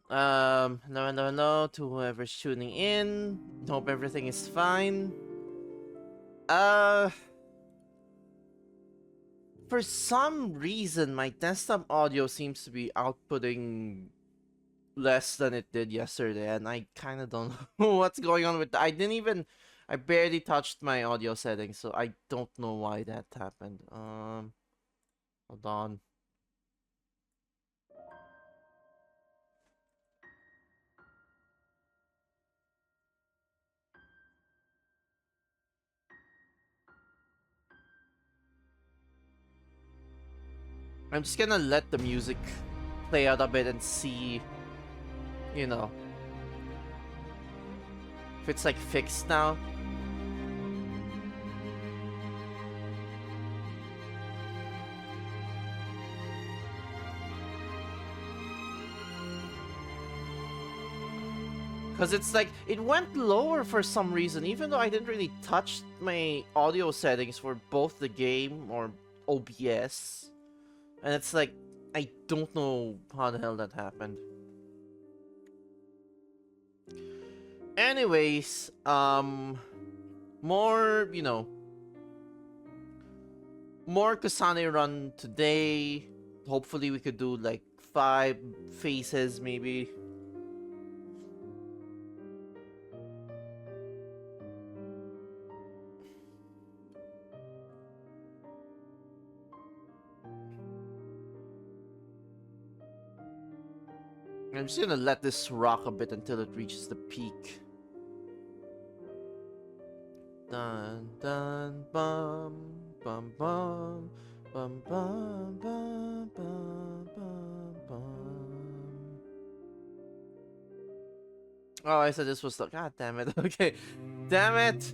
No, no, no, to whoever's tuning in. Hope everything is fine. Uh, for some reason, my desktop audio seems to be outputting less than it did yesterday, and I kind of don't know what's going on with that. I barely touched my audio settings, so I don't know why that happened. Hold on. I'm just gonna let the music play out a bit and see, you know, if it's like fixed now. Because it's like, it went lower for some reason, even though I didn't really touch my audio settings for both the game or OBS. And it's like, I don't know how the hell that happened. Anyways, more, you know, more Kasane run today. Hopefully we could do like 5 phases maybe. I'm just gonna let this rock a bit until it reaches the peak. Dun dun bum bum bum bum bum bum bum bum bum. Oh, I said this was the. God damn it. Okay, damn it.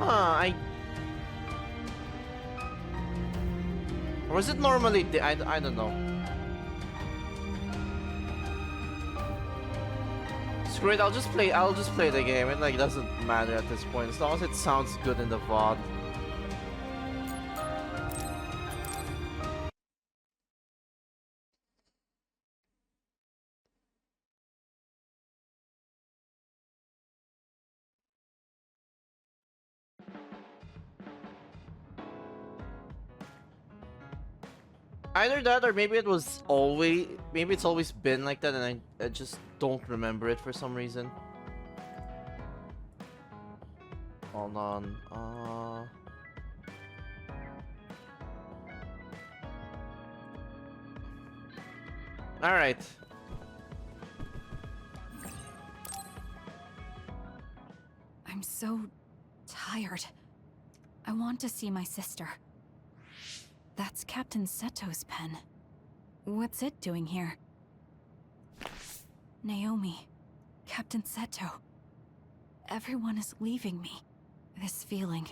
I. Or is it normally? I don't know. Screw it. I'll just play. I'll just play the game. It like doesn't matter at this point as long as it sounds good in the VOD. Either that or maybe it was always. Maybe it's always been like that, and I just don't remember it for some reason. Hold on. All right. I'm so tired. I want to see my sister. That's Captain Seto's pen. What's it doing here? Naomi, Captain Seto. Everyone is leaving me. This feeling.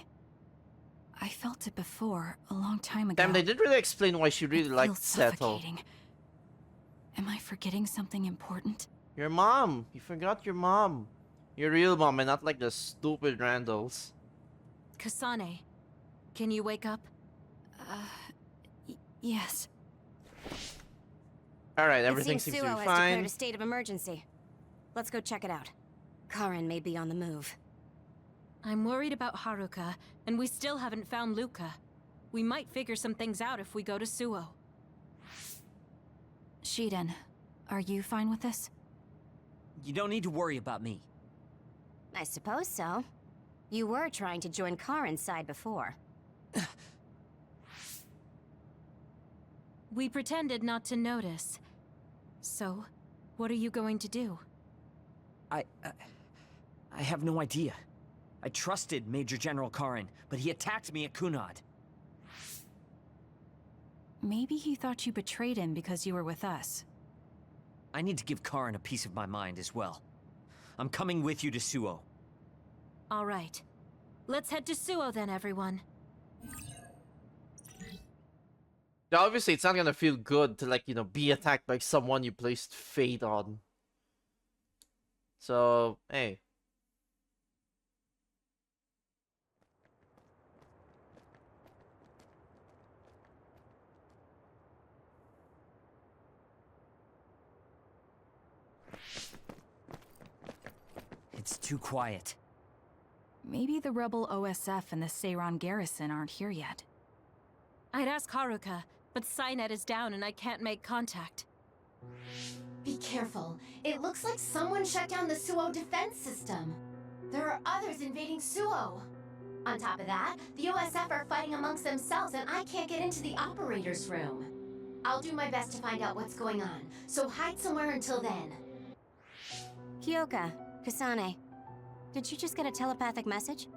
I felt it before, a long time ago. Damn, they didn't really explain why she really liked Seto. Suffocating. Am I forgetting something important? Your mom. You forgot your mom. Your real mom, and not like the stupid Randalls. Kasane, can you wake up? Yes. Alright, everything seems to be Suo has fine. declared a state of emergency. Let's go check it out. Karen may be on the move. I'm worried about Haruka, and we still haven't found Luca. We might figure some things out if we go to Suo. Shiden, are you fine with this? You don't need to worry about me. I suppose so. You were trying to join Karin's side before. We pretended not to notice. So, what are you going to do? I have no idea. I trusted Major General Karin, but he attacked me at Kunad. Maybe he thought you betrayed him because you were with us. I need to give Karin a piece of my mind as well. I'm coming with you to Suo. All right. Let's head to Suo then, everyone. Now, obviously, it's not gonna feel good to, like, you know, be attacked by someone you placed fate on. So, hey. It's too quiet. Maybe the rebel OSF and the Seiran garrison aren't here yet. I'd ask Haruka, but Cynet is down and I can't make contact. Be careful. It looks like someone shut down the Suo defense system. There are others invading Suo. On top of that, the OSF are fighting amongst themselves and I can't get into the operator's room. I'll do my best to find out what's going on, so hide somewhere until then. Kyoka, Kasane, did you just get a telepathic message?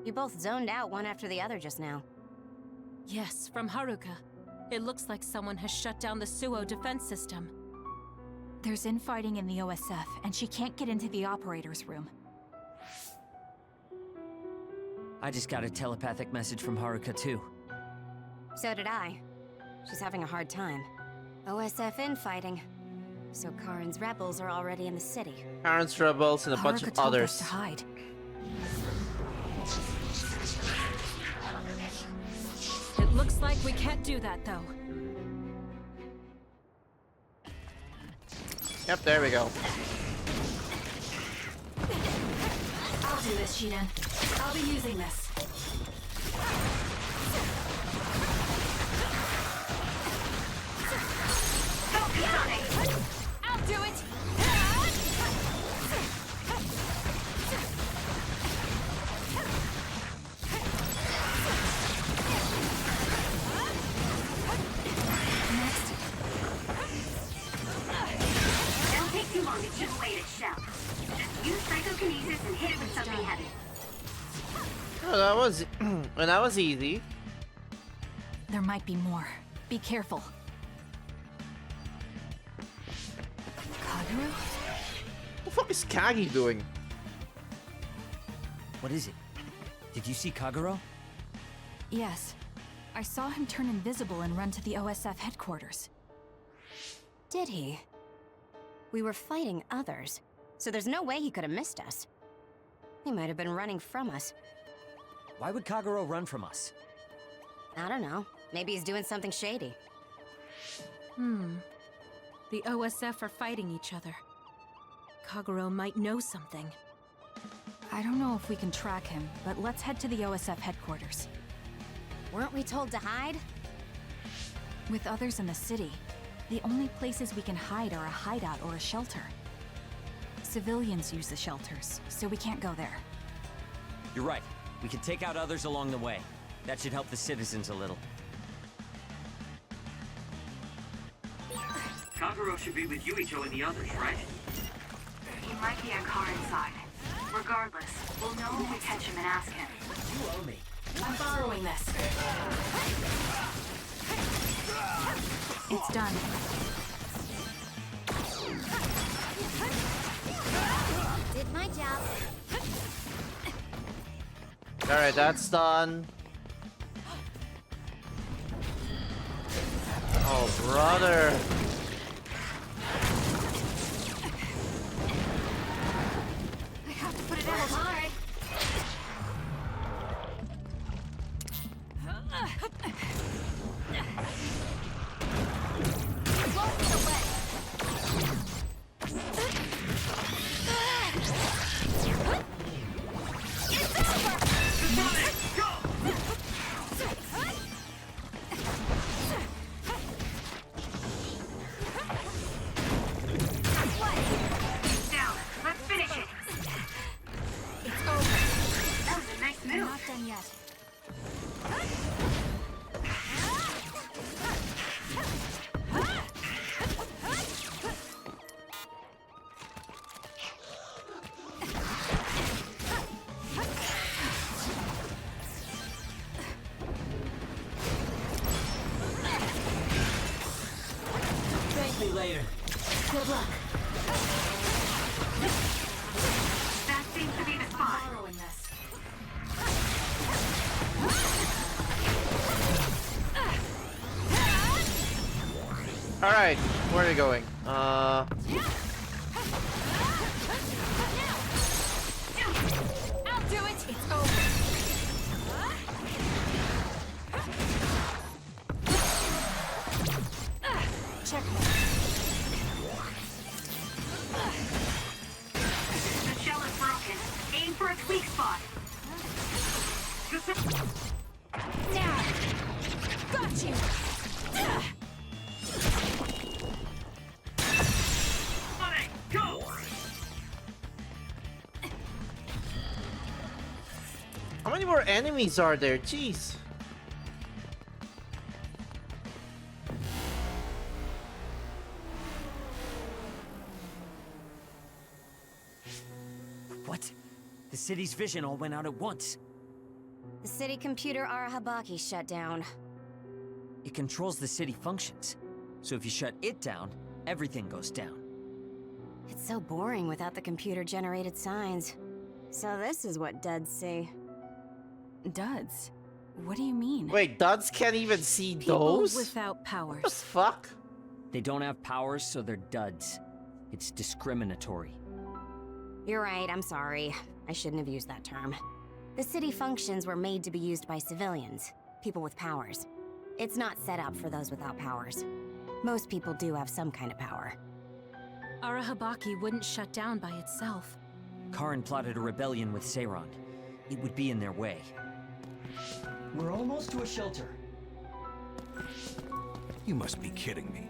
You both zoned out one after the other just now. Yes, from Haruka. It looks like someone has shut down the Suo defense system. There's infighting in the OSF, and she can't get into the operator's room. I just got a telepathic message from Haruka too. So did I. She's having a hard time. OSF infighting. So Karin's rebels are already in the city. Karen's rebels and a bunch Haruka of told others. us to hide. It looks like we can't do that, though. Yep, there we go. I'll do this, Shiden. I'll be using this. I'll do it! It'll take too long to chip away at its shell. Just use psychokinesis and hit it with something heavy. Oh, that was easy. There might be more. Be careful. Kagero? What the fuck is Kagi doing? What is it? Did you see Kagero? Yes. I saw him turn invisible and run to the OSF headquarters. Did he? We were fighting others, so there's no way he could have missed us. He might have been running from us. Why would Kagero run from us? I don't know. Maybe he's doing something shady. The OSF are fighting each other. Kagero might know something. I don't know if we can track him, but let's head to the OSF headquarters. Weren't we told to hide? With others in the city, the only places we can hide are a hideout or a shelter. Civilians use the shelters, so we can't go there. You're right. We can take out others along the way. That should help the citizens a little. Kagero should be with Yuicho and the others, right? He might be on Karin's side. Regardless, we'll know when we catch him and ask him. You owe me. I'm borrowing this. It's done. Did my job. Alright, that's done. Oh, brother. I have to put it out hard. later. Good luck. That seems to be the spot. Following this. Alright, where are we going? I'll do it. It's over. Checkmate. The shell is broken. Aim for its weak spot. Now. Got you. Go! How many more enemies are there? Jeez. What? The city's vision all went out at once. The city computer Arahabaki shut down. It controls the city functions. So if you shut it down, everything goes down. It's so boring without the computer-generated signs. So this is what duds see. Duds? What do you mean? Wait, duds can't even see People those? without What the powers. fuck? They don't have powers, so they're duds. It's discriminatory. You're right, I'm sorry. I shouldn't have used that term. The city functions were made to be used by civilians, people with powers. It's not set up for those without powers. Most people do have some kind of power. Arahabaki wouldn't shut down by itself. Karin plotted a rebellion with Seiron. It would be in their way. We're almost to a shelter. You must be kidding me.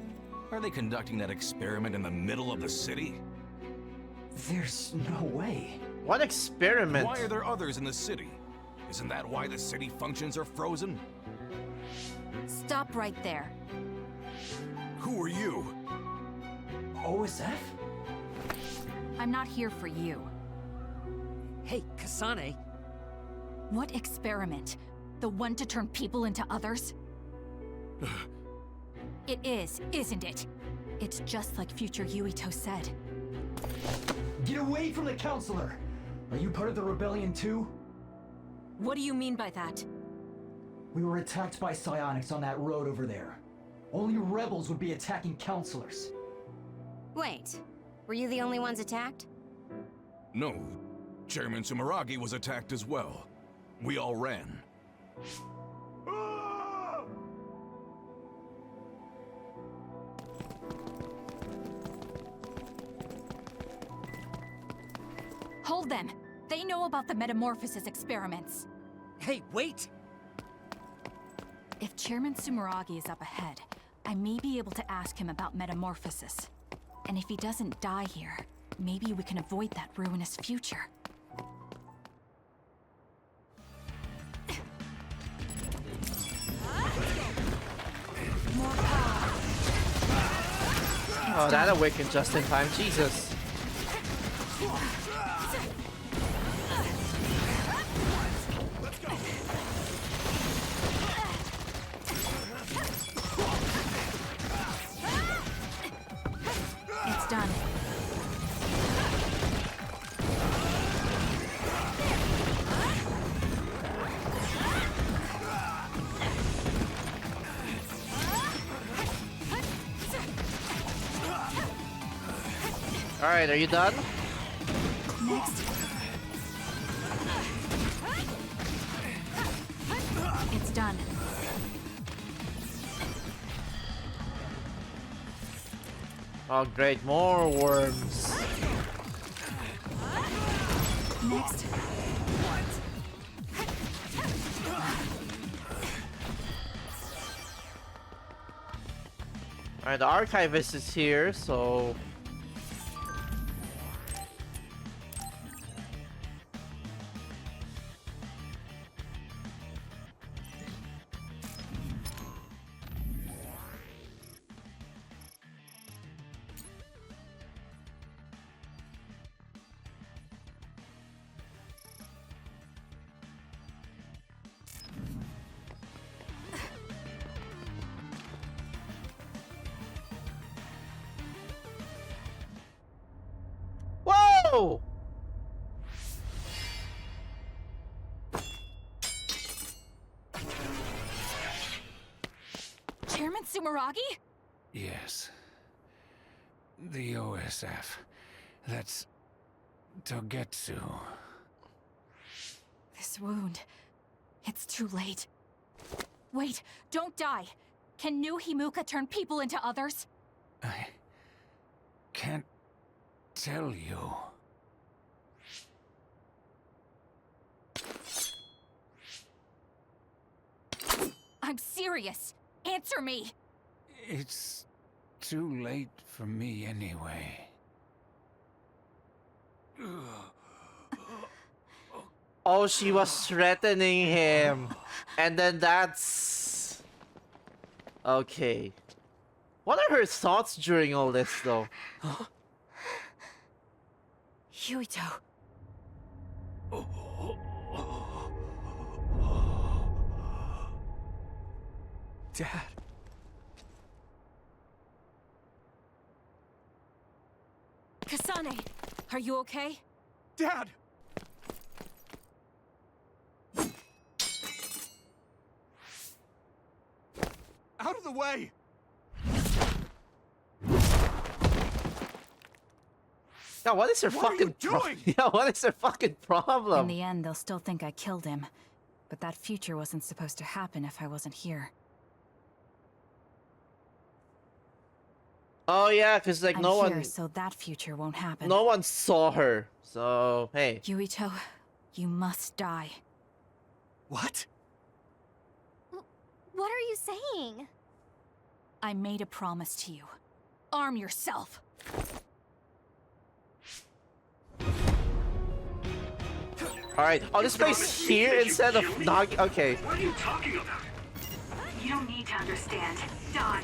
Are they conducting that experiment in the middle of the city? There's no way. What experiment? Why are there others in the city? Isn't that why the city functions are frozen? Stop right there. Who are you? OSF? I'm not here for you. Hey, Kasane! What experiment? The one to turn people into others? It is, isn't it? It's just like future Yuito said. Get away from the counselor! Are you part of the rebellion too? What do you mean by that? We were attacked by psionics on that road over there. Only rebels would be attacking counselors. Wait, were you the only ones attacked? No. Chairman Sumeragi was attacked as well. We all ran. Hold them! They know about the metamorphosis experiments. Hey, wait! If Chairman Sumeragi is up ahead, I may be able to ask him about metamorphosis. And if he doesn't die here, maybe we can avoid that ruinous future. More power. Oh, that awakened just in time. Jesus. It's done. Alright, are you done? Next. It's done. Oh great, more worms. Next. Alright, the archivist is here, so... No! Chairman Sumeragi? Yes. The OSF. That's Togetsu. This wound. It's too late. Wait, don't die. Can new Himuka turn people into others? I can't tell you. I'm serious. Answer me. It's too late for me anyway. Oh, she was threatening him. And then that's... Okay. What are her thoughts during all this, though? Yuito. Dad. Kasane, are you okay? Dad! Out of the way! Yeah, what is her What are fucking you doing? Yeah, what is her fucking problem? In the end, they'll still think I killed him. But that future wasn't supposed to happen if I wasn't here. Oh yeah, cause like I'm no here, one, so that future won't happen. no one saw her. So hey, Yuito, you must die. What? What are you saying? I made a promise to you. Arm yourself. all right. Oh, this place here instead of Nagi. Okay. What are you talking about? You don't need to understand. Die.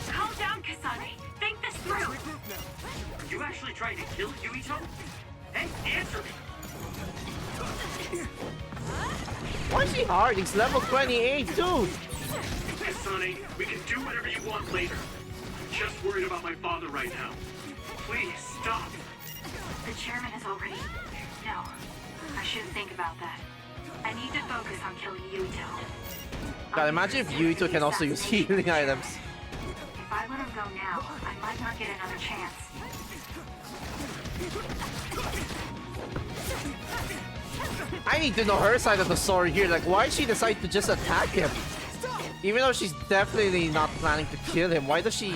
Calm down, Kasane. Think this through. Are you actually trying to kill Yuito? Hey, answer me! Why is he hard? He's level 28, dude. Kasane, we can do whatever you want later. I'm just worried about my father right now. Please, stop. The chairman is already... No, I shouldn't think about that. I need to focus on killing Yuito. God, imagine if Yuito can also use healing items. If I let him go now, I might not get another chance. I need to know her side of the story here. Like, why did she decide to just attack him? Even though she's definitely not planning to kill him, why does she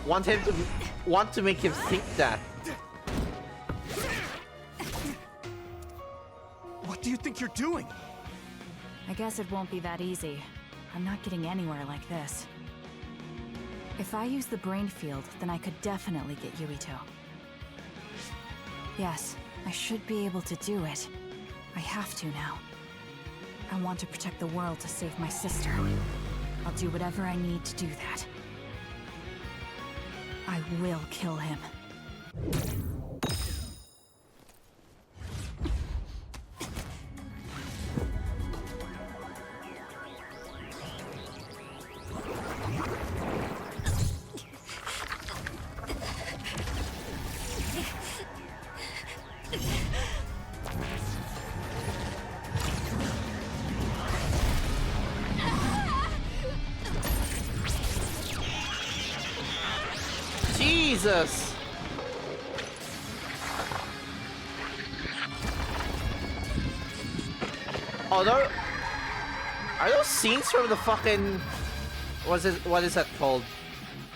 want to make him think that? What do you think you're doing? I guess it won't be that easy. I'm not getting anywhere like this. If I use the brain field, then I could definitely get Yuito. Yes, I should be able to do it. I have to now. I want to protect the world to save my sister. I'll do whatever I need to do that. I will kill him. Jesus! Oh, no. Are those scenes from the fucking... What is that called?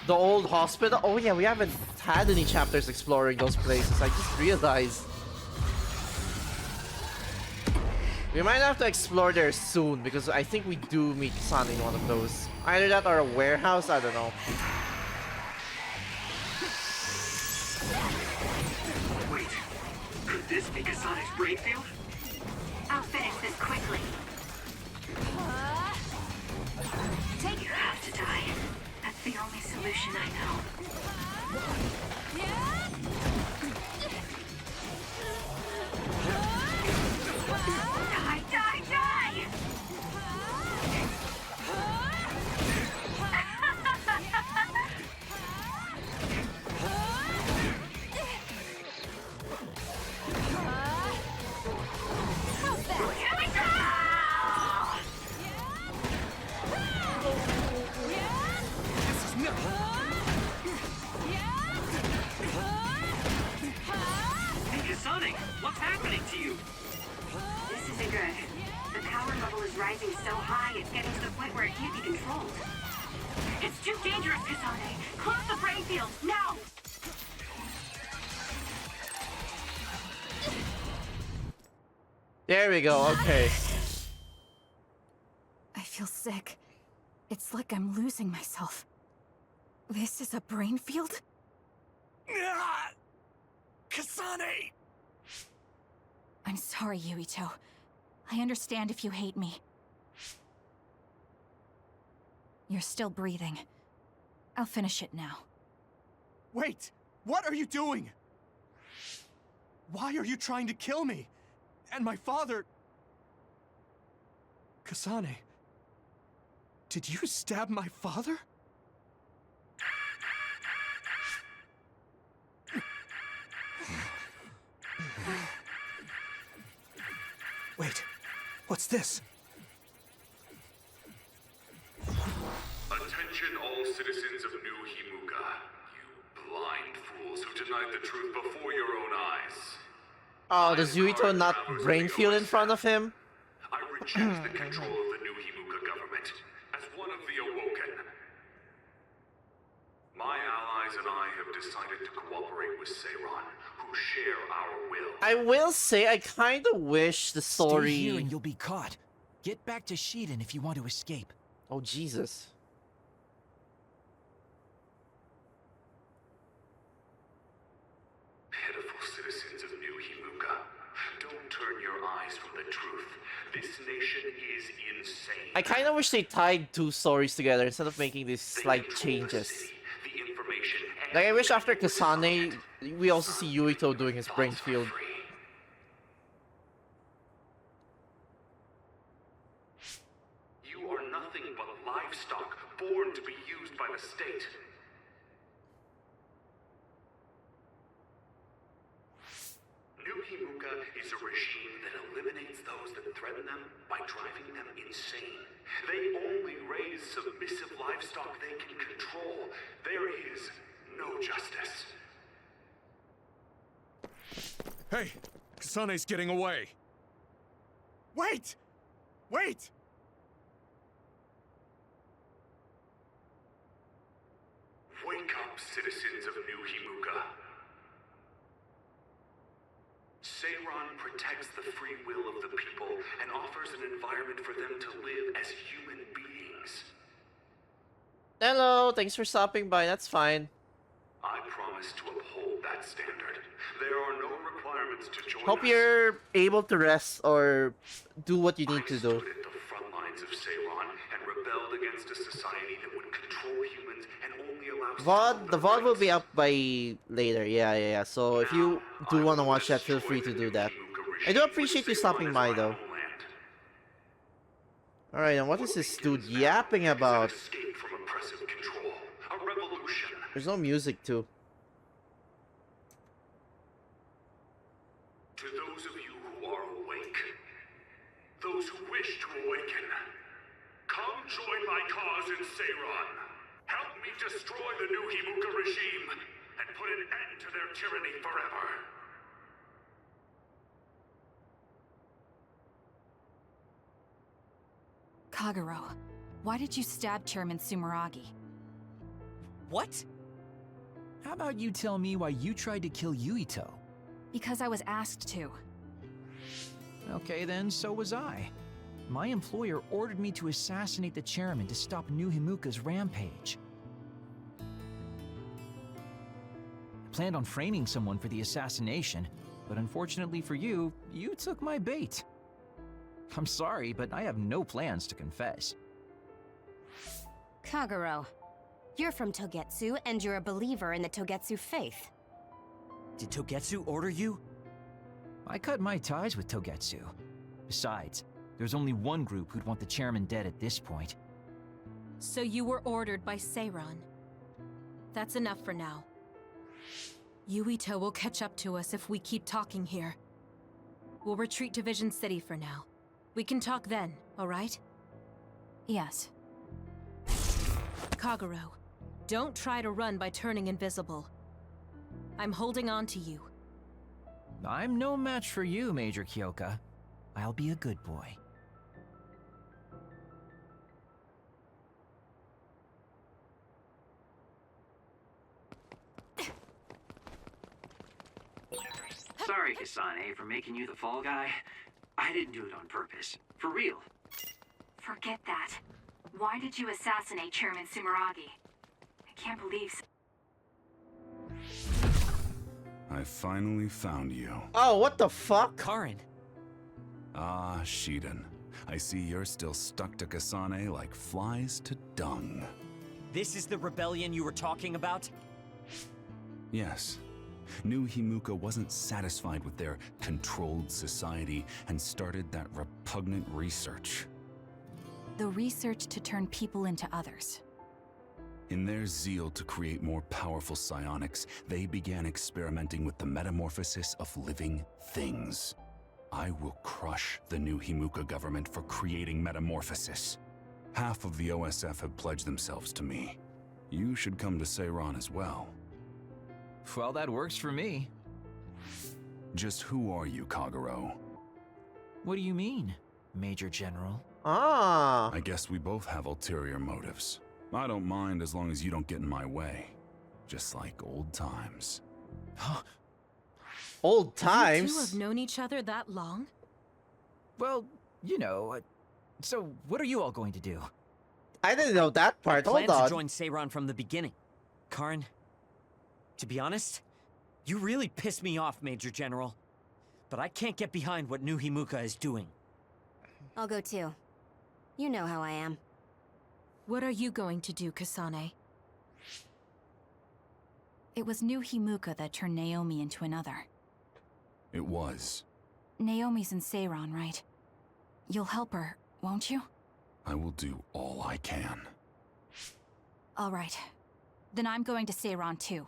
The old hospital? Oh yeah, we haven't had any chapters exploring those places. I just realized. We might have to explore there soon, because I think we do meet Sun in one of those. Either that or a warehouse, I don't know. Wait, could this be Kasane's brain field? I'll finish this quickly. You have to die. That's the only solution I know. is rising so high, it's getting to the point where it can't be controlled. It's too dangerous, Kasane. Close the brain field, now! There we go, okay. I feel sick. It's like I'm losing myself. This is a brain field? Ah! Kasane! I'm sorry, Yuito. I understand if you hate me. You're still breathing. I'll finish it now. Wait! What are you doing? Why are you trying to kill me? And my father... Kasane... Did you stab my father? Wait, what's this? Attention all citizens of New Himuka. You blind fools who denied the truth before your own eyes. Oh, does Yuito not brain field in front of him? I reject the control of the New Himuka government as one of the Awoken. My allies and I have decided to cooperate with Seiron, who share our will. I will say, I kind of wish the story... Stay here and you'll be caught. Get back to Shiden if you want to escape. Oh, Jesus. Pitiful citizens of New Himuka, don't turn your eyes from the truth. This nation is insane. I kind of wish they tied two stories together instead of making these slight changes. The information Like, I wish after Kasane, we also see Yuito doing his brain field. You are nothing but livestock born to be used by the state. New Himuka is a regime that eliminates those that threaten them by driving them insane. They only raise submissive livestock they can control. There is no justice. Hey, Kasane's getting away. Wait! Wait! Wake up, citizens of New Himuka. Seiron protects the free will of the people and offers an environment for them to live as human beings. Hello, thanks for stopping by, that's fine. I promise to uphold that standard. There are no requirements to join Hope us. you're able to rest or do what you need to do. I stood at the front lines of Seiron and rebelled against a society that would control humans and only allow... The VOD will be up by later, yeah. So if you do want to watch that, feel free to do that. I do appreciate you stopping by though. Alright, and what is this dude yapping about? Escape from oppressive control. A revolution. There's no music too. To those of you who are awake, those who wish to awaken, come join my cause in Seiron. Help me destroy the New Himuka regime and put an end to their tyranny forever. Kagero, why did you stab Chairman Sumeragi? What? How about you tell me why you tried to kill Yuito? Because I was asked to. Okay then, so was I. My employer ordered me to assassinate the chairman to stop New Himuka's rampage. I planned on framing someone for the assassination, but unfortunately for you, you took my bait. I'm sorry, but I have no plans to confess. Kagero, you're from Togetsu, and you're a believer in the Togetsu faith. Did Togetsu order you? I cut my ties with Togetsu. Besides, there's only one group who'd want the chairman dead at this point. So you were ordered by Seiron. That's enough for now. Yuito will catch up to us if we keep talking here. We'll retreat to Vision City for now. We can talk then, alright? Yes. Kagero, don't try to run by turning invisible. I'm holding on to you. I'm no match for you, Major Kyoka. I'll be a good boy. Kasane, for making you the fall guy. I didn't do it on purpose. For real. Forget that. Why did you assassinate Chairman Sumeragi? I can't believe... I finally found you. Oh, what the fuck? Karin. Ah, Shiden. I see you're still stuck to Kasane like flies to dung. This is the rebellion you were talking about? Yes. New Himuka wasn't satisfied with their controlled society and started that repugnant research. The research to turn people into others. In their zeal to create more powerful psionics, they began experimenting with the metamorphosis of living things. I will crush the New Himuka government for creating metamorphosis. Half of the OSF have pledged themselves to me. You should come to Seiran as well. Well, that works for me. Just who are you, Kagero? What do you mean, Major General? Ah. I guess we both have ulterior motives. I don't mind as long as you don't get in my way. Just like old times. Old You two times? have known each other that long? Well, you know, so what are you all going to do? I didn't know that I part. planned Hold to on. join Seiran from the beginning. Karin, to be honest, you really piss me off, Major General. But I can't get behind what New Himuka is doing. I'll go too. You know how I am. What are you going to do, Kasane? It was New Himuka that turned Naomi into another. It was. Naomi's in Seiran, right? You'll help her, won't you? I will do all I can. All right. Then I'm going to Seiran too.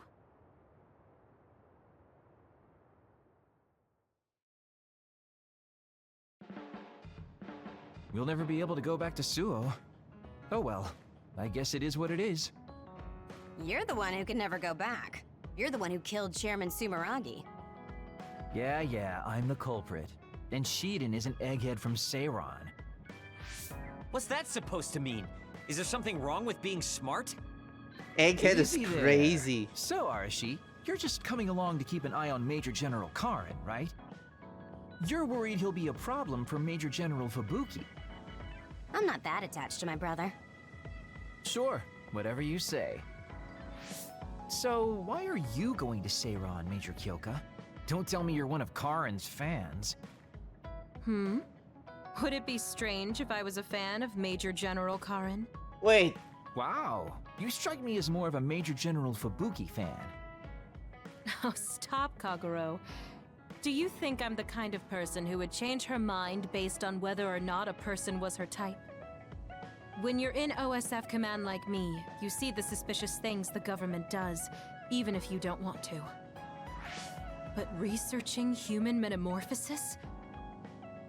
We'll never be able to go back to Suo. Oh well, I guess it is what it is. You're the one who can never go back. You're the one who killed Chairman Sumeragi. Yeah, I'm the culprit. And Shiden is an egghead from Seiran. What's that supposed to mean? Is there something wrong with being smart? Egghead is Easy there. crazy. So, Arashi, you're just coming along to keep an eye on Major General Karin, right? You're worried he'll be a problem for Major General Fubuki. I'm not that attached to my brother. Sure, whatever you say. So, why are you going to Seiran, Major Kyoka? Don't tell me you're one of Karin's fans. Would it be strange if I was a fan of Major General Karin? Wait, Wow, you strike me as more of a Major General Fubuki fan. Oh, stop, Kagero. Do you think I'm the kind of person who would change her mind based on whether or not a person was her type? When you're in OSF command like me, you see the suspicious things the government does, even if you don't want to. But researching human metamorphosis?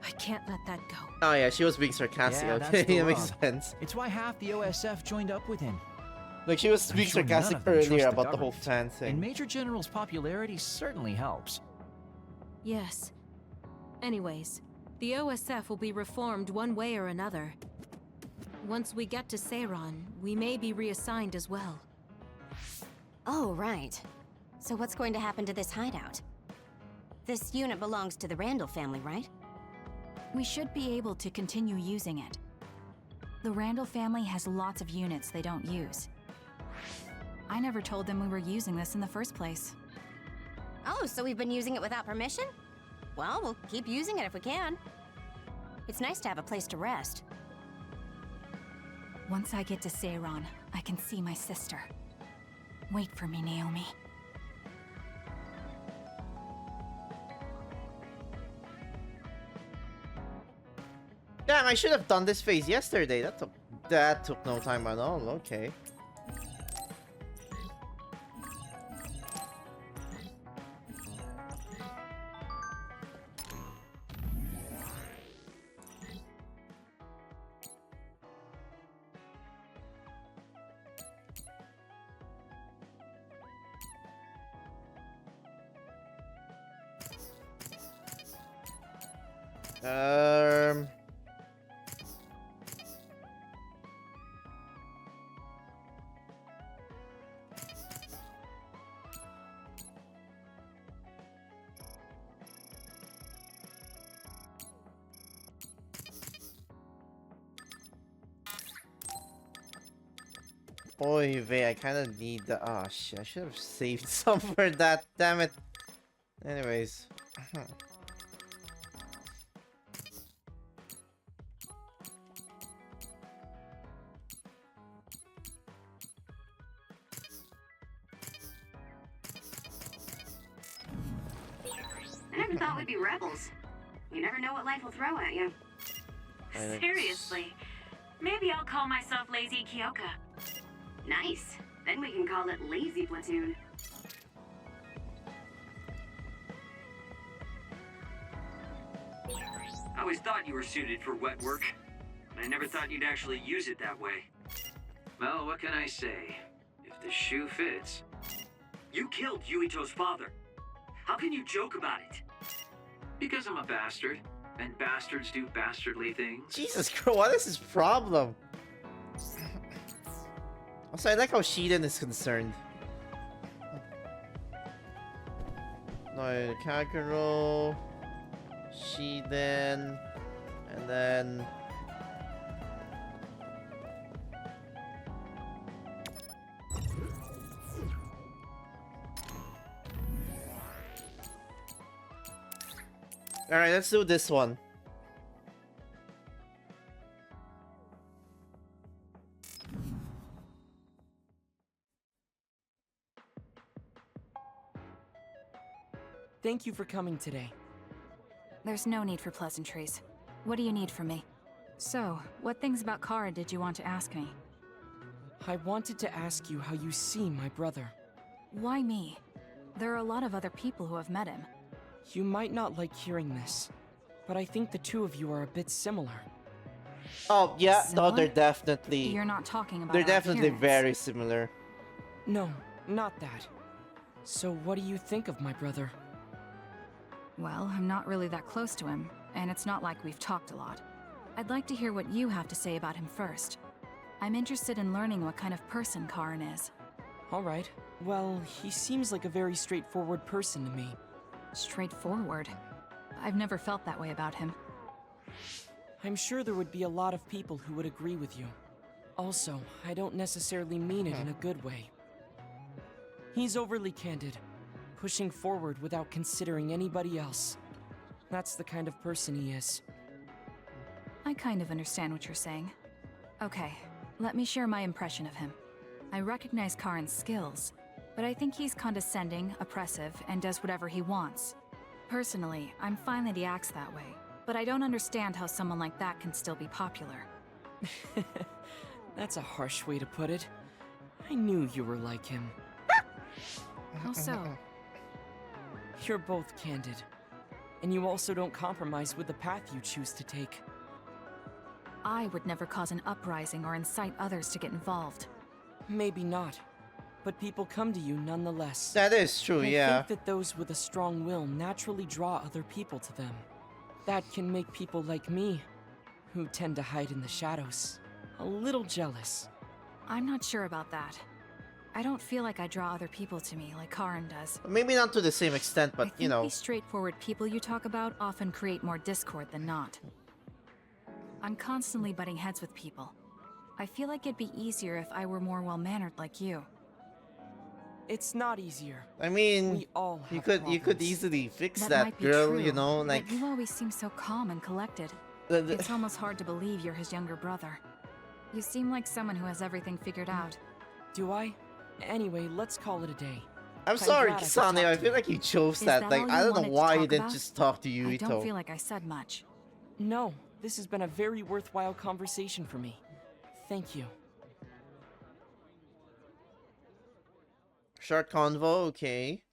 I can't let that go. oh yeah, she was being sarcastic. Yeah, that's Okay, the that makes rub. sense. It's why half the OSF joined up with him. Like she was I'm being sure none sarcastic of them trust earlier the about the whole government. fan And thing. Major General's popularity certainly helps. Yes. Anyways, the OSF will be reformed one way or another. Once we get to Seiran, we may be reassigned as well. Oh, right. So what's going to happen to this hideout? This unit belongs to the Randall family, right? We should be able to continue using it. The Randall family has lots of units they don't use. I never told them we were using this in the first place. Oh, so we've been using it without permission? Well, we'll keep using it if we can. It's nice to have a place to rest. Once I get to Seiran, I can see my sister. Wait for me, Naomi. Damn, I should have done this phase yesterday. That took no time at all. Okay. Um. 。Oy vey, I kind of need the. Oh shit! I should have saved some for that. Damn it. Anyways. I never thought we'd be rebels. You never know what life will throw at you. Seriously. Maybe I'll call myself Lazy Kyoka. Nice. Then we can call it Lazy Platoon. I always thought you were suited for wet work, but I never thought you'd actually use it that way. Well, what can I say? If the shoe fits. You killed Yuito's father. How can you joke about it? Because I'm a bastard, and bastards do bastardly things. Jesus Christ, what is his problem? Also, I like how Shiden is concerned. No, Kakuro, Shiden, and then... Alright, let's do this one. Thank you for coming today. There's no need for pleasantries. What do you need from me? So, what things about Kara did you want to ask me? I wanted to ask you how you see my brother. Why me? There are a lot of other people who have met him. You might not like hearing this, but I think the two of you are a bit similar. Oh, yeah, Similar? no, they're definitely... You're not talking about They're our definitely appearance. very similar. No, not that. So what do you think of my brother? Well, I'm not really that close to him, and it's not like we've talked a lot. I'd like to hear what you have to say about him first. I'm interested in learning what kind of person Karin is. Alright, well, he seems like a very straightforward person to me. Straightforward? I've never felt that way about him. I'm sure there would be a lot of people who would agree with you. Also, I don't necessarily mean it in a good way. He's overly candid, pushing forward without considering anybody else. That's the kind of person he is. I kind of understand what you're saying. Okay, let me share my impression of him. I recognize Karin's skills, but I think he's condescending, oppressive, and does whatever he wants. Personally, I'm fine that he acts that way, but I don't understand how someone like that can still be popular. That's a harsh way to put it. I knew you were like him. How so? You're both candid. And you also don't compromise with the path you choose to take. I would never cause an uprising or incite others to get involved. Maybe not. But people come to you nonetheless. That is true, yeah. I think that those with a strong will naturally draw other people to them. That can make people like me, who tend to hide in the shadows, a little jealous. I'm not sure about that. I don't feel like I draw other people to me like Karin does. Maybe not to the same extent, but I think you know. these straightforward people you talk about often create more discord than not. I'm constantly butting heads with people. I feel like it'd be easier if I were more well-mannered like you. It's not easier. I mean, we all have you could problems. easily fix That that, might be girl, true, you know, like but you always seem so calm and collected. It's almost hard to believe you're his younger brother. You seem like someone who has everything figured out. Do I? Anyway, let's call it a day. I'm sorry, glad I could Kisane, talk I to feel you. like you chose Is that. that Like, all I you don't know wanted to why you talk didn't about? just talk to I Yuito. don't feel like I said much. No, this has been a very worthwhile conversation for me. Thank you. Short convo, okay.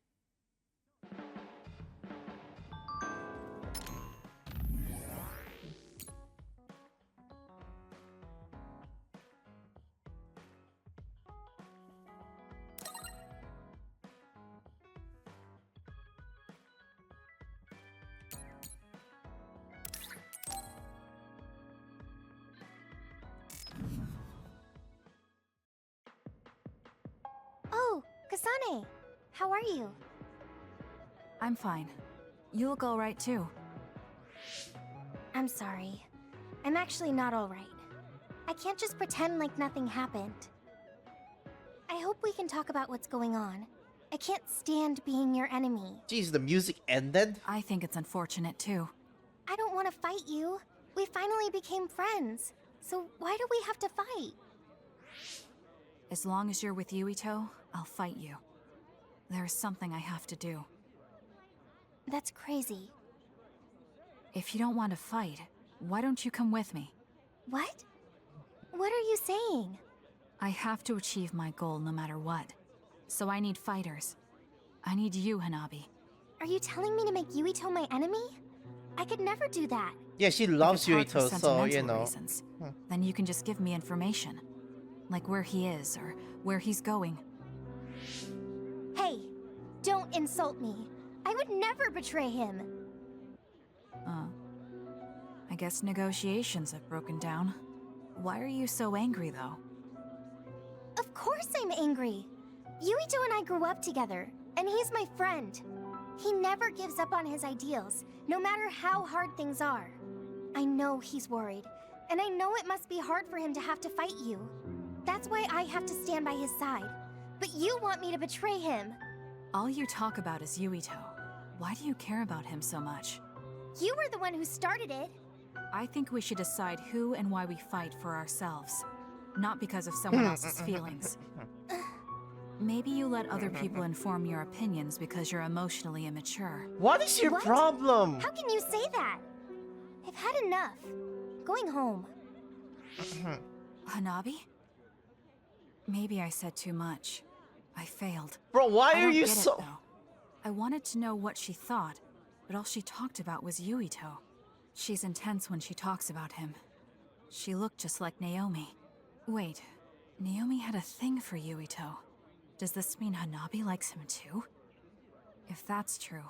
Oh, Kasane! How are you? I'm fine. You look alright too. I'm sorry. I'm actually not alright. I can't just pretend like nothing happened. I hope we can talk about what's going on. I can't stand being your enemy. Jeez, the music ended? I think it's unfortunate too. I don't want to fight you. We finally became friends. So why do we have to fight? As long as you're with Yuito, I'll fight you. There's something I have to do. That's crazy. If you don't want to fight, why don't you come with me? What? What are you saying? I have to achieve my goal no matter what. So I need fighters. I need you, Hanabi. Are you telling me to make Yuito my enemy? I could never do that. Yeah, she loves Yuito, so, you know. Reasons, then you can just give me information. Like where he is, or where he's going. Hey, don't insult me. I would never betray him. I guess negotiations have broken down. Why are you so angry, though? Of course I'm angry. Yuito and I grew up together, and he's my friend. He never gives up on his ideals, no matter how hard things are. I know he's worried, and I know it must be hard for him to have to fight you. That's why I have to stand by his side. But you want me to betray him. All you talk about is Yuito. Why do you care about him so much? You were the one who started it. I think we should decide who and why we fight for ourselves, not because of someone else's feelings. Maybe you let other people inform your opinions because you're emotionally immature. What is your problem? How can you say that? I've had enough. Going home. Hanabi? Maybe I said too much. I failed. Bro, why I are don't you get so... it, though. I wanted to know what she thought, but all she talked about was Yuito. She's intense when she talks about him. She looked just like Naomi. Wait, Naomi had a thing for Yuito. Does this mean Hanabi likes him too? If that's true,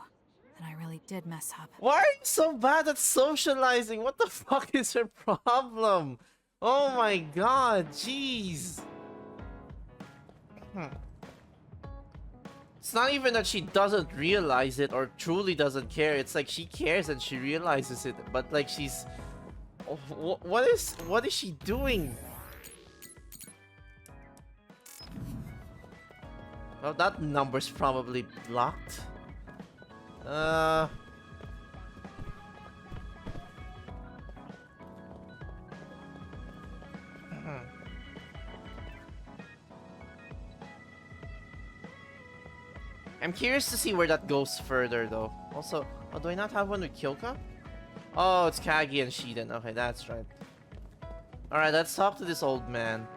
then I really did mess up. Why are you so bad at socializing? What the fuck is your problem? Oh my god, jeez. It's not even that she doesn't realize it or truly doesn't care. It's like she cares and she realizes it, but like she's... What is she doing? Oh, that number's probably blocked. I'm curious to see where that goes further, though. Also, oh, do I not have one with Kyoka? Oh, it's Kagi and Shiden. Okay, that's right. Alright, let's talk to this old man.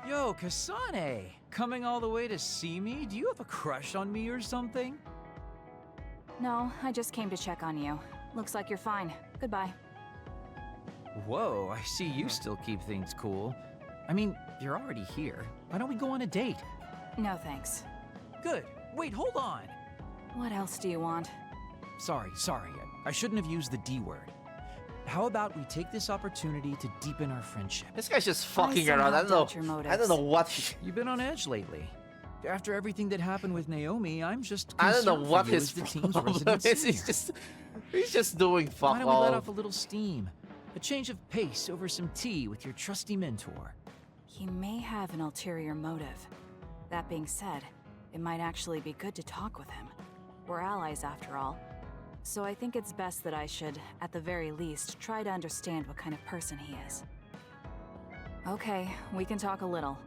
Yo, Kasane! Coming all the way to see me? Do you have a crush on me or something? No, I just came to check on you. Looks like you're fine. Goodbye. Whoa, I see you still keep things cool. I mean, you're already here. Why don't we go on a date? No thanks. Good. Wait, hold on! What else do you want? Sorry. I shouldn't have used the D word. How about we take this opportunity to deepen our friendship? This guy's just fucking around. I don't know what You've been on edge lately. After everything that happened with Naomi, I'm just I don't know what for you his as the team's problem resident is. He's just doing fuck all. Why don't we let off a little steam? A change of pace over some tea with your trusty mentor. He may have an ulterior motive. That being said, it might actually be good to talk with him. We're allies after all. So I think it's best that I should, at the very least, try to understand what kind of person he is. Okay, we can talk a little.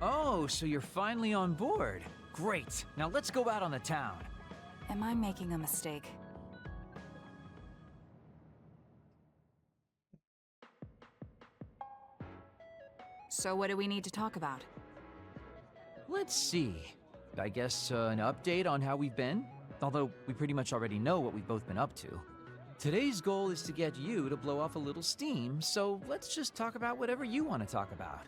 Oh, so you're finally on board. Great. Now let's go out on the town. Am I making a mistake? So what do we need to talk about? Let's see. I guess an update on how we've been? Although we pretty much already know what we've both been up to. Today's goal is to get you to blow off a little steam, so let's just talk about whatever you want to talk about.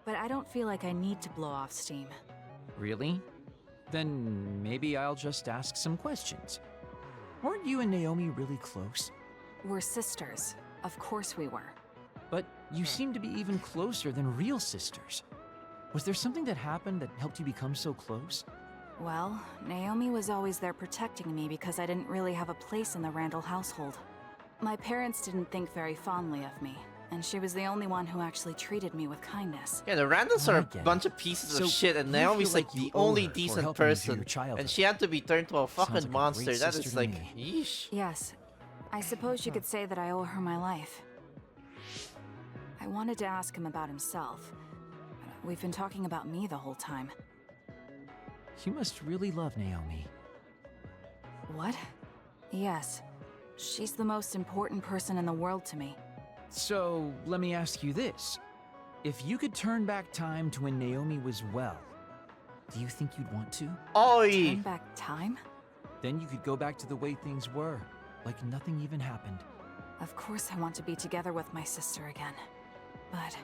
But I don't feel like I need to blow off steam. Really? Then maybe I'll just ask some questions. Weren't you and Naomi really close? We're sisters. Of course we were. But you seem to be even closer than real sisters. Was there something that happened that helped you become so close? Well, Naomi was always there protecting me because I didn't really have a place in the Randall household. My parents didn't think very fondly of me, and she was the only one who actually treated me with kindness. Yeah, the Randalls are a get it. bunch of pieces So of shit, and you Naomi's feel like like you the owe only her for decent helping you through person, your childhood. and she had to be turned to a fucking like a monster. great That sister is to like, me. yeesh. Yes, I suppose you could say that I owe her my life. I wanted to ask him about himself. We've been talking about me the whole time. You must really love Naomi. What? Yes. She's the most important person in the world to me. So, let me ask you this. If you could turn back time to when Naomi was well, do you think you'd want to? Oi! Turn back time? Then you could go back to the way things were, like nothing even happened. Of course I want to be together with my sister again. But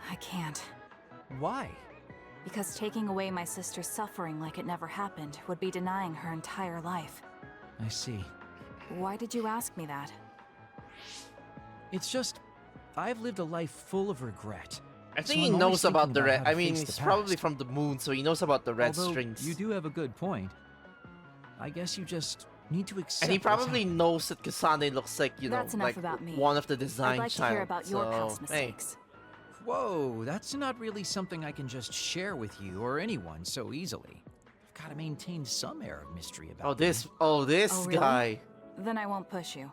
I can't. Why? Because taking away my sister's suffering like it never happened would be denying her entire life. I see. Why did you ask me that? It's just, I've lived a life full of regret. I think So he I'm always knows about thinking the about red. how to I mean, face the he's probably past. from the moon, so he knows about the red Although strings. you do have a good point. I guess you just need to accept And he what's probably happened. knows that Kasane looks like, you know, That's enough like about me. one of the design I'd like child. to hear about your past so, mistakes. Whoa, that's not really something I can just share with you or anyone so easily. I've got to maintain some air of mystery about Hey, this Oh, really? guy. Then I won't push you.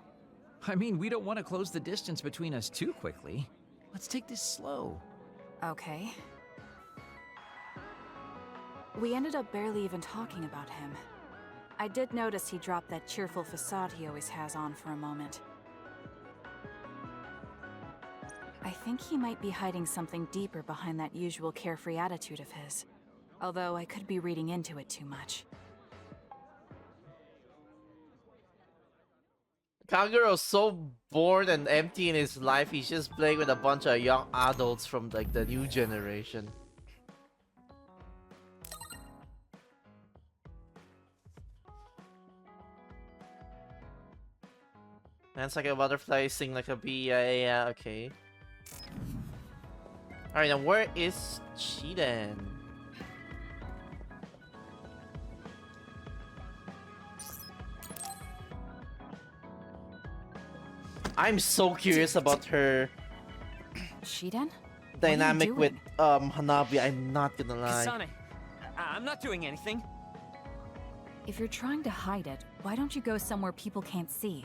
I mean, we don't want to close the distance between us too quickly. Let's take this slow. Okay. We ended up barely even talking about him. I did notice he dropped that cheerful facade he always has on for a moment. I think he might be hiding something deeper behind that usual carefree attitude of his. Although I could be reading into it too much. Kangaro's so bored and empty in his life, he's just playing with a bunch of young adults from like the new generation. Dance like a butterfly, sing like a bee, yeah, okay. Alright, now where is Cheaten? I'm so curious about her Shiden? dynamic with Hanabi, I'm not gonna lie. Kasane, I'm not doing anything. If you're trying to hide it, why don't you go somewhere people can't see?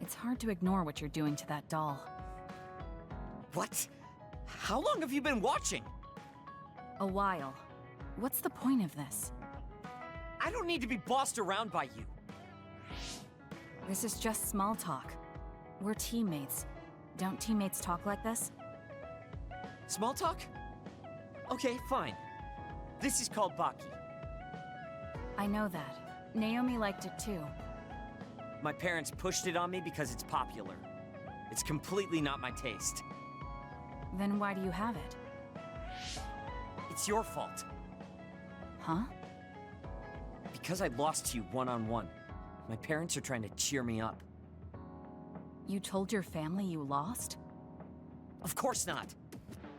It's hard to ignore what you're doing to that doll. What? How long have you been watching? A while. What's the point of this? I don't need to be bossed around by you. This is just small talk. We're teammates. Don't teammates talk like this? Small talk? Okay, fine. This is called Baki. I know that. Naomi liked it too. My parents pushed it on me because it's popular. It's completely not my taste. Then why do you have it? It's your fault. Huh? Because I lost to you one-on-one. My parents are trying to cheer me up. You told your family you lost? Of course not.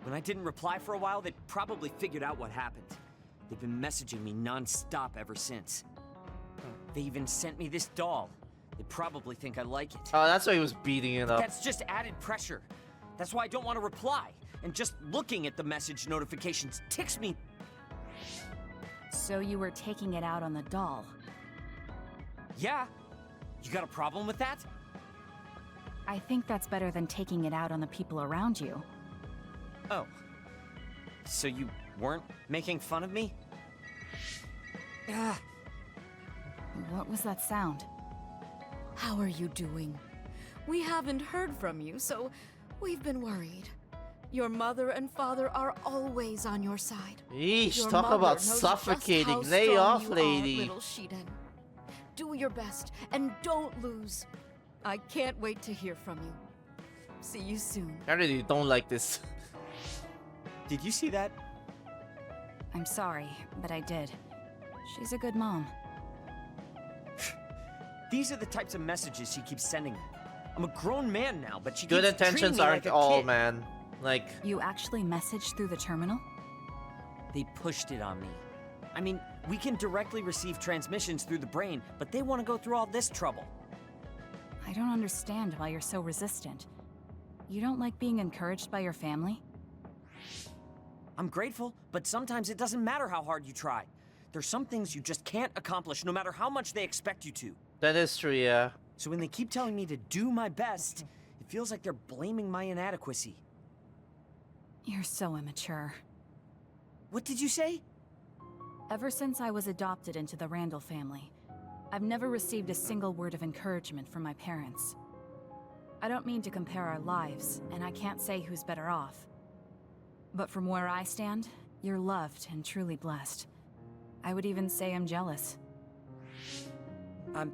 When I didn't reply for a while, they probably figured out what happened. They've been messaging me non-stop ever since. They even sent me this doll. They probably think I like it. Oh, that's why he was beating it up. That's just added pressure. That's why I don't want to reply. And just looking at the message notifications ticks me. So you were taking it out on the doll? Yeah. You got a problem with that? I think that's better than taking it out on the people around you. Oh. So you weren't making fun of me? Ah. What was that sound? How are you doing? We haven't heard from you, so we've been worried. Your mother and father are always on your side. Yeesh, Your talk mother about knows just suffocating. how Lay strong off, you are, lady. little Shiden. Do your best and don't lose. I can't wait to hear from you. See you soon. I really don't like this. Did you see that? I'm sorry, but I did. She's a good mom. These are the types of messages she keeps sending me. I'm a grown man now, but she Good keeps treating intentions me aren't like a all, kid. man. Like, You actually messaged through the terminal? They pushed it on me. I mean, We can directly receive transmissions through the brain, but they want to go through all this trouble. I don't understand why you're so resistant. You don't like being encouraged by your family? I'm grateful, but sometimes it doesn't matter how hard you try. There's some things you just can't accomplish no matter how much they expect you to. That is true, yeah. So when they keep telling me to do my best, it feels like they're blaming my inadequacy. You're so immature. What did you say? Ever since I was adopted into the Randall family, I've never received a single word of encouragement from my parents. I don't mean to compare our lives, and I can't say who's better off. But from where I stand, you're loved and truly blessed. I would even say I'm jealous. I'm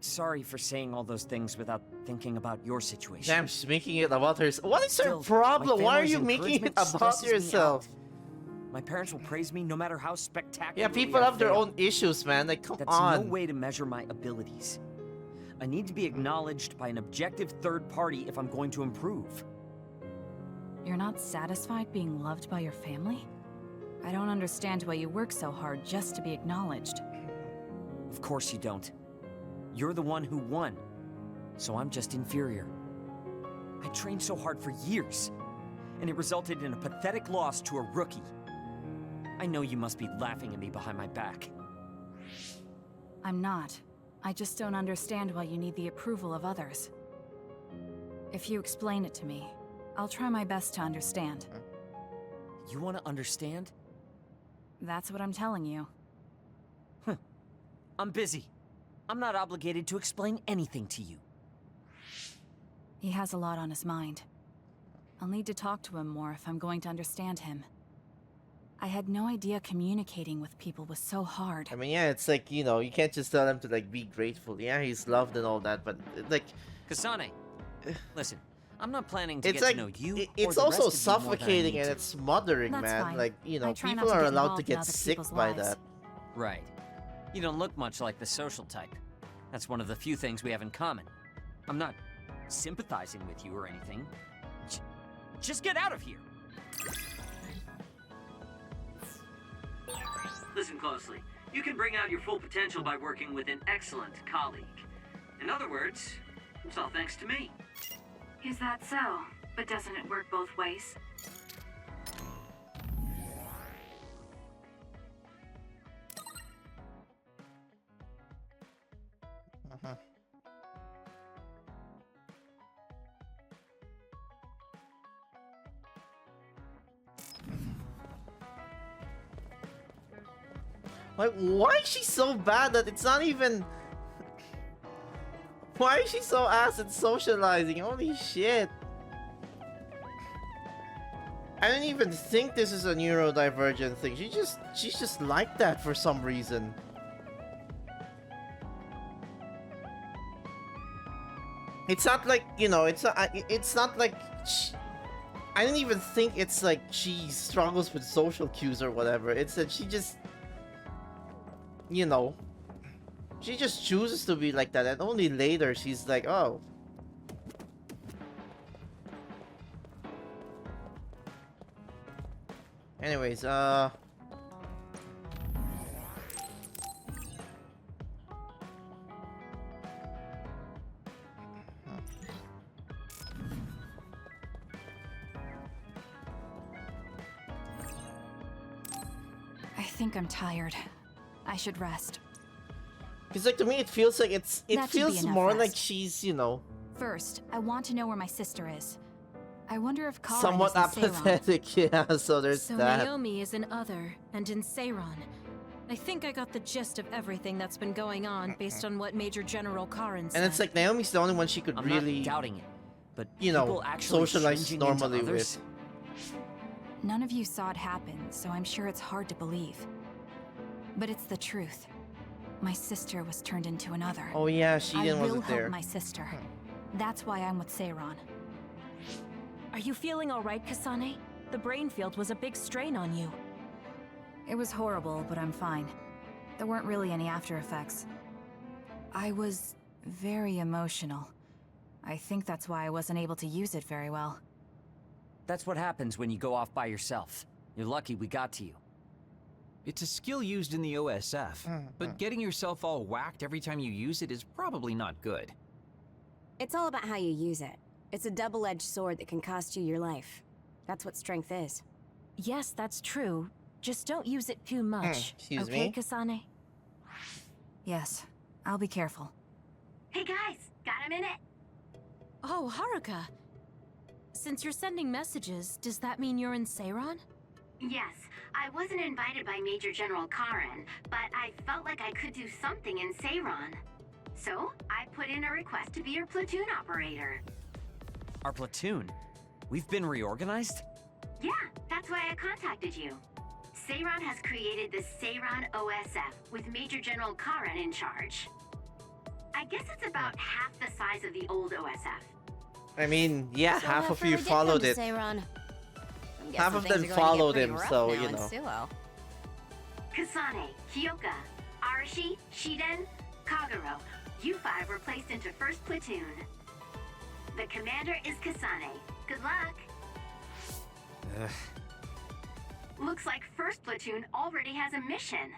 sorry for saying all those things without thinking about your situation. Damn, she's making it about herself. What is her Still, problem? my Why are family's you making it encouragement about stresses me yourself? out. My parents will praise me no matter how spectacular. Yeah, people have their own issues, man. Like, come That's on. no way to measure my abilities. I need to be acknowledged by an objective third party if I'm going to improve. You're not satisfied being loved by your family? I don't understand why you work so hard just to be acknowledged. Of course you don't. You're the one who won, so I'm just inferior. I trained so hard for years, and it resulted in a pathetic loss to a rookie. I know you must be laughing at me behind my back. I'm not. I just don't understand why you need the approval of others. If you explain it to me, I'll try my best to understand. You want to understand? That's what I'm telling you. I'm busy. I'm not obligated to explain anything to you. He has a lot on his mind. I'll need to talk to him more if I'm going to understand him. I had no idea communicating with people was so hard. I mean, yeah, it's like, you know, you can't just tell them to, like, be grateful. Yeah, he's loved and all that, but, like... Kasane, listen, I'm not planning to It's get like, to know you it's or the also rest of you more than I suffocating need and to. it's smothering, That's man. fine. Like, you know, I try not people to are get allowed to involved in get other sick people's by lives. that. Right. You don't look much like the social type. That's one of the few things we have in common. I'm not sympathizing with you or anything. Just get out of here! Listen closely. You can bring out your full potential by working with an excellent colleague. In other words, it's all thanks to me. Is that so? But doesn't it work both ways? Like, why is she so bad that it's not even... Why is she so ass at socializing? Holy shit. I didn't even think this is a neurodivergent thing. She's just like that for some reason. It's not like, you know, it's not like I didn't even think it's like she struggles with social cues or whatever. It's that she just, you know, she just chooses to be like that, and only later she's like, oh. Anyways, I think I'm tired. I should rest. because like to me it feels like it That should be feels enough more rest. like she's, you know, First, I want to know where my sister is. I wonder if Kara somewhat is in Seiron. apathetic. Yeah, so there's So that. Naomi is in Other, and in Seiron. I think I got the gist of everything that's been going on based on what Major General Karin said. And it's like Naomi's the only one she could I'm really, not doubting it, but you people know, actually socialize changing normally into others? with. None of you saw it happen, so I'm sure it's hard to believe. But it's the truth. My sister was turned into another. Oh yeah, she I will wasn't help there. my sister. That's why I'm with Seiron. Are you feeling alright, Kasane? The brain field was a big strain on you. It was horrible, but I'm fine. There weren't really any after effects. I was very emotional. I think that's why I wasn't able to use it very well. That's what happens when you go off by yourself. You're lucky we got to you. It's a skill used in the OSF, but getting yourself all whacked every time you use it is probably not good. It's all about how you use it. It's a double-edged sword that can cost you your life. That's what strength is. Yes, that's true. Just don't use it too much. Excuse okay, me? Kasane? Yes, I'll be careful. Hey guys, got a minute? Oh, Haruka. Since you're sending messages, does that mean you're in Seiron? Yes, I wasn't invited by Major General Karen, but I felt like I could do something in Seiron. So, I put in a request to be your platoon operator. Our platoon? We've been reorganized? Yeah, that's why I contacted you. Seiron has created the Seiron OSF with Major General Karen in charge. I guess it's about half the size of the old OSF. I mean, yeah, So half of Heifer you did followed come it. to Seiron. I'm Half guessing of things them are going to get followed pretty him, rough so, now you in know. Suo. Kasane, Kyoka, Arashi, Shiden, Kagero, you five were placed into 1st Platoon. The commander is Kasane. Good luck. Looks like 1st Platoon already has a mission.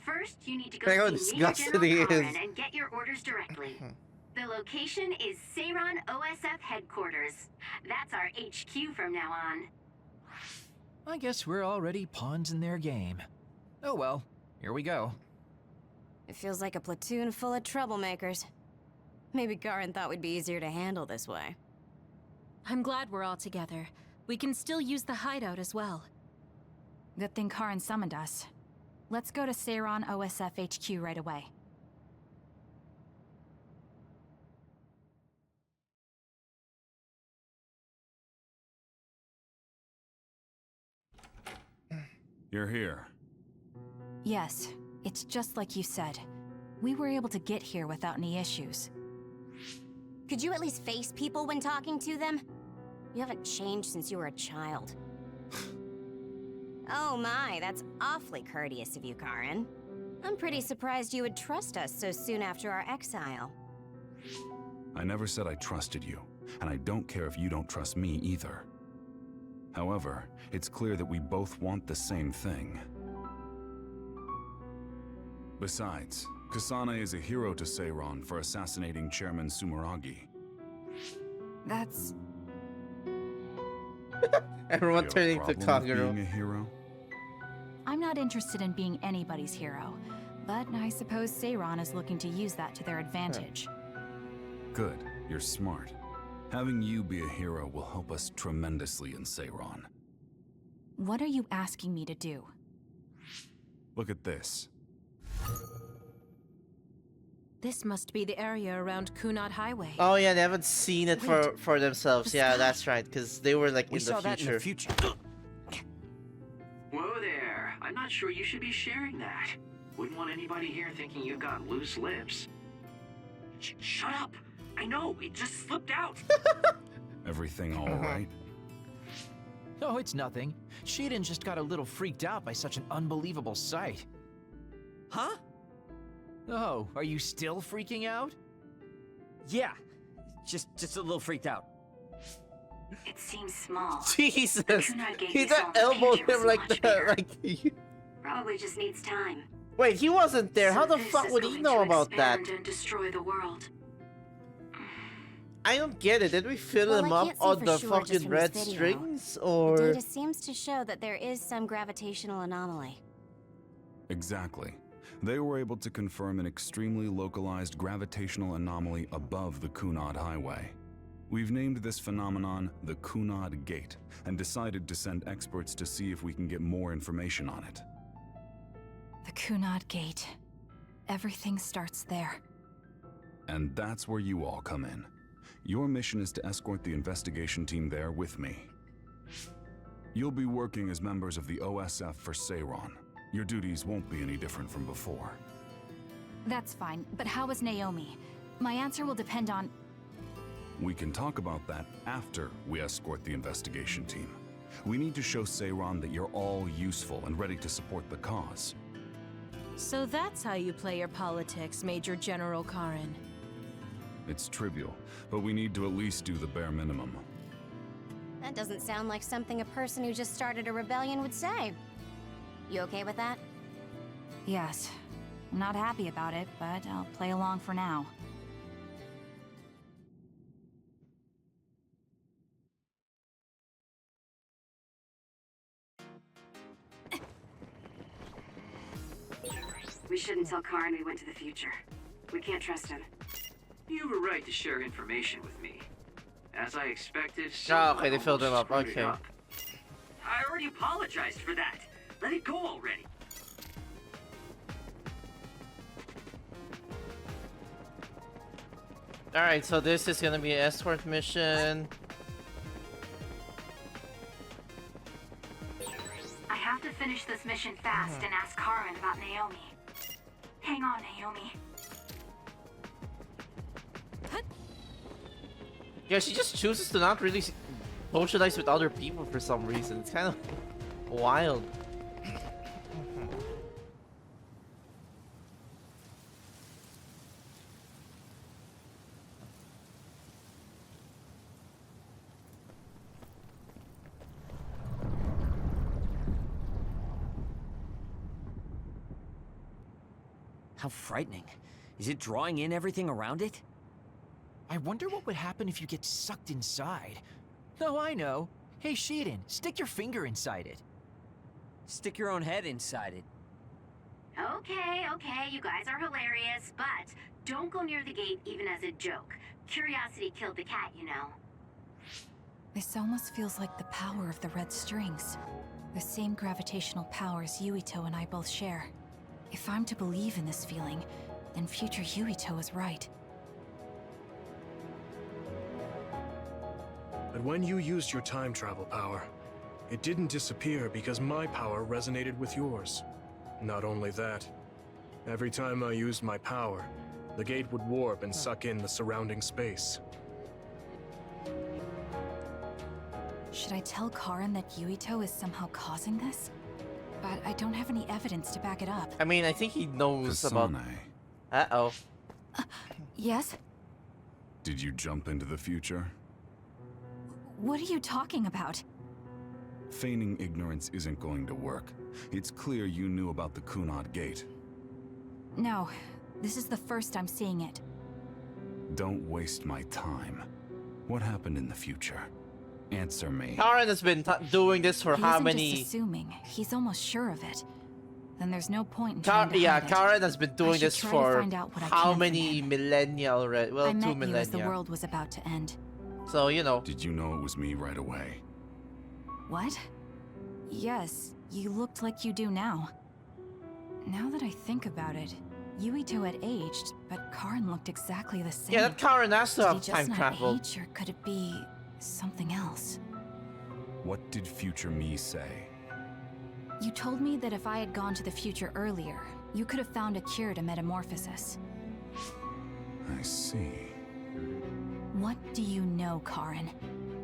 First, you need to go Look how see Major disgusted he General is. Karen and get your orders directly. The location is Seiron OSF headquarters. That's our HQ from now on. I guess we're already pawns in their game. Oh well, here we go. It feels like a platoon full of troublemakers. Maybe Karen thought we'd be easier to handle this way. I'm glad we're all together. We can still use the hideout as well. Good thing Karen summoned us. Let's go to Seiron OSF HQ right away. You're here. Yes, it's just like you said. We were able to get here without any issues. Could you at least face people when talking to them? You haven't changed since you were a child. Oh my, that's awfully courteous of you, Karen. I'm pretty surprised you would trust us so soon after our exile. I never said I trusted you, and I don't care if you don't trust me either. However, it's clear that we both want the same thing. Besides, Kasane is a hero to Seiron for assassinating Chairman Sumeragi. That's... Everyone You have a turning to problem with Kagero. being a hero? I'm not interested in being anybody's hero, but I suppose Seiron is looking to use that to their advantage. Good, you're smart. Having you be a hero will help us tremendously in Seiron. What are you asking me to do? Look at this. This must be the area around Kunad Highway. Oh yeah, they haven't seen it for themselves. Yeah, that's right, because they were like We in saw the that in the future. Whoa there. I'm not sure you should be sharing that. Wouldn't want anybody here thinking you've got loose lips. Shut up! I know, it just slipped out! Everything all right? Oh, it's nothing. Shiden just got a little freaked out by such an unbelievable sight. Huh? Oh, are you still freaking out? Yeah. Just a little freaked out. It seems small. Jesus! Kunad gave He me just some elbowed pictures him like much that. bigger. Like, Probably just needs time. wait, he wasn't there. How So the this fuck is would he going know to about that? expand and destroy the world. I don't get it. Did we fill Well, him I up can't say on for the sure just fucking from red this video. strings, The or? data seems to show that there is some gravitational anomaly. Exactly. They were able to confirm an extremely localized gravitational anomaly above the Kunad Highway. We've named this phenomenon the Kunad Gate, and decided to send experts to see if we can get more information on it. The Kunad Gate. Everything starts there. And that's where you all come in. Your mission is to escort the investigation team there with me. You'll be working as members of the OSF for Seiron. Your duties won't be any different from before. That's fine, but how is Naomi? My answer will depend on... We can talk about that after we escort the investigation team. We need to show Seiron that you're all useful and ready to support the cause. So that's how you play your politics, Major General Karen. It's trivial, but we need to at least do the bare minimum. That doesn't sound like something a person who just started a rebellion would say. You okay with that? Yes. I'm not happy about it, but I'll play along for now. We shouldn't tell Karin we went to the future. We can't trust him. You have a right to share information with me. As I expected, Oh, okay, they filled him up. screwed it Okay. up. I already apologized for that. Let it go already. Alright, so this is gonna be an escort mission. I have to finish this mission fast and ask Karin about Naomi. Hang on, Naomi. Yeah, she just chooses to not really socialize with other people for some reason. It's kind of wild. How frightening. Is it drawing in everything around it? I wonder what would happen if you get sucked inside. Oh, I know. Hey, Shiden, stick your finger inside it. Stick your own head inside it. Okay, you guys are hilarious, but don't go near the gate even as a joke. Curiosity killed the cat, you know. This almost feels like the power of the red strings. The same gravitational powers Yuito and I both share. If I'm to believe in this feeling, then future Yuito is right. But when you used your time travel power, it didn't disappear because my power resonated with yours. Not only that, every time I used my power, the gate would warp and suck in the surrounding space. Should I tell Karin that Yuito is somehow causing this? But I don't have any evidence to back it up. I mean, I think he knows about... Uh-oh. Yes? Did you jump into the future? What are you talking about? Feigning ignorance isn't going to work. It's clear you knew about the Kunad Gate. No, this is the first I'm seeing it. Don't waste my time. What happened in the future? Answer me. Karin has been doing this for He how isn't many... just assuming. He's almost sure of it. Then there's no point in trying to Yeah, hide it. Karin has been I doing should this try to for find out what I how can from many millennia already? Well, I 2 met you as the millennia. world was about to end. So, you know. Did you know it was me right away? What? Yes, you looked like you do now. Now that I think about it, Yuito had aged, but Karin looked exactly the same. Yeah, that Karin has to Did have he just time not travel. age, or could it be something else? What did future me say? You told me that if I had gone to the future earlier, you could have found a cure to metamorphosis. I see. What do you know, Karin?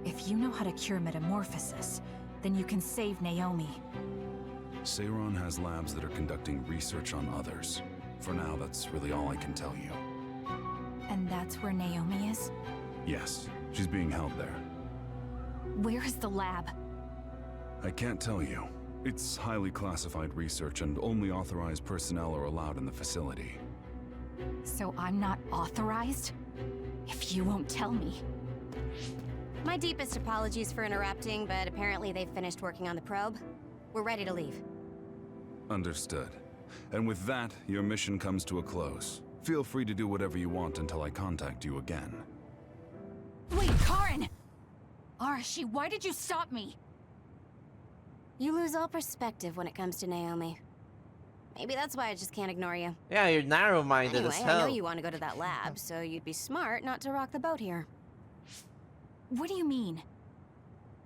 If you know how to cure metamorphosis, then you can save Naomi. Seiron has labs that are conducting research on others. For now, that's really all I can tell you. And that's where Naomi is? Yes, she's being held there. Where is the lab? I can't tell you. It's highly classified research and only authorized personnel are allowed in the facility. So I'm not authorized? If you won't tell me. My deepest apologies for interrupting, but apparently they've finished working on the probe. We're ready to leave. Understood. And with that, your mission comes to a close. Feel free to do whatever you want until I contact you again. Wait, Karin! Arashi, why did you stop me? You lose all perspective when it comes to Naomi. Maybe that's why I just can't ignore you. Yeah, you're narrow-minded Anyway, as hell. I know you want to go to that lab, so you'd be smart not to rock the boat here. What do you mean?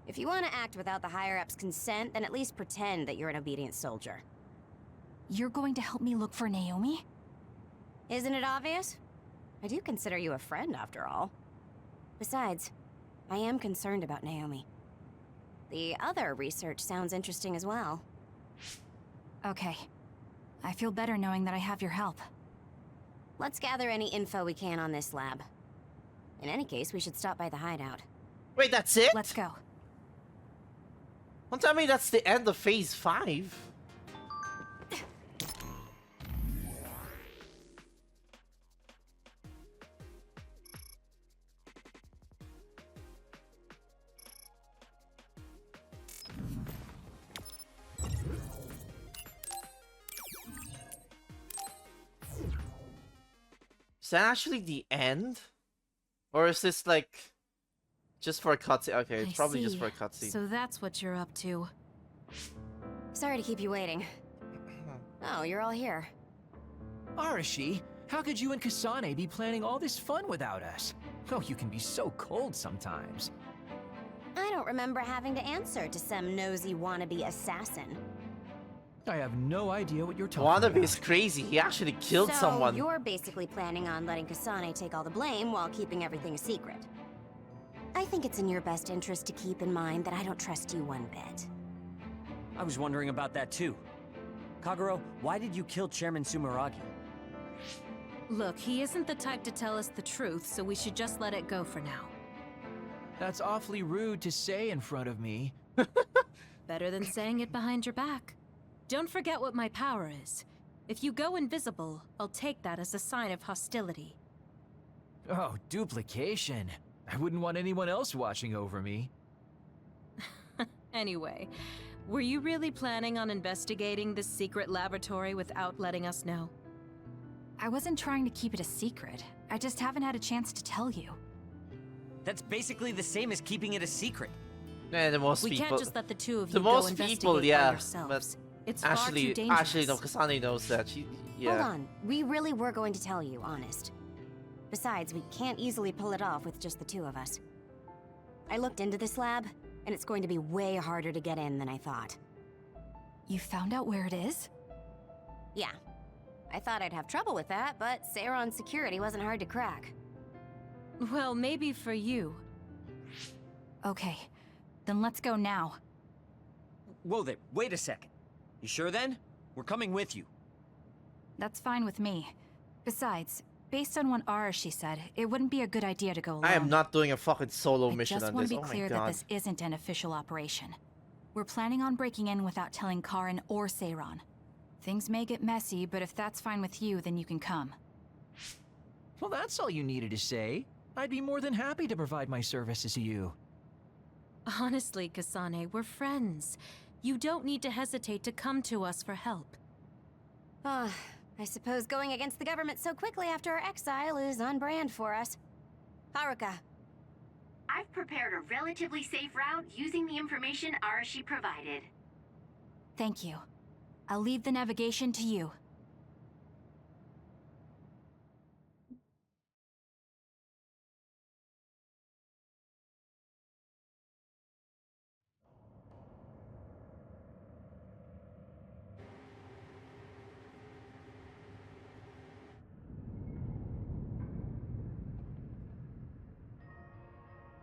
If you want to act without the higher-ups' consent, then at least pretend that you're an obedient soldier. You're going to help me look for Naomi? Isn't it obvious? I do consider you a friend, after all. Besides, I am concerned about Naomi. The other research sounds interesting as well. Okay. I feel better knowing that I have your help. Let's gather any info we can on this lab. In any case, we should stop by the hideout. Wait, that's it? Let's go. Don't tell me that's the end of Phase 5. Is that actually the end? Or is this like just for a cutscene? Okay, it's probably just for a cutscene. So that's what you're up to. Sorry to keep you waiting. Oh, you're all here. Arashi, how could you and Kasane be planning all this fun without us? Oh, you can be so cold sometimes. I don't remember having to answer to some nosy wannabe assassin. I have no idea what you're talking about. Wannabe is crazy. He actually killed someone. So you're basically planning on letting Kasane take all the blame while keeping everything a secret. I think it's in your best interest to keep in mind that I don't trust you one bit. I was wondering about that too. Kagero, why did you kill Chairman Sumeragi? Look, he isn't the type to tell us the truth, so we should just let it go for now. That's awfully rude to say in front of me. Better than saying it behind your back. Don't forget what my power is. If you go invisible, I'll take that as a sign of hostility. Oh, duplication. I wouldn't want anyone else watching over me. Anyway, were you really planning on investigating this secret laboratory without letting us know? I wasn't trying to keep it a secret. I just haven't had a chance to tell you. That's basically the same as keeping it a secret. Yeah, the most we people. can't just let the two of you the go most investigate people, by yeah. yourselves. But It's far too dangerous. Actually, no, Kasane knows that. Yeah. Hold on. We really were going to tell you, honest. Besides, we can't easily pull it off with just the two of us. I looked into this lab, and it's going to be way harder to get in than I thought. You found out where it is? Yeah. I thought I'd have trouble with that, but Seiron's security wasn't hard to crack. Well, maybe for you. Okay, then let's go now. Whoa there, wait a second. You sure then? We're coming with you. That's fine with me. Besides, based on what Arashi said, it wouldn't be a good idea to go alone. I am not doing a fucking solo mission I just on want this. to be Oh clear my that god. this isn't an official operation. We're planning on breaking in without telling Karin or Seiron. Things may get messy, but if that's fine with you, then you can come. Well, that's all you needed to say. I'd be more than happy to provide my services to you. Honestly, Kasane, we're friends. You don't need to hesitate to come to us for help. Ah, I suppose going against the government so quickly after our exile is on brand for us. Haruka. I've prepared a relatively safe route using the information Arashi provided. Thank you. I'll leave the navigation to you.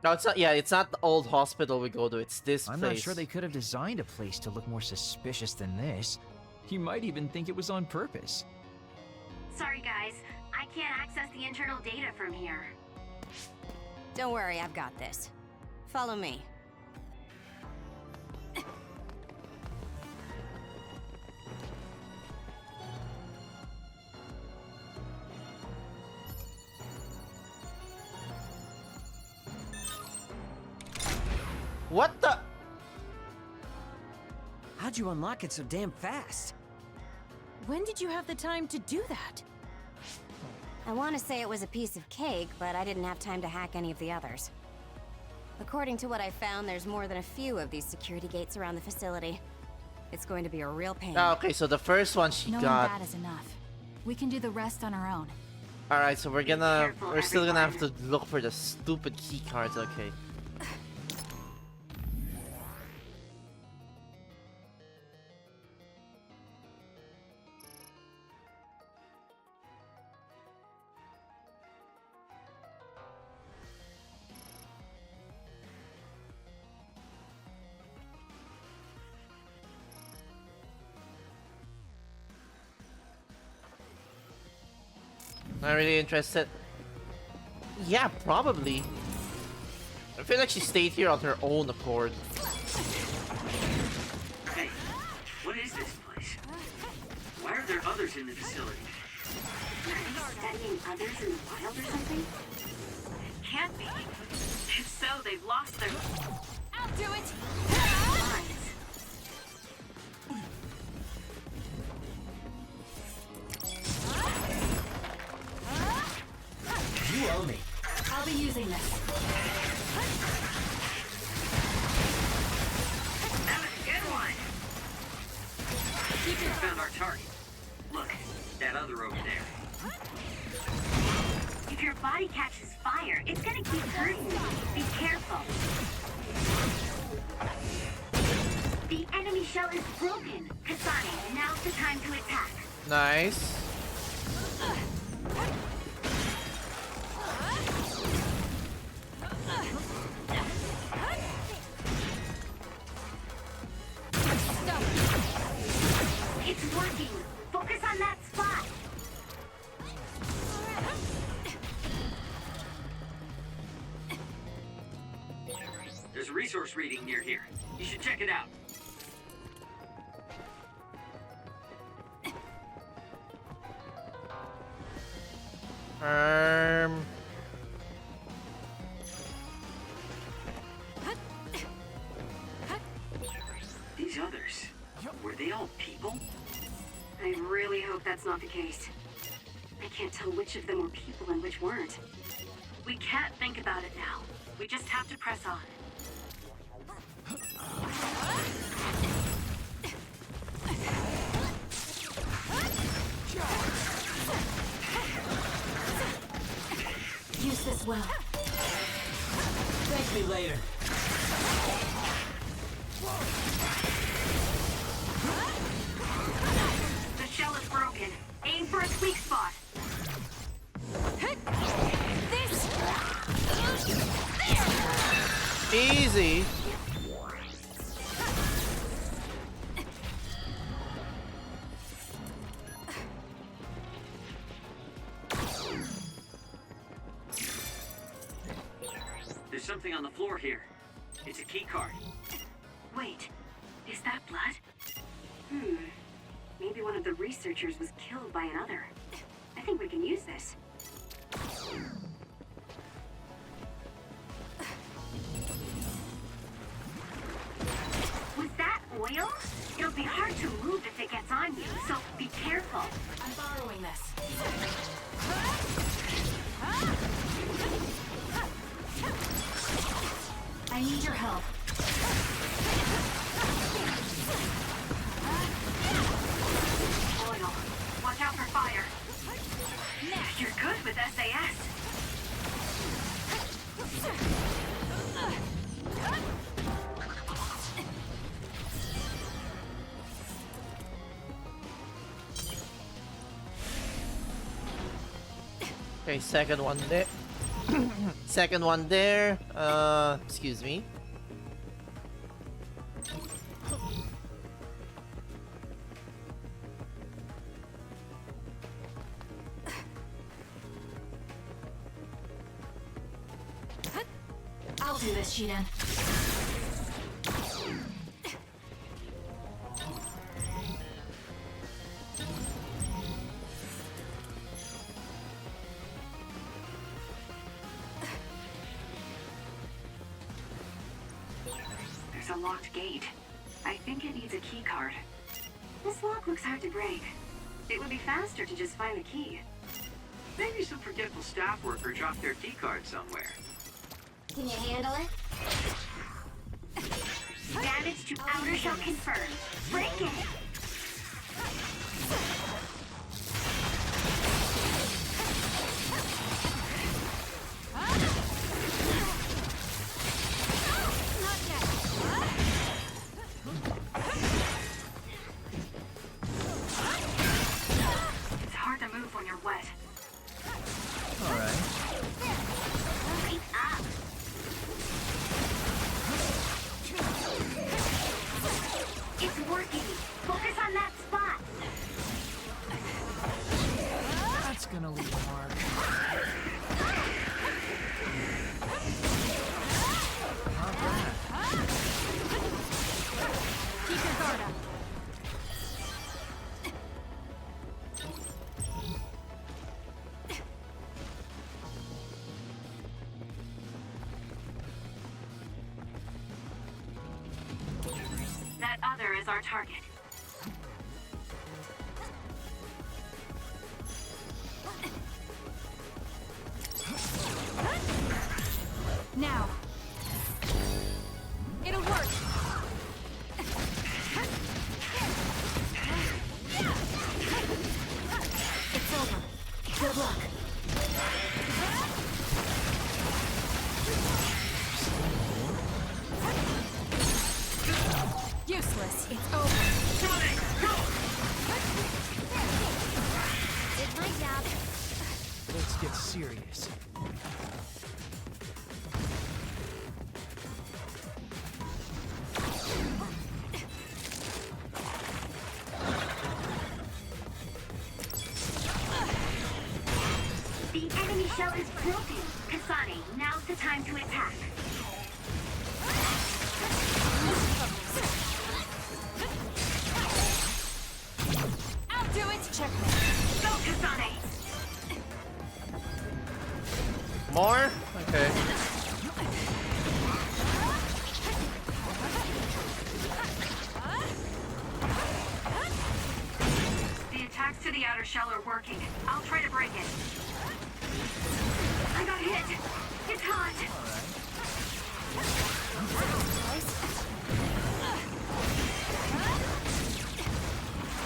No, it's not. Yeah, it's not the old hospital we go to. It's this I'm place. not sure they could have designed a place to look more suspicious than this. You might even think it was on purpose. Sorry guys, I can't access the internal data from here. Don't worry, I've got this. Follow me. What the? How'd you unlock it so damn fast? When did you have the time to do that? I want to say it was a piece of cake, but I didn't have time to hack any of the others. According to what I found, there's more than a few of these security gates around the facility. It's going to be a real pain. Oh, okay, so the first one she Knowing got. that is enough. We can do the rest on our own. All right, so we're still gonna have to look for the stupid key cards. Okay. Not really interested. Yeah, probably. I feel like she stayed here on her own accord. Hey, what is this place? Why are there others in the facility? Are they studying others in the wild or something? Can't be. If so, they've lost their... I'll do it! minds. I'll be using this. That was a good one. We found our target. Look, that other over there. If your body catches fire, it's gonna keep hurting you. Be careful. The enemy shell is broken. Kasane, now's the time to attack. Nice. It's working. Focus on that spot. There's a resource reading near here. You should check it out. These others, were they all people? I really hope that's not the case. I can't tell which of them were people and which weren't. We can't think about it now. We just have to press on. Use this well. Thank me later. The shell is broken. Aim for its weak spot. Easy. There's something on the floor here. It's a key card. Wait, is that blood? Maybe one of the researchers was killed by another. I think we can use this. Was that oil? It'll be hard to move if it gets on you, so be careful. I'm borrowing this. I need your help. Oil. Watch out for fire. You're good with SAS. Okay, second one there. Second one there. Excuse me. I'll do this, Shiden. There's a locked gate. I think it needs a key card. This lock looks hard to break. It would be faster to just find the key. Maybe some forgetful staff worker dropped their key card somewhere. Can you handle it? Damage to outer shell confirmed. Break it! It's hard to move when you're wet. Alright. Wake up! It's working! Focus on that spot! That's gonna leave a mark. Not bad. Keep your guard up. That other is our target. Now. It'll work. It's over. Good luck. Useless. It's over. Did my job. Let's get serious. The enemy shell is broken. Kasane, now's the time to attack. I'll do it. Checkmate. Go, Kasane! More? Okay. The attacks to the outer shell are working. I'll try to break it. I got hit. It's hot.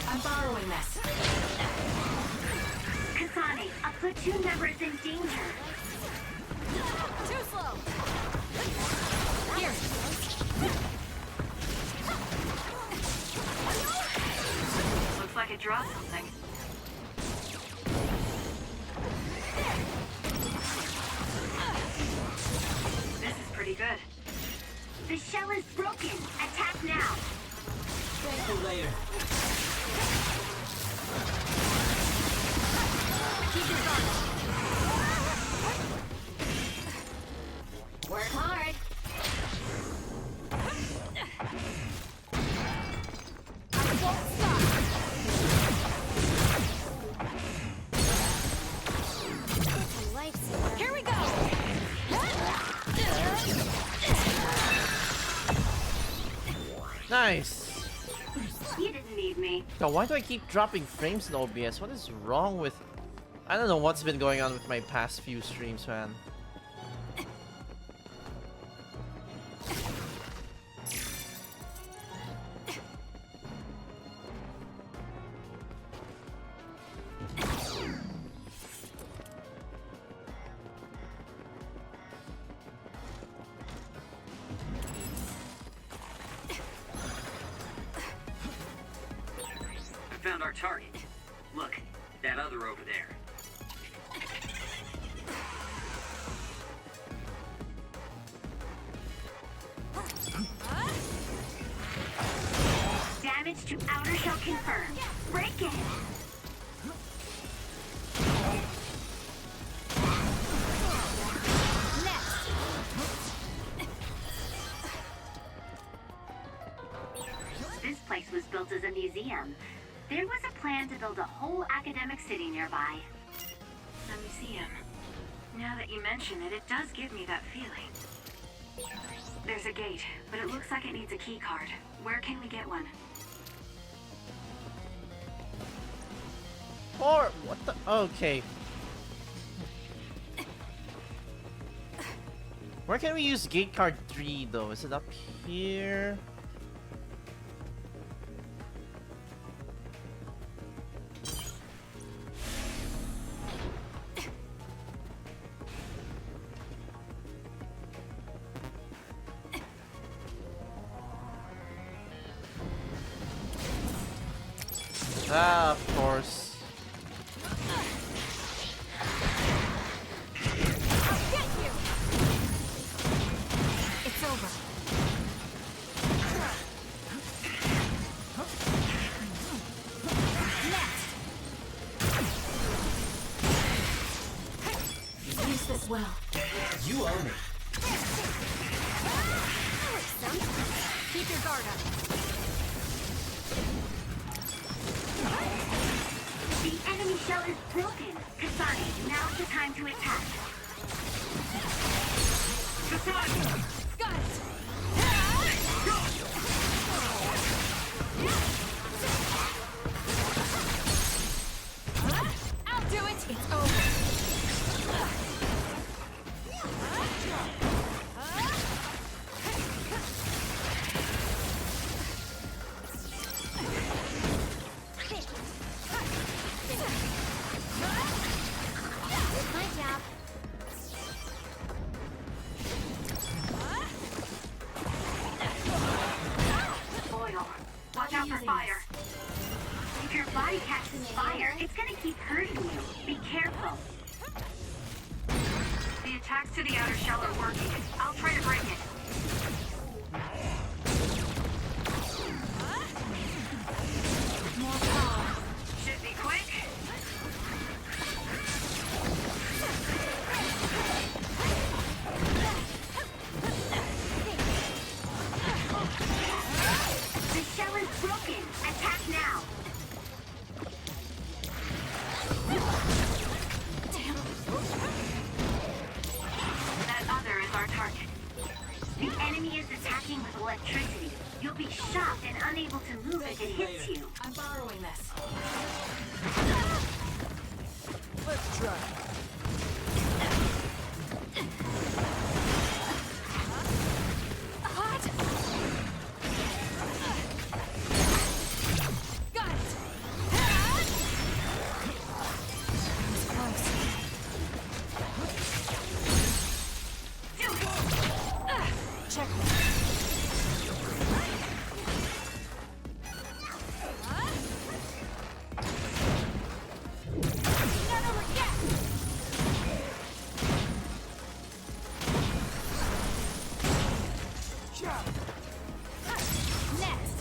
I'm borrowing this. Kasane, a platoon member is in danger. Too slow. Here. Looks like it dropped something. This is pretty good. The shell is broken. Attack now. Thank you later. Keep your guard. Work hard. I won't stop. Lifesaver. Here we go. Nice. You didn't need me. Now, why do I keep dropping frames in OBS? What is wrong with... I don't know what's been going on with my past few streams, man. I found our target. Look, that other over there. Damage to outer shell confirmed. Break it. This place was built as a museum. There was a plan to build a whole academic city nearby. A museum. Now that you mention it, it does give me that feeling. There's a gate, but it looks like it needs a key card. Where can we get one? Or what the? Okay. Where can we use gate card 3 though? Is it up here? Ah, of course. I'll get you. It's over. Next. Use this well. You owe me. Keep your guard up. The enemy shell is broken. Kasane, now's the time to attack. Kasane! Got it. I'll do it. It's over. The attacks to the outer shell are working. I'll try to break it. More power. Should be quick. The shell is broken. Attack now. That other is our target. The enemy is attacking with electricity. You'll be shocked and unable to move if it hits you. I'm borrowing this. Let's try. Hot! Got it! It's close. Check. Not over yet! Next!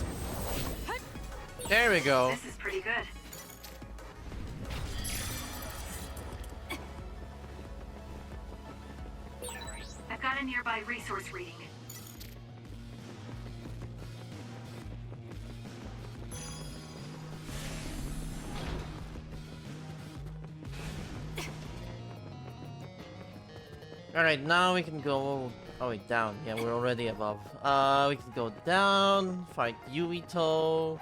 There we go. This is pretty good. I've got a nearby resource reading. Alright, now we can go... Oh wait, down. Yeah, we're already above. We can go down, fight Yuito.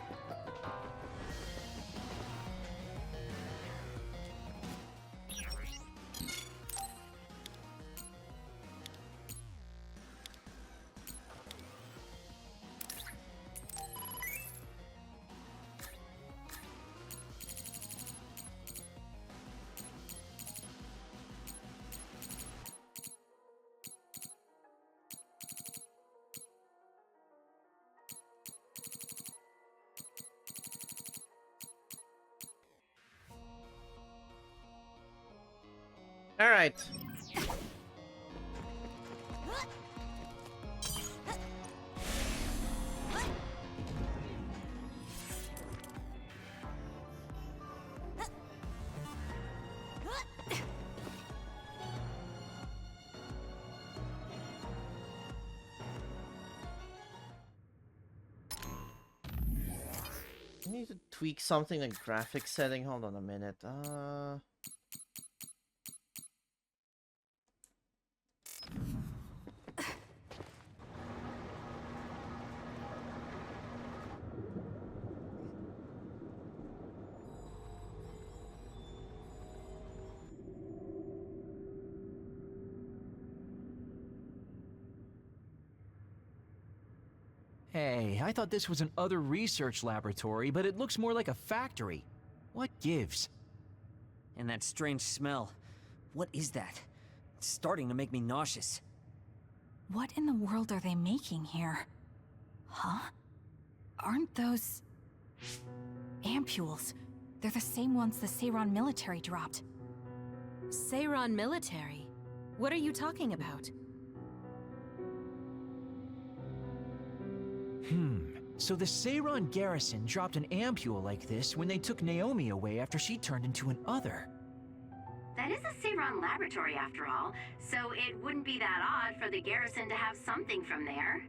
Alright. I need to tweak something in graphics setting. Hold on a minute. Hey, I thought this was an other research laboratory, but it looks more like a factory. What gives? And that strange smell. What is that? It's starting to make me nauseous. What in the world are they making here? Huh? Aren't those... ampules? They're the same ones the Seiran military dropped. Seiran military? What are you talking about? So the Seiran garrison dropped an ampule like this when they took Naomi away after she turned into an other. That is a Seiran laboratory after all, so it wouldn't be that odd for the garrison to have something from there.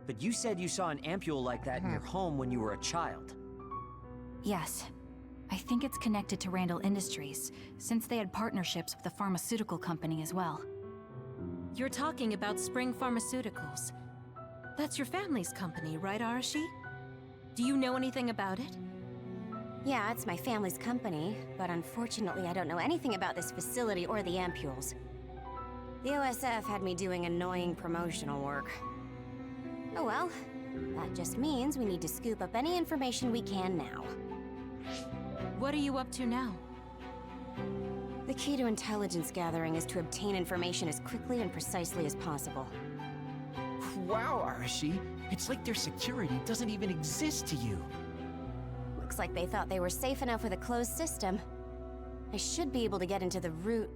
But you said you saw an ampule like that in your home when you were a child. Yes. I think it's connected to Randall Industries, since they had partnerships with a pharmaceutical company as well. You're talking about Spring Pharmaceuticals. That's your family's company, right, Arashi? Do you know anything about it? Yeah, it's my family's company, but unfortunately I don't know anything about this facility or the ampules. The OSF had me doing annoying promotional work. Oh well, that just means we need to scoop up any information we can now. What are you up to now? The key to intelligence gathering is to obtain information as quickly and precisely as possible. Wow, Arashi. It's like their security doesn't even exist to you. Looks like they thought they were safe enough with a closed system. I should be able to get into the root...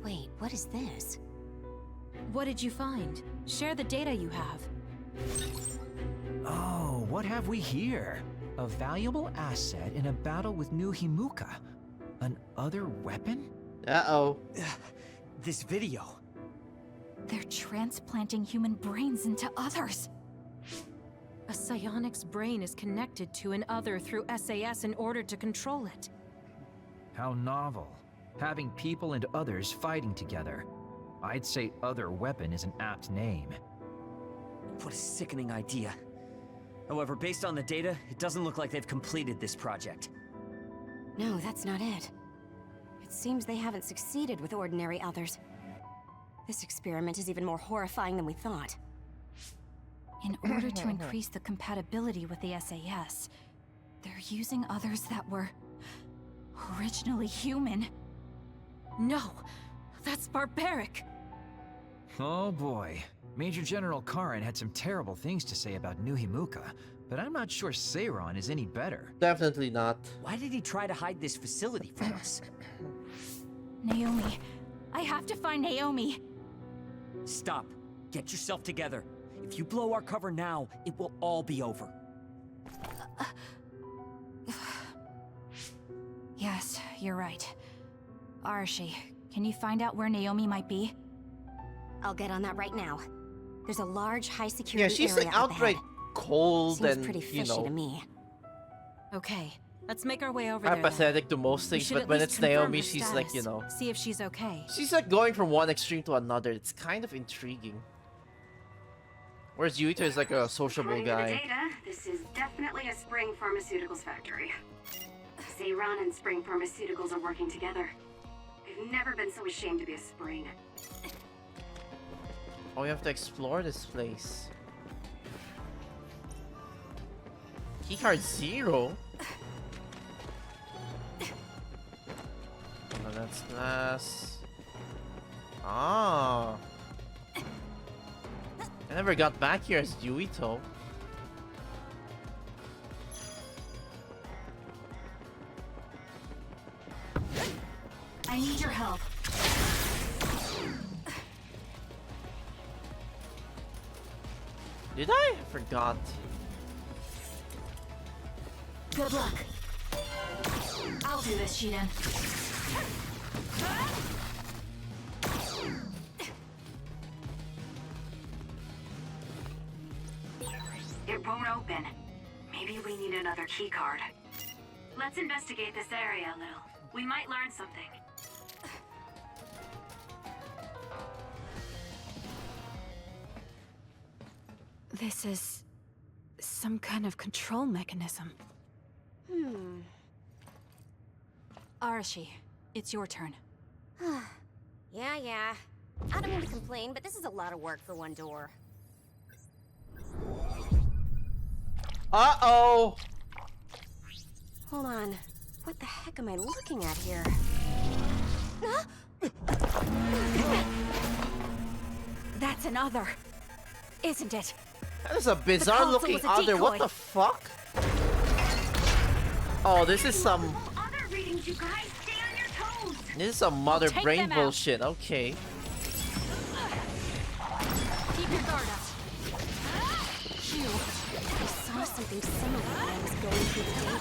Wait, what is this? What did you find? Share the data you have. Oh, what have we here? A valuable asset in a battle with New Himuka. An other weapon? Uh-oh. This video. They're transplanting human brains into others. A psionic's brain is connected to an other through SAS in order to control it. How novel. Having people and others fighting together. I'd say other weapon is an apt name. What a sickening idea. However, based on the data, it doesn't look like they've completed this project. No, that's not it. It seems they haven't succeeded with ordinary others. This experiment is even more horrifying than we thought. In order to increase the compatibility with the SAS, they're using others that were originally human. No, that's barbaric. Oh boy. Major General Karen had some terrible things to say about New Himuka, but I'm not sure Seiron is any better. Definitely not. Why did he try to hide this facility from us? Naomi. I have to find Naomi. Stop. Get yourself together. If you blow our cover now, it will all be over. Yes, you're right. Arashi, can you find out where Naomi might be? I'll get on that right now. There's a large, high-security Yeah, she's area like up outright ahead. cold Seems and, pretty you fishy know, to me. Okay, let's make our way over there. apathetic to most We things, should but at when least it's confirm Naomi, her she's like, you status. know... See if she's okay. She's like going from one extreme to another. It's kind of intriguing. Whereas Yuito is like a sociable According to the guy. data, this is definitely a Spring Pharmaceuticals factory. Seiron and Spring Pharmaceuticals are working together. I've never been so ashamed to be a Spring. Oh, we have to explore this place. Keycard 0? No, that's glass. Ah. I never got back here as Yuito. I need your help. Did I? I forgot. Good luck. I'll do this, Shiden. It won't open. Maybe we need another key card. Let's investigate this area a little. We might learn something. This is some kind of control mechanism. Arashi, it's your turn. Yeah. I don't mean to complain, but this is a lot of work for one door. Uh-oh! Hold on. What the heck am I looking at here? That's an other, isn't it? That is a bizarre looking was a other. What decoy. the fuck? Oh, this is some... Other readings, you guys. Stay on your toes. This is some mother Take brain them out. bullshit. Okay. Keep your guard up. Phew. I saw something similar when I was going through the data.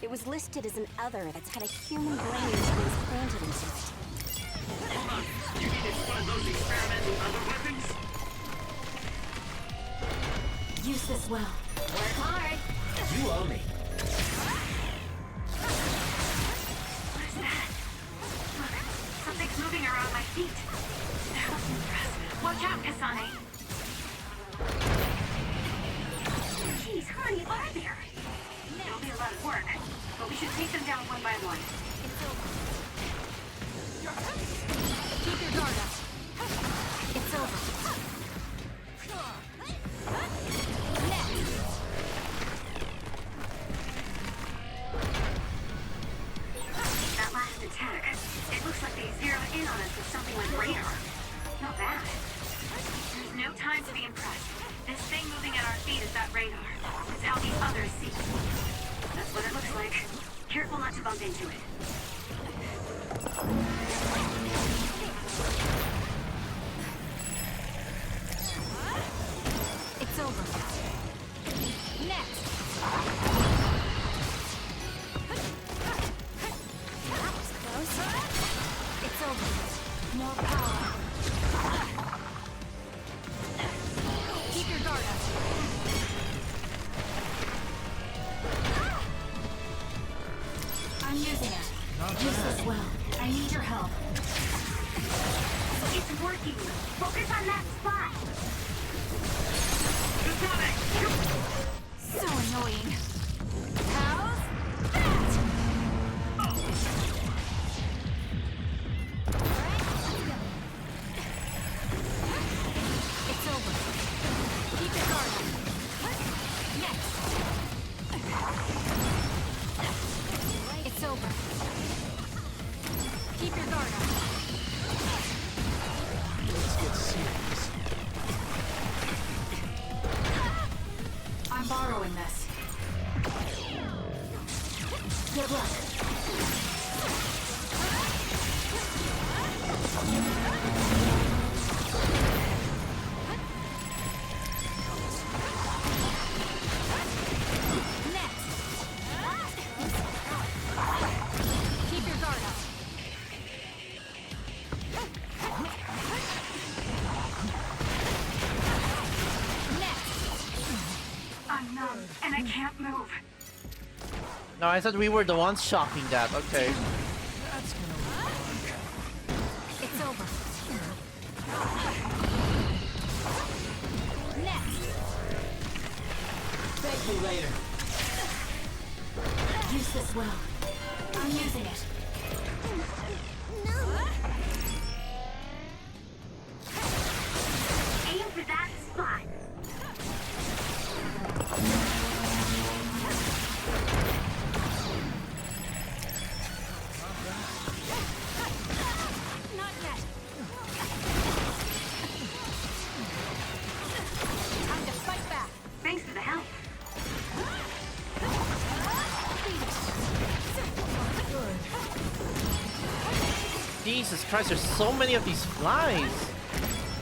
It was listed as an other that's had a human brain transplanted into it. Hold on. You mean it's one of those experimental other weapons? Use this well. Work hard. You owe me. What is that? Look, something's moving around my feet. That was impressive. Watch out, Kasane. Jeez, how many are there? It'll be a lot of work, but we should take them down one by one. Keep your guard up. It's over. That last attack, it looks like they zeroed in on us with something like radar. Not bad. There's no time to be impressed. This thing moving at our feet is that radar. It's how the others see. That's what it looks like. Careful not to bump into it. It's over. Next. That was close. It's over. More power. Keep your guard up. I'm using it. Use this well. I need your help. It's working. Focus on that spot. So annoying. How's that? It's over. Keep your guard up. Next. It's over. Keep your guard up. Let's get serious. I'm borrowing this. Good luck. Next. Keep your guard up. I'm numb, and I can't move. No, I thought we were the ones shocking that. Okay. It's over. Next. Thank you later. Use this well. I'm using it. Aim for that spot. Not yet. Time to fight back. Thanks for the help. Jesus Christ, there's so many of these flies.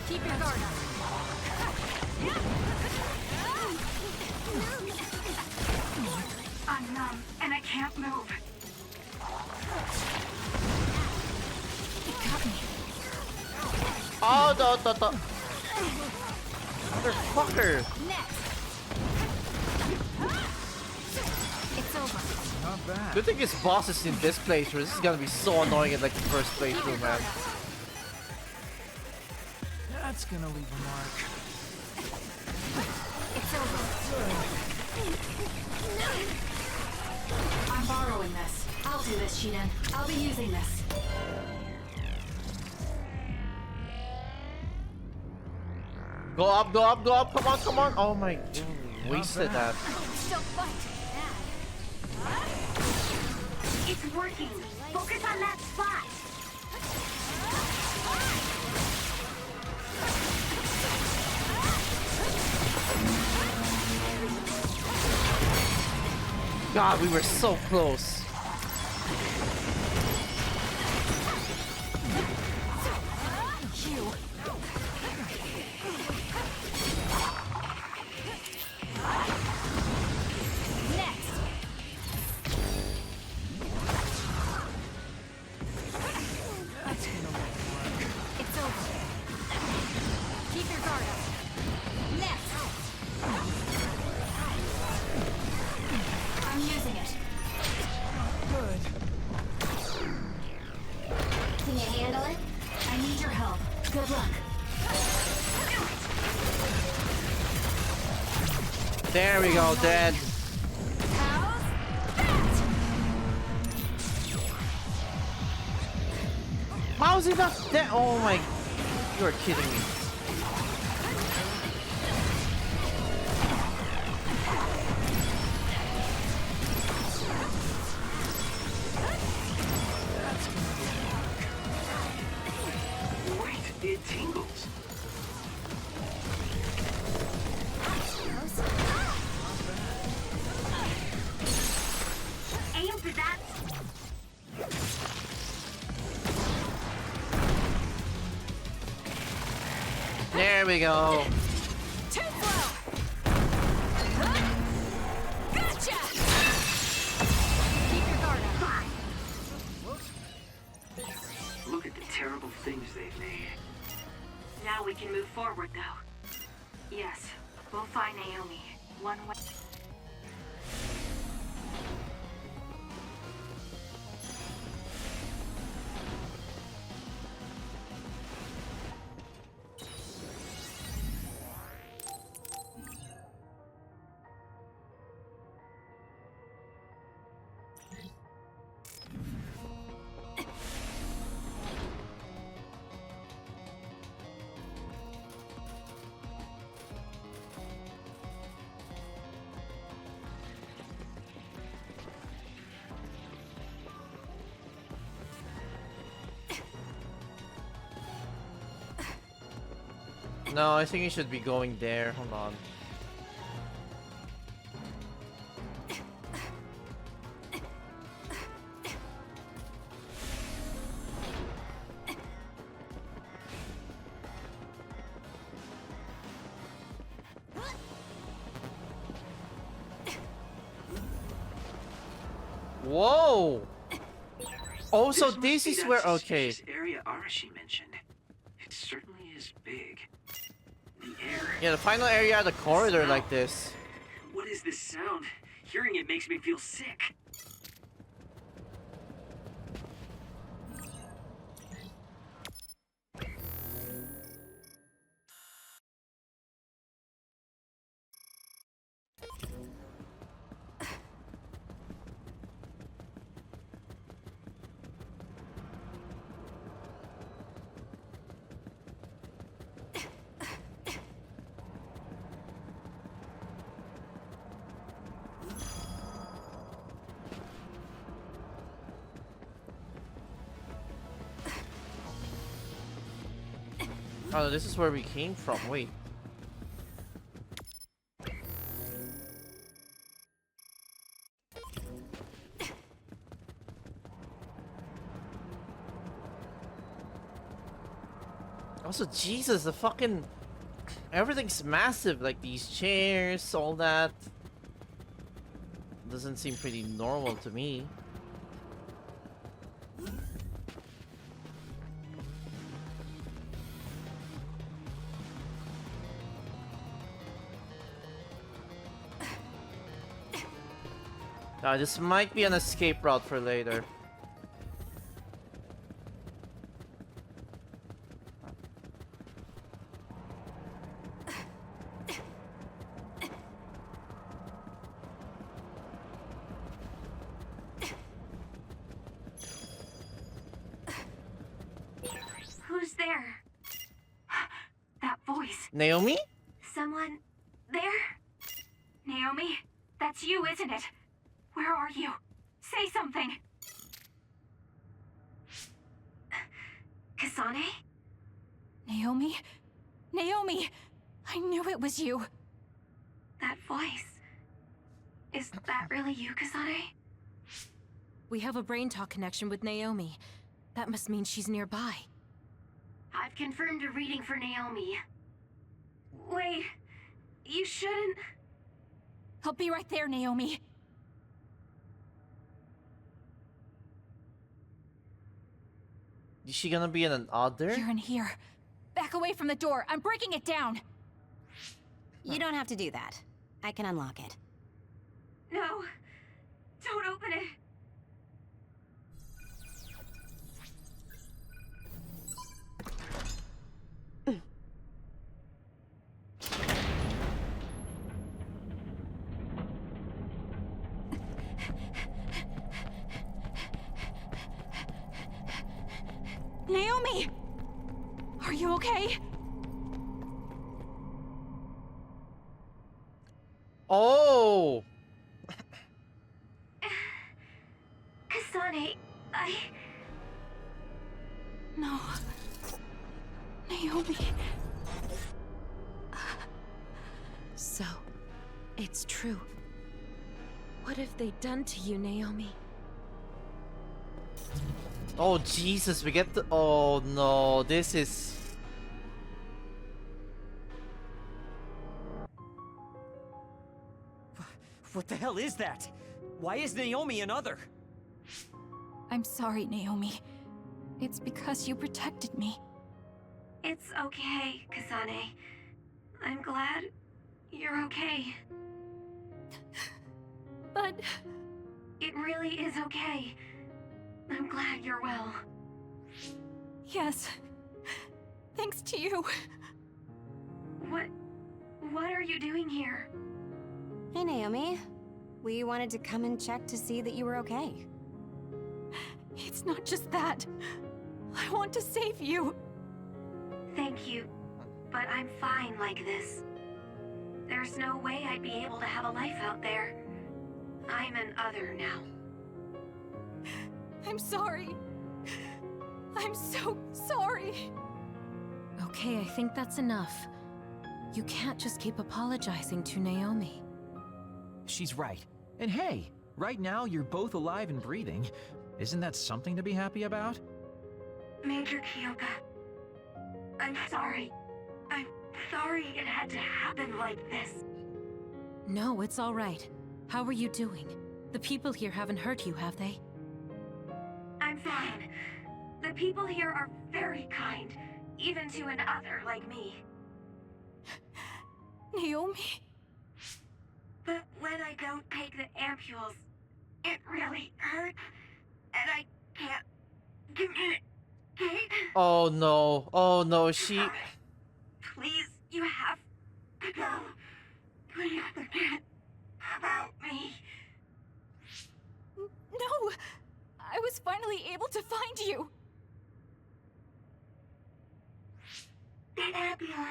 Keep your guard up. I'm numb, and I can't move. It got me. Oh, the motherfucker. Next. It's over. Not bad. Good thing his boss is in this playthrough. This is gonna be so annoying in like the first playthrough, man. That's gonna leave a mark. It's over. I'm borrowing this. I'll do this, Shiden. I'll be using this. Go up, go up, go up. Come on, come on. Oh my. Wasted that. Still fight. It's working. Focus on that spot. God, we were so close. There we go, dead. How is he not dead? Oh my, you're kidding me. Wait, it tingles. Aim for that There we go. Too slow. Gotcha. Keep your guard up. Look at the terrible things they've made. Now we can move forward, though. Yes, we'll find Naomi. One way. No, I think you should be going there. Hold on. Whoa! Oh, so this is where, okay. This area Arashi mentioned. It certainly is big. The air. Yeah, the final area of the corridor like this. What is this sound? Hearing it makes me feel sick. Oh, this is where we came from. Wait. Also, Jesus, the fucking... Everything's massive, like these chairs, all that. Doesn't seem pretty normal to me. This might be an escape route for later. Who's there? That voice. Naomi? Someone there? Naomi? That's you, isn't it? Where are you? Say something. Kasane? Naomi? Naomi! I knew it was you. That voice. Is that really you, Kasane? We have a brain talk connection with Naomi. That must mean she's nearby. I've confirmed a reading for Naomi. Wait, you shouldn't... I'll be right there, Naomi. Is she gonna be in an other? You're in here. Back away from the door. I'm breaking it down. You don't have to do that. I can unlock it. No, don't open it. Naomi! Are you okay? Oh! Kasane, No. Naomi. So, it's true. What have they done to you, Naomi? Oh, Jesus, we get the... Oh, no, this is... What the hell is that? Why is Naomi another? I'm sorry, Naomi. It's because you protected me. It's okay, Kasane. I'm glad you're okay. But... It really is okay. I'm glad you're well. Yes. Thanks to you. What are you doing here? Hey, Naomi. We wanted to come and check to see that you were okay. It's not just that. I want to save you. Thank you, but I'm fine like this. There's no way I'd be able to have a life out there. I'm an other now. I'm sorry. I'm so sorry. Okay, I think that's enough. You can't just keep apologizing to Naomi. She's right. And hey, right now you're both alive and breathing. Isn't that something to be happy about? Major Kyoka, I'm sorry. I'm sorry it had to happen like this. No, it's all right. How are you doing? The people here haven't hurt you, have they? I'm fine. The people here are very kind, even to an other like me. Naomi? But when I don't take the ampules, it really hurts, and I can't communicate. Oh no. Oh no, she... Please, you have to go. Please forget about me. No! I was finally able to find you! The ambulance.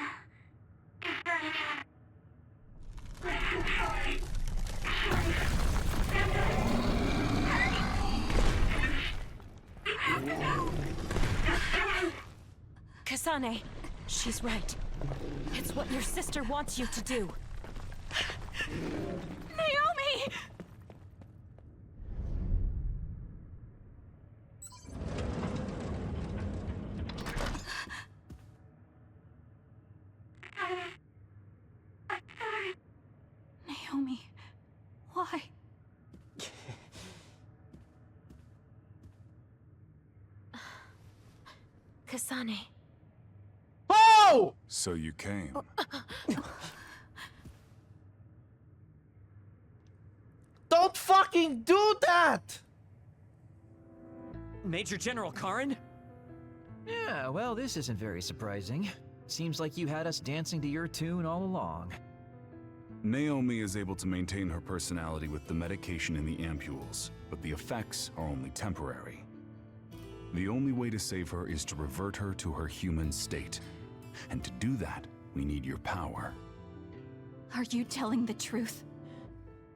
Kasane, she's right. It's what your sister wants you to do. Naomi! Naomi, why? Kasane. Oh! So you came. Don't fucking do that! Major General Karin? Yeah, well, this isn't very surprising. Seems like you had us dancing to your tune all along. Naomi is able to maintain her personality with the medication in the ampules, but the effects are only temporary. The only way to save her is to revert her to her human state. And to do that, we need your power. Are you telling the truth?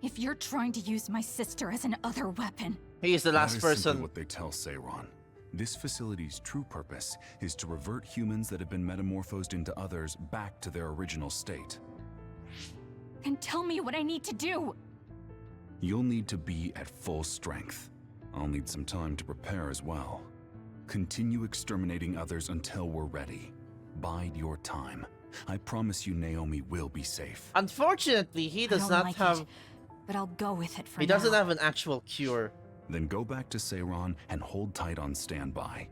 If you're trying to use my sister as an other weapon... He is the last That is person. simply what they tell Seiron. This facility's true purpose is to revert humans that have been metamorphosed into others back to their original state. Then tell me what I need to do! You'll need to be at full strength. I'll need some time to prepare as well. Continue exterminating others until we're ready. Bide your time. I promise you Naomi will be safe. Unfortunately, he does I don't not like have... it, but I'll go with it for He now. doesn't have an actual cure. Then go back to Seiron and hold tight on standby.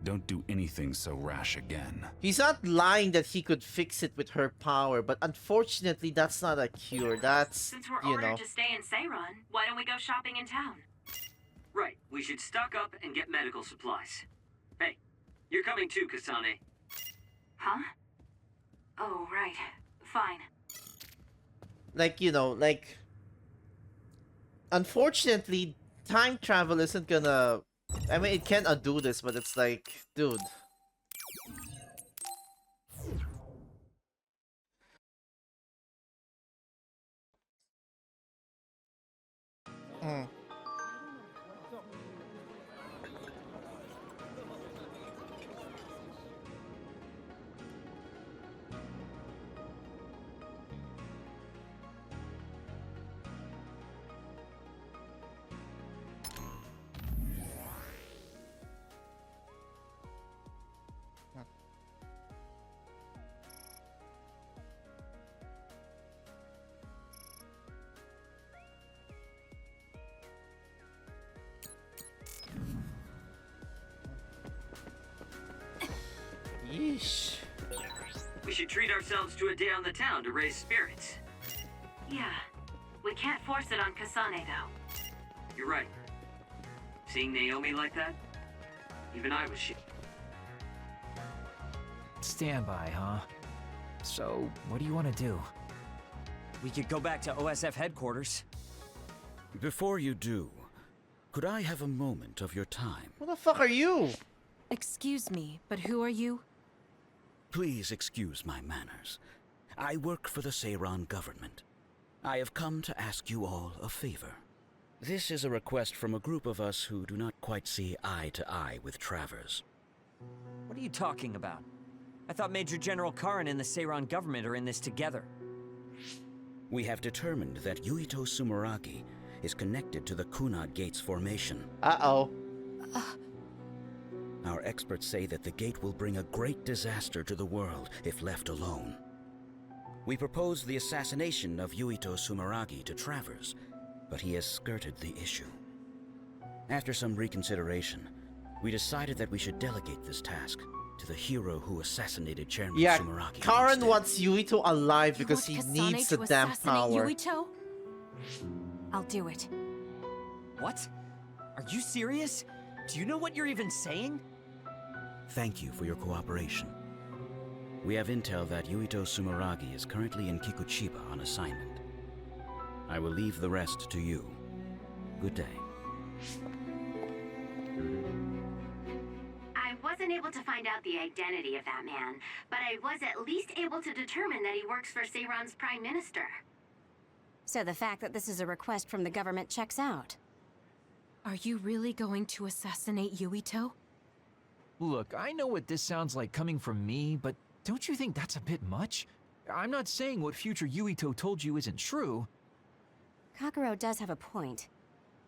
Don't do anything so rash again. He's not lying that he could fix it with her power, but unfortunately that's not a cure. That's, Since we're you ordered know... to stay in Seiron, why don't we go shopping in town? Right, we should stock up and get medical supplies. Hey, you're coming too, Kasane. Huh? Oh, right. Fine. Like, you know, like... Unfortunately, time travel isn't gonna... I mean, it can undo this, but it's like, dude. Hmm. Yeesh. We should treat ourselves to a day on the town to raise spirits. Yeah. We can't force it on Kasane, though. You're right. Seeing Naomi like that, even I was Standby, huh? So, what do you want to do? We could go back to OSF headquarters. Before you do, could I have a moment of your time? Who the fuck are you? Excuse me, but who are you? Please excuse my manners. I work for the Seiran government. I have come to ask you all a favor. This is a request from a group of us who do not quite see eye to eye with Travers. What are you talking about? I thought Major General Karin and the Seiran government are in this together. We have determined that Yuito Sumeragi is connected to the Kunad Gate's formation. Uh-oh. Our experts say that the gate will bring a great disaster to the world if left alone. We proposed the assassination of Yuito Sumeragi to Travers, but he has skirted the issue. After some reconsideration, we decided that we should delegate this task to the hero who assassinated Chairman Sumeragi. Karin wants Yuito alive because he needs the damn power. Yuito? I'll do it. What? Are you serious? Do you know what you're even saying? Thank you for your cooperation. We have intel that Yuito Sumeragi is currently in Kikuchiba on assignment. I will leave the rest to you. Good day. I wasn't able to find out the identity of that man, but I was at least able to determine that he works for Seiran's Prime Minister. So the fact that this is a request from the government checks out. Are you really going to assassinate Yuito? Look, I know what this sounds like coming from me, but don't you think that's a bit much? I'm not saying what future Yuito told you isn't true. Kakuro does have a point.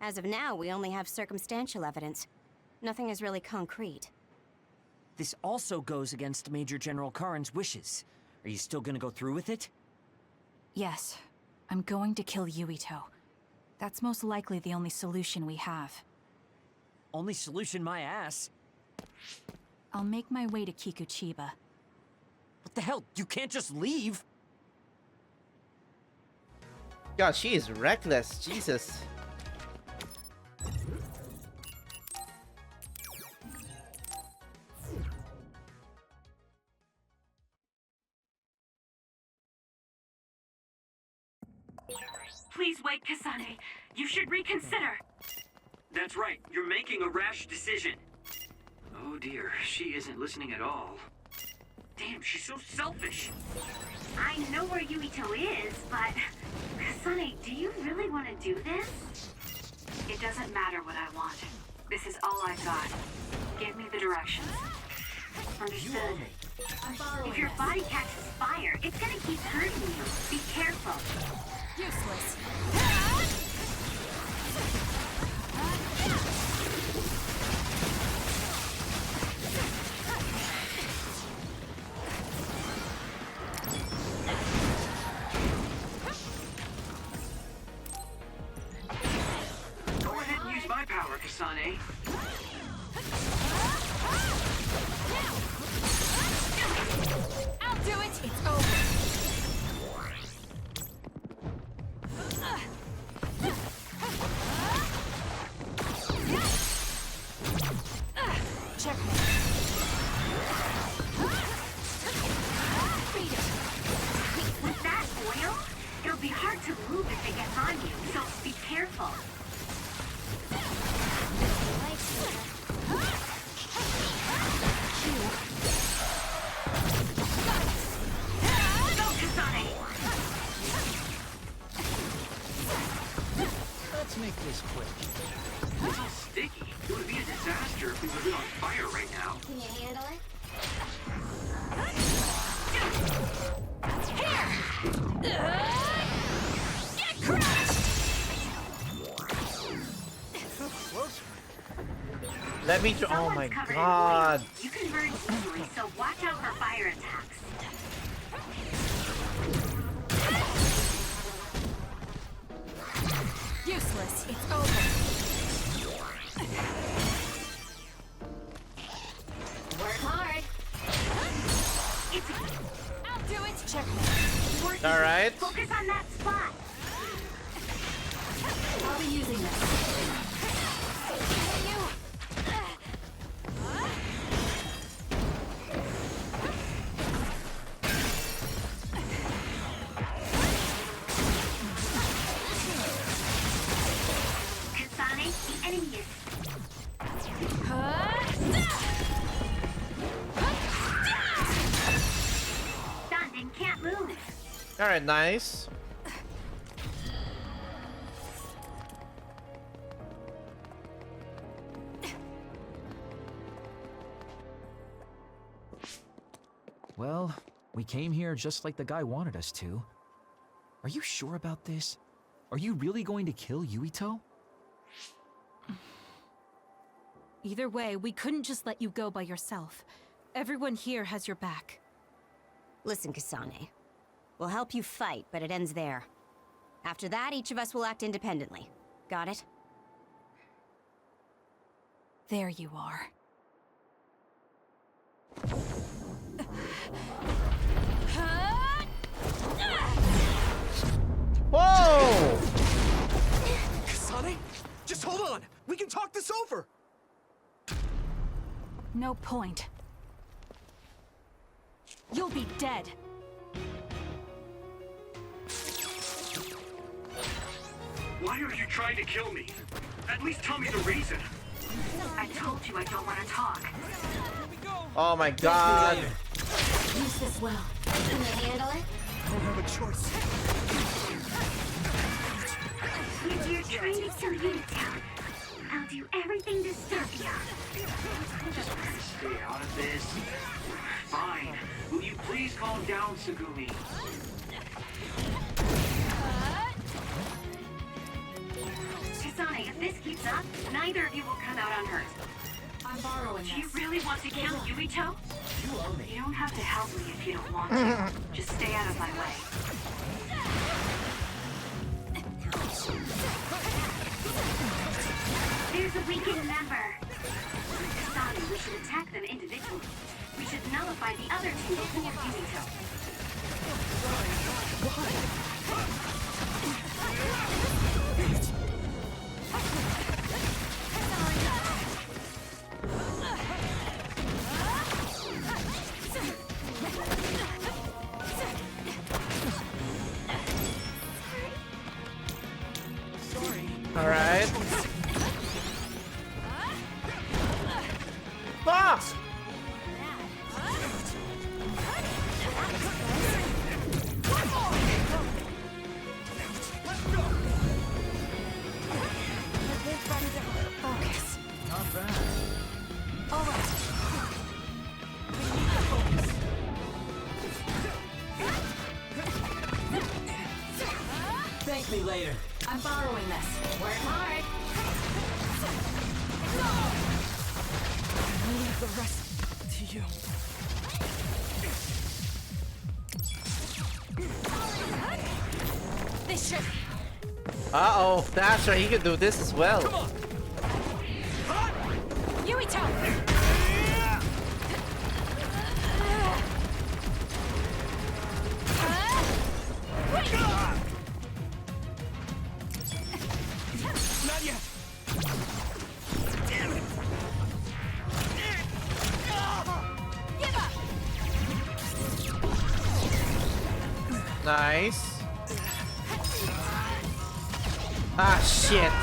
As of now, we only have circumstantial evidence. Nothing is really concrete. This also goes against Major General Karin's wishes. Are you still gonna go through with it? Yes. I'm going to kill Yuito. That's most likely the only solution we have. Only solution, my ass. I'll make my way to Kikuchiba. What the hell? You can't just leave! God, she is reckless. Jesus. Please wait, Kasane. You should reconsider. That's right. You're making a rash decision. Oh dear, she isn't listening at all. Damn, she's so selfish. I know where Yuito is, but... Kasane, do you really want to do this? It doesn't matter what I want. This is all I've got. Give me the directions. Understood. If your body catches fire, it's gonna keep hurting you. Be careful. Useless. Go ahead and use my power, Kasane. I'll do it. It's over. With that oil, it'll be hard to move if it gets on you, so be careful. Go, Kasane! Let's make this quick. This is sticky. It would be a disaster if we were on fire right now. Can you handle it? Get crushed! Let me. Oh my God. You can burn easily, so watch out for fire attacks. Useless. It's over. Work hard. All right. Focus on that spot. I'll be using this. Kasane, the enemy is... Stunned and can't move. All right, nice. Well, we came here just like the guy wanted us to. Are you sure about this? Are you really going to kill Yuito? Either way, we couldn't just let you go by yourself. Everyone here has your back. Listen, Kasane. We'll help you fight, but it ends there. After that, each of us will act independently. Got it? There you are. Whoa! Kasane, just hold on. We can talk this over. No point. You'll be dead. Why are you trying to kill me? At least tell me the reason. I told you I don't want to talk. Oh my god. Use this well. Can you handle it? I don't have a choice. If you're trying to kill Yuito, I'll do everything to stop you. Stay out of this. Fine. Will you please calm down, Tsugumi? Kasane, if this keeps up, neither of you will come out unhurt. I'm borrowing Do you this. really want to kill Yuito? You don't have to help me if you don't want to. Just stay out of my way. There's a weakened member. Kasane, we should attack them individually. We should nullify the other two before Yuito. All right. Ah! Focus. Not bad. All right. Thank me later. I'm borrowing this. Work hard. I'll leave the rest to you. This should. Uh-oh, that's right, he can do this as well. Yuito! Not yet. Damn it! Give up! Nice. Ah, shit.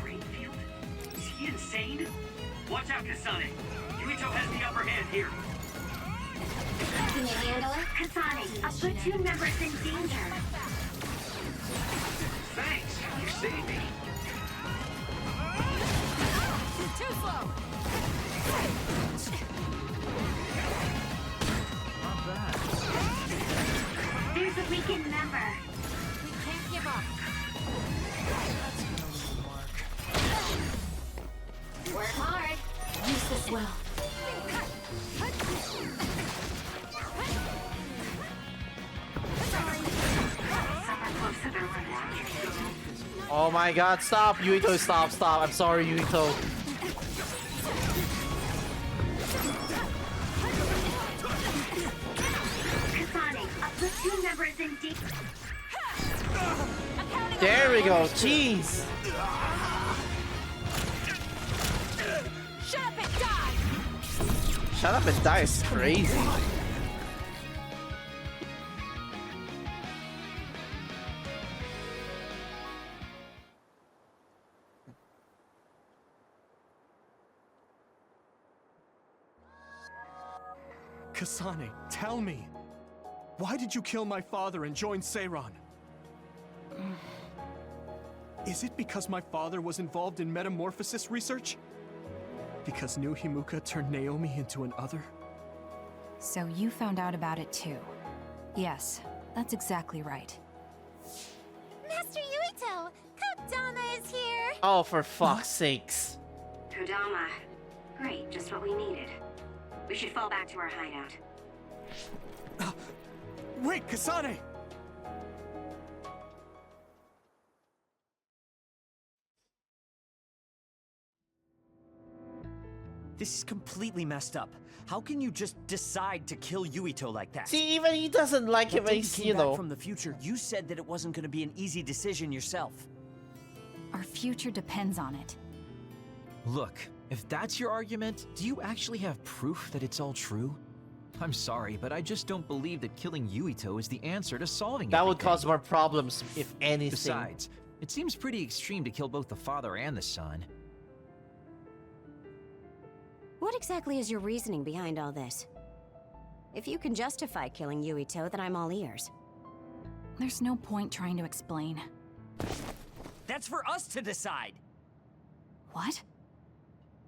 Greenfield? Is he insane? Watch out, Kasane. Yuito has the upper hand here. Can you handle it? Kasane, a platoon member's in danger. Thanks, you saved me. Too slow! Not bad. There's a weakened member. We can't give up. Work hard. Use this well. Oh my god, stop, Yuito, stop, stop. I'm sorry, Yuito. Team member is in deep. There we go. Jeez. Shut up and die! Shut up and die is crazy. Kasane, tell me. Why did you kill my father and join Seiran? Is it because my father was involved in metamorphosis research? Because New Himuka turned Naomi into an other? So you found out about it too. Yes, that's exactly right. Master Yuito! Kodama is here! Oh, for fuck's sakes. Kodama. Great, just what we needed. We should fall back to our hideout. Wait, Kasane! This is completely messed up. How can you just decide to kill Yuito like that? See, even he doesn't like him. When you He's, came you back know. from the future, you said that it wasn't going to be an easy decision yourself. Our future depends on it. Look, if that's your argument, do you actually have proof that it's all true? I'm sorry, but I just don't believe that killing Yuito is the answer to solving That would everything. cause more problems, if anything. Besides, it seems pretty extreme to kill both the father and the son. What exactly is your reasoning behind all this? If you can justify killing Yuito, then I'm all ears. There's no point trying to explain. That's for us to decide! What?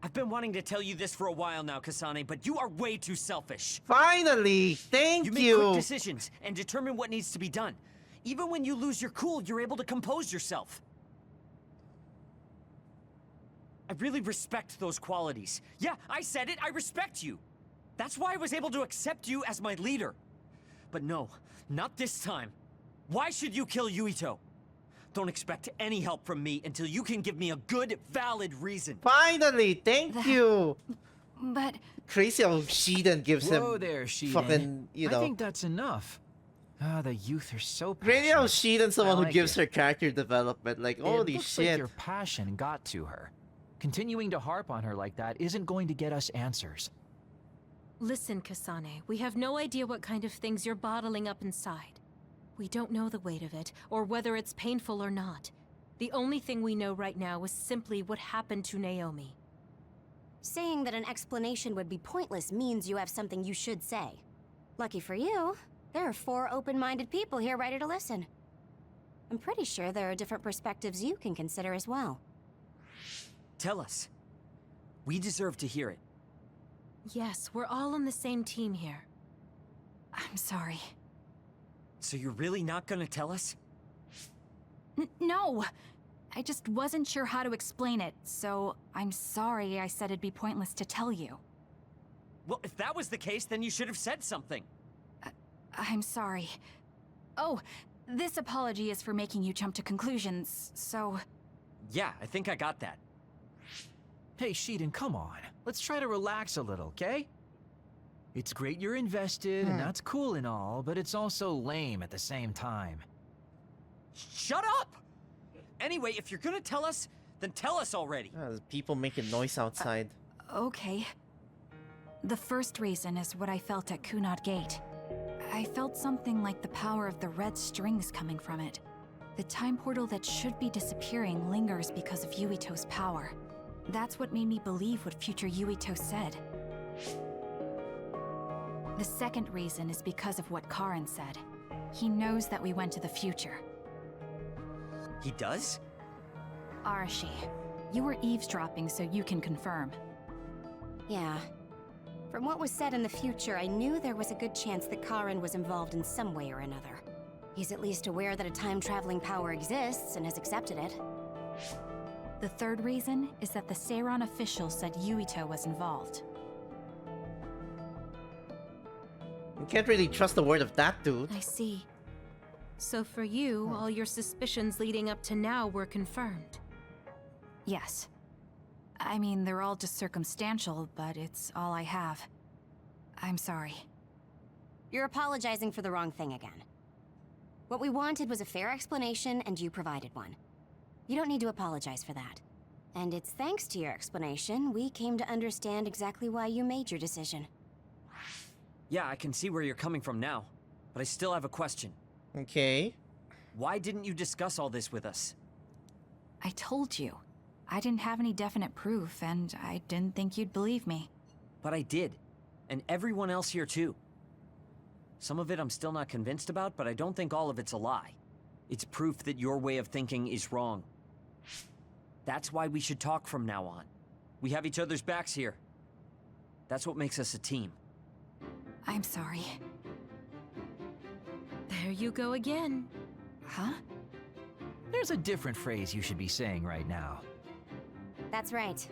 I've been wanting to tell you this for a while now, Kasane, but you are way too selfish. Finally! Thank you! You make quick decisions and determine what needs to be done. Even when you lose your cool, you're able to compose yourself. I really respect those qualities. Yeah, I said it, I respect you. That's why I was able to accept you as my leader. But no, not this time. Why should you kill Yuito? Don't expect any help from me until you can give me a good, valid reason. Finally! Thank you! But... Crazy how Shiden gives Whoa him there, Shiden. fucking, you know. I think that's enough. Ah, the youth are so Crazy how passionate. Shiden's the one who like gives it. her character development. Like, holy It looks shit. like your passion got to her. Continuing to harp on her like that isn't going to get us answers. Listen, Kasane, we have no idea what kind of things you're bottling up inside. We don't know the weight of it, or whether it's painful or not. The only thing we know right now is simply what happened to Naomi. Saying that an explanation would be pointless means you have something you should say. Lucky for you, there are 4 open-minded people here ready to listen. I'm pretty sure there are different perspectives you can consider as well. Tell us. We deserve to hear it. Yes, we're all on the same team here. I'm sorry. So you're really not gonna tell us? No! I just wasn't sure how to explain it, so I'm sorry I said it'd be pointless to tell you. Well, if that was the case, then you should have said something. I'm sorry. Oh, this apology is for making you jump to conclusions, so... Yeah, I think I got that. Hey, Shiden, come on. Let's try to relax a little, okay? It's great you're invested, and that's cool and all, but it's also lame at the same time. Shut up! Anyway, if you're gonna tell us, then tell us already. There's people making noise outside. Okay. The first reason is what I felt at Kunad Gate. I felt something like the power of the red strings coming from it. The time portal that should be disappearing lingers because of Yuito's power. That's what made me believe what future Yuito said. The second reason is because of what Karin said. He knows that we went to the future. He does? Arashi, you were eavesdropping so you can confirm. Yeah. From what was said in the future, I knew there was a good chance that Karin was involved in some way or another. He's at least aware that a time-traveling power exists and has accepted it. The third reason is that the Seiran official said Yuito was involved. You can't really trust the word of that dude. I see. So for you, all your suspicions leading up to now were confirmed. Yes. I mean, they're all just circumstantial, but it's all I have. I'm sorry. You're apologizing for the wrong thing again. What we wanted was a fair explanation, and you provided one. You don't need to apologize for that. And it's thanks to your explanation we came to understand exactly why you made your decision. Yeah, I can see where you're coming from now, but I still have a question. Okay. Why didn't you discuss all this with us? I told you. I didn't have any definite proof, and I didn't think you'd believe me. But I did. And everyone else here too. Some of it I'm still not convinced about, but I don't think all of it's a lie. It's proof that your way of thinking is wrong. That's why we should talk from now on. We have each other's backs here. That's what makes us a team. I'm sorry. There you go again. Huh? There's a different phrase you should be saying right now. That's right.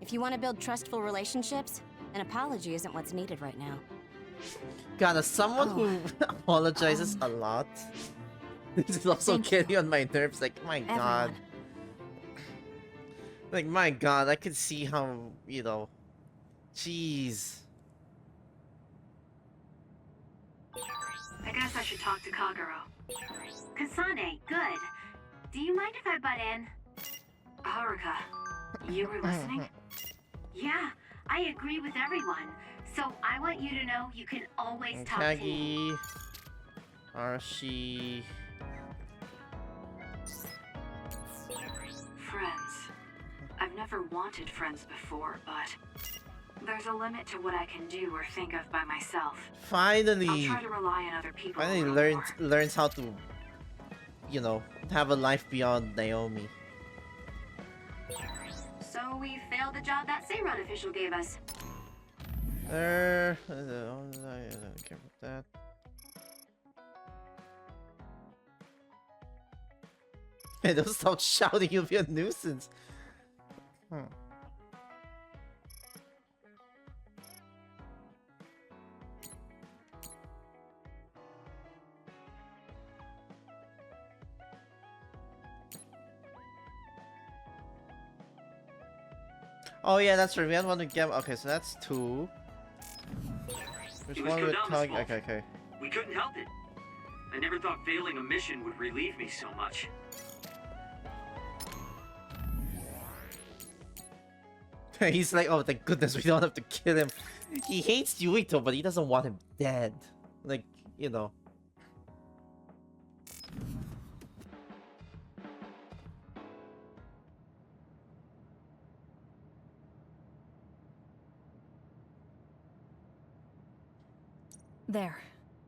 If you want to build trustful relationships, an apology isn't what's needed right now. God, as someone who apologizes a lot, this is also getting on my nerves. Like, my God. Like, my God, I could see how, you know, jeez. I guess I should talk to Kagero. Kasane, good. Do you mind if I butt in? Haruka, you were listening? Yeah, I agree with everyone. So I want you to know you can always talk to me. Kagi, Arashi. Friends. I've never wanted friends before, but there's a limit to what I can do or think of by myself. Finally. I'll try to rely on other people. Finally learns how to, you know, have a life beyond Naomi. So we failed the job that Seiron official gave us. I don't care about that. Hey, don't stop shouting, you'll be a nuisance. Oh yeah, that's right. We had one to get. Okay, so that's 2. There's It was one with Kodama's Kagi. fault. Okay. We couldn't help it. I never thought failing a mission would relieve me so much. He's like, oh, thank goodness we don't have to kill him. He hates Yuito, but he doesn't want him dead. Like, you know. There.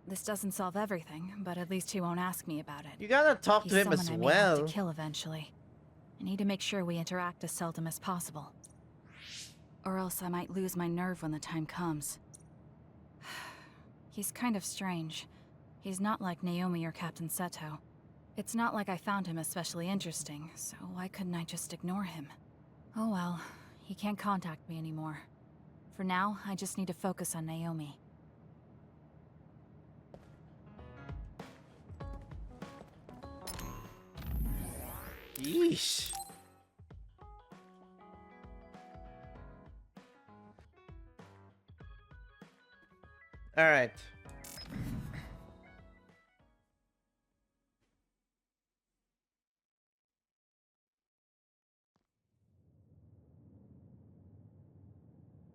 This doesn't solve everything, but at least he won't ask me about it. You gotta talk to him as someone I may have well. to kill eventually. I need to make sure we interact as seldom as possible. Or else I might lose my nerve when the time comes. He's kind of strange. He's not like Naomi or Captain Seto. It's not like I found him especially interesting, so why couldn't I just ignore him? Oh well, he can't contact me anymore. For now, I just need to focus on Naomi. Yeesh. All right.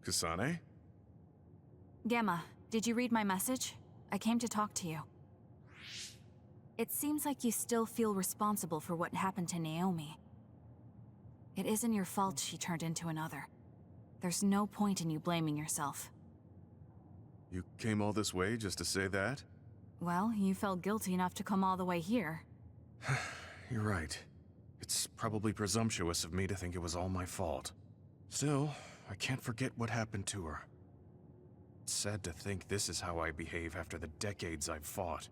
Kasane? Gamma, did you read my message? I came to talk to you. It seems like you still feel responsible for what happened to Naomi. It isn't your fault she turned into another. There's no point in you blaming yourself. You came all this way just to say that? Well, you felt guilty enough to come all the way here. You're right. It's probably presumptuous of me to think it was all my fault. Still, I can't forget what happened to her. It's sad to think this is how I behave after the decades I've fought.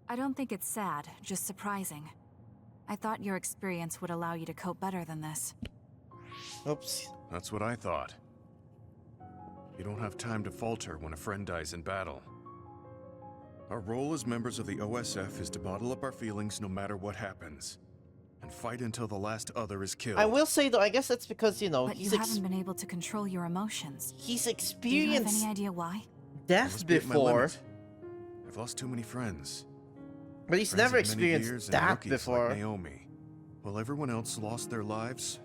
I don't think it's sad, just surprising. I thought your experience would allow you to cope better than this. Oops. That's what I thought. You don't have time to falter when a friend dies in battle. Our role as members of the OSF is to bottle up our feelings no matter what happens. And fight until the last other is killed. I will say though, I guess that's because, you know, But you haven't been able to control your emotions. He's Do you experienced have any idea why? I death must be at my before. limit. I've lost too many friends. But he's Friends never of many years experienced and that rookies before. Like Naomi. While everyone else lost their lives,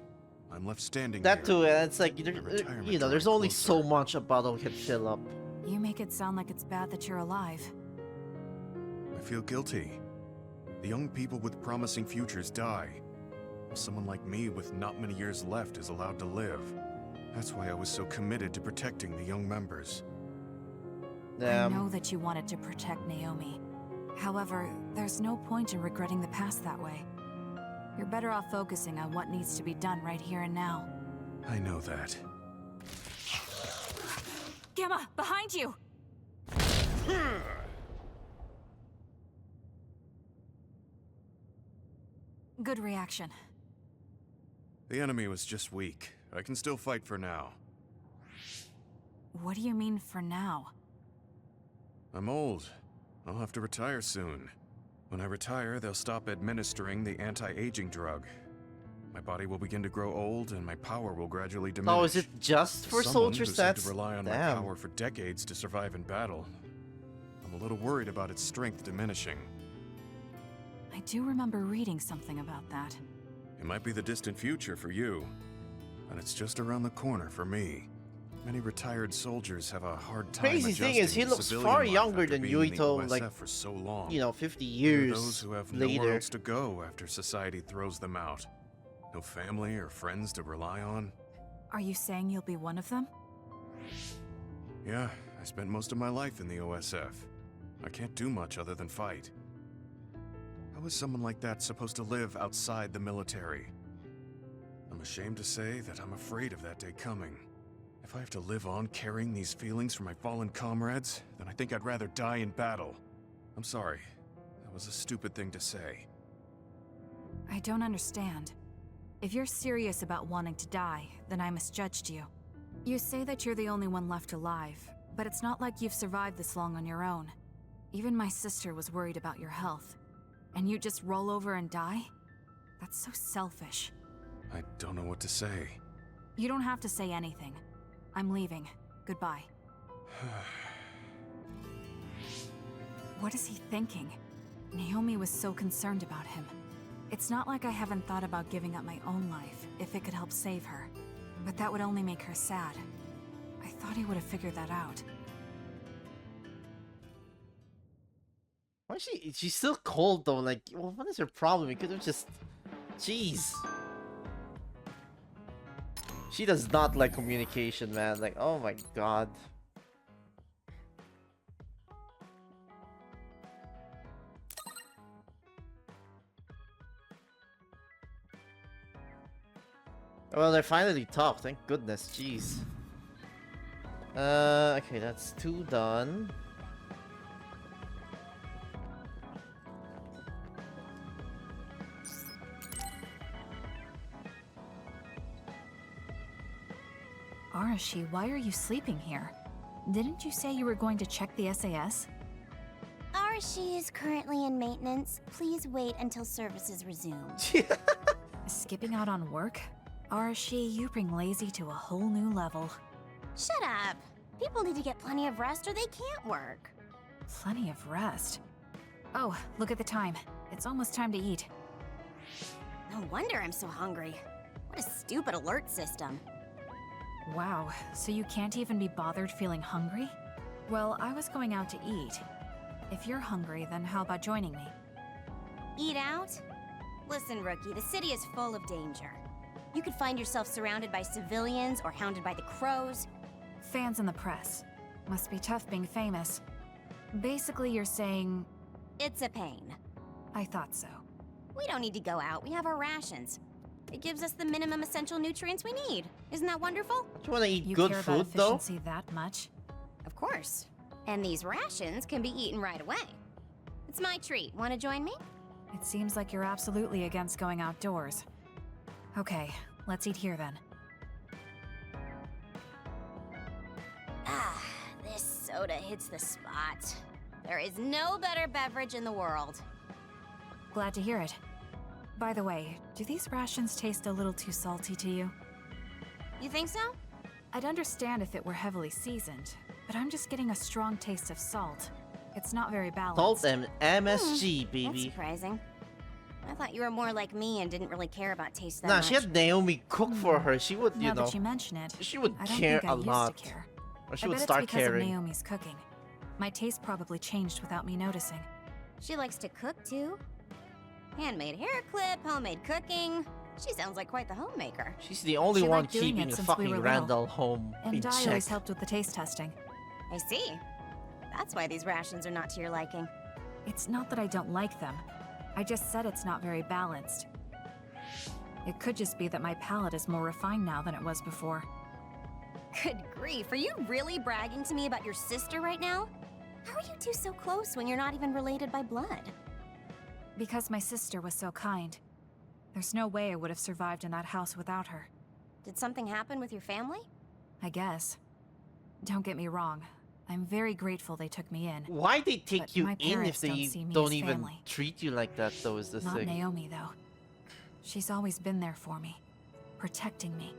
I'm left standing That here. too, and it's like, you know, there's only closer. so much a bottle can fill up. You make it sound like it's bad that you're alive. I feel guilty. The young people with promising futures die. While someone like me with not many years left is allowed to live. That's why I was so committed to protecting the young members. I know that you wanted to protect Naomi. However, there's no point in regretting the past that way. You're better off focusing on what needs to be done right here and now. I know that. Gamma, behind you! Good reaction. The enemy was just weak. I can still fight for now. What do you mean for now? I'm old. I'll have to retire soon. When I retire, they'll stop administering the anti-aging drug. My body will begin to grow old, and my power will gradually diminish. Oh, is it just for Someone soldiers? who's had That's to rely on my damn. power for decades to survive in battle. I'm a little worried about its strength diminishing. I do remember reading something about that. It might be the distant future for you, and it's just around the corner for me. Many retired soldiers have a hard time Crazy thing is, he adjusting to looks civilian far life younger after than being in the Yuito, OSF like, for so long. you know, 50 There are years those who have nowhere later. else to go after society throws them out. No family or friends to rely on. Are you saying you'll be one of them? Yeah, I spent most of my life in the OSF. I can't do much other than fight. How is someone like that supposed to live outside the military? I'm ashamed to say that I'm afraid of that day coming. If I have to live on carrying these feelings for my fallen comrades, then I think I'd rather die in battle. I'm sorry. That was a stupid thing to say. I don't understand. If you're serious about wanting to die, then I misjudged you. You say that you're the only one left alive, but it's not like you've survived this long on your own. Even my sister was worried about your health. And you just roll over and die? That's so selfish. I don't know what to say. You don't have to say anything. I'm leaving. Goodbye. What is he thinking? Naomi was so concerned about him. It's not like I haven't thought about giving up my own life if it could help save her. But that would only make her sad. I thought he would have figured that out. Why is she's still cold though? Like, well, what is her problem? He could have just... Jeez. She does not like communication, man. Like, oh my god. Well, they're finally top. Thank goodness. Jeez. Okay, that's 2 done. Arashi, why are you sleeping here? Didn't you say you were going to check the SAS? Arashi is currently in maintenance. Please wait until services resume. Skipping out on work? Arashi, you bring lazy to a whole new level. Shut up. People need to get plenty of rest or they can't work. Plenty of rest. Oh, look at the time. It's almost time to eat. No wonder I'm so hungry. What a stupid alert system. Wow, so you can't even be bothered feeling hungry? Well, I was going out to eat. If you're hungry, then how about joining me? Eat out? Listen, Rookie, the city is full of danger. You could find yourself surrounded by civilians or hounded by the crows. Fans in the press. Must be tough being famous. Basically, you're saying... It's a pain. I thought so. We don't need to go out. We have our rations. It gives us the minimum essential nutrients we need. Isn't that wonderful? Do you want to eat You good care food, about though? efficiency that much? Of course. And these rations can be eaten right away. It's my treat. Want to join me? It seems like you're absolutely against going outdoors. Okay, let's eat here then. Ah, this soda hits the spot. There is no better beverage in the world. Glad to hear it. By the way, do these rations taste a little too salty to you? You think so? I'd understand if it were heavily seasoned, but I'm just getting a strong taste of salt. It's not very balanced. Told them MSG, That's baby. surprising. I thought you were more like me and didn't really care about taste that Nah, much. she had Naomi cook for her. She would, you Now know. that you mention it, She would I don't care think I a lot. used to care. Or she I would bet start it's because caring. of Naomi's cooking. My taste probably changed without me noticing. She likes to cook too. Handmade hair clip, homemade cooking. She sounds like quite the homemaker. She's the only She one liked doing keeping it the since we fucking were little. Randall home in And I check. always helped with the taste testing. I see. That's why these rations are not to your liking. It's not that I don't like them. I just said it's not very balanced. It could just be that my palate is more refined now than it was before. Good grief, are you really bragging to me about your sister right now? How are you two so close when you're not even related by blood? Because my sister was so kind. There's no way I would have survived in that house without her. Did something happen with your family? I guess. Don't get me wrong. I'm very grateful they took me in. Why they take but you my in if parents they see me don't as even family. treat you like that, though, is the Not thing. Naomi, though. She's always been there for me, protecting me.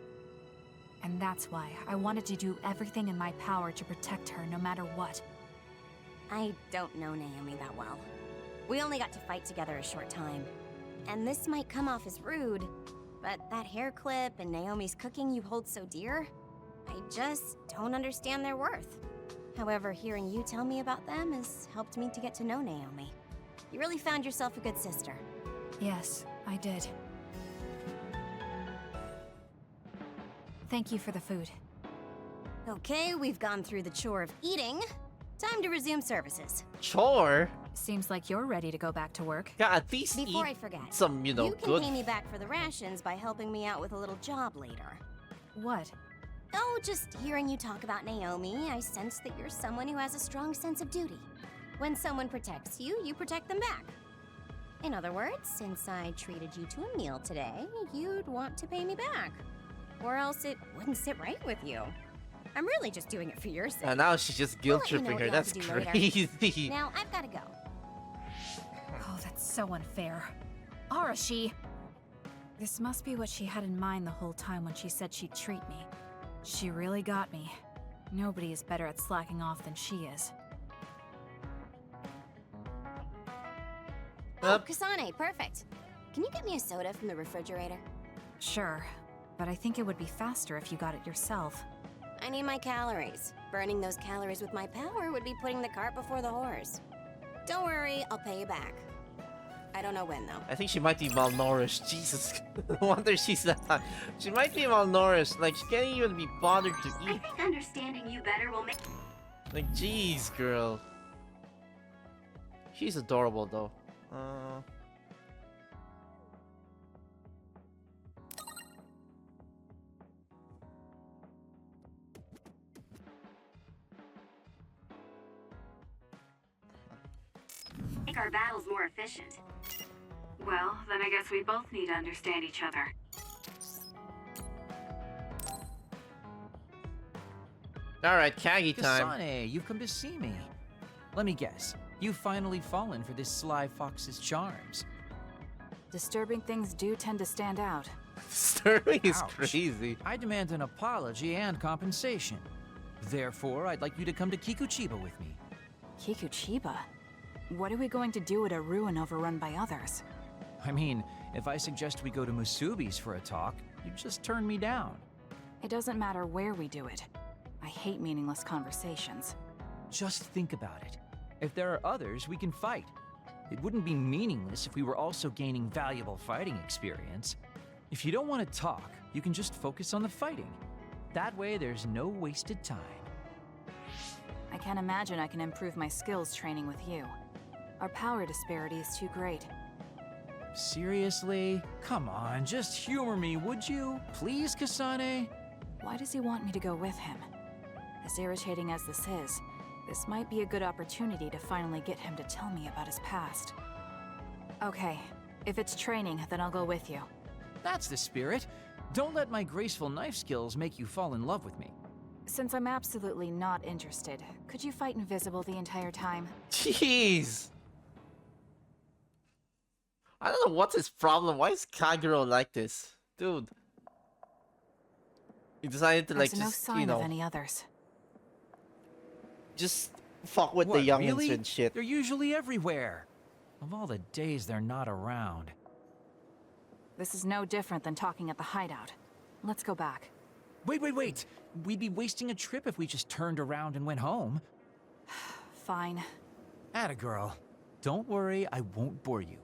And that's why I wanted to do everything in my power to protect her no matter what. I don't know Naomi that well. We only got to fight together a short time. And this might come off as rude, but that hair clip and Naomi's cooking you hold so dear, I just don't understand their worth. However, hearing you tell me about them has helped me to get to know Naomi. You really found yourself a good sister. Yes, I did. Thank you for the food. Okay, we've gone through the chore of eating. Time to resume services. Chore? Seems like you're ready to go back to work. Yeah, at least Before eat I forget, some, you know, you can good. pay me back for the rations by helping me out with a little job later. What? Oh, just hearing you talk about Naomi, I sense that you're someone who has a strong sense of duty. When someone protects you, you protect them back. In other words, since I treated you to a meal today, you'd want to pay me back. Or else it wouldn't sit right with you. I'm really just doing it for your sake. And now she's just guilt I'll let you know tripping what her. you have That's to do later. crazy. Now, I've gotta go. Oh, that's so unfair. Arashi! This must be what she had in mind the whole time when she said she'd treat me. She really got me. Nobody is better at slacking off than she is. Oh, Kasane, perfect. Can you get me a soda from the refrigerator? Sure, but I think it would be faster if you got it yourself. I need my calories. Burning those calories with my power would be putting the cart before the horse. Don't worry, I'll pay you back. I don't know when, though. I think she might be malnourished. Jesus. No wonder she's that. She might be malnourished. Like, she can't even be bothered to I eat. think understanding you better will make... Like, jeez, girl. She's adorable, though. Make our battles more efficient. Well, then I guess we both need to understand each other. Alright, Kagi time. Kasane, you've come to see me. Let me guess. You've finally fallen for this sly fox's charms. Disturbing things do tend to stand out. Disturbing is Ouch. crazy. I demand an apology and compensation. Therefore, I'd like you to come to Kikuchiba with me. Kikuchiba? What are we going to do at a ruin overrun by others? I mean, if I suggest we go to Musubi's for a talk, you just turn me down. It doesn't matter where we do it. I hate meaningless conversations. Just think about it. If there are others, we can fight. It wouldn't be meaningless if we were also gaining valuable fighting experience. If you don't want to talk, you can just focus on the fighting. That way, there's no wasted time. I can't imagine I can improve my skills training with you. Our power disparity is too great. Seriously? Come on, just humor me, would you? Please, Kasane? Why does he want me to go with him? As irritating as this is, this might be a good opportunity to finally get him to tell me about his past. Okay, if it's training, then I'll go with you. That's the spirit. Don't let my graceful knife skills make you fall in love with me. Since I'm absolutely not interested, could you fight invisible the entire time? Jeez. I don't know what's his problem. Why is Kagero like this? Dude. He decided to, like, There's no just, sign you know, of any others. just fuck with What, the youngins really? and shit. They're usually everywhere. Of all the days they're not around. This is no different than talking at the hideout. Let's go back. Wait. We'd be wasting a trip if we just turned around and went home. Fine. Atta girl. Don't worry, I won't bore you.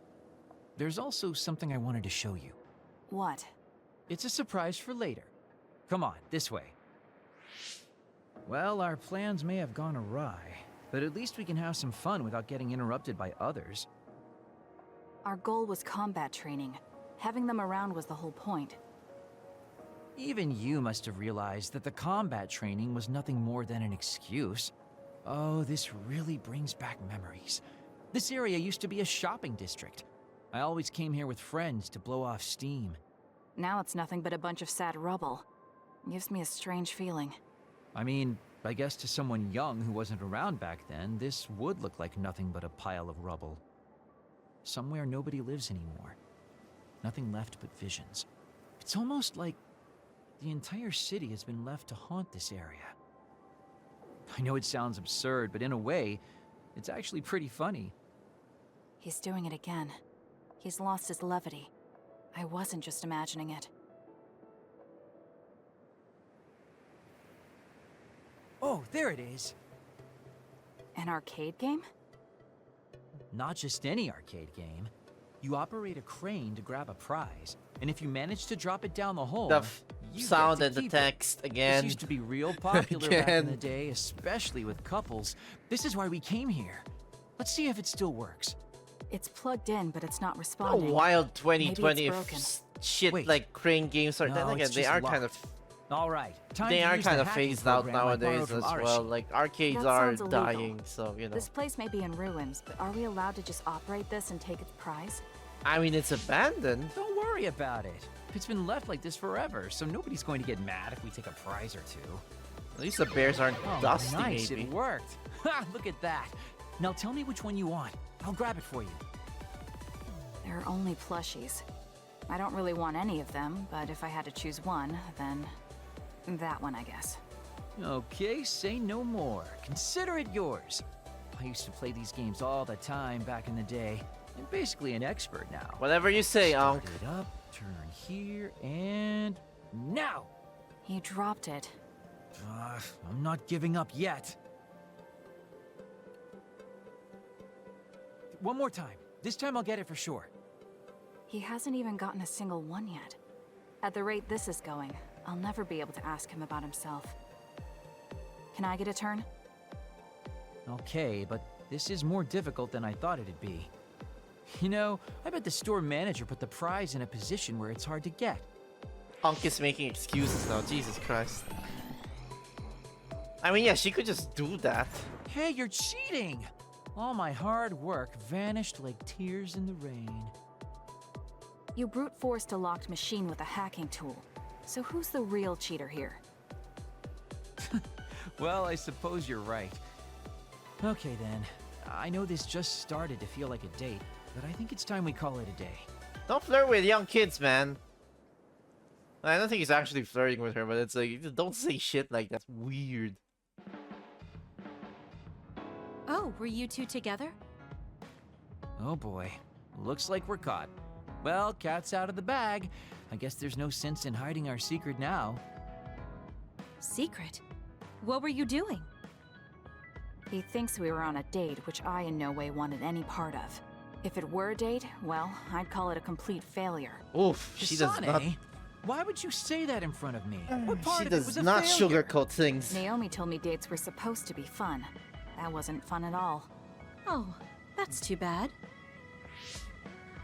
There's also something I wanted to show you. What? It's a surprise for later. Come on, this way. Well, our plans may have gone awry, but at least we can have some fun without getting interrupted by others. Our goal was combat training. Having them around was the whole point. Even you must have realized that the combat training was nothing more than an excuse. Oh, this really brings back memories. This area used to be a shopping district. I always came here with friends to blow off steam. Now it's nothing but a bunch of sad rubble. Gives me a strange feeling. I mean, I guess to someone young who wasn't around back then, this would look like nothing but a pile of rubble. Somewhere nobody lives anymore. Nothing left but visions. It's almost like the entire city has been left to haunt this area. I know it sounds absurd, but in a way, it's actually pretty funny. He's doing it again. He's lost his levity. I wasn't just imagining it. Oh, there it is. An arcade game? Not just any arcade game. You operate a crane to grab a prize, and if you manage to drop it down the hole, The you sound get to and the keep text it. again. This used to be real popular back in Again. the day, especially with couples. This is why we came here. Let's see if it still works. It's plugged in, but it's not A responding. wild Maybe 2020 it's if broken. shit Wait. like crane games are. No, Then again, it's they just are kind locked. of. All right, time They to are use the kind of hacking phased out program I nowadays borrowed from as Arashi. well. Like arcades That are sounds illegal. dying, so you know. This place may be in ruins, but are we allowed to just operate this and take its prize? I mean, it's abandoned. Don't worry about it. It's been left like this forever, so nobody's going to get mad if we take a prize or two. At least the bears aren't Oh, dusty, nice, maybe. it worked. Ha, look at that. Now tell me which one you want. I'll grab it for you. There are only plushies. I don't really want any of them, but if I had to choose one, then that one, I guess. Okay, say no more. Consider it yours. I used to play these games all the time back in the day. I'm basically an expert now. Whatever you say, Start Unc. it up, turn here, and now. He dropped it. I'm not giving up yet. One more time. This time I'll get it for sure. He hasn't even gotten a single one yet. At the rate this is going, I'll never be able to ask him about himself. Can I get a turn? Okay, but this is more difficult than I thought it'd be. You know, I bet the store manager put the prize in a position where it's hard to get. Unc is making excuses now. Jesus Christ. I mean, yeah, she could just do that. Hey, you're cheating! All my hard work vanished like tears in the rain. You brute forced a locked machine with a hacking tool. So who's the real cheater here? Well, I suppose you're right. Okay then, I know this just started to feel like a date, but I think it's time we call it a day. Don't flirt with young kids, man. I don't think he's actually flirting with her, but it's like, don't say shit like that. That's weird. Oh, were you two together? Oh boy, looks like we're caught. Well, cat's out of the bag. I guess there's no sense in hiding our secret now. Secret? What were you doing? He thinks we were on a date, which I in no way wanted any part of. If it were a date, well, I'd call it a complete failure. Oof, she does not. Kasane, why would you say that in front of me? What part She of it was does a not failure? sugarcoat things. Naomi told me dates were supposed to be fun. That wasn't fun at all. Oh, that's too bad.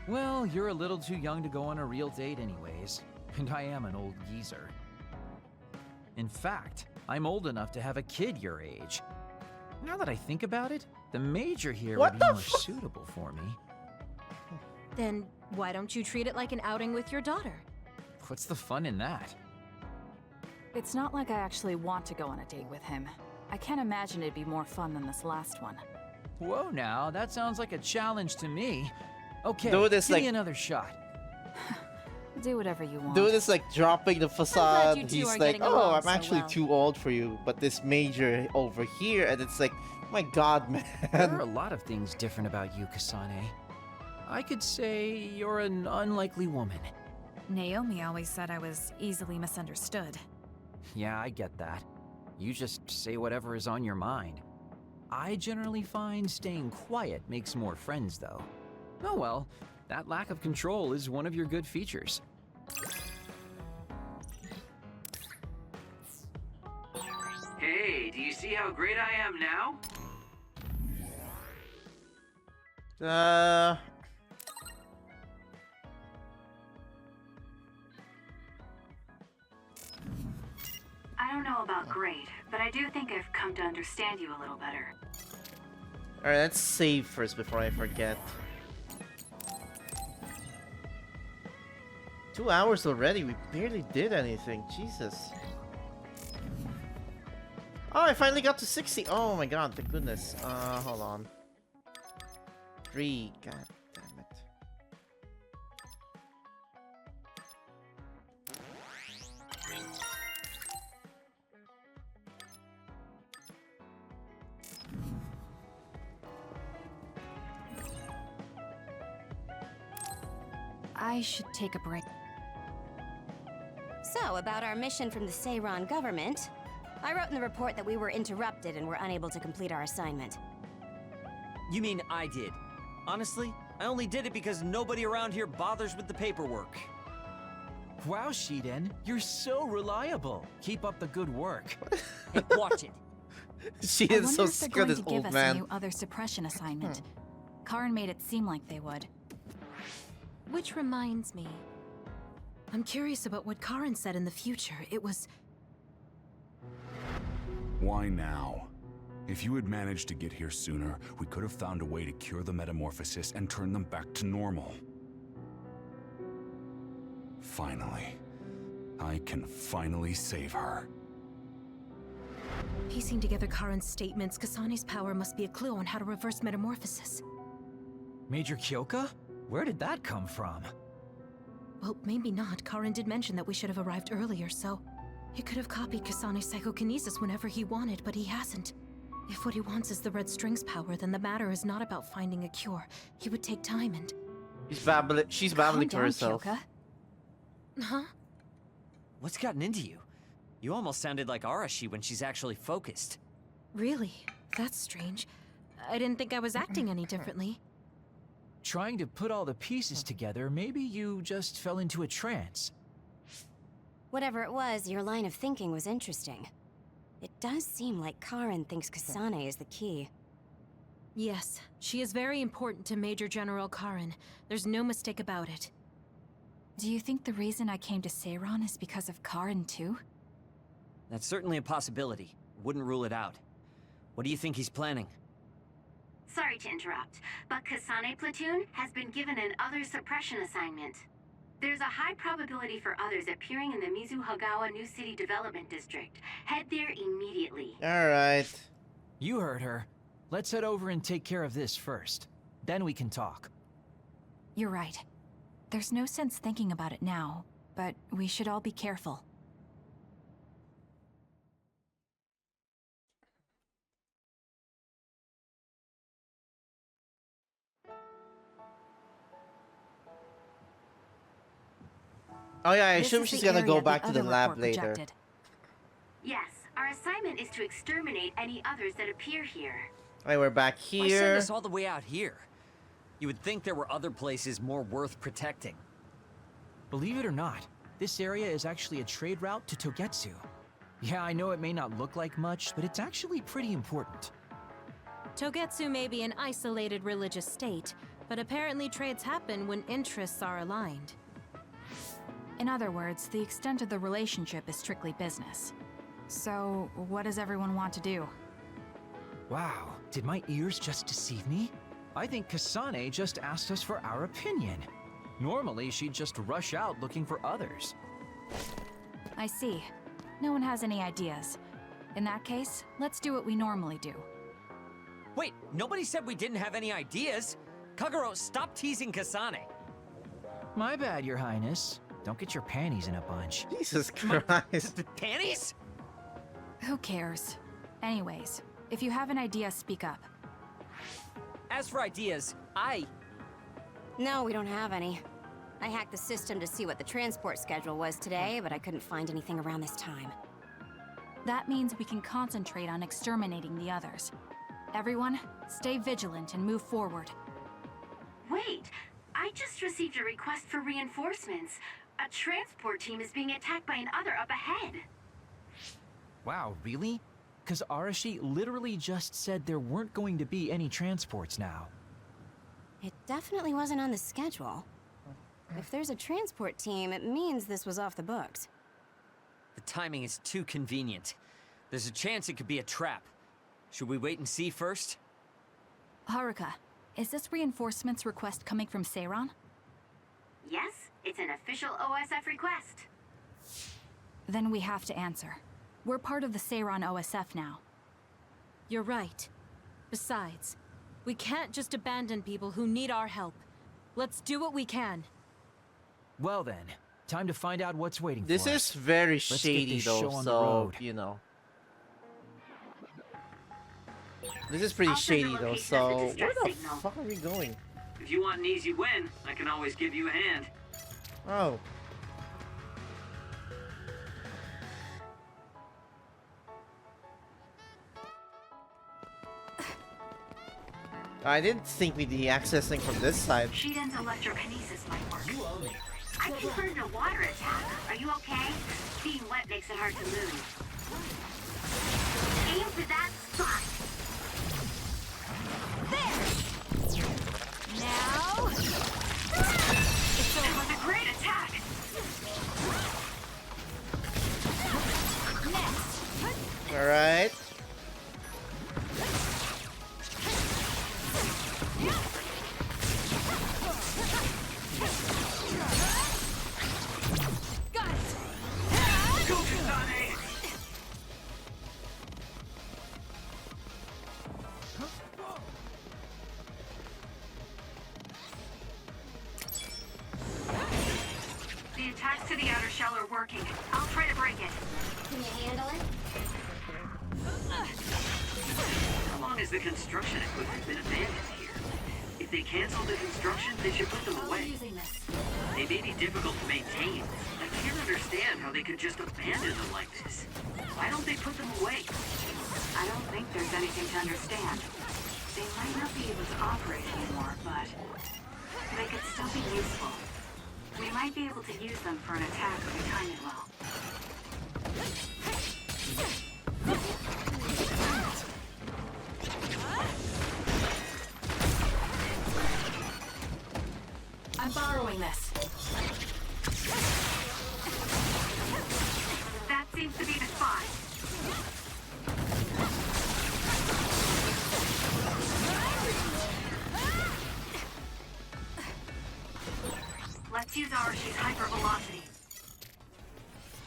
Well, you're a little too young to go on a real date anyways, and I am an old geezer. In fact, I'm old enough to have a kid your age. Now that I think about it, the major here would be more suitable for me. Then why don't you treat it like an outing with your daughter? What's the fun in that? It's not like I actually want to go on a date with him. I can't imagine it'd be more fun than this last one. Whoa now, that sounds like a challenge to me. Okay, Do this give me like- another shot. Do whatever you want. Dude is like dropping the facade. you two He's are like, getting oh, along I'm so actually well." too old for you. But this major over here, and it's like, my god, man. There are a lot of things different about you, Kasane. I could say you're an unlikely woman. Naomi always said I was easily misunderstood. Yeah, I get that. You just say whatever is on your mind. I generally find staying quiet makes more friends, though. Oh well, that lack of control is one of your good features. Hey, do you see how great I am now? I don't know about great, but I do think I've come to understand you a little better. Alright, let's save first before I forget. 2 hours already, we barely did anything, Jesus. Oh, I finally got to 60. Oh my god, thank goodness. Hold on. 3, god damn it. I should take a break. So, about our mission from the Seiran government, I wrote in the report that we were interrupted and were unable to complete our assignment. You mean I did? Honestly, I only did it because nobody around here bothers with the paperwork. Wow, Shiden, you're so reliable. Keep up the good work. Hey, watch it. She I is wonder so if they're sick of going this to give old us man. a new other suppression assignment. Karin made it seem like they would. Which reminds me, I'm curious about what Karin said in the future. It was... Why now? If you had managed to get here sooner, we could have found a way to cure the metamorphosis and turn them back to normal. Finally. I can finally save her. Piecing together Karin's statements, Kasane's power must be a clue on how to reverse metamorphosis. Major Kyoka? Where did that come from? Well, maybe not. Karin did mention that we should have arrived earlier, so... He could have copied Kasane's psychokinesis whenever he wanted, but he hasn't. If what he wants is the Red String's power, then the matter is not about finding a cure. He would take time and... She's babbling to Calm down, herself. Kyoka. Huh? What's gotten into you? You almost sounded like Arashi when she's actually focused. Really? That's strange. I didn't think I was acting any differently. Trying to put all the pieces together, maybe you just fell into a trance. Whatever it was, your line of thinking was interesting. It does seem like Karin thinks Kasane is the key. Yes, she is very important to Major General Karin. There's no mistake about it. Do you think the reason I came to Seiran is because of Karin too? That's certainly a possibility. Wouldn't rule it out. What do you think he's planning? Sorry to interrupt, but Kasane Platoon has been given an other suppression assignment. There's a high probability for others appearing in the Mizuhagawa New City Development District. Head there immediately. Alright. You heard her. Let's head over and take care of this first. Then we can talk. You're right. There's no sense thinking about it now, but we should all be careful. Oh yeah, I This assume is she's the gonna go area back to the other lab report later. projected. Yes, our assignment is to exterminate any others that appear here. Alright, we're back Why send here. us all the way out here? You would think there were other places more worth protecting. Believe it or not, this area is actually a trade route to Togetsu. Yeah, I know it may not look like much, but it's actually pretty important. Togetsu may be an isolated religious state, but apparently trades happen when interests are aligned. In other words, the extent of the relationship is strictly business. So, what does everyone want to do? Wow, did my ears just deceive me? I think Kasane just asked us for our opinion. Normally, she'd just rush out looking for others. I see. No one has any ideas. In that case, let's do what we normally do. Wait, nobody said we didn't have any ideas. Kagero, stop teasing Kasane. My bad, Your Highness. Don't get your panties in a bunch. Jesus Christ. Panties? Who cares? Anyways, if you have an idea, speak up. As for ideas, No, we don't have any. I hacked the system to see what the transport schedule was today, but I couldn't find anything around this time. That means we can concentrate on exterminating the others. Everyone, stay vigilant and move forward. Wait, I just received a request for reinforcements. A transport team is being attacked by another up ahead. Wow, really? Because Arashi literally just said there weren't going to be any transports now. It definitely wasn't on the schedule. If there's a transport team, it means this was off the books. The timing is too convenient. There's a chance it could be a trap. Should we wait and see first? Haruka, is this reinforcements request coming from Seiran? Yes, it's an official OSF request. Then we have to answer. We're part of the Seiran OSF now. You're right. Besides, we can't just abandon people who need our help. Let's do what we can. Well then, time to find out what's waiting This for is us. very Let's get shady this though, show on the so, road. you know. This is pretty I'll send shady the though, location so as a where distress the signal. fuck are we going? If you want an easy win, I can always give you a hand. Oh. I didn't think we'd be accessing from this side. Shiden's electrokinesis might work. I converted a water attack. Are you okay? Being wet makes it hard to move. Aim for that spot. There! Now... It was a great attack! Next! Alright. Got it! Go, Kasane! The attacks to the outer shell are working. I'll try to break it. Can you handle it? How long has the construction equipment been abandoned here? If they cancel the construction, they should put them away. They may be difficult to maintain. I can't understand how they could just abandon them like this. Why don't they put them away? I don't think there's anything to understand. They might not be able to operate anymore, but they could still be useful. We might be able to use them for an attack if we time it well. I'm borrowing this. That seems to be the spot. Let's use Arashi's hypervelocity.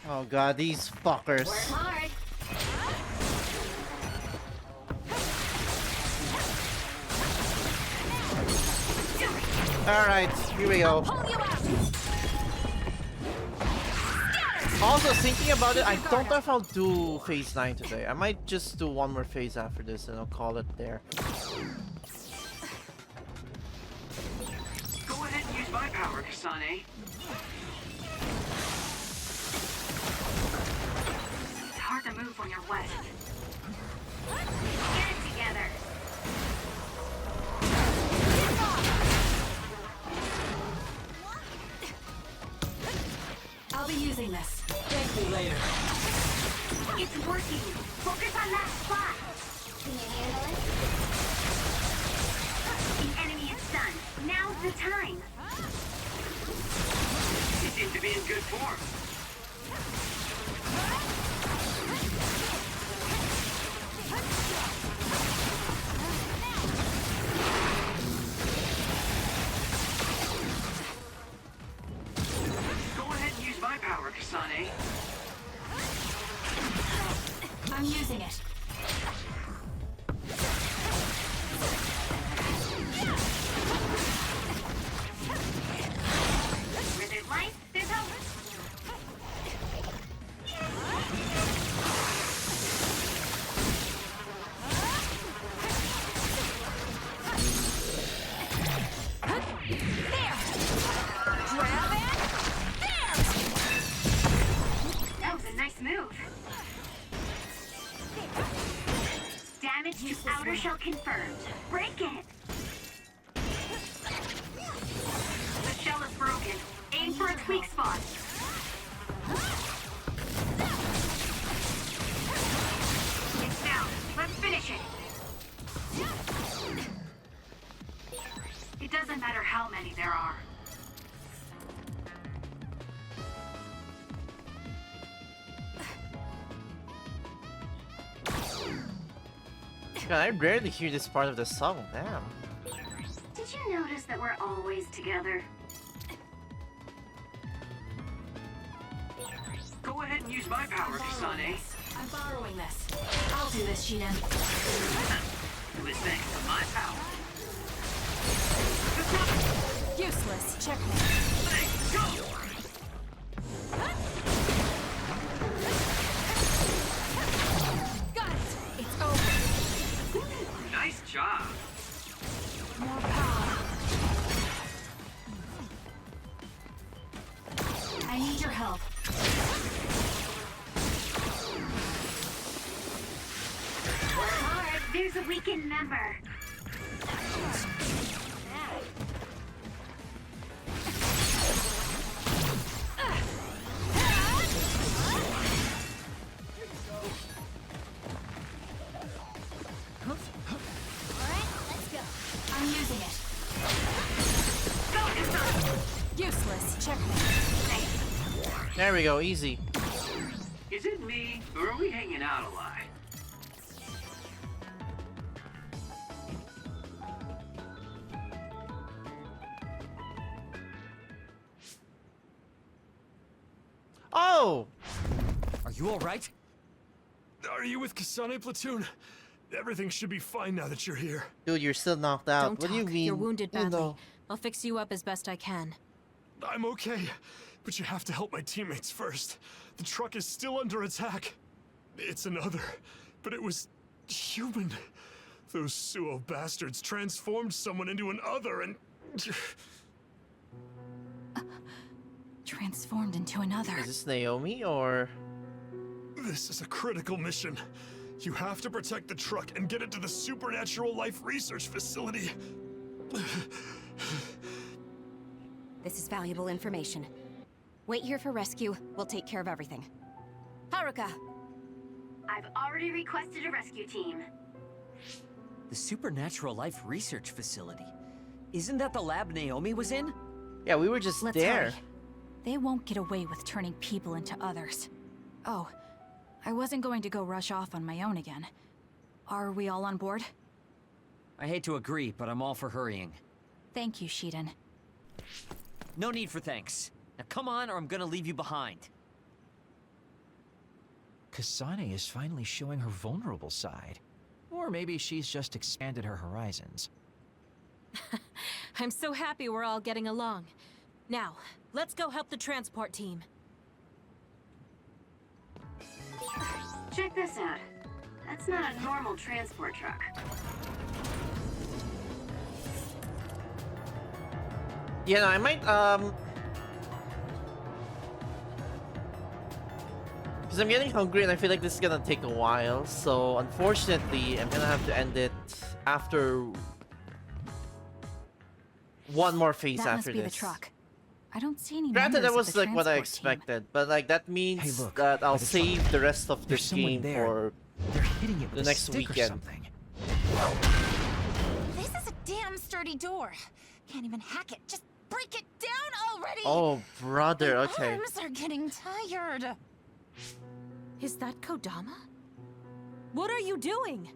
Oh god, these fuckers. Work hard. Alright, here we go. Also, thinking about it, I don't know if I'll do phase 9 today. I might just do one more phase after this and I'll call it there. Go ahead and use my power, Kasane. It's hard to move when you're wet. Get it together. I'll be using this. thank you later. It's working. Focus on that spot. Can you handle it? The enemy is stunned. Now's the time. You seem to be in good form. Go ahead and use my power, Kasane. I'm using it. Where there's life, there's hope. Damage to outer shell confirmed. Break it! The shell is broken. Aim for its weak spot. It's down. Let's finish it. It doesn't matter how many there are. God, I rarely hear this part of the song, damn. Did you notice that we're always together? Go ahead and use my power, Kasane. I'm borrowing this. I'll do this, Shiiden. It was thanks to my power. Useless. Checkmate. Thanks, go! Got it. It's over. Nice job. More power. I need your help. Work hard. There's a weakened member. I'm using it. Useless. Checkmate. There we go, easy. Is it me, or are we hanging out a lot? Oh! Are you alright? Are you with Kasane Platoon? Everything should be fine now that you're here. Dude, you're still knocked out. Don't What do you talk. mean? You're wounded You badly. know. I'll fix you up as best I can. I'm okay, but you have to help my teammates first. The truck is still under attack. It's another, but it was human. Those Suo bastards transformed someone into an other and... Transformed into another. Is this Naomi or... This is a critical mission. You have to protect the truck and get it to the Supernatural Life Research Facility. This is valuable information. Wait here for rescue. We'll take care of everything. Haruka! I've already requested a rescue team. The Supernatural Life Research Facility. Isn't that the lab Naomi was in? Yeah, we were just Let's there. hurry. They won't get away with turning people into others. Oh, I wasn't going to go rush off on my own again. Are we all on board? I hate to agree, but I'm all for hurrying. Thank you, Shiiden. No need for thanks. Now come on, or I'm gonna leave you behind. Kasane is finally showing her vulnerable side. Or maybe she's just expanded her horizons. I'm so happy we're all getting along. Now, let's go help the transport team. Check this out. That's not a normal transport truck. Yeah, no, I might, because I'm getting hungry and I feel like this is gonna take a while, so unfortunately, I'm gonna have to end it after one more phase That after must be this. the truck. I don't see any Granted, that members was of the like what I transport team. expected, but like that means Hey, look, that I'll by the truck. save the rest of There's this someone game there. for They're hitting it with the a next stick or weekend. something. This is a damn sturdy door. Can't even hack it. Just break it down already! Oh, brother, My okay. arms are getting tired. Is that Kodama? What are you doing?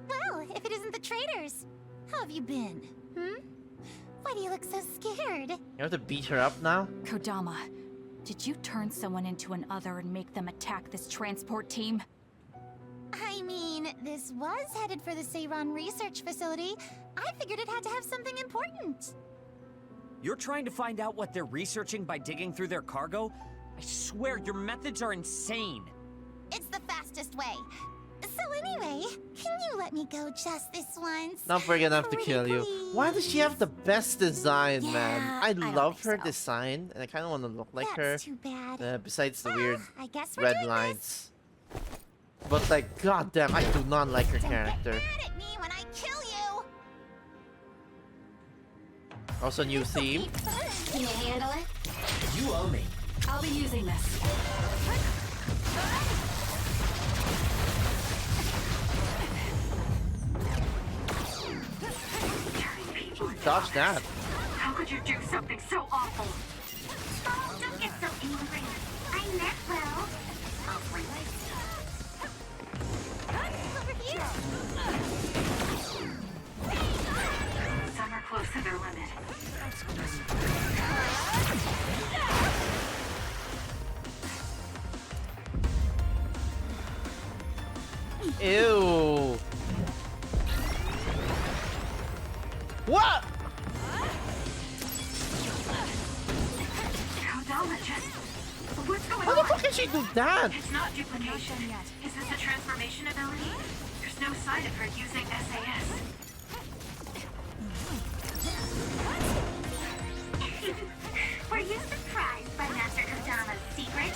Well, if it isn't the traitors. How have you been? Why do you look so scared? You have to beat her up now? Kodama, did you turn someone into an other and make them attack this transport team? I mean, this was headed for the Seiran research facility. I figured it had to have something important. You're trying to find out what they're researching by digging through their cargo? I swear, your methods are insane. It's the fastest way. So anyway, can you let me go just this once? Not we're gonna have to kill you. Why does she have the best design, man? Yeah, I I don't love think her design, and I kind of want to look like her. That's too bad. Besides the weird I guess we're red doing lines. But like, goddamn, I do not like her character. Mad at me when I kill you. Also, new theme. Can you handle it? You owe me. I'll be using this. Dodge that. How could you do something so awful? Oh, don't get so angry. I meant well. Over here. Some are close to their limit. Ew. What? Kodama just... What's going How on? the fuck can she do that? It's not duplication yet. Is this a transformation ability? There's no sign of her using SAS. Were you surprised by Master Kodama's secret?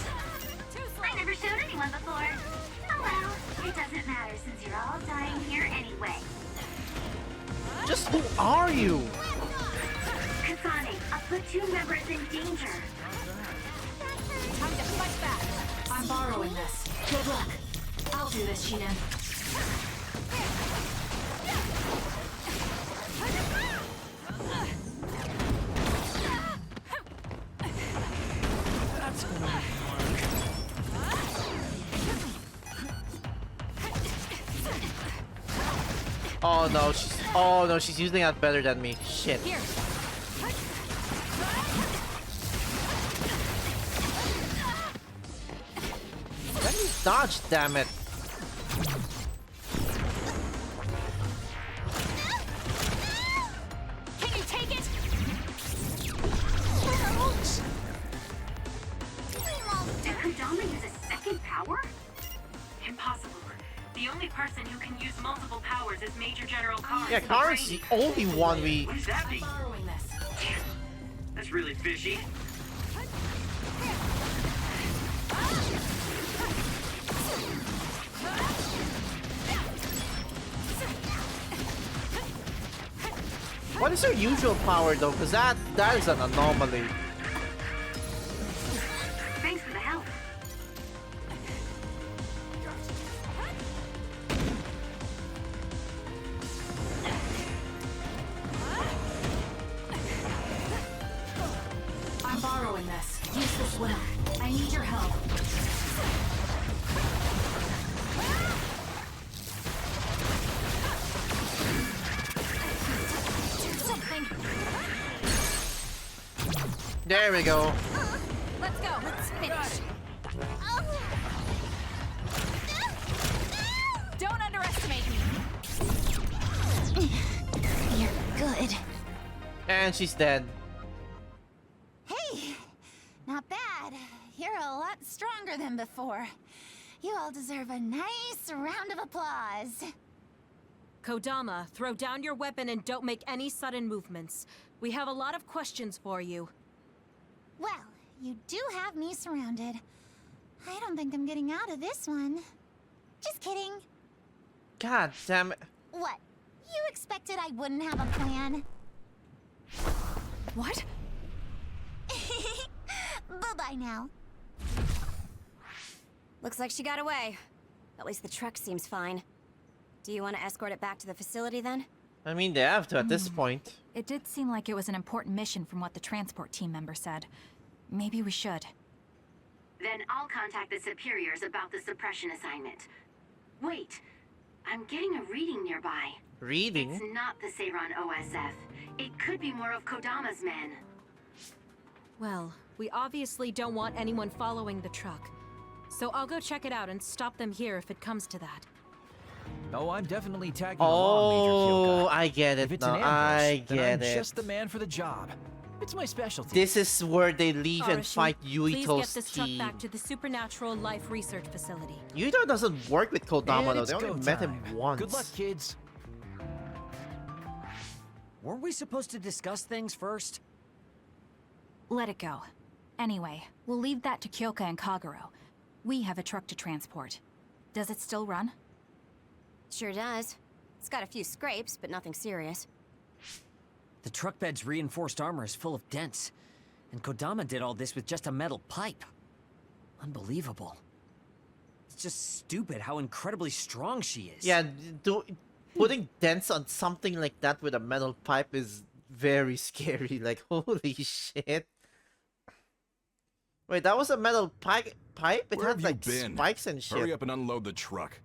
I never showed anyone before. Oh well, it doesn't matter since you're all dying here anyway. Just who are you? Kasane, a platoon member is in danger. Time to fight back. I'm borrowing this. Good luck. I'll do this, Shinen. That's gonna work. Oh no, she's using that better than me. Shit. Here. Let me dodge, damn it. Can you take it? Did Kodama use a second power? Impossible. The only person who can use multiple powers is Major General Karn. Yeah, Karen's the only one we... What does that mean? Borrowing this. That's really fishy. What is her usual power though? Because that is an anomaly. Thanks for the help. I'm borrowing this. Use this well. I need your help. Do something. There we go. Let's go. Let's finish. Don't underestimate me. You're good. And she's dead. Hey, not bad. You're a lot stronger than before. You all deserve a nice round of applause. Kodama, throw down your weapon and don't make any sudden movements. We have a lot of questions for you. Well, you do have me surrounded. I don't think I'm getting out of this one. Just kidding. God damn it. What? You expected I wouldn't have a plan? What? Bye-bye now. Looks like she got away. At least the truck seems fine. Do you want to escort it back to the facility then? I mean, they have to at this point. It did seem like it was an important mission from what the transport team member said. Maybe we should. Then I'll contact the superiors about the suppression assignment. Wait, I'm getting a reading nearby. Reading? It's not the Seiran OSF. It could be more of Kodama's men. Well, we obviously don't want anyone following the truck. So I'll go check it out and stop them here if it comes to that. Oh, I'm definitely tagging along, Major Oh, Kyoka. I get it If it's now. an ambush, I then get I'm it. just the man for the job. It's my specialty. This is where they leave and Arashi, fight please get Yuito's this truck team. back to the Supernatural Life Research Facility. Yuito doesn't work with Kodama And though. it's They only go met him time. once. Good luck, kids. Weren't we supposed to discuss things first? Let it go. Anyway, we'll leave that to Kyoka and Kagero. We have a truck to transport. Does it still run? Sure does. It's got a few scrapes, but nothing serious. The truck bed's reinforced armor is full of dents. And Kodama did all this with just a metal pipe. Unbelievable. It's just stupid how incredibly strong she is. Yeah, putting dents on something like that with a metal pipe is very scary. Like, holy shit. Wait, that was a metal pipe? It Where had have like you been? spikes and shit. Hurry up and unload the truck.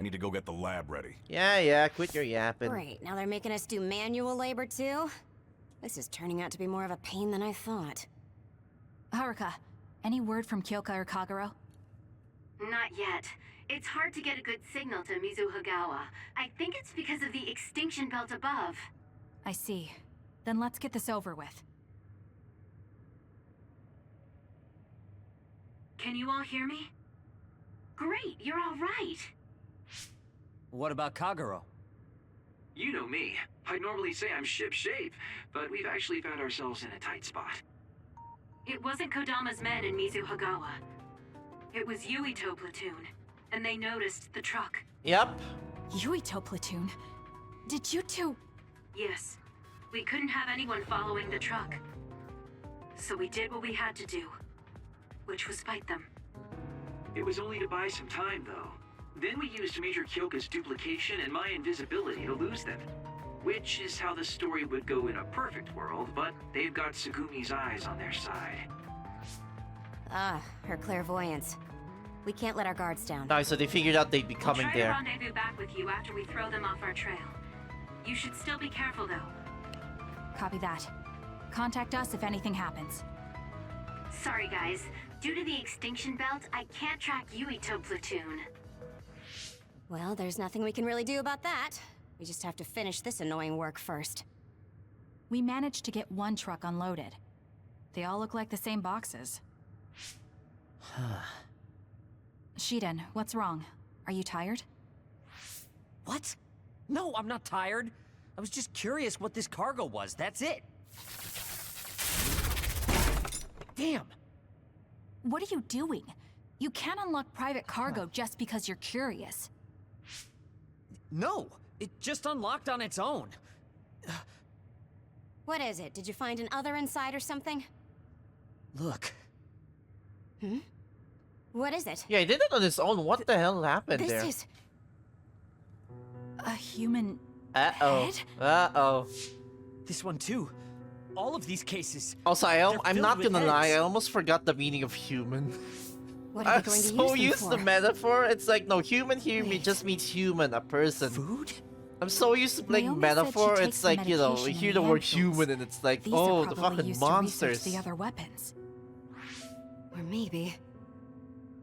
I need to go get the lab ready. Yeah, quit your yapping. Great, now they're making us do manual labor too? This is turning out to be more of a pain than I thought. Haruka, any word from Kyoka or Kagero? Not yet. It's hard to get a good signal to Mizuhagawa. I think it's because of the extinction belt above. I see. Then let's get this over with. Can you all hear me? Great, you're all right. What about Kagero? You know me. I'd normally say I'm ship-shape, but we've actually found ourselves in a tight spot. It wasn't Kodama's men in Mizuhagawa. It was Yuito platoon, and they noticed the truck. Yep. Yuito platoon? Did you two... Yes. We couldn't have anyone following the truck. So we did what we had to do, which was fight them. It was only to buy some time, though. Then we used Major Kyoka's duplication and my invisibility to lose them. Which is how the story would go in a perfect world, but they've got Segumi's eyes on their side. Ah, her clairvoyance. We can't let our guards down. Nice, so they figured out they'd be coming We'll there. try to rendezvous back with you after we throw them off our trail. You should still be careful, though. Copy that. Contact us if anything happens. Sorry, guys. Due to the extinction belt, I can't track Yuito platoon. Well, there's nothing we can really do about that. We just have to finish this annoying work first. We managed to get one truck unloaded. They all look like the same boxes. Shiden, what's wrong? Are you tired? What? No, I'm not tired. I was just curious what this cargo was, that's it. Damn! What are you doing? You can't unlock private cargo just because you're curious. No, it just unlocked on its own. What is it? Did you find an other inside or something? Look. Hmm? What is it? Yeah, he did it on his own. What the hell happened This there? is... A human Uh-oh. head? Uh-oh. This one too. All of these cases. Also, I'm filled not with gonna lie, heads. I almost forgot the meaning of human. What are I'm they going to so use used them to for? metaphor. It's like, no, human here just means human, a person. Food? I'm so used to playing Naomi said she metaphor, takes it's the like, you know, you medication hear in the the word ampules. human and it's like, These oh, are the probably fucking used to research monsters. the other weapons. Or maybe...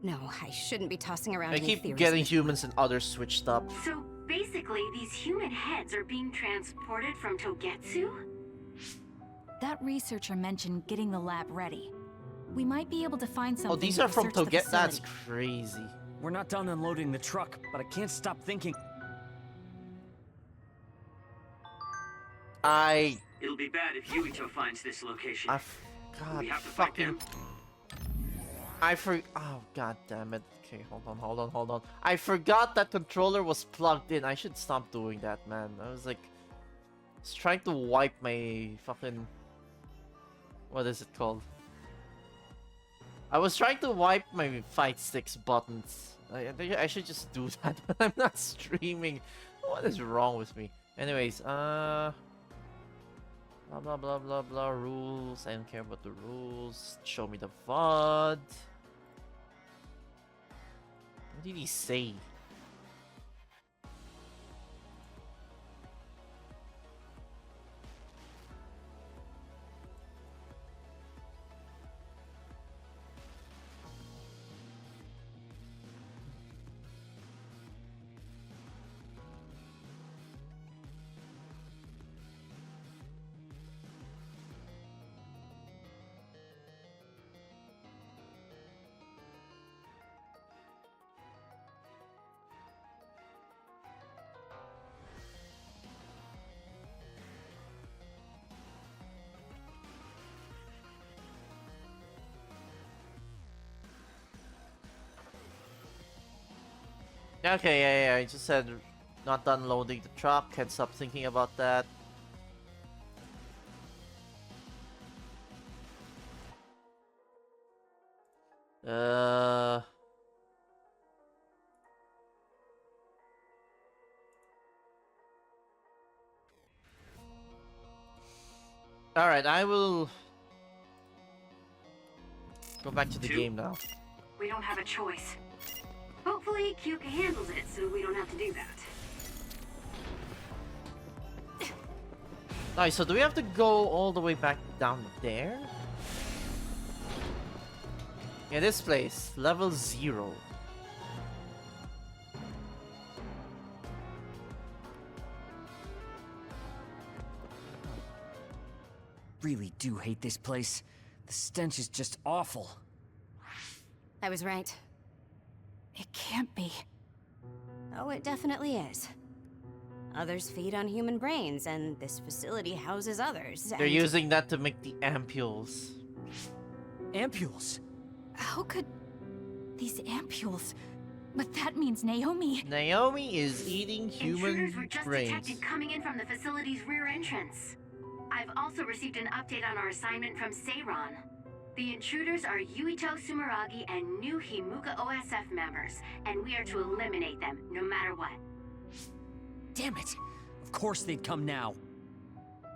No, I shouldn't be tossing around I any keep theories. getting humans and others switched up. So basically, these human heads are being transported from Togetsu? That researcher mentioned getting the lab ready. We might be able to find something. Oh, these to are from research the Toget. That's facility. crazy. We're not done unloading the truck, but I can't stop thinking. It'll be bad if Yuito finds this location. God, We have to fight fucking... them. Oh, god damn it. Okay, hold on. I forgot that controller was plugged in. I should stop doing that, man. I was like... was trying to wipe my fucking... What is it called? I was trying to wipe my fight sticks buttons. I should just do that, but I'm not streaming. What is wrong with me? Anyways, blah blah blah blah blah rules. I don't care about the rules. Show me the VOD. What did he say? Okay, yeah, I just said not done loading the truck. Can't stop thinking about that. Alright, I will go back to the game now. We don't have a choice. Hopefully, Kyoka handles it so we don't have to do that. Nice, so do we have to go all the way back down there? Yeah, this place, level 0. Really do hate this place. The stench is just awful. I was right. It can't be. Oh, it definitely is. Others feed on human brains, and this facility houses others. They're using that to make the ampules. Ampules? How could these ampules? But that means Naomi. Naomi is eating human Intruders were just brains. detected coming in from the facility's rear entrance. I've also received an update on our assignment from Seiron. The intruders are Yuito Sumeragi and new Himuka OSF members, and we are to eliminate them, no matter what. Damn it! Of course they'd come now.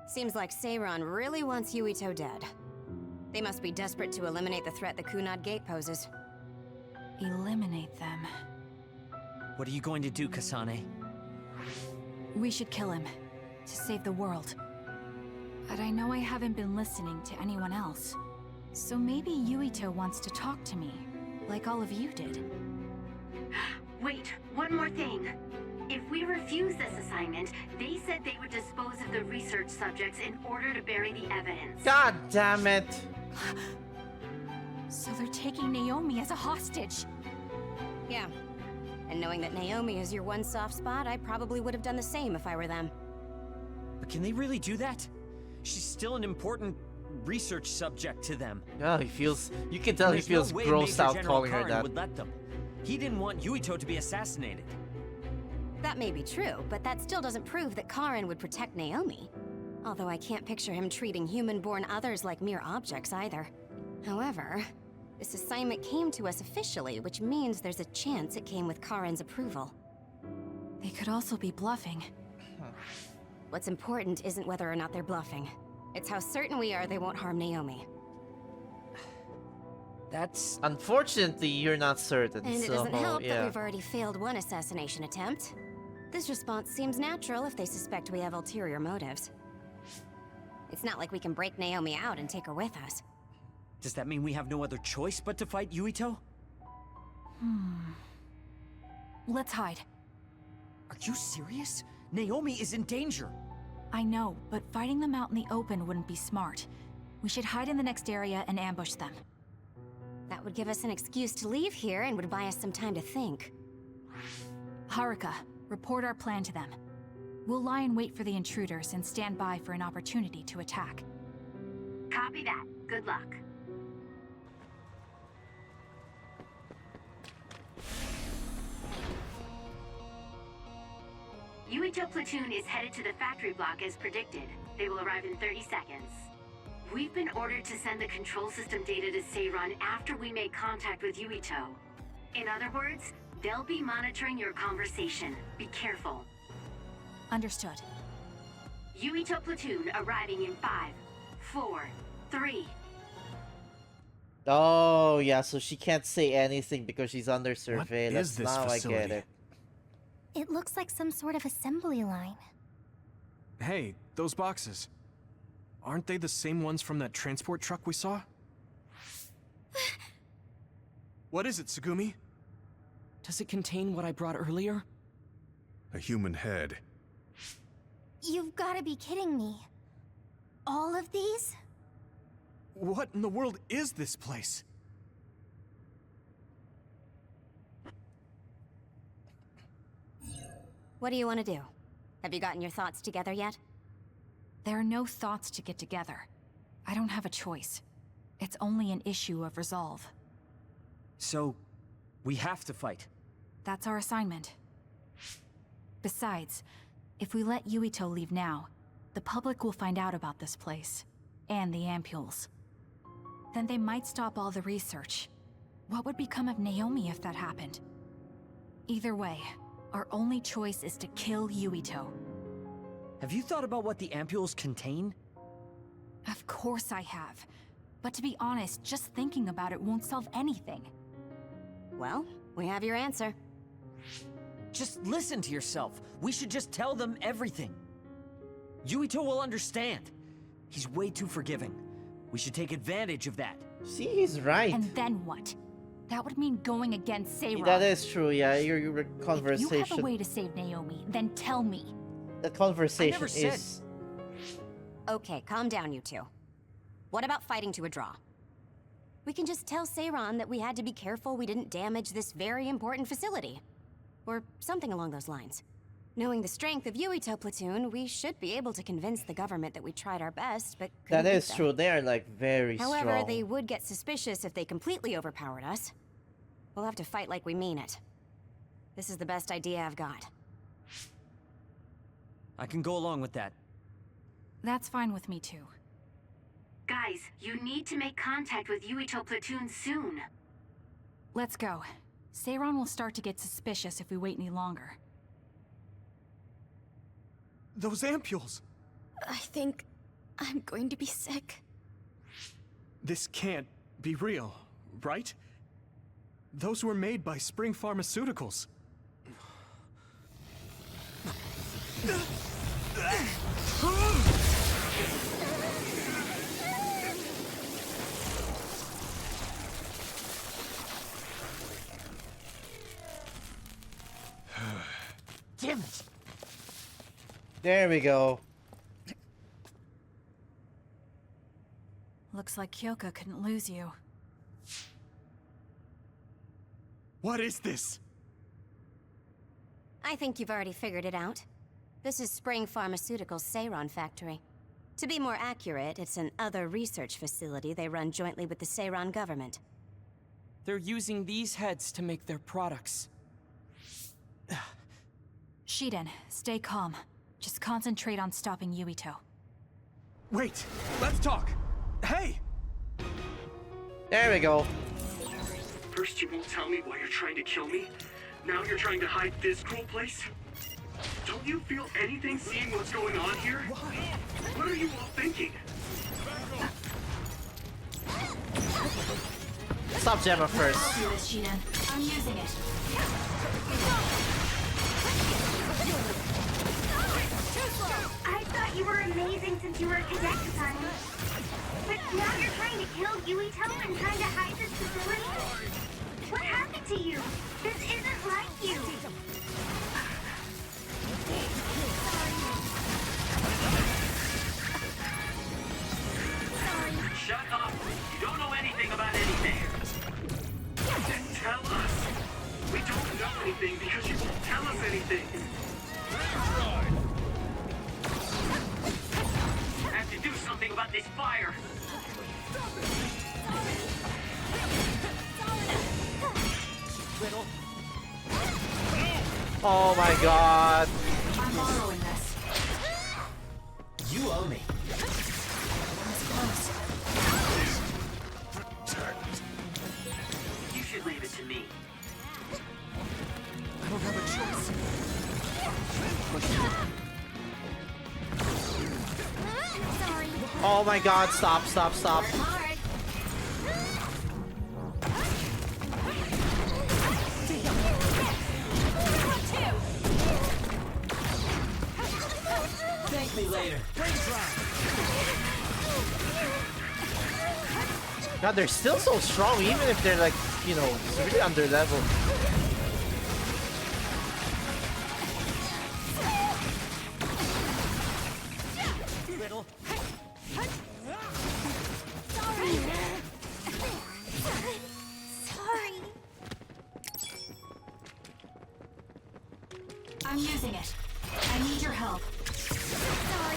Seems like Seiron really wants Yuito dead. They must be desperate to eliminate the threat the Kunad Gate poses. Eliminate them. What are you going to do, Kasane? We should kill him, to save the world. But I know I haven't been listening to anyone else. So maybe Yuito wants to talk to me, like all of you did. Wait, one more thing. If we refuse this assignment, they said they would dispose of the research subjects in order to bury the evidence. God damn it! So they're taking Naomi as a hostage. Yeah. And knowing that Naomi is your one soft spot, I probably would have done the same if I were them. But can they really do that? She's still an important research subject to them. Yeah, he feels. You can tell he There's feels no way grossed Major out General calling her Karn that. would let them. He didn't want Yuito to be assassinated. That may be true, but that still doesn't prove that Karin would protect Naomi. Although I can't picture him treating human-born others like mere objects either. However, this assignment came to us officially, which means there's a chance it came with Karin's approval. They could also be bluffing. What's important isn't whether or not they're bluffing. It's how certain we are they won't harm Naomi. That's... Unfortunately, you're not certain, And it so, doesn't help yeah. that we've already failed one assassination attempt. This response seems natural if they suspect we have ulterior motives. It's not like we can break Naomi out and take her with us. Does that mean we have no other choice but to fight Yuito? Let's hide. Are you serious? Naomi is in danger. I know, but fighting them out in the open wouldn't be smart. We should hide in the next area and ambush them. That would give us an excuse to leave here and would buy us some time to think. Haruka, report our plan to them. We'll lie in wait for the intruders and stand by for an opportunity to attack. Copy that. Good luck. Yuito platoon is headed to the factory block as predicted. They will arrive in 30 seconds. We've been ordered to send the control system data to Seiron after we make contact with Yuito. In other words, they'll be monitoring your conversation. Be careful. Understood. Yuito platoon arriving in 5, 4, 3. Oh, yeah, so she can't say anything because she's under surveillance. is this Now I facility? get it. It looks like some sort of assembly line. Hey, those boxes. Aren't they the same ones from that transport truck we saw? What is it, Tsugumi? Does it contain what I brought earlier? A human head. You've got to be kidding me. All of these? What in the world is this place? What do you want to do? Have you gotten your thoughts together yet? There are no thoughts to get together. I don't have a choice. It's only an issue of resolve. So, we have to fight. That's our assignment. Besides, if we let Yuito leave now, the public will find out about this place, and the ampules. Then they might stop all the research. What would become of Naomi if that happened? Either way, our only choice is to kill Yuito. Have you thought about what the ampules contain? Of course I have. But to be honest, just thinking about it won't solve anything. Well, we have your answer. Just listen to yourself. We should just tell them everything. Yuito will understand. He's way too forgiving. We should take advantage of that. See, he's right. And then what? That would mean going against Seiron. That is true, yeah. Your conversation. If you have a way to save Naomi, then tell me. The conversation I never said... is... Okay, calm down, you two. What about fighting to a draw? We can just tell Seiron that we had to be careful we didn't damage this very important facility. Or something along those lines. Knowing the strength of Yuito Platoon, we should be able to convince the government that we tried our best, but couldn't That beat is them. true. They are like very However, strong. they would get suspicious if they completely overpowered us. We'll have to fight like we mean it. This is the best idea I've got. I can go along with that. That's fine with me too. Guys, you need to make contact with Yuito Platoon soon. Let's go. Seiron will start to get suspicious if we wait any longer. Those ampules! I think I'm going to be sick. This can't be real, right? Those were made by Spring Pharmaceuticals. Damn it! There we go. Looks like Kyoka couldn't lose you. What is this? I think you've already figured it out. This is Spring Pharmaceuticals' Seiron factory. To be more accurate, it's an other research facility they run jointly with the Seiron government. They're using these heads to make their products. Shiden, stay calm. Just concentrate on stopping Yuito. Wait, let's talk. Hey! There we go. First you won't tell me why you're trying to kill me. Now you're trying to hide this cool place? Don't you feel anything seeing what's going on here? What are you all thinking? Stop Gemma first. I'll do this, Shiden. I'm using it. I thought you were amazing since you were a cadet son. But now you're trying to kill Yuito and trying to hide this facility? What happened to you? This isn't like you. Shut up! You don't know anything about anything. Then tell us. We don't know anything because you won't tell us anything. I have to do something about this fire. Riddle. Oh my god. I'm borrowing this. You owe me. You should leave it to me. I don't have a choice. Sorry. Oh my god, stop, stop, stop. Hard. Thank me later. God, they're still so strong, even if they're like, you know, really under level. Riddle. Sorry. Sorry. I'm using it. I need your help. Sorry.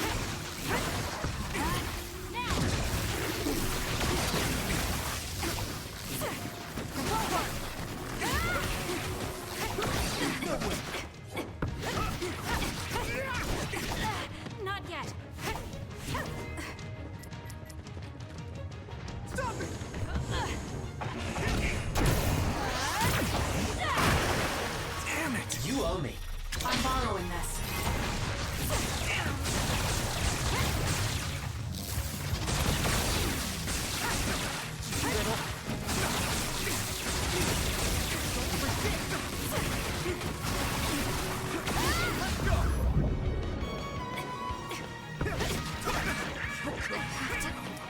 Not yet. Stop it! Damn it! You owe me. I'm borrowing this.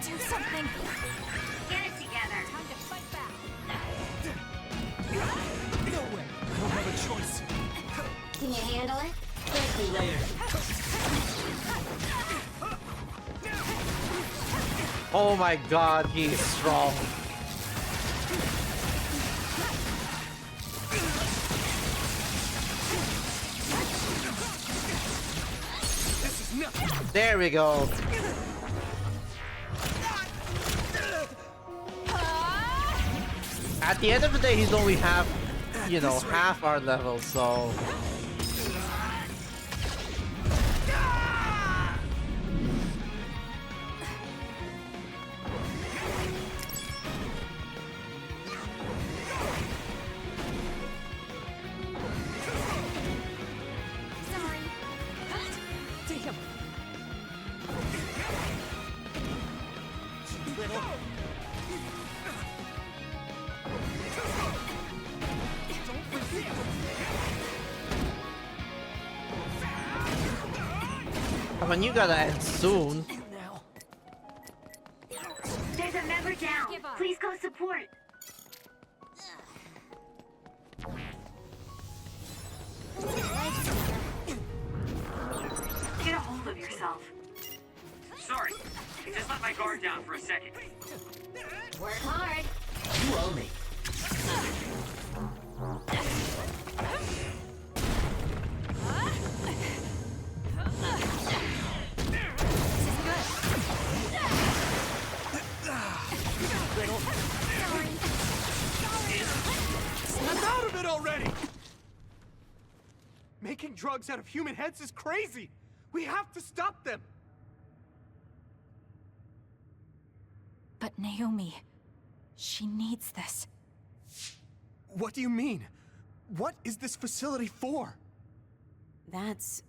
Do something. Get it together. Time to fight back. No way! I don't have a choice. Can you handle it? Thank me later. Oh my god, he's strong. This is nothing. There we go. At the end of the day, he's only half, you know, half our level, so... Sorry. Damn. Little. I mean, you gotta end soon. There's a member down. Please go support. Get a hold of yourself. Sorry, I just let my guard down for a second. Work hard. You owe me. Snap out of it already! Making drugs out of human heads is crazy! We have to stop them! But Naomi, she needs this. What do you mean? What is this facility for? That's...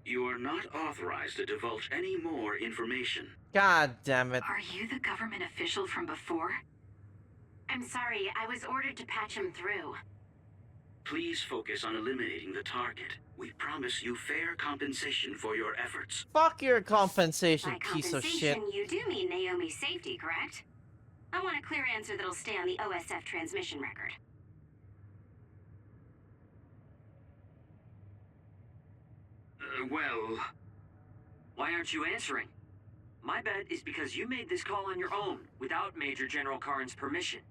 You are not authorized to divulge any more information. God damn it. Are you the government official from before? I'm sorry, I was ordered to patch him through. Please focus on eliminating the target. We promise you fair compensation for your efforts. Fuck your compensation, By piece of shit. compensation, you do mean Naomi's safety, correct? I want a clear answer that'll stay on the OSF transmission record. Well, why aren't you answering? My bet is because you made this call on your own, without Major General Karn's permission.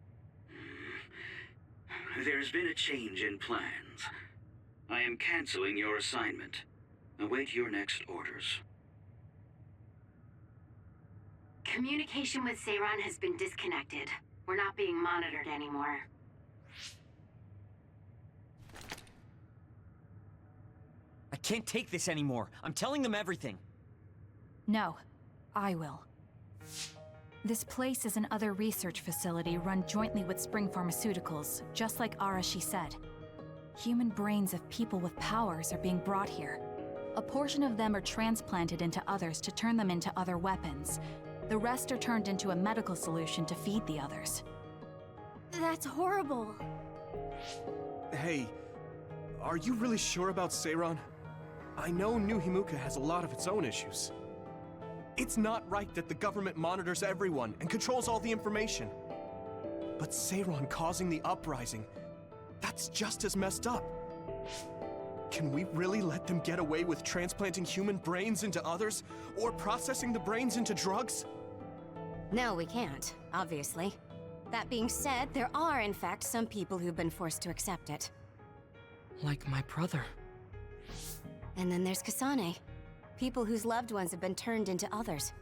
There's been a change in plans. I am canceling your assignment. Await your next orders. Communication with Seiran has been disconnected. We're not being monitored anymore. I can't take this anymore. I'm telling them everything. No, I will. This place is another research facility run jointly with Spring Pharmaceuticals, just like Arashi said. Human brains of people with powers are being brought here. A portion of them are transplanted into others to turn them into other weapons. The rest are turned into a medical solution to feed the others. That's horrible. Hey, are you really sure about Seiran? I know New Himuka has a lot of its own issues. It's not right that the government monitors everyone and controls all the information. But Seiran causing the uprising, that's just as messed up. Can we really let them get away with transplanting human brains into others, or processing the brains into drugs? No, we can't, obviously. That being said, there are, in fact, some people who've been forced to accept it. Like my brother. And then there's Kasane. People whose loved ones have been turned into others.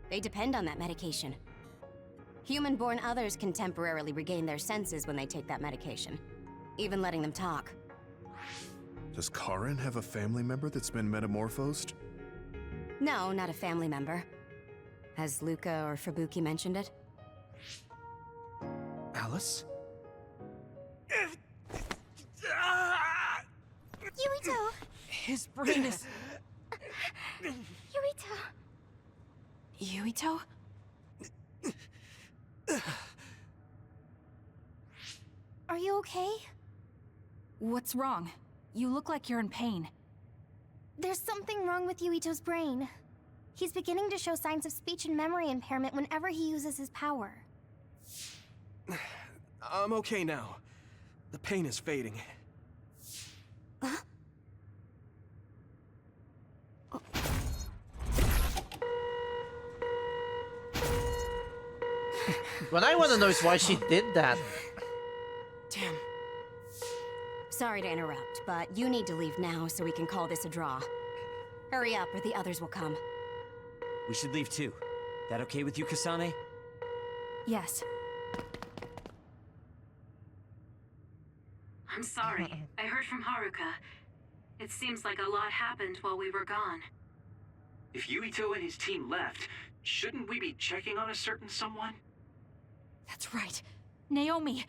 They depend on that medication. Human-born others can temporarily regain their senses when they take that medication. Even letting them talk. Does Karin have a family member that's been metamorphosed? No, not a family member. Has Luca or Fubuki mentioned it? Alice? Yuito! His brain is... Yuito? Yuito? Are you okay? What's wrong? You look like you're in pain. There's something wrong with Yuito's brain. He's beginning to show signs of speech and memory impairment whenever he uses his power. I'm okay now. The pain is fading. What I want to know is why she did that. Damn. Sorry to interrupt, but you need to leave now so we can call this a draw. Hurry up or the others will come. We should leave too. That okay with you, Kasane? Yes. I'm sorry. I heard from Haruka. It seems like a lot happened while we were gone. If Yuito and his team left, shouldn't we be checking on a certain someone? That's right. Naomi!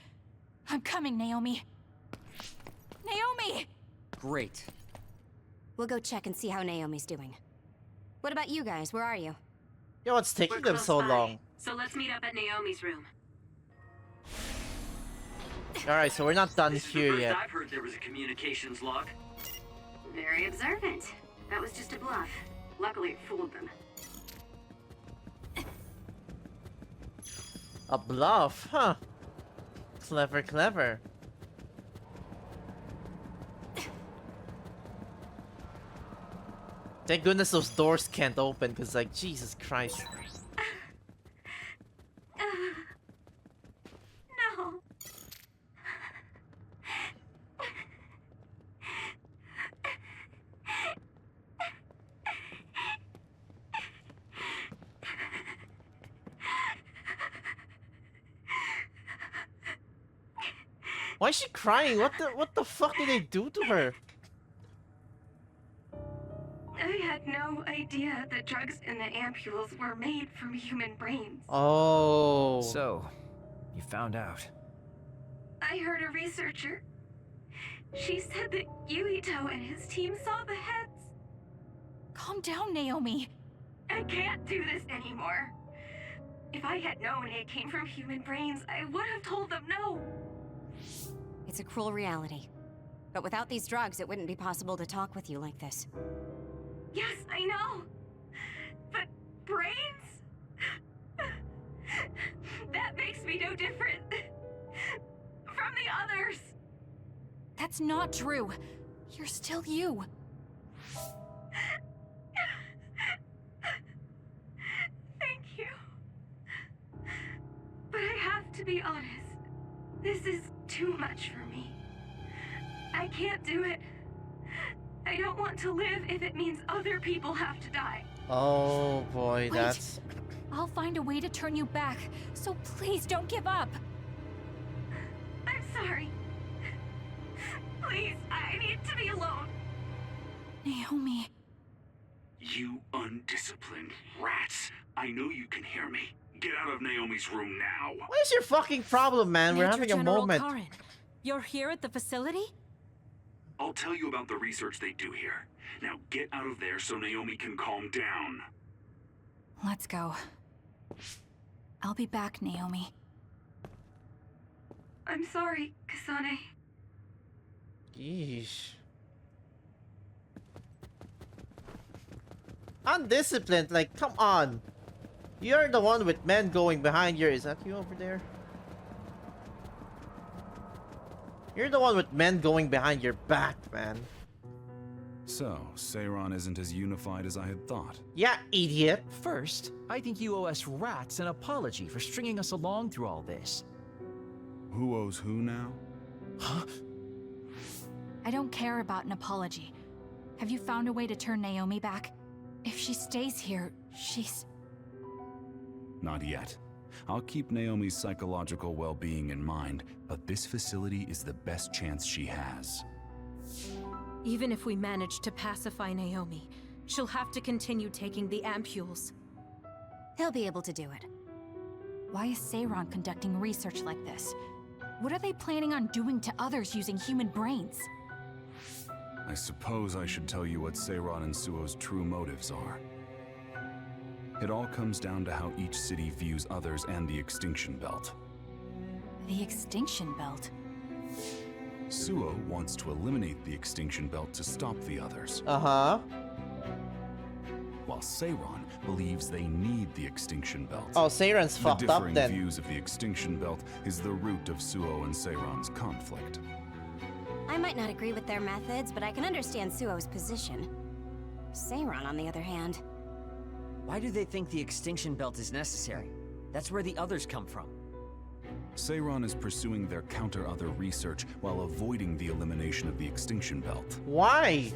I'm coming, Naomi! Naomi! Great. We'll go check and see how Naomi's doing. What about you guys? Where are you? Yo, what's taking We're them close so by, long? So let's meet up at Naomi's room. Alright, so we're not done This is the here first yet. I've heard there was a communications log. Very observant. That was just a bluff. Luckily, it fooled them. A bluff, huh? Clever, clever. Thank goodness those doors can't open, because, like, Jesus Christ. No. Why is she crying? What the fuck did they do to her? I had no idea the drugs in the ampules were made from human brains. Oh. So, you found out. I heard a researcher. She said that Yuito and his team saw the heads. Calm down, Naomi. I can't do this anymore. If I had known it came from human brains, I would have told them no. It's a cruel reality. But without these drugs, it wouldn't be possible to talk with you like this. Yes, I know. But brains? That makes me no different from the others. That's not true. You're still you. Thank you. But I have to be honest. This is too much for me. I can't do it. I don't want to live if it means other people have to die. Oh boy, Wait. that's... I'll find a way to turn you back, so please don't give up. I'm sorry. Please, I need to be alone. Naomi. You undisciplined rats. I know you can hear me. Get out of Naomi's room now. What is your fucking problem, man? We're Major having a General moment. Karin, you're here at the facility? I'll tell you about the research they do here. Now get out of there so Naomi can calm down. Let's go. I'll be back, Naomi. I'm sorry, Kasane. Yeesh. Undisciplined, like, come on. You're the one with men going behind your... Is that you over there? You're the one with men going behind your back, man. So, Seiron isn't as unified as I had thought. Yeah, idiot. First, I think you owe us rats an apology for stringing us along through all this. Who owes who now? Huh? I don't care about an apology. Have you found a way to turn Naomi back? If she stays here, she's... Not yet. I'll keep Naomi's psychological well-being in mind, but this facility is the best chance she has. Even if we manage to pacify Naomi, she'll have to continue taking the ampules. He'll be able to do it. Why is Seiron conducting research like this? What are they planning on doing to others using human brains? I suppose I should tell you what Seiron and Suo's true motives are. It all comes down to how each city views others and the Extinction Belt. The Extinction Belt? Suo wants to eliminate the Extinction Belt to stop the others. Uh-huh. While Seiron believes they need the Extinction Belt. Oh, Seiron's fucked up then. The differing views of the Extinction Belt is the root of Suo and Seiron's conflict. I might not agree with their methods, but I can understand Suo's position. Seiron, on the other hand... Why do they think the Extinction Belt is necessary? That's where the others come from. Seiron is pursuing their counter-other research while avoiding the elimination of the Extinction Belt. Why?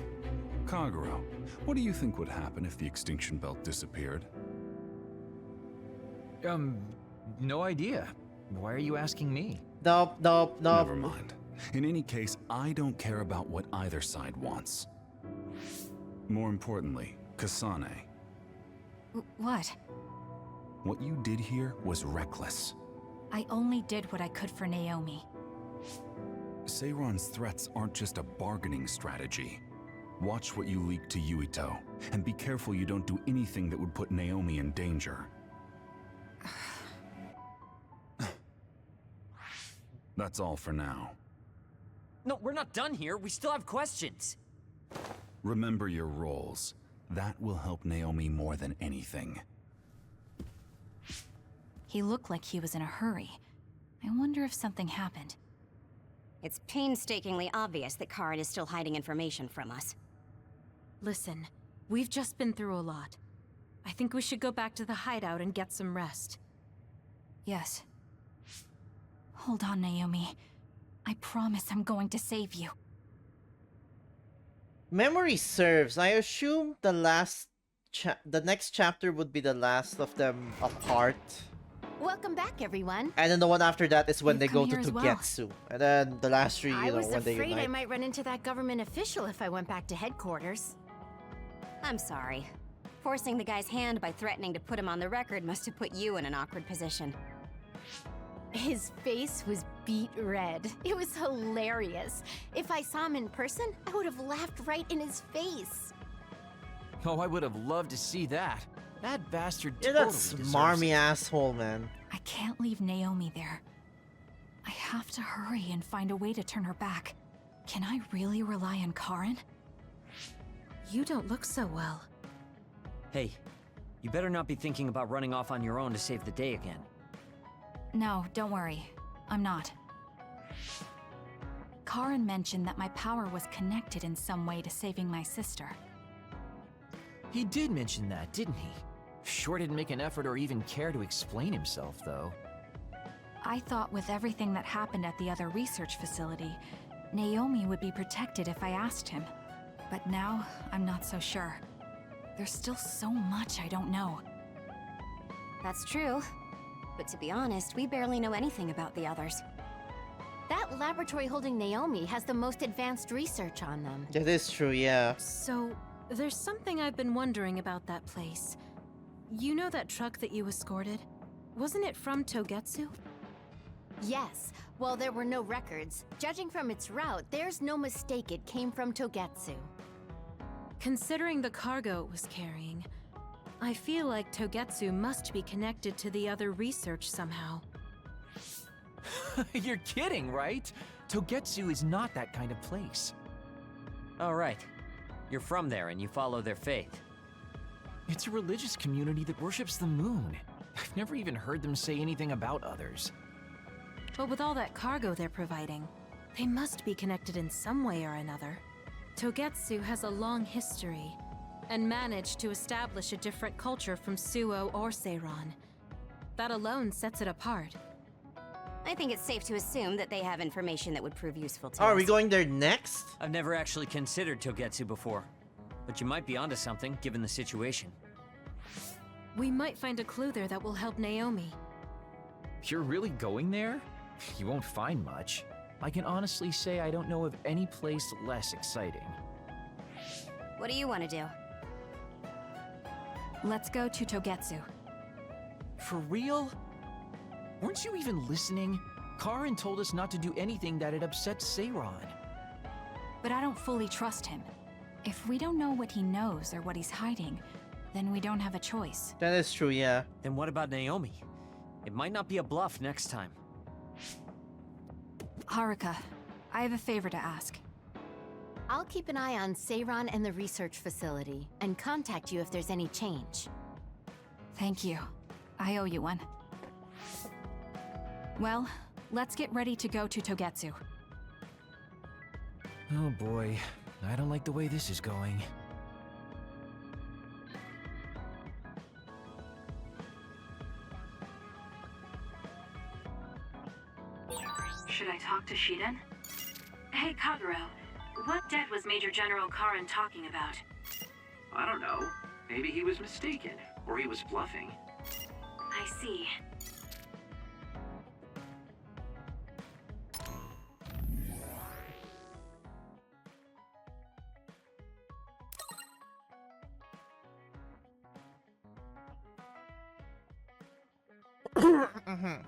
Kagero, what do you think would happen if the Extinction Belt disappeared? No idea. Why are you asking me? Nope. Never mind. In any case, I don't care about what either side wants. More importantly, Kasane. What? What you did here was reckless. I only did what I could for Naomi. Seiron's threats aren't just a bargaining strategy. Watch what you leak to Yuito, and be careful you don't do anything that would put Naomi in danger. That's all for now. No, we're not done here. We still have questions. Remember your roles. That will help Naomi more than anything. He looked like he was in a hurry. I wonder if something happened. It's painstakingly obvious that Karen is still hiding information from us. Listen, we've just been through a lot. I think we should go back to the hideout and get some rest. Yes. Hold on, Naomi. I promise I'm going to save you. Memory serves. I assume the next chapter would be the last of them apart. Welcome back, everyone. And then the one after that is when they go to here as well. Togetsu. And then the last three, I was when they afraid unite. I might run into that government official if I went back to headquarters. I'm sorry. Forcing the guy's hand by threatening to put him on the record must have put you in an awkward position. His face was beet red. It was hilarious. If I saw him in person, I would have laughed right in his face. Oh, I would have loved to see that. That bastard You're totally that deserves smarmy it. asshole, man. I can't leave Naomi there. I have to hurry and find a way to turn her back. Can I really rely on Karen? You don't look so well. Hey, you better not be thinking about running off on your own to save the day again. No, don't worry. I'm not. Karen mentioned that my power was connected in some way to saving my sister. He did mention that, didn't he? Sure didn't make an effort or even care to explain himself, though. I thought with everything that happened at the other research facility, Naomi would be protected if I asked him. But now, I'm not so sure. There's still so much I don't know. That's true. But to be honest, we barely know anything about the others. That laboratory holding Naomi has the most advanced research on them. That is true, yeah. So, there's something I've been wondering about that place. You know that truck that you escorted? Wasn't it from Togetsu? Yes. Well, there were no records. Judging from its route, there's no mistake it came from Togetsu. Considering the cargo it was carrying, I feel like Togetsu must be connected to the other research somehow. You're kidding, right? Togetsu is not that kind of place. All right. You're from there and you follow their faith. It's a religious community that worships the moon. I've never even heard them say anything about others. But with all that cargo they're providing, they must be connected in some way or another. Togetsu has a long history, and managed to establish a different culture from Suo or Seiron. That alone sets it apart. I think it's safe to assume that they have information that would prove useful to Oh, us. are we going there next? I've never actually considered Togetsu before, but you might be onto something given the situation. We might find a clue there that will help Naomi. You're really going there? You won't find much. I can honestly say I don't know of any place less exciting. What do you want to do? Let's go to Togetsu. For real? Weren't you even listening? Karin told us not to do anything that'd upset Seiron. But I don't fully trust him. If we don't know what he knows or what he's hiding, then we don't have a choice. That is true, yeah. Then what about Naomi? It might not be a bluff next time. Haruka, I have a favor to ask. I'll keep an eye on Seiron and the research facility, and contact you if there's any change. Thank you. I owe you one. Well, let's get ready to go to Togetsu. Oh boy, I don't like the way this is going. Should I talk to Shiden? Hey, Kaguro, what debt was Major General Karin talking about? I don't know. Maybe he was mistaken, or he was bluffing. I see. Mhm.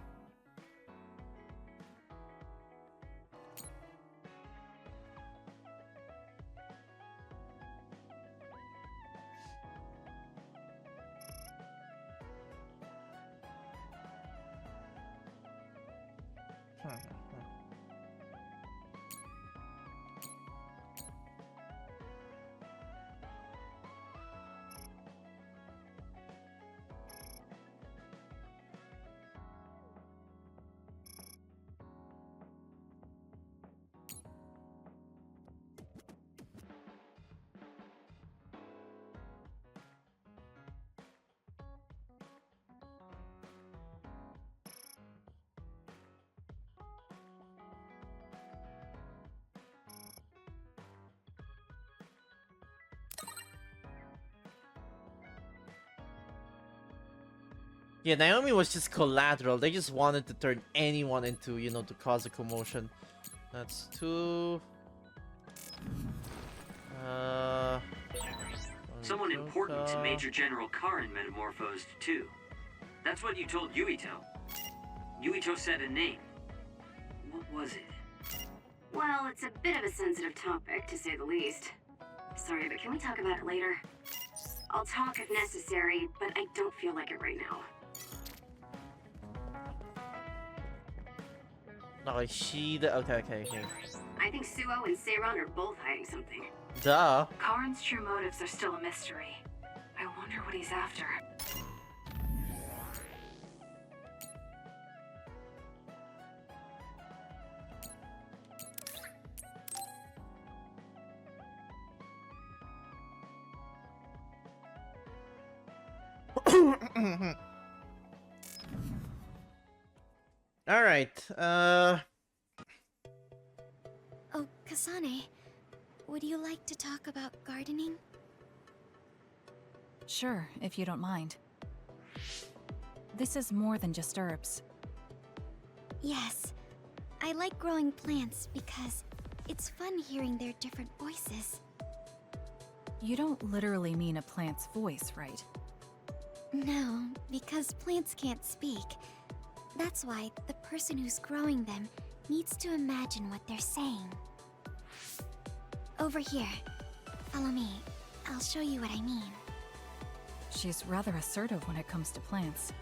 Yeah, Naomi was just collateral. They just wanted to turn anyone into, you know, to cause a commotion. That's two. Someone important to Major General Karin metamorphosed too. That's what you told Yuito. Yuito said a name. What was it? Well, it's a bit of a sensitive topic, to say the least. Sorry, but can we talk about it later? I'll talk if necessary, but I don't feel like it right now. No, okay. I think Suo and Seiron are both hiding something. Duh. Karin's true motives are still a mystery. I wonder what he's after. All right. Oh, Kasane, would you like to talk about gardening? Sure, if you don't mind. This is more than just herbs. Yes. I like growing plants because it's fun hearing their different voices. You don't literally mean a plant's voice, right? No, because plants can't speak. That's why the person who's growing them needs to imagine what they're saying. Over here. Follow me. I'll show you what I mean. She's rather assertive when it comes to plants.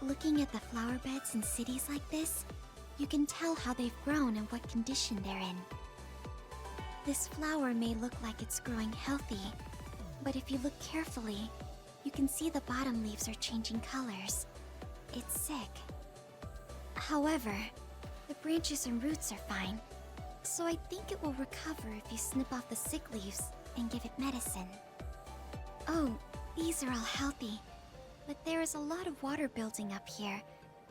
Looking at the flower beds in cities like this, you can tell how they've grown and what condition they're in. This flower may look like it's growing healthy, but if you look carefully, you can see the bottom leaves are changing colors. It's sick. However, the branches and roots are fine, so I think it will recover if you snip off the sick leaves and give it medicine. Oh, these are all healthy, but there is a lot of water building up here,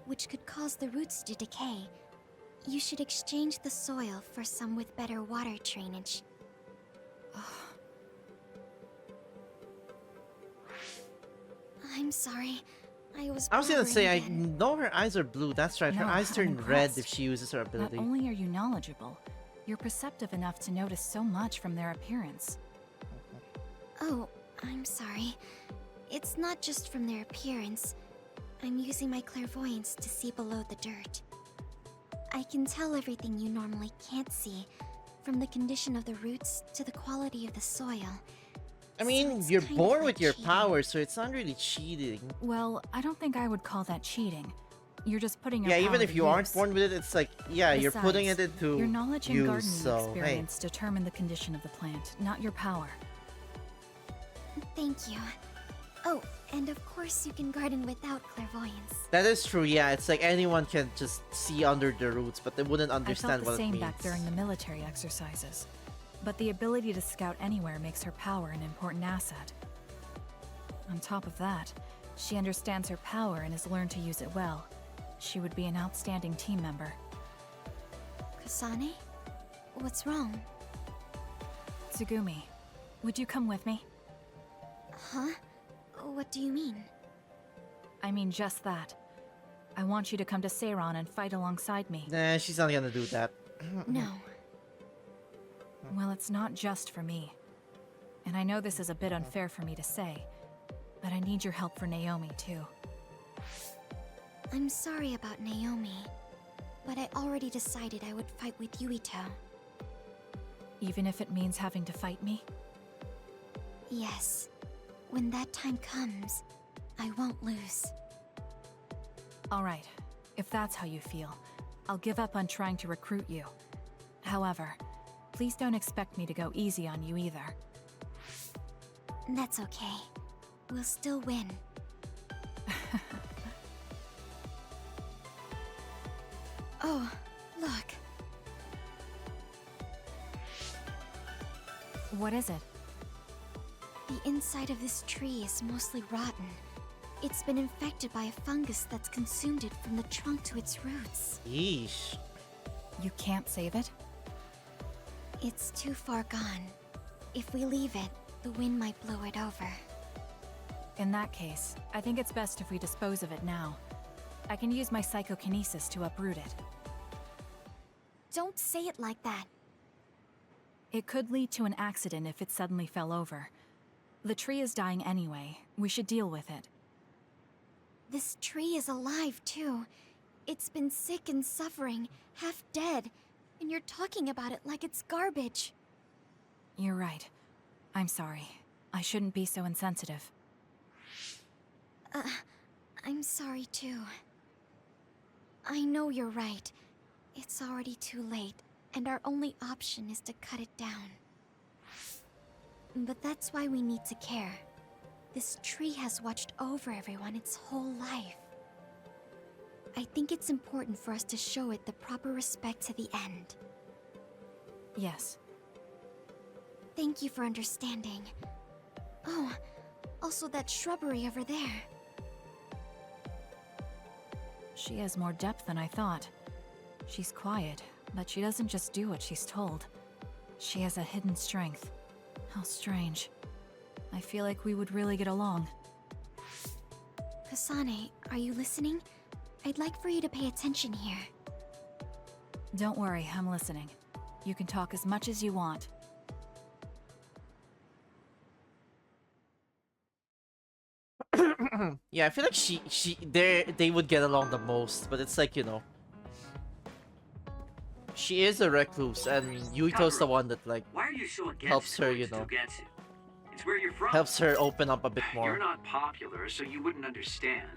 which could cause the roots to decay. You should exchange the soil for some with better water drainage. I'm sorry. I was I was gonna boring say, I again. know her eyes are blue. That's right. Her No, eyes I'm turn red impressed. if she uses her Not ability. only are you knowledgeable, you're perceptive enough to notice so much from their appearance. Oh, I'm sorry. It's not just from their appearance. I'm using my clairvoyance to see below the dirt. I can tell everything you normally can't see, from the condition of the roots to the quality of the soil. I mean, you're born with your power, so it's not really cheating. Well, I don't think I would call that cheating. You're just putting your Yeah, power even if to you aren't use. born with it, it's like, yeah, you're putting it Besides, into your knowledge and use, gardening so, hey. experience determine the condition of the plant, not your power. Thank you. Oh, and of course you can garden without clairvoyance. That is true, yeah. It's like anyone can just see under the roots, but they wouldn't I understand felt the what it same means. back during the military exercises. But the ability to scout anywhere makes her power an important asset. On top of that, she understands her power and has learned to use it well. She would be an outstanding team member. Kasane? What's wrong? Tsugumi, would you come with me? Huh? What do you mean? I mean just that. I want you to come to Seiron and fight alongside me. Nah, she's not gonna do that. No. Well, it's not just for me. And I know this is a bit unfair for me to say, but I need your help for Naomi, too. I'm sorry about Naomi, but I already decided I would fight with Yuito. Even if it means having to fight me? Yes. When that time comes, I won't lose. Alright, if that's how you feel, I'll give up on trying to recruit you. However, please don't expect me to go easy on you either. That's okay. We'll still win. Oh, look. What is it? The inside of this tree is mostly rotten. It's been infected by a fungus that's consumed it from the trunk to its roots. Yeesh. You can't save it? It's too far gone. If we leave it, the wind might blow it over. In that case, I think it's best if we dispose of it now. I can use my psychokinesis to uproot it. Don't say it like that. It could lead to an accident if it suddenly fell over. The tree is dying anyway. We should deal with it. This tree is alive, too. It's been sick and suffering, half dead, and you're talking about it like it's garbage. You're right. I'm sorry. I shouldn't be so insensitive. I'm sorry, too. I know you're right. It's already too late, and our only option is to cut it down. But that's why we need to care. This tree has watched over everyone its whole life. I think it's important for us to show it the proper respect to the end. Yes. Thank you for understanding. Oh, also that shrubbery over there. She has more depth than I thought. She's quiet, but she doesn't just do what she's told. She has a hidden strength. How strange. I feel like we would really get along. Kasane, are you listening? I'd like for you to pay attention here. Don't worry, I'm listening. You can talk as much as you want. Yeah, I feel like they would get along the most, but it's like, you know, she is a recluse, and Yuito's the one that, like, Why are you so against helps her, you going know, to Togetsu? It's where you're from. helps her open up a bit more. You're not popular, so you wouldn't understand.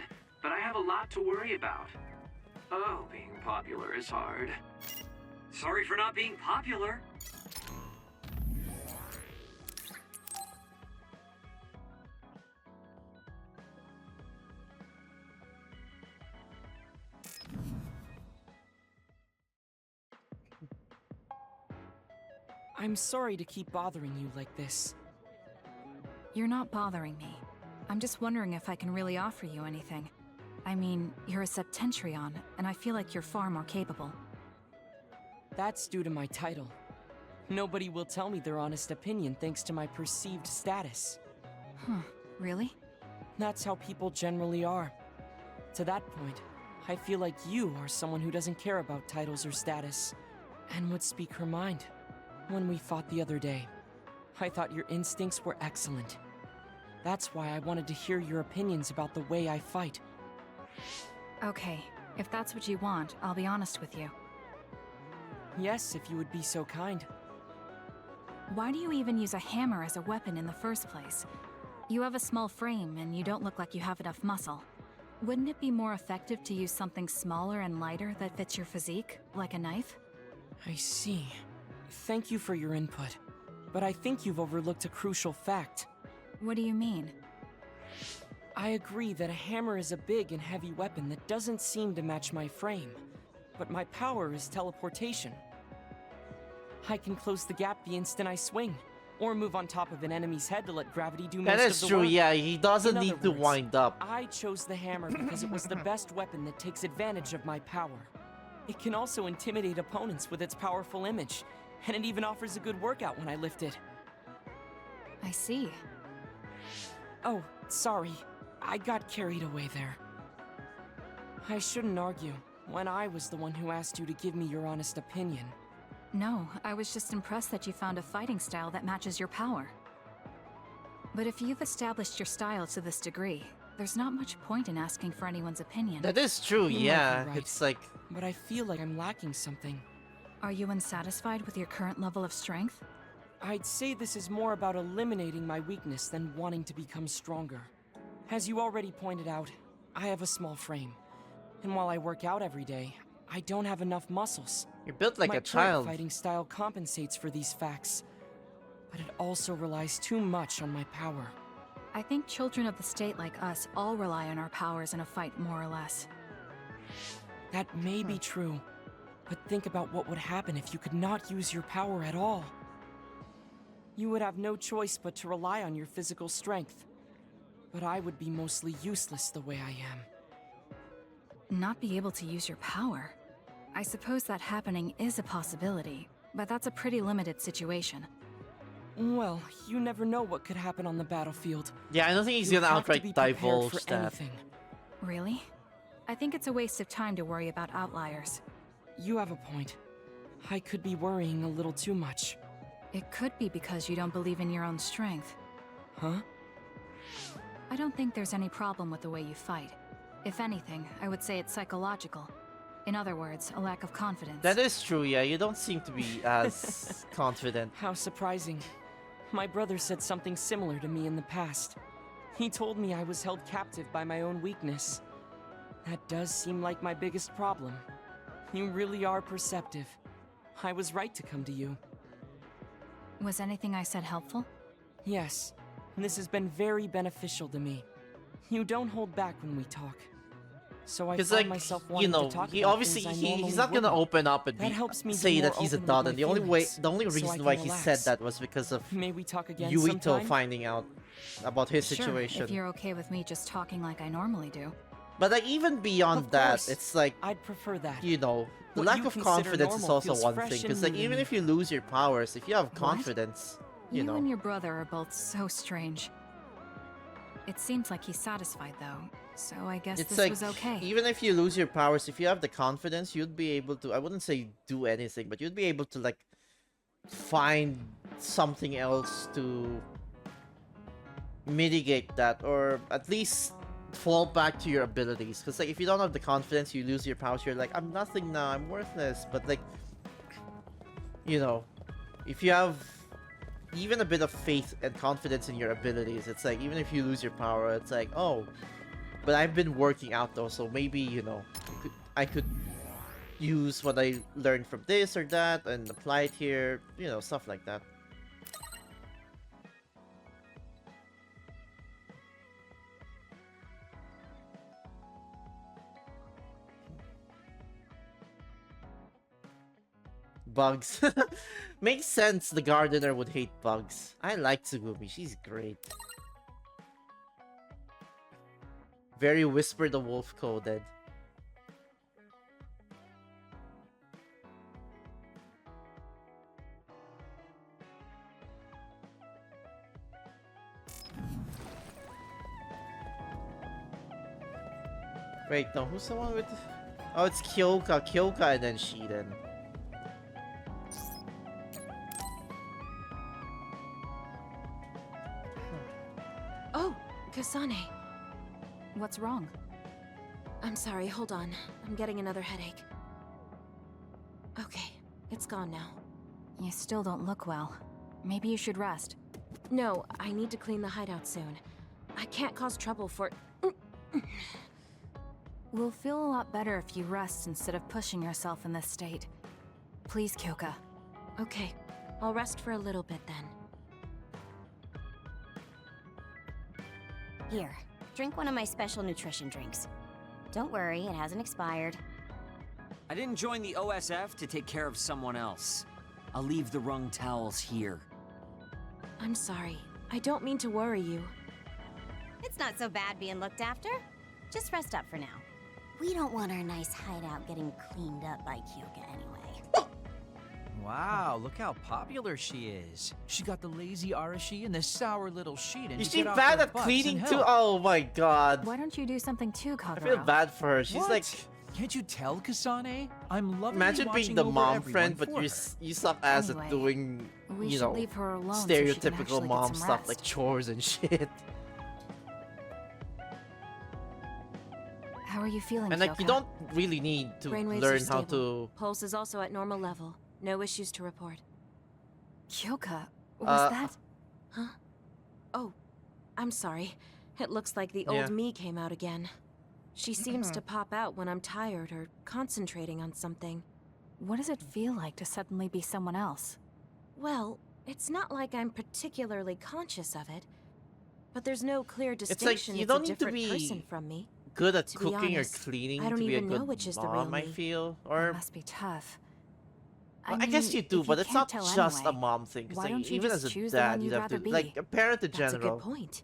But I have a lot to worry about. Oh, being popular is hard. Sorry for not being popular. I'm sorry to keep bothering you like this. You're not bothering me. I'm just wondering if I can really offer you anything. I mean, you're a Septentrion, and I feel like you're far more capable. That's due to my title. Nobody will tell me their honest opinion thanks to my perceived status. Huh, really? That's how people generally are. To that point, I feel like you are someone who doesn't care about titles or status, and would speak her mind. When we fought the other day, I thought your instincts were excellent. That's why I wanted to hear your opinions about the way I fight. Okay, if that's what you want, I'll be honest with you. Yes, if you would be so kind. Why do you even use a hammer as a weapon in the first place? You have a small frame, and you don't look like you have enough muscle. Wouldn't it be more effective to use something smaller and lighter that fits your physique, like a knife? I see. Thank you for your input, but I think you've overlooked a crucial fact. What do you mean? I agree that a hammer is a big and heavy weapon that doesn't seem to match my frame, but my power is teleportation. I can close the gap the instant I swing, or move on top of an enemy's head to let gravity do most of the work. That is true, yeah, he doesn't In need other to words, wind up. I chose the hammer because it was the best weapon that takes advantage of my power. It can also intimidate opponents with its powerful image, and it even offers a good workout when I lift it. I see. Oh, sorry. I got carried away there. I shouldn't argue, when I was the one who asked you to give me your honest opinion. No, I was just impressed that you found a fighting style that matches your power. But if you've established your style to this degree, there's not much point in asking for anyone's opinion. That is true, You might be yeah. right, It's like... But I feel like I'm lacking something. Are you unsatisfied with your current level of strength? I'd say this is more about eliminating my weakness than wanting to become stronger. As you already pointed out, I have a small frame. And while I work out every day, I don't have enough muscles. You're built like my a child. My fighting style compensates for these facts, but it also relies too much on my power. I think children of the state like us all rely on our powers in a fight, more or less. That may be true, but think about what would happen if you could not use your power at all. You would have no choice but to rely on your physical strength. But I would be mostly useless the way I am. Not be able to use your power? I suppose that happening is a possibility, but that's a pretty limited situation. Well, you never know what could happen on the battlefield. Yeah, I don't think he's You gonna have to outright be prepared divulge for that. anything. Really? I think it's a waste of time to worry about outliers. You have a point. I could be worrying a little too much. It could be because you don't believe in your own strength. Huh? I don't think there's any problem with the way you fight. If anything, I would say it's psychological. In other words, a lack of confidence. That is true, yeah. You don't seem to be as confident. How surprising. My brother said something similar to me in the past. He told me I was held captive by my own weakness. That does seem like my biggest problem. You really are perceptive. I was right to come to you. Was anything I said helpful? Yes. This has been very beneficial to me. You don't hold back when we talk. So I Because, find like, myself you wanting know, to talk he about obviously things I he's normally not gonna wouldn't. open up and That helps me say be that more he's a open with dot, my and the only feelings, reason so I why can he said relax. that was because of May we talk again Yuito sometime? finding out about his Sure, situation. if you're okay with me just talking like I normally do. But like even beyond Of that, course. it's like I'd prefer that. you know, the What lack you of consider confidence is normal also feels one fresh thing. and Because like new to even me. if you lose your powers, if you have What? confidence, you know. and your brother are both so strange. It seems like he's satisfied though, so I guess It's this like was okay. even if you lose your powers, if you have the confidence, you'd be able to. I wouldn't say do anything, but you'd be able to like find something else to mitigate that, or at least fall back to your abilities. Because like if you don't have the confidence, you lose your powers. You're like, I'm nothing now. I'm worthless. But like, you know, if you have even a bit of faith and confidence in your abilities, it's like even if you lose your power, it's like, oh, but I've been working out though, so maybe, you know, I could use what I learned from this or that and apply it here, you know, stuff like that. Bugs. Makes sense the gardener would hate bugs. I like Tsugumi, she's great. Very Whisper the Wolf coded. Wait, no, who's the one with... Oh, it's Kyoka. Kyoka and then Shiden. Oh, Kasane. What's wrong? I'm sorry, hold on. I'm getting another headache. Okay, it's gone now. You still don't look well. Maybe you should rest. No, I need to clean the hideout soon. I can't cause trouble for... We'll feel a lot better if you rest instead of pushing yourself in this state. Please, Kyoka. Okay, I'll rest for a little bit then. Here, drink one of my special nutrition drinks. Don't worry, it hasn't expired. I didn't join the OSF to take care of someone else. I'll leave the wrung towels here. I'm sorry. I don't mean to worry you. It's not so bad being looked after. Just rest up for now. We don't want our nice hideout getting cleaned up by Kyoka anyway. Wow, look how popular she is. She got the lazy Arashi and the sour little Shiden. Is she bad at cleaning too? Oh my god. Why don't you do something too, Kagero? I feel bad for her. She's What? like... Can't you tell, Kasane? I'm loving Imagine being the mom friend, but you you suck ass at Anyway, doing, we you should know, leave her alone so she can actually stereotypical get mom some stuff rest. like chores and shit. How are you feeling, And like, you Kyoka? don't really need to Brainwaves learn are how stable. to... Pulse is also at normal level. No issues to report. Kyoka, was that... Huh? Oh, I'm sorry. It looks like the Yeah. old me came out again. She seems to pop out when I'm tired or concentrating on something. What does it feel like to suddenly be someone else? Well, it's not like I'm particularly conscious of it. But there's no clear like, distinction. you It's don't a need to different be person from me. good at To be cooking honest, or cleaning I don't to be a even know good which is the real mom, I me. feel. Or... It must be tough. Well, I guess mean, you do, if but it's can't not tell just anyway, a mom thing. 'Cause why like, don't you even just as a choose the dad, one you'd you'd have to... rather be? Like, a parent in That's a general. good point.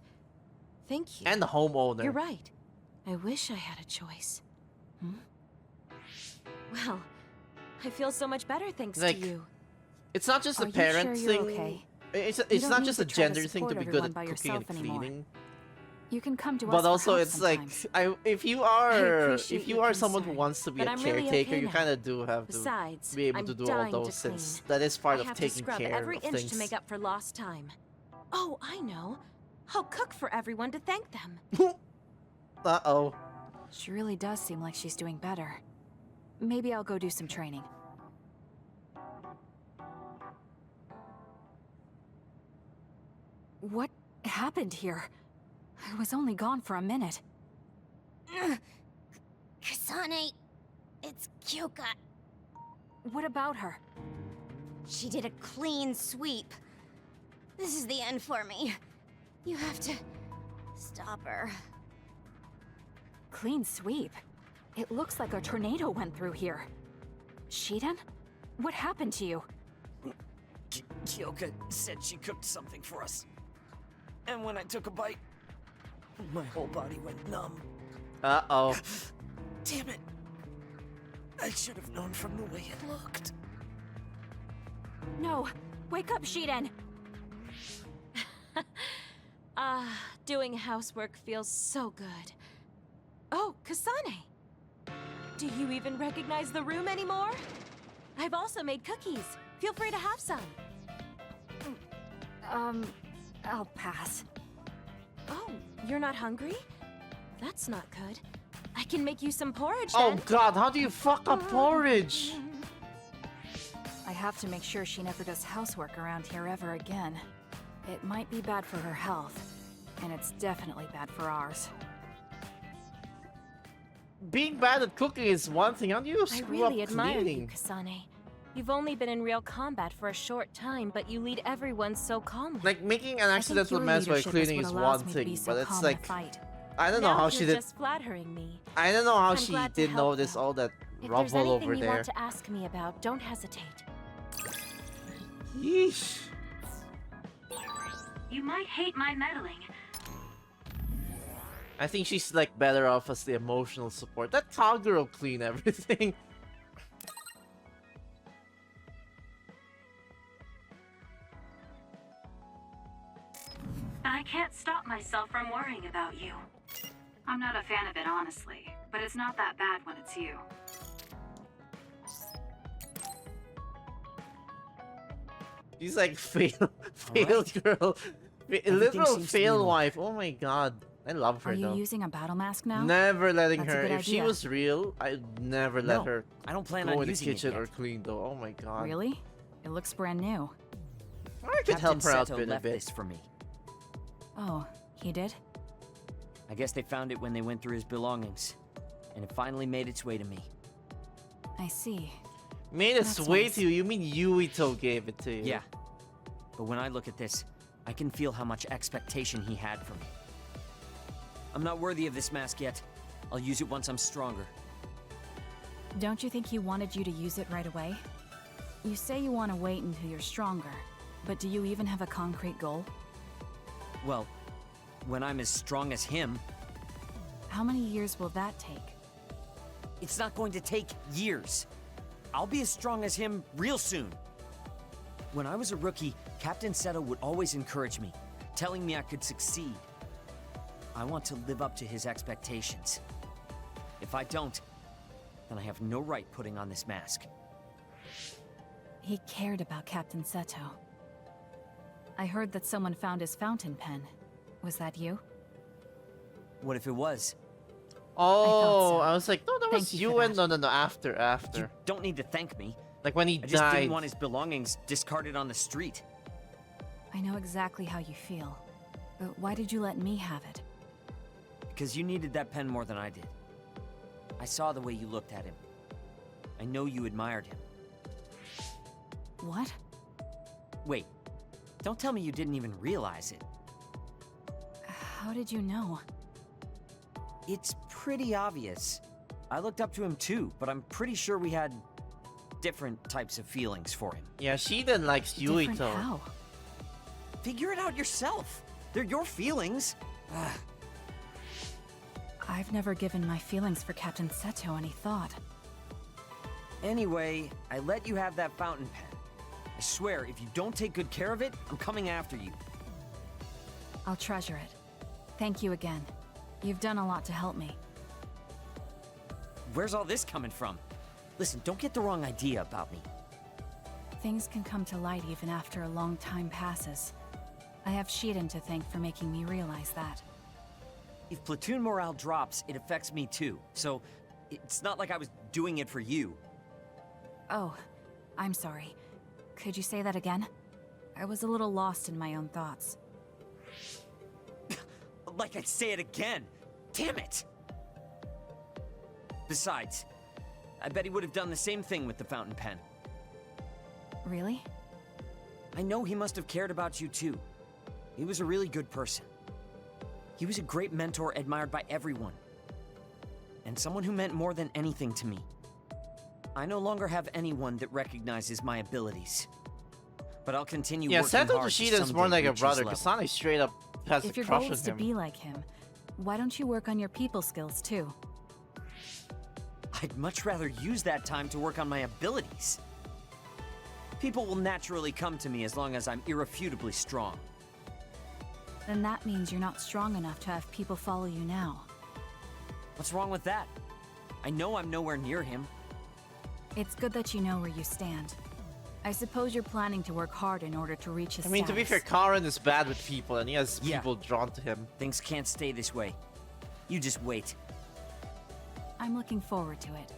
Thank you. And the homeowner. You're right. I wish I had a choice. Well, I feel so much better thanks Like, to you. It's not just Are a you parent sure you're thing. okay? It's You it's don't not need just to a try to gender thing to support be good everyone at by cooking and yourself anymore. cleaning. You can come to us But for also, help it's like sometimes. if you are appreciate your someone who concern, wants to be but a I'm really caretaker, okay you now. kind of do have to Besides, be able I'm to do all dying to those since clean. that is part I of have to taking scrub care every of inch things. to make up for lost time. Oh, I know. I'll cook for everyone to thank them. Uh-oh. She really does seem like she's doing better. Maybe I'll go do some training. What happened here? I was only gone for a minute. Kasane, it's Kyoka. What about her? She did a clean sweep. This is the end for me. You have to stop her. Clean sweep? It looks like a tornado went through here. Shiden? What happened to you? Kyoka said she cooked something for us. And when I took a bite, my whole body went numb. Uh-oh. Damn it. I should have known from the way it looked. No! Wake up, Shiden! Doing housework feels so good. Oh, Kasane! Do you even recognize the room anymore? I've also made cookies. Feel free to have some. I'll pass. Oh, you're not hungry? That's not good. I can make you some porridge Oh then. god, how do you fuck up porridge? I have to make sure she never does housework around here ever again. It might be bad for her health, and it's definitely bad for ours. Being bad at cooking is one thing, how do you I screw really up admire cleaning? you, Kasane. You've only been in real combat for a short time, but you lead everyone so calmly. Like, making an I think accidental your mess while leadership is cleaning what is allows one me to be thing, so but it's calm in a like... fight. I don't know Now how you're she did... just flattering me. I don't know how I'm she glad to did help, notice though. all that If there's rubble anything over you there. want to ask me about, don't hesitate. Yeesh. You might hate my meddling. I think she's like better off as the emotional support. That Kagero will clean everything. I can't stop myself from worrying about you. I'm not a fan of it, honestly, but it's not that bad when it's you. She's like fail girl. Literal seems to be fail in order. wife. Oh my god. I love her Are you though. using a battle mask now? Never letting That's a her. good If she idea. was real, I'd never let No, her I don't plan go on in the using it kitchen yet. or clean though. Oh my god. Really? It looks brand new. I could help her out Seto a left bit. this for me. Oh, he did? I guess they found it when they went through his belongings, and it finally made its way to me. I see. Made its That's way nice. to you. You mean Yuito gave it to you? Yeah, but when I look at this, I can feel how much expectation he had for me. I'm not worthy of this mask yet. I'll use it once I'm stronger. Don't you think he wanted you to use it right away? You say you want to wait until you're stronger, but do you even have a concrete goal? Well, when I'm as strong as him, How many years will that take? it's not going to take years. I'll be as strong as him real soon. When I was a rookie, Captain Seto would always encourage me, telling me I could succeed. I want to live up to his expectations. If I don't, then I have no right putting on this mask. He cared about Captain Seto. I heard that someone found his fountain pen. Was that you? What if it was? Oh, so. I was like, no, that Thank was you you for and that. no, after. You don't need to thank me. Like when he I just died. didn't want his belongings discarded on the street. I know exactly how you feel. But why did you let me have it? Because you needed that pen more than I did. I saw the way you looked at him. I know you admired him. What? Wait, don't tell me you didn't even realize it. How did you know? It's pretty obvious. I looked up to him too, but I'm pretty sure we had different types of feelings for him. Yeah, she didn't like Different Yuito. how? Figure it out yourself. They're your feelings. I've never given my feelings for Captain Seto any thought. Anyway, I let you have that fountain pen. I swear, if you don't take good care of it, I'm coming after you. I'll treasure it. Thank you again. You've done a lot to help me. Where's all this coming from? Listen, don't get the wrong idea about me. Things can come to light even after a long time passes. I have Shiden to thank for making me realize that. If platoon morale drops, it affects me too. So, it's not like I was doing it for you. Oh, I'm sorry. Could you say that again? I was a little lost in my own thoughts. Like I'd say it again. Damn it! Besides, I bet he would have done the same thing with the fountain pen. Really? I know he must have cared about you too. He was a really good person. He was a great mentor admired by everyone. And someone who meant more than anything to me. I no longer have anyone that recognizes my abilities. But I'll continue Yeah, working Seto to hard to Shida is more someday like a reach his brother. level. Kasane straight up has If a your crush goal on is to him. be like him, why don't you work on your people skills too? I'd much rather use that time to work on my abilities. People will naturally come to me as long as I'm irrefutably strong. Then that means you're not strong enough to have people follow you now. What's wrong with that? I know I'm nowhere near him. It's good that you know where you stand. I suppose you're planning to work hard in order to reach his I mean, to be fair, status. Karen is bad with people, and he has Yeah. people drawn to him. Things can't stay this way. You just wait. I'm looking forward to it.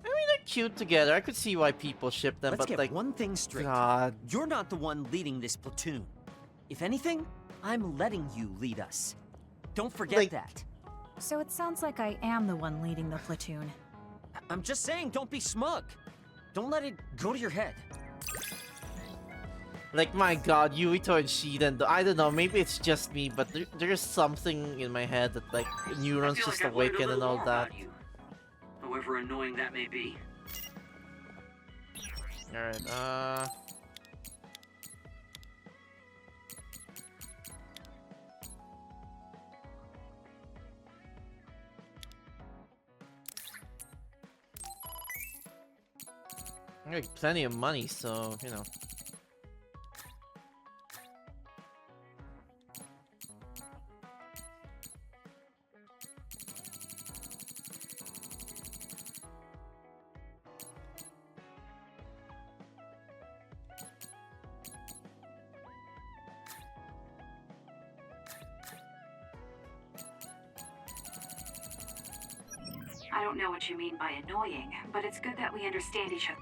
I mean, they're cute together. I could see why people ship them, Let's but get like, one thing straight. God. You're not the one leading this platoon. If anything, I'm letting you lead us. Don't forget Like- that. So it sounds like I am the one leading the platoon. I'm just saying, don't be smug. Don't let it go to your head. Like, my god, Yuito and Shiden, I don't know, maybe it's just me, but there's something in my head that, like, neurons I feel just like I've learned a awaken and little all more that. about you, however annoying that may be. Alright, I got plenty of money, so, you know. don't know what you mean by annoying, but it's good that we understand each other.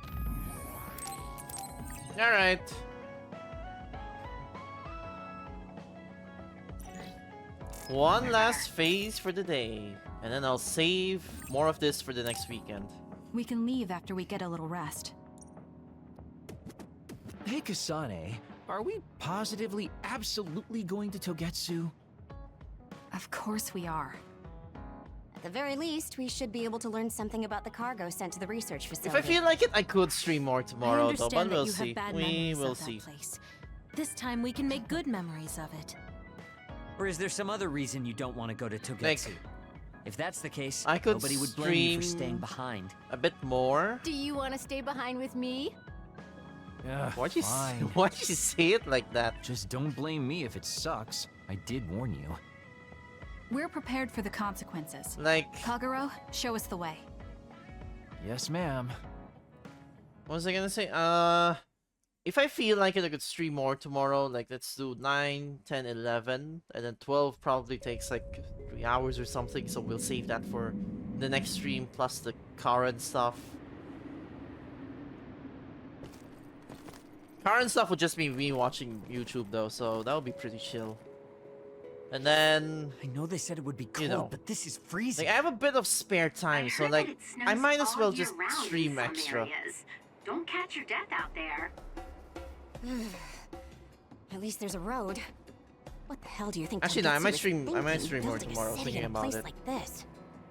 Alright. One last phase for the day, and then I'll save more of this for the next weekend. We can leave after we get a little rest. Hey, Kasane, are we positively, absolutely going to Togetsu? Of course we are. At the very least, we should be able to learn something about the cargo sent to the research If facility. I feel like it, I could stream more tomorrow, though, but that we'll you see. have bad We memories will of that see. place. This time we can make good memories of it. Or is there some other reason you don't want to go to Togetsu? Like, if that's the case, I could nobody would blame you for stream staying behind. a bit more. Do you want to stay behind with me? Why'd you Fine. why'd you say it like that? Just don't blame me if it sucks. I did warn you. We're prepared for the consequences. Like, Kagero, show us the way. Yes, ma'am. what was I gonna say? If I feel like it, I could stream more tomorrow. Like, let's do 9, 10, 11, and then 12 probably takes like 3 hours or something. So we'll save that for the next stream plus the current stuff. Current stuff would just be me watching YouTube though, so that would be pretty chill. And then I know they said it would be cold, you know, but this is freezing. like I have a bit of spare time, so heard that like it snows I might as all well year just round in stream some extra. areas. Don't catch your death out there. At least there's a road. What the hell do you think? Actually, no, I Togetsu might is stream. I might thinking, stream more building a tomorrow. city Thinking in a about place it. like this.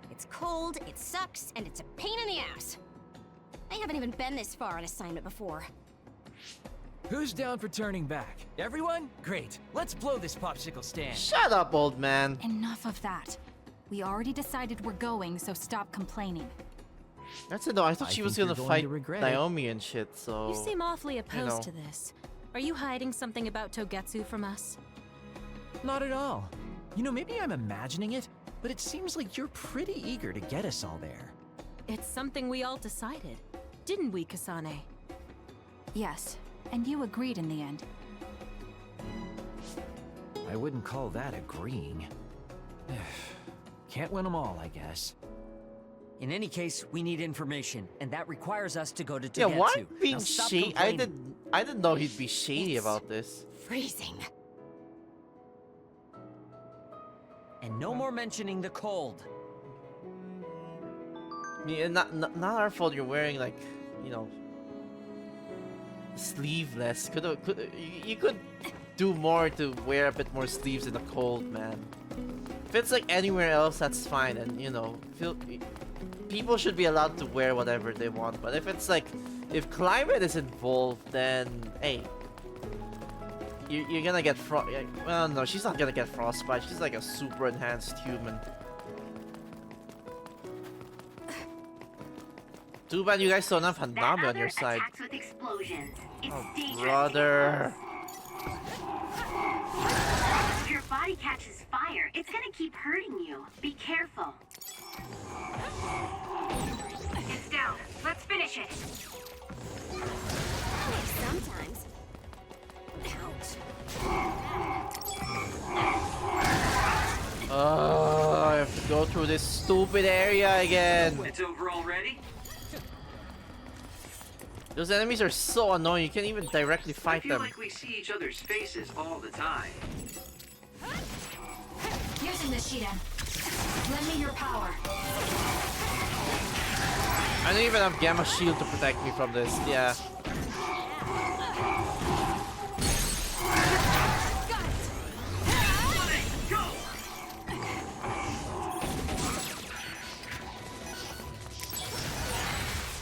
It's cold, it sucks, and it's a pain in the ass. I haven't even been this far on assignment before. Who's down for turning back? Everyone? Great. Let's blow this popsicle stand. Shut up, old man. Enough of that. We already decided we're going, so stop complaining. That's it though. I thought she was think gonna you're going fight to regret it. Naomi and shit. So You seem awfully opposed know. to this. Are you hiding something about Togetsu from us? Not at all. You know, maybe I'm imagining it, but it seems like you're pretty eager to get us all there. It's something we all decided. Didn't we, Kasane? Yes, and you agreed in the end. I wouldn't call that agreeing. Can't win them all, I guess. In any case, we need information, and that requires us to go to Togetsu. yeah, why Now being stop shady? complaining. I didn't know he'd be shady about this. Freezing. And no more mentioning the cold. Yeah, not our fault. You're wearing like, you know, sleeveless. You could do more to wear a bit more sleeves in the cold, man. If it's like anywhere else, that's fine, and you know, people should be allowed to wear whatever they want. But if it's like, if climate is involved, then hey, you're gonna get well, no, she's not gonna get frostbite. She's like a super enhanced human. Too bad you guys don't have Hanami on your side. Attacks with explosions. It's dangerous. Brother. If your body catches fire, it's gonna keep hurting you. Be careful. It's down. Let's finish it. Sometimes. Ouch. Oh, I have to go through this stupid area again. It's over already? Those enemies are so annoying, you can't even directly I fight feel them. like we see each other's faces all the time. Using the Shiden. Lend me your power. I don't even have Gamma Shield to protect me from this, yeah.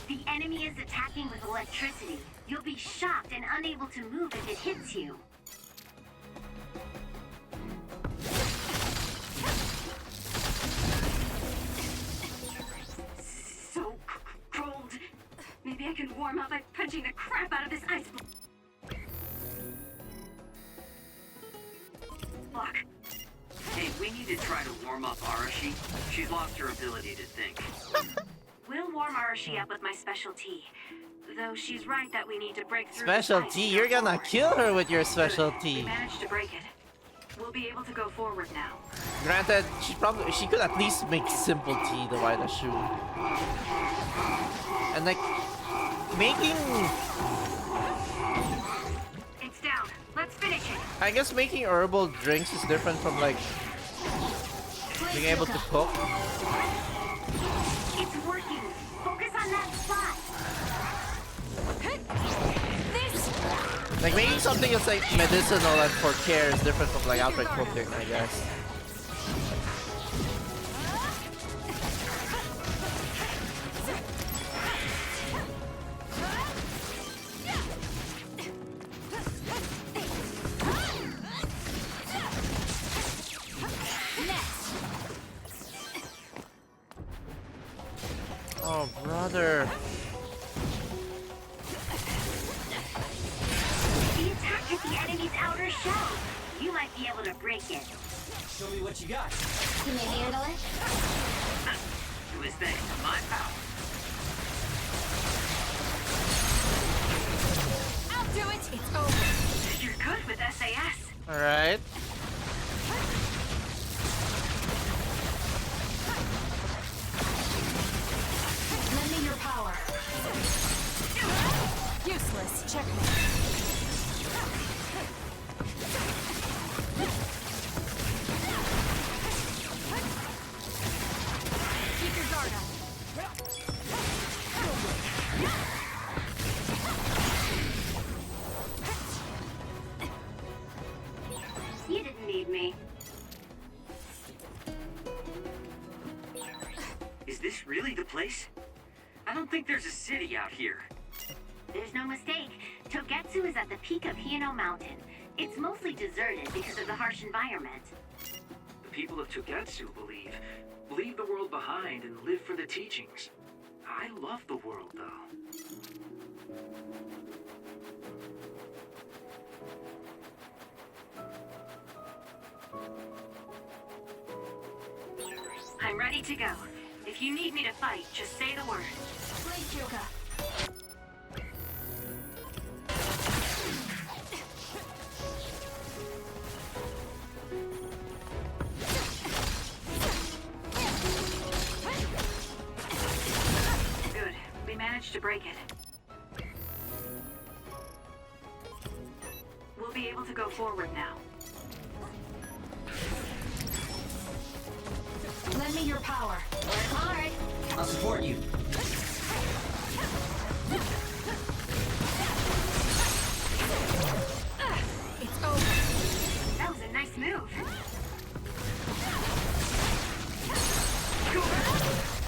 The enemy is attacking with electricity. You'll be shocked and unable to move if it hits you. So cold. Maybe I can warm up by punching the crap out of this ice block. Hey, we need to try to warm up Arashi. She's lost her ability to think. We'll warm Arashi up with my special tea. Though she's right that we need to break through Special this ice tea? to You're go gonna forward. kill her with your Good. special We tea. managed to break it. We'll be able to go forward now. Granted, she could at least make simple tea to buy the shoe. And like making, It's down. Let's finish it. I guess making herbal drinks is different from like being able to cook. It's working. Focus on that spot. Like making something that's like medicinal and for care is different from like outright cooking, I guess. Oh, brother. The attack hit the enemy's outer shell. You might be able to break it. Show me what you got. Can you handle it? It was thanks to my power. I'll do it. It's over. You're good with SAS. All right. Lend me your power. Useless. Checkmate. Keep your guard up. You didn't need me. Is this really the place? I don't think there's a city out here. There's no mistake. Togetsu is at the peak of Hino Mountain. It's mostly deserted because of the harsh environment. The people of Togetsu leave the world behind and live for the teachings. I love the world, though. I'm ready to go. If you need me to fight, just say the word. Please, Kyoka. Good. We managed to break it. We'll be able to go forward now. Lend me your power. Work hard. I'll support you. It's over. That was a nice move.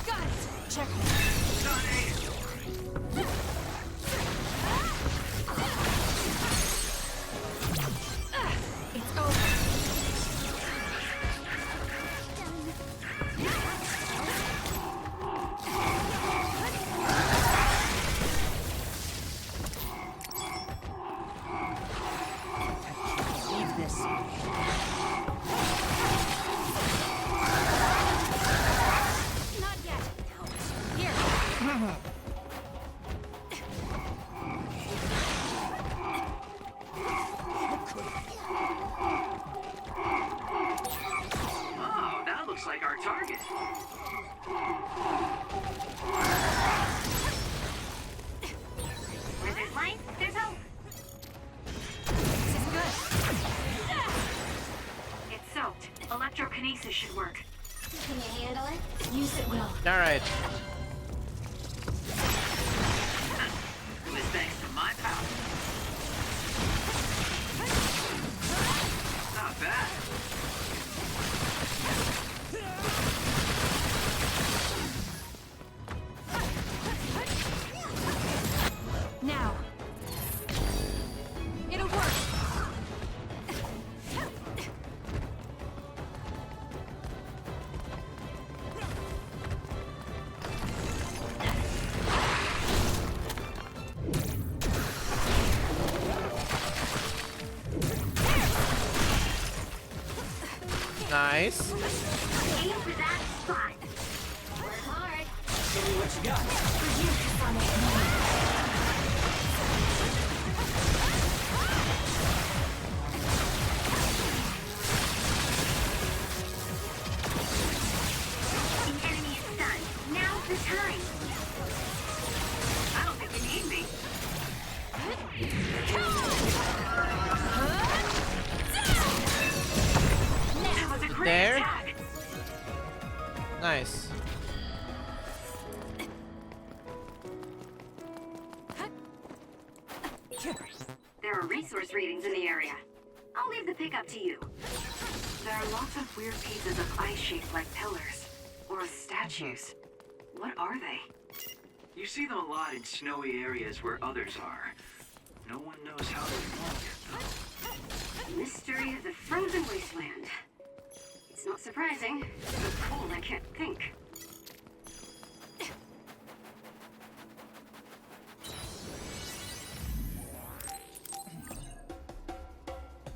Got it. Checkmate. It's over. Leave this. Not yet. Here. Oh, that looks like our target. Where there's light, there's hope. This is good. It's soaked. Electrokinesis should work. Can you handle it? Use it well. All right. It was thanks to my power. Not bad. Now. It'll work. Nice. Aim for that spot. Work hard. Show me what you got. there. Nice. There are resource readings in the area. I'll leave the pickup to you. There are lots of weird pieces of ice shaped like pillars. Or statues. What are they? You see them a lot in snowy areas where others are. No one knows how they work. Mystery of the frozen wasteland. It's not surprising. So cold I can't think.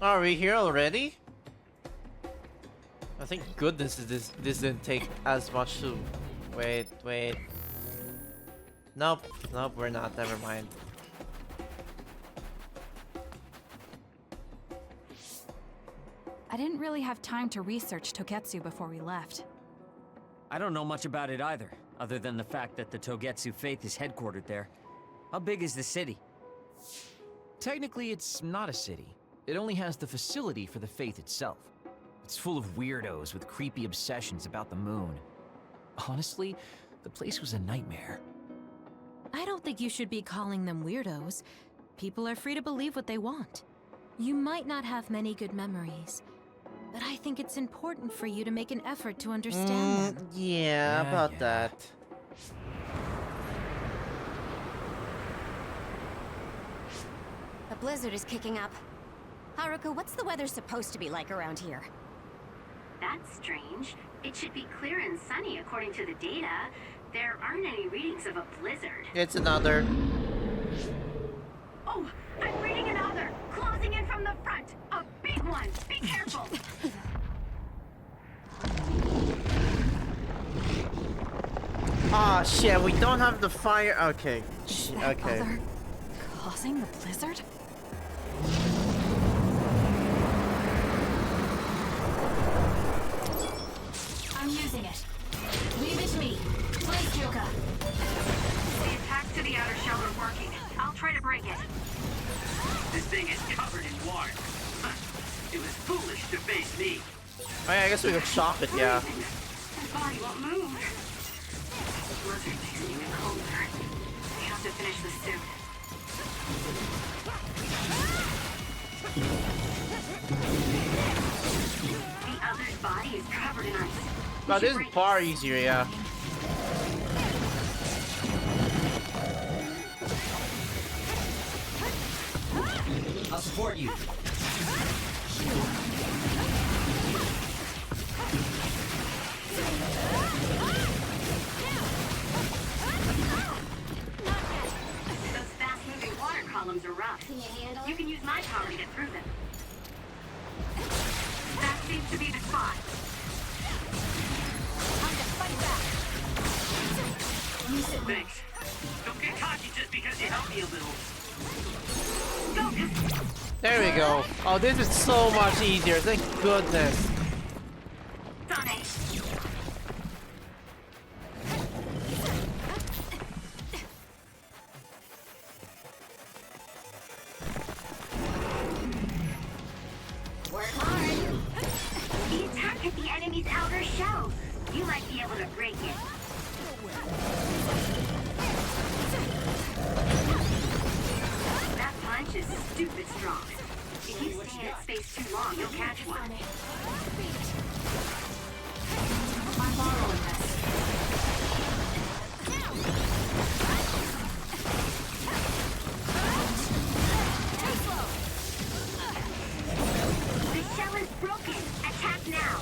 Are we here already? I think goodness this didn't take as much to... Wait. Nope, we're not. Never mind. I didn't really have time to research Togetsu before we left. I don't know much about it either, other than the fact that the Togetsu faith is headquartered there. How big is the city? Technically, it's not a city. It only has the facility for the faith itself. It's full of weirdos with creepy obsessions about the moon. Honestly, the place was a nightmare. I don't think you should be calling them weirdos. People are free to believe what they want. You might not have many good memories, but I think it's important for you to make an effort to understand them. Yeah, about that. The blizzard is kicking up. Haruka, what's the weather supposed to be like around here? That's strange. It should be clear and sunny according to the data. There aren't any readings of a blizzard. It's another. Oh, I'm reading another! Closing in from the front! A big one! Be careful! Ah, shit, we don't have the fire. Okay. Okay. Other causing the blizzard? I'm using it. Leave it to me. Please, Kyoka. The attacks to the outer shell are working. I'll try to break it. This thing is covered in water. It was foolish to face me. Oh, yeah, I guess we could shock it, yeah. His body won't move. The blizzard makes it even colder. We have to finish this soon. The other's body is covered in ice. But this is far easier, yeah. I'll support you. Those fast-moving water columns are rough. Can you handle it? You can use my power to get through them. That seems to be the spot. Time to fight back. Thanks. Don't get cocky just because you helped me a little. There we go. Oh, this is so much easier. Thank goodness. Work hard. The attack at the enemy's outer shell. You might be able to break it. That punch is stupid strong. If you stay in its space too long, you'll catch one. I'm borrowing this. The shell is broken. Attack now.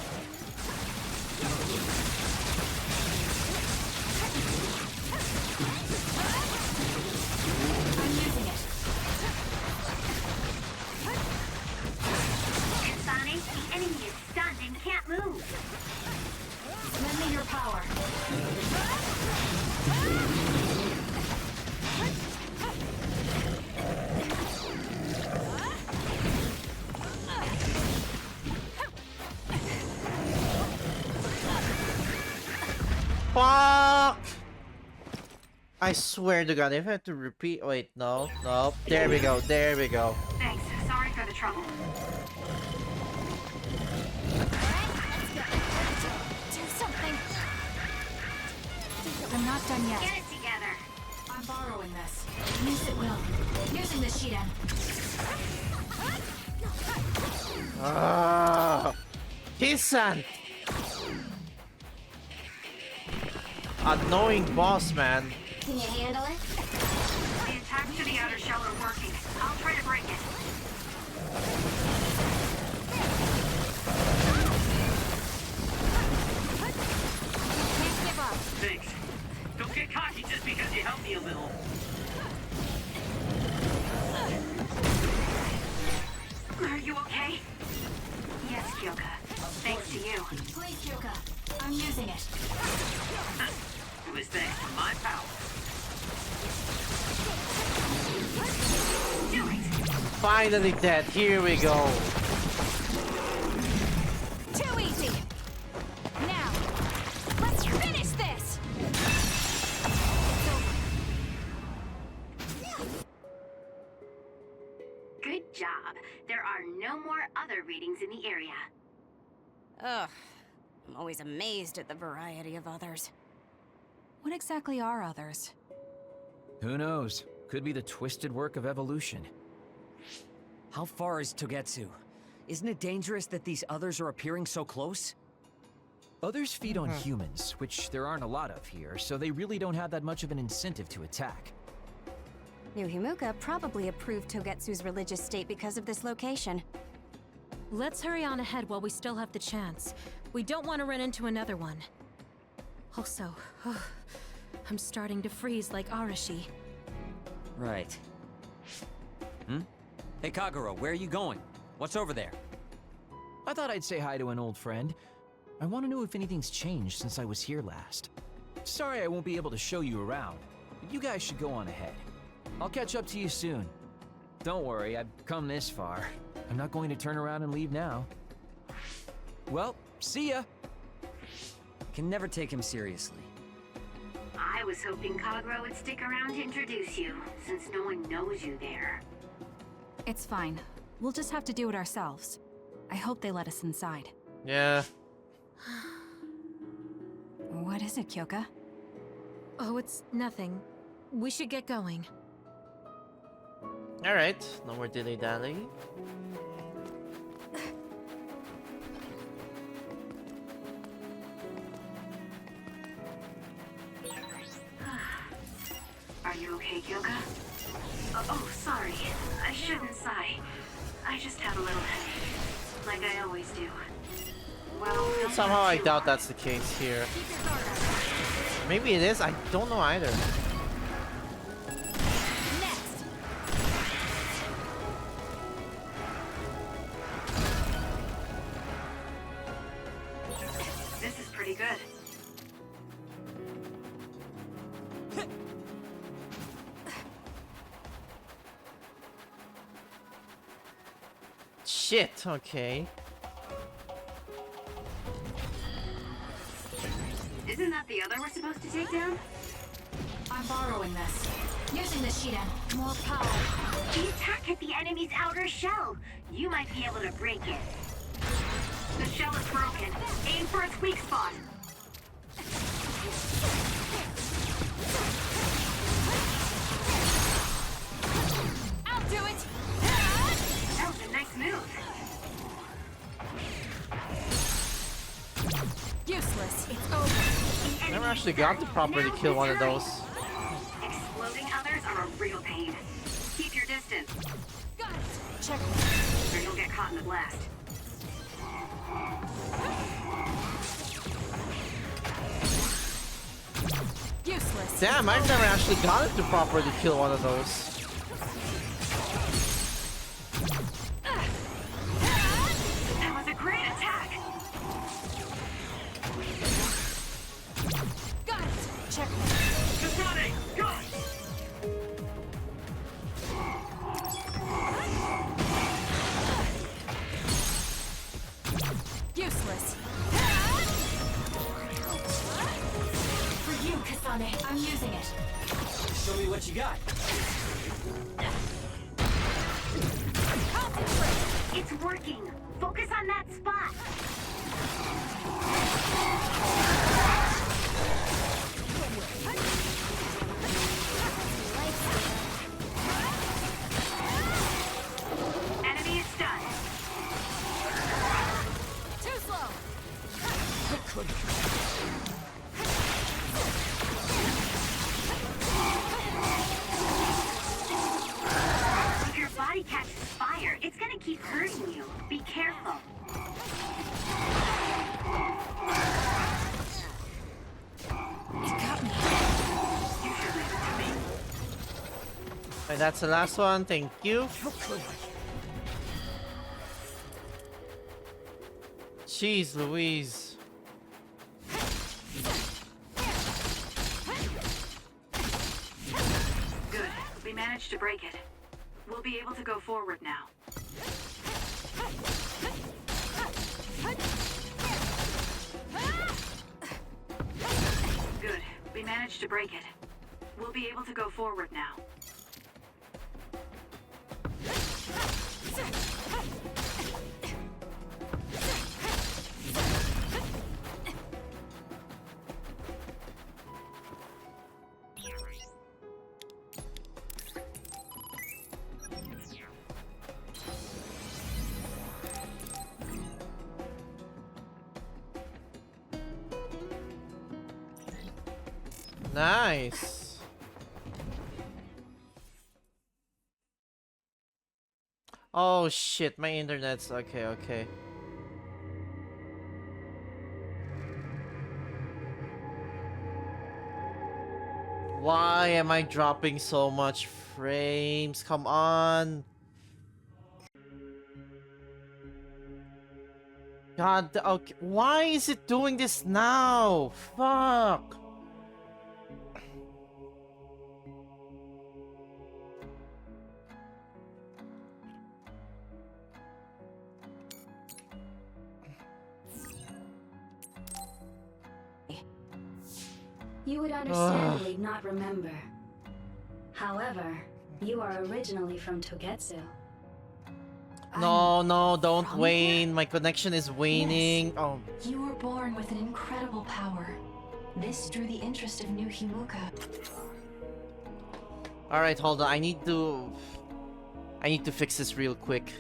I'm using it. Sonic, the enemy is stunned and can't move. Lend me your power. Fuck! I swear to God, if I have to repeat. Wait, no. There we go. Thanks. Sorry for the trouble. Let's go. Kisan! Annoying boss, man. Can you handle it? The attacks to the outer shell are working. I'll try to break it. Can't give up. Thanks. Don't get cocky just because you helped me a little. Are you okay? Yes, Kyoka. Thanks to you. Please, Kyoka. I'm using it. It was thanks to my power. Do it! Finally dead. Here we go. Too easy. Now, let's finish this. Good job. There are no more other readings in the area. Ugh. I'm always amazed at the variety of others. What exactly are others? Who knows? Could be the twisted work of evolution. How far is Togetsu? Isn't it dangerous that these others are appearing so close? Others feed on humans, which there aren't a lot of here, so they really don't have that much of an incentive to attack. New Himuka probably approved Togetsu's religious state because of this location. Let's hurry on ahead while we still have the chance. We don't want to run into another one. Also, I'm starting to freeze like Arashi. Right. Hey Kagura, where are you going? What's over there? I thought I'd say hi to an old friend. I want to know if anything's changed since I was here last. Sorry I won't be able to show you around, but you guys should go on ahead. I'll catch up to you soon. Don't worry, I've come this far. I'm not going to turn around and leave now. Well, see ya! Can never take him seriously. I was hoping Kagura would stick around to introduce you, since no one knows you there. It's fine. We'll just have to do it ourselves. I hope they let us inside. Yeah. What is it, Kyoka? Oh, it's nothing. We should get going. Alright, no more dilly-dally. Are you okay, Kyoka? Oh, sorry. I shouldn't sigh. I just have a little headache. Like I always do. Well, Somehow I doubt that's the case here. Maybe it is, I don't know either. this is pretty good. Shit, okay. Isn't that the other we're supposed to take down? I'm borrowing this. Using the Shiden. More power. The attack hit the enemy's outer shell. You might be able to break it. The shell is broken. Aim for its weak spot. I'll do it! That was a nice move. Useless. It's over. Never actually got to properly kill one of those. Exploding others are a real pain. Keep your distance. Got it. Check. Or you'll get caught in the blast. Useless. Damn, I've never actually gotten to properly kill one of those. That was a great attack. Got it. Check. Kasane, go! Useless. For you, Kasane. I'm using it. Show me what you got. Concentrate. It's working. Focus on that spot. Enemy is stunned. that's the last one. Thank you. Jeez Louise. Good. We managed to break it. We'll be able to go forward now. Good. We managed to break it. We'll be able to go forward now. Nice. Oh shit, my internet's okay. Why am I dropping so much frames? Come on. God, okay. Why is it doing this now? Fuck. You would understandably not remember. However, you are originally from Togetsu. No, don't from wane. My connection is waning. Yes. Oh. You were born with an incredible power. This drew the interest of New Himuka. Alright, hold on. I need to fix this real quick.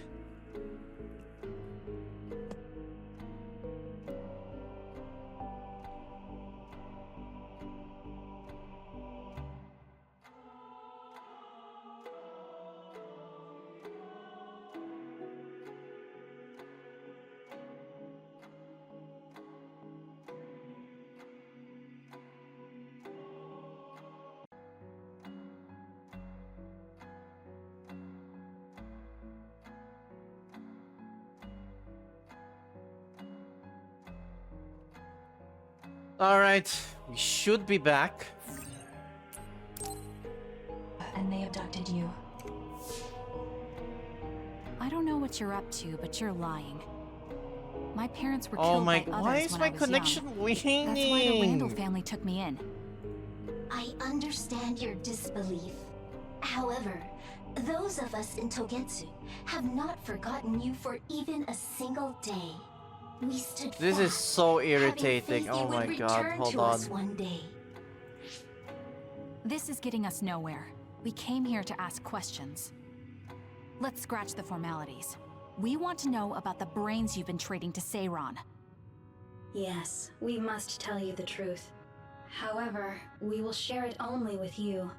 Alright, we should be back. And they abducted you. I don't know what you're up to, but you're lying. My parents were Oh killed my, by others why is when my I was connection young. waning? That's why the Randall family took me in. I understand your disbelief. However, those of us in Togetsu have not forgotten you for even a single day. We stood This is fast, so having irritating. faith Oh you would my god, return hold to on. us one day. This is getting us nowhere. We came here to ask questions. Let's scratch the formalities. We want to know about the brains you've been trading to Seiron. Yes, we must tell you the truth. However, we will share it only with you.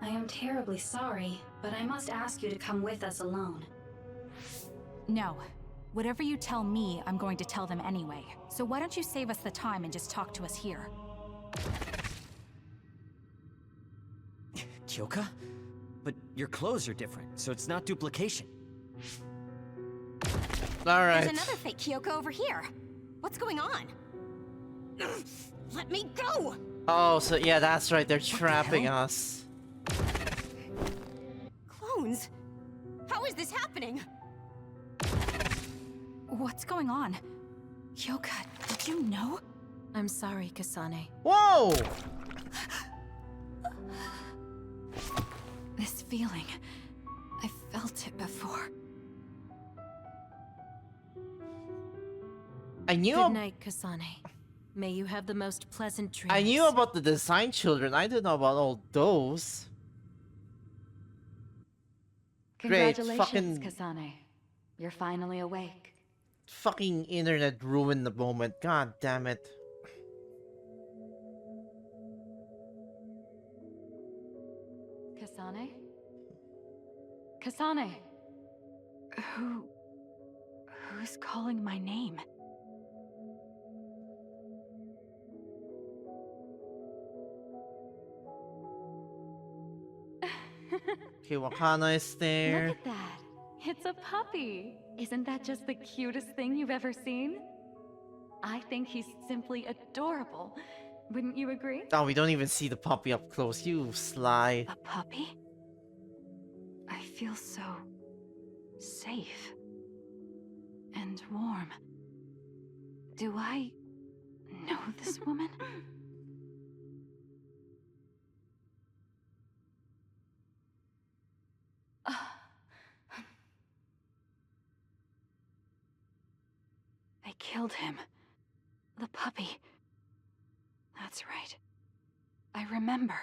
I am terribly sorry, but I must ask you to come with us alone. No. Whatever you tell me, I'm going to tell them anyway. So why don't you save us the time and just talk to us here? Kyoka? But your clothes are different, so it's not duplication. Alright. There's another fake Kyoko over here. What's going on? Let me go! Oh, so yeah, that's right. They're trapping us. Clones? How is this happening? What's going on? Kyoka, did you know? I'm sorry, Kasane. Whoa! This feeling, I felt it before. I knew. Good night, Kasane. May you have the most pleasant dreams. I knew about the design children. I didn't know about all those. Great, Congratulations, fucking Kasane. You're finally awake. fucking internet ruined the moment. God damn it. Kasane? Kasane! Who's calling my name? Okay, Wakana is there. Look at that. It's a puppy. Isn't that just the cutest thing you've ever seen? I think he's simply adorable. Wouldn't you agree? Oh, we don't even see the puppy up close. You sly. A puppy? I feel so safe and warm. Do I know this woman? They killed him. The puppy. That's right. I remember.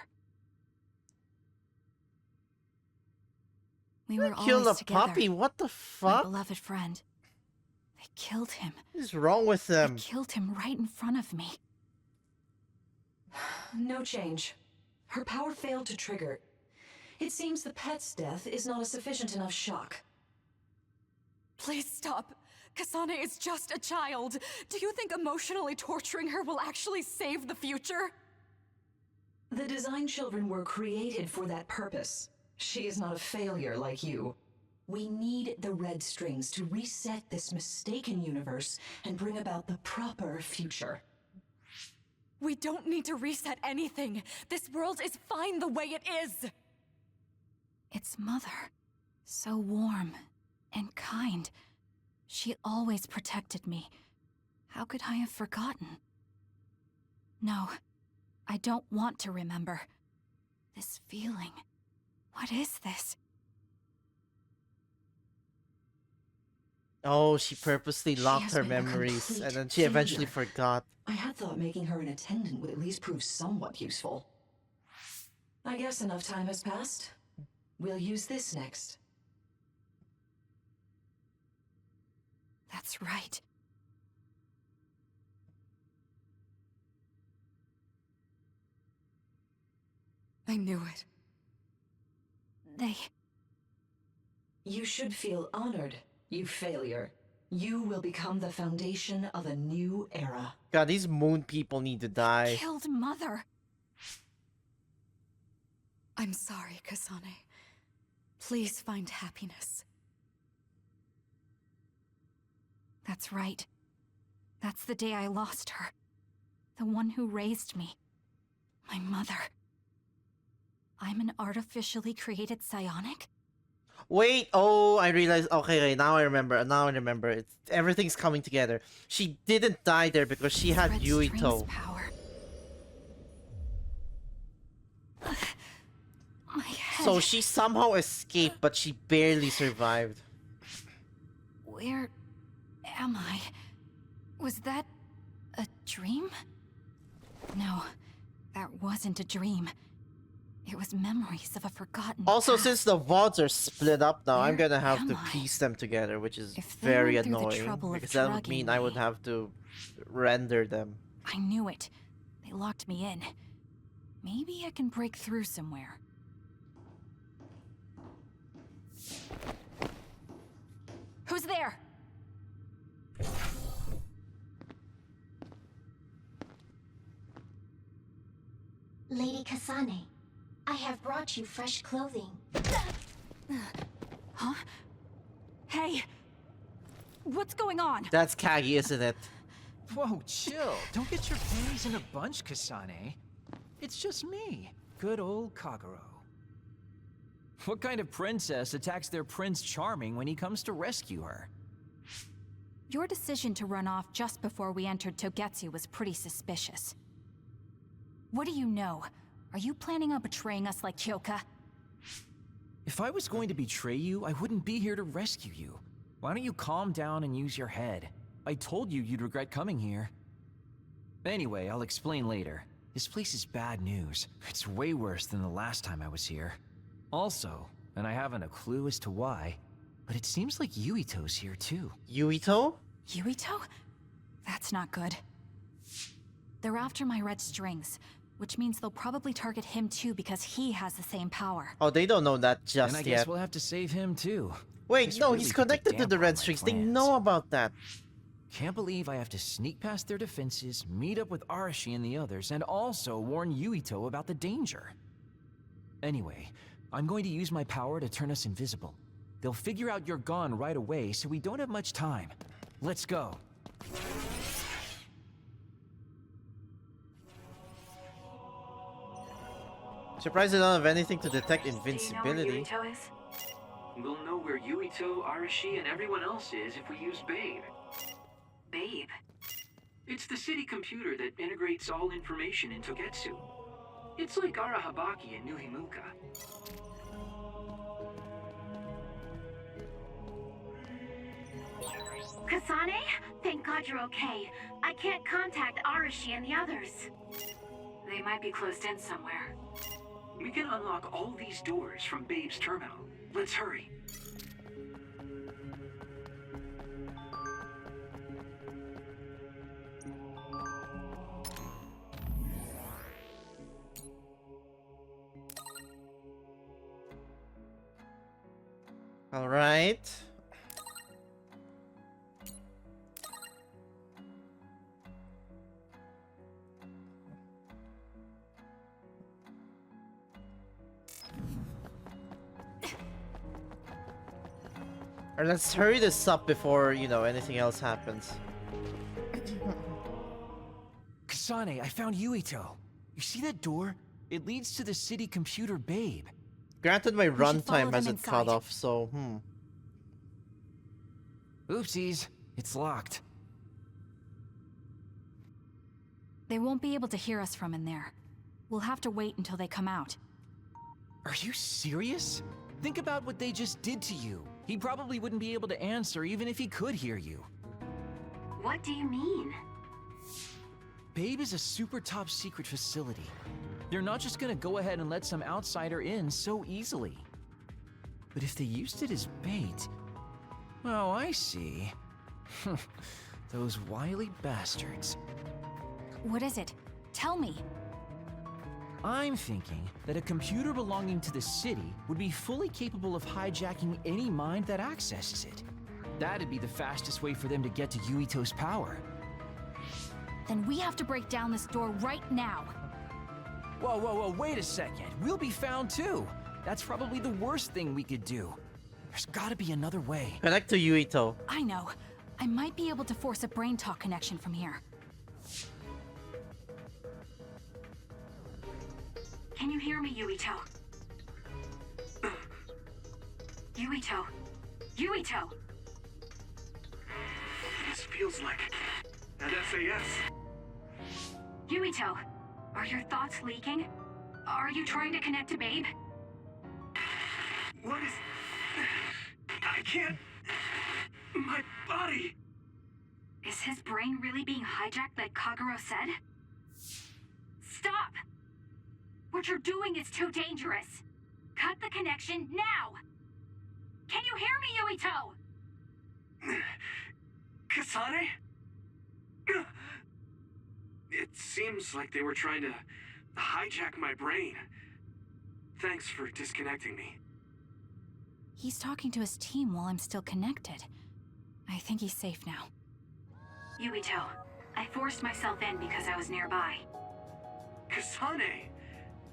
We were Kill the always together. puppy? What the My fuck? beloved friend. They killed him. What is wrong with them? They killed him right in front of me. No change. Her power failed to trigger. It seems the pet's death is not a sufficient enough shock. Please stop. Kasane is just a child. Do you think emotionally torturing her will actually save the future? The design children were created for that purpose. She is not a failure like you. We need the red strings to reset this mistaken universe and bring about the proper future. We don't need to reset anything. This world is fine the way it is. It's Mother. So warm and kind. She always protected me. How could I have forgotten? No, I don't want to remember. This feeling. What is this? Oh, she purposely locked has her been a memories, complete and then she eventually failure. forgot. I had thought making her an attendant would at least prove somewhat useful. I guess enough time has passed. We'll use this next. That's right. I knew it. They... You should feel honored, you failure. You will become the foundation of a new era. God, these moon people need to die. killed Mother. I'm sorry, Kasane. Please find happiness. That's right. That's the day I lost her. The one who raised me. My mother. I'm an artificially created psionic? Wait, oh, I realized. Okay, now I remember. It's everything's coming together. She didn't die there because she had Red Yuito. Strings power. My head. So she somehow escaped, but she barely survived. Where am I? Was that a dream? No, that wasn't a dream. It was memories of a forgotten Also, past. since the VODs are split up now, I'm Where gonna have am to I? piece them together, which is If they very went through the annoying. trouble of Because that would drugging mean I would me- have to render them. I knew it. They locked me in. Maybe I can break through somewhere. Who's there? Lady Kasane, I have brought you fresh clothing. Huh? Hey! What's going on? That's Kagi, isn't it? Whoa, chill. Don't get your panties in a bunch, Kasane. It's just me, good old Kagero. What kind of princess attacks their Prince Charming when he comes to rescue her? Your decision to run off just before we entered Togetsu was pretty suspicious. What do you know? Are you planning on betraying us like Kyoka? If I was going to betray you, I wouldn't be here to rescue you. Why don't you calm down and use your head? I told you you'd regret coming here. Anyway, I'll explain later. This place is bad news. It's way worse than the last time I was here. Also, and I haven't a clue as to why, but it seems like Yuito's here too. Yuito? Yuito? That's not good. They're after my red strings, which means they'll probably target him too because he has the same power. Oh, they don't know that just And I yet. guess we'll have to save him too. Wait, This no, really he's put the connected to damper the on red my strings. They plans. know about that. Can't believe I have to sneak past their defenses, meet up with Arashi and the others, and also warn Yuito about the danger. Anyway, I'm going to use my power to turn us invisible. They'll figure out you're gone right away, so we don't have much time. Let's go. Surprised they don't have anything to detect invincibility. Do you know where Yuito is? We'll know where Yuito, Arashi, and everyone else is if we use Babe. Babe? It's the city computer that integrates all information in Togetsu. It's like Arahabaki and New Himuka. Kasane? Thank God you're okay. I can't contact Arashi and the others. They might be closed in somewhere. We can unlock all these doors from Babe's terminal. Let's hurry. All right. Or let's hurry this up before, you know, anything else happens. Kasane, I found Yuito. You see that door? It leads to the city computer Babe. Granted, my We should follow runtime them hasn't caught inside. off, so Oopsies, it's locked. They won't be able to hear us from in there. We'll have to wait until they come out. Are you serious? Think about what they just did to you. He probably wouldn't be able to answer even if he could hear you. What do you mean? Babe is a super top secret facility. They're not just gonna go ahead and let some outsider in so easily. But if they used it as bait... Oh, I see. Those wily bastards. What is it? Tell me. I'm thinking that a computer belonging to the city would be fully capable of hijacking any mind that accesses it. That'd be the fastest way for them to get to Yuito's power. Then we have to break down this door right now. Whoa, whoa, whoa, wait a second. We'll be found too. That's probably the worst thing we could do. There's gotta be another way. connect to Yuito. I know. I might be able to force a brain talk connection from here. Can you hear me, Yuito? Yuito. Yuito! This feels like an SAS. Yuito, are your thoughts leaking? Are you trying to connect to Babe? What is... I can't... My body... Is his brain really being hijacked like Kagero said? Stop! What you're doing is too dangerous. Cut the connection now! Can you hear me, Yuito? Kasane? It seems like they were trying to hijack my brain. Thanks for disconnecting me. He's talking to his team while I'm still connected. I think he's safe now. Yuito, I forced myself in because I was nearby. Kasane!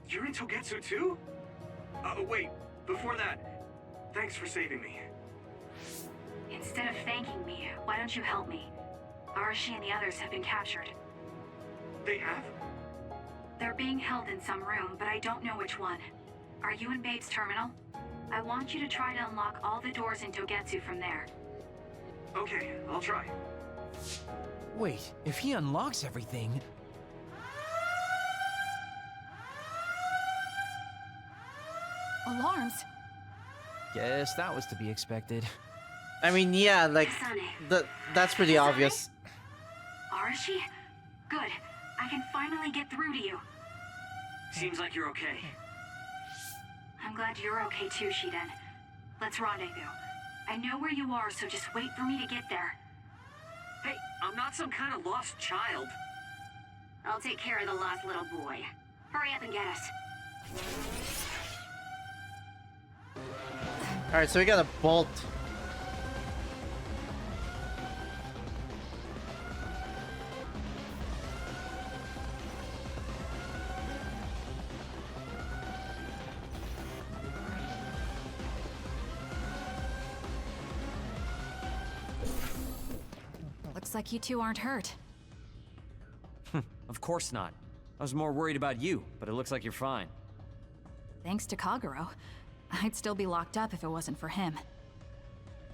You're in Togetsu too? Wait, before that, thanks for saving me. Instead of thanking me, why don't you help me? Arashi and the others have been captured. They have? They're being held in some room, but I don't know which one. Are you in Babe's terminal? I want you to try to unlock all the doors in Togetsu from there. Okay, I'll try. Wait, if he unlocks everything... Alarms? Guess that was to be expected. I mean, yeah, like, that's pretty obvious. Arashi? Good. I can finally get through to you. Seems like you're okay. I'm glad you're okay too, Shiden. Let's rendezvous. I know where you are, so just wait for me to get there. Hey, I'm not some kind of lost child. I'll take care of the lost little boy. Hurry up and get us. Alright, so we got a bolt. Looks like you two aren't hurt. Of course not. I was more worried about you, but it looks like you're fine. Thanks to Kagero. I'd still be locked up if it wasn't for him.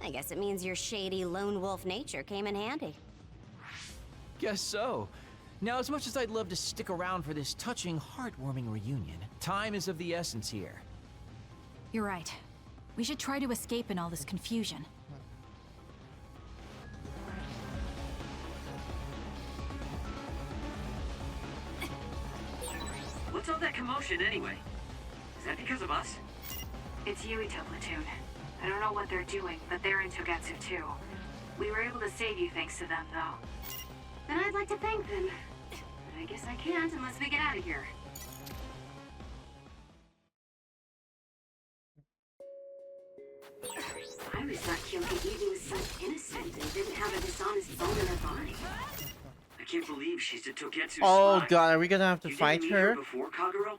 I guess it means your shady lone wolf nature came in handy. Guess so. Now, as much as I'd love to stick around for this touching, heartwarming reunion, time is of the essence here. You're right. We should try to escape in all this confusion. What's all that commotion anyway? Is that because of us? It's Yuito platoon. I don't know what they're doing, but they're in Togetsu too. We were able to save you thanks to them, though. Then I'd like to thank them. But I guess I can't unless we get out of here. I always thought Kyoka Evie was so innocent and didn't have a dishonest bone in her body. I can't believe she's a Togetsu Oh spy. god, are we gonna have to You fight didn't meet her? before, Kagero?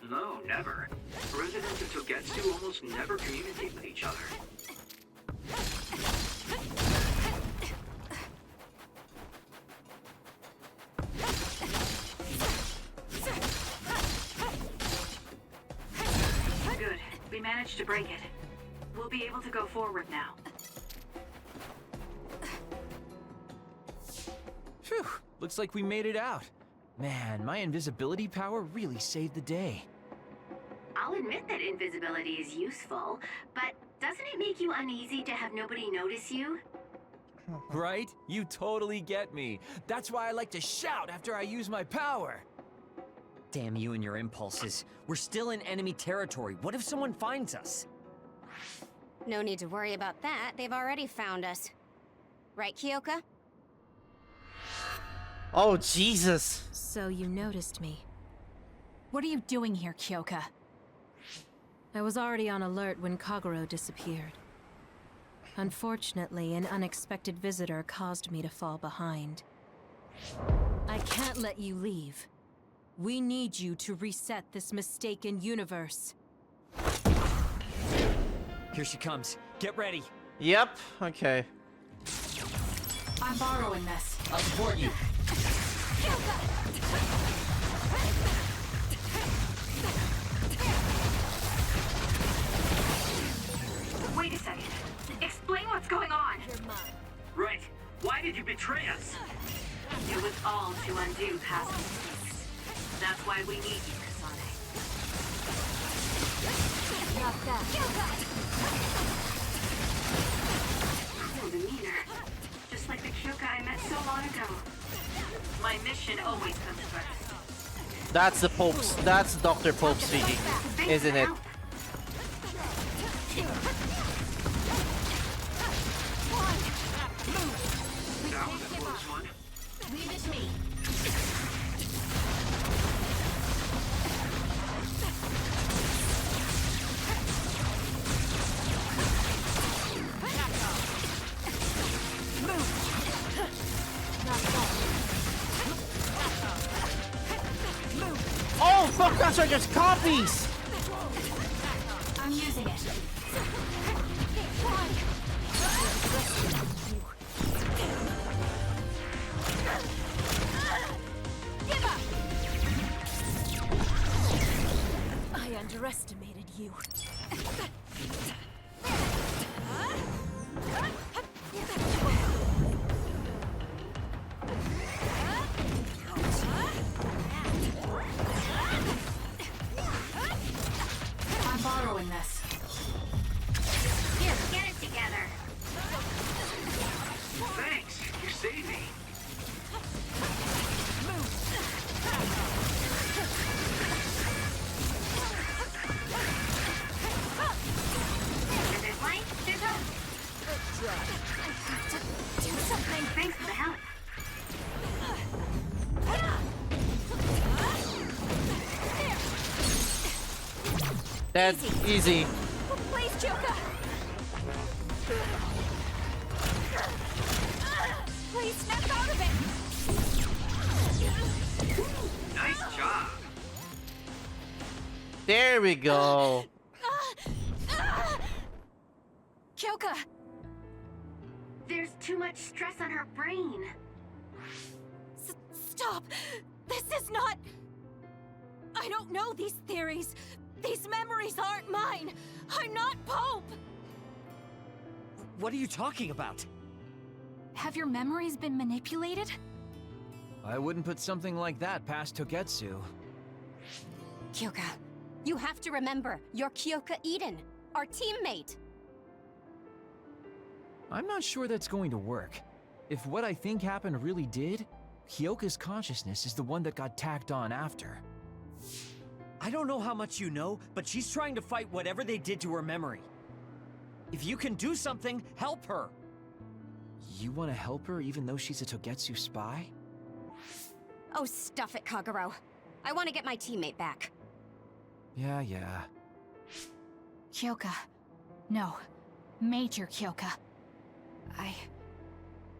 No, never. Residents of Togetsu almost never communicate with each other. Good. We managed to break it. We'll be able to go forward now. Phew, looks like we made it out. Man, my invisibility power really saved the day. I'll admit that invisibility is useful, but doesn't it make you uneasy to have nobody notice you? Right? You totally get me. That's why I like to shout after I use my power. Damn you and your impulses. We're still in enemy territory. What if someone finds us? No need to worry about that. They've already found us. Right, Kyoka? Oh, Jesus. So you noticed me. What are you doing here, Kyoka? I was already on alert when Kagero disappeared. Unfortunately, an unexpected visitor caused me to fall behind. I can't let you leave. We need you to reset this mistaken universe. Here she comes. Get ready. Yep, okay. I'm borrowing this. I'll support you. Wait a second. Explain what's going on. Right. Why did you betray us? It was all to undo past mistakes. That's why we need you, Kasane. No demeanor. Just like the Kyoka I met so long ago. My mission always comes first. That's the Pope's, that's Dr. Pope speaking, isn't it? That was a close one. Leave it to me. Oh, fuck, that's right, there's copies! I'm using it. I underestimated you. I'm borrowing this. Here, get it together. Thanks. You saved me. Is it light? There's hope. I have to do something. Thanks for the help. That's easy. Please, Kyoka. Please snap out of it. Nice job. There we go. Kyoka! There's too too much stress on her brain. Stop! This is not... I don't know these theories. These memories aren't mine. I'm not Pope! What are you talking about? Have your memories been manipulated? I wouldn't put something like that past Togetsu. Kyoka, you have to remember, you're Kyoka Eden, our teammate! I'm not sure that's going to work. If what I think happened really did, Kyoka's consciousness is the one that got tacked on after. I don't know how much you know, but she's trying to fight whatever they did to her memory. If you can do something, help her! You want to help her even though she's a Togetsu spy? Oh, stuff it, Kagero. I want to get my teammate back. Yeah. Kyoka. No. Major Kyoka.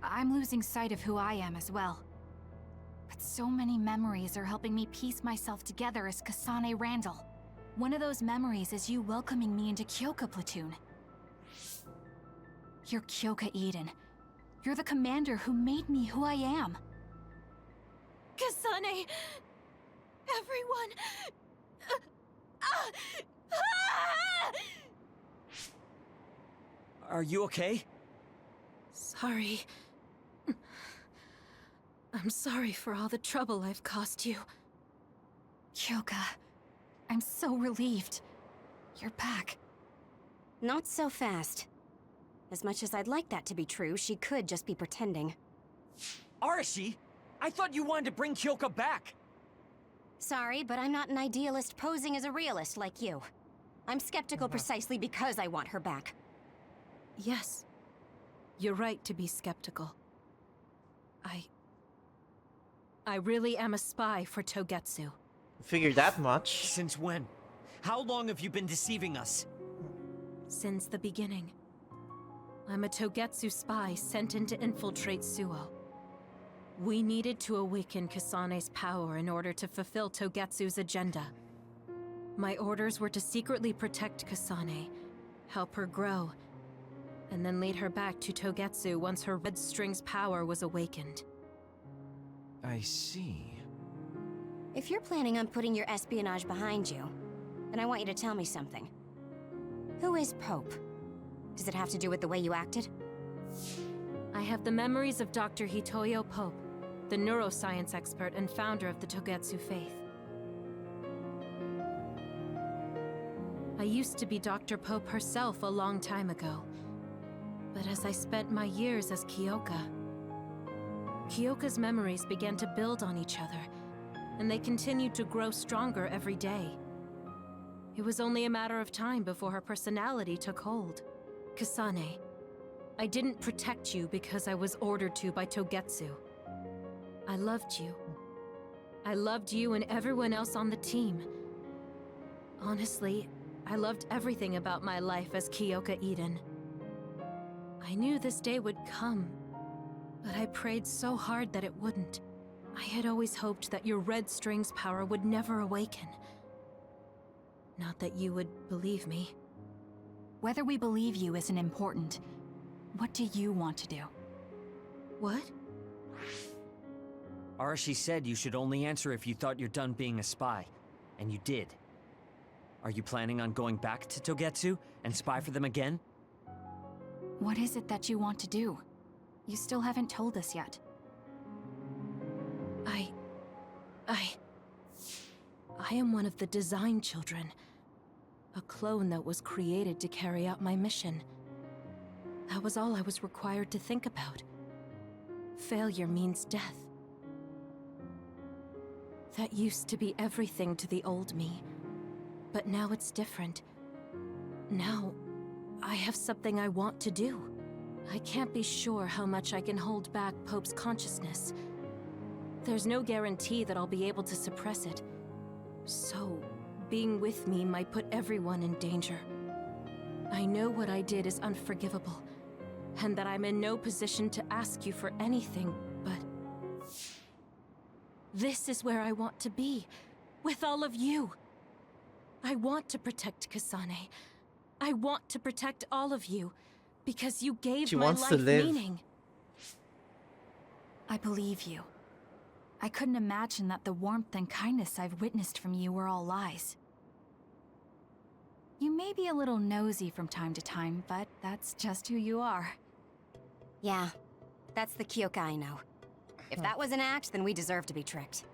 I'm losing sight of who I am as well. But so many memories are helping me piece myself together as Kasane Randall. One of those memories is you welcoming me into Kyoka Platoon. You're Kyoka Eden. You're the commander who made me who I am. Kasane! Everyone! Are you okay? Sorry. I'm sorry for all the trouble I've caused you. Kyoka, I'm so relieved. You're back. Not so fast. As much as I'd like that to be true, she could just be pretending. Arashi! I thought you wanted to bring Kyoka back! Sorry, but I'm not an idealist posing as a realist like you. I'm skeptical precisely because I want her back. Yes. You're right to be skeptical. I really am a spy for Togetsu. Figured that much. Since when? How long have you been deceiving us? Since the beginning. I'm a Togetsu spy sent in to infiltrate Suo. We needed to awaken Kasane's power in order to fulfill Togetsu's agenda. My orders were to secretly protect Kasane, help her grow, and then lead her back to Togetsu once her red string's power was awakened. I see. If you're planning on putting your espionage behind you, then I want you to tell me something. Who is Pope? Does it have to do with the way you acted? I have the memories of Dr. Hitoyo Pope, the neuroscience expert and founder of the Togetsu faith. I used to be Dr. Pope herself a long time ago. But as I spent my years as Kyoka, Kyoka's memories began to build on each other, and they continued to grow stronger every day. It was only a matter of time before her personality took hold. Kasane, I didn't protect you because I was ordered to by Togetsu. I loved you. I loved you and everyone else on the team. Honestly, I loved everything about my life as Kyoka Eden. I knew this day would come, but I prayed so hard that it wouldn't. I had always hoped that your red string's power would never awaken. Not that you would believe me. Whether we believe you isn't important. What do you want to do? What? Arashi said you should only answer if you thought you're done being a spy. And you did. Are you planning on going back to Togetsu and spy for them again? What is it that you want to do? You still haven't told us yet. I am one of the design children. A clone that was created to carry out my mission. That was all I was required to think about. Failure means death. That used to be everything to the old me. But now it's different. Now, I have something I want to do. I can't be sure how much I can hold back Pope's consciousness. There's no guarantee that I'll be able to suppress it. So, being with me might put everyone in danger. I know what I did is unforgivable, and that I'm in no position to ask you for anything, but... this is where I want to be, with all of you. I want to protect Kasane. I want to protect all of you, because you gave my life meaning. I believe you. I couldn't imagine that the warmth and kindness I've witnessed from you were all lies. You may be a little nosy from time to time, but that's just who you are. Yeah, that's the Kyoka I know. If that was an act, then we deserve to be tricked.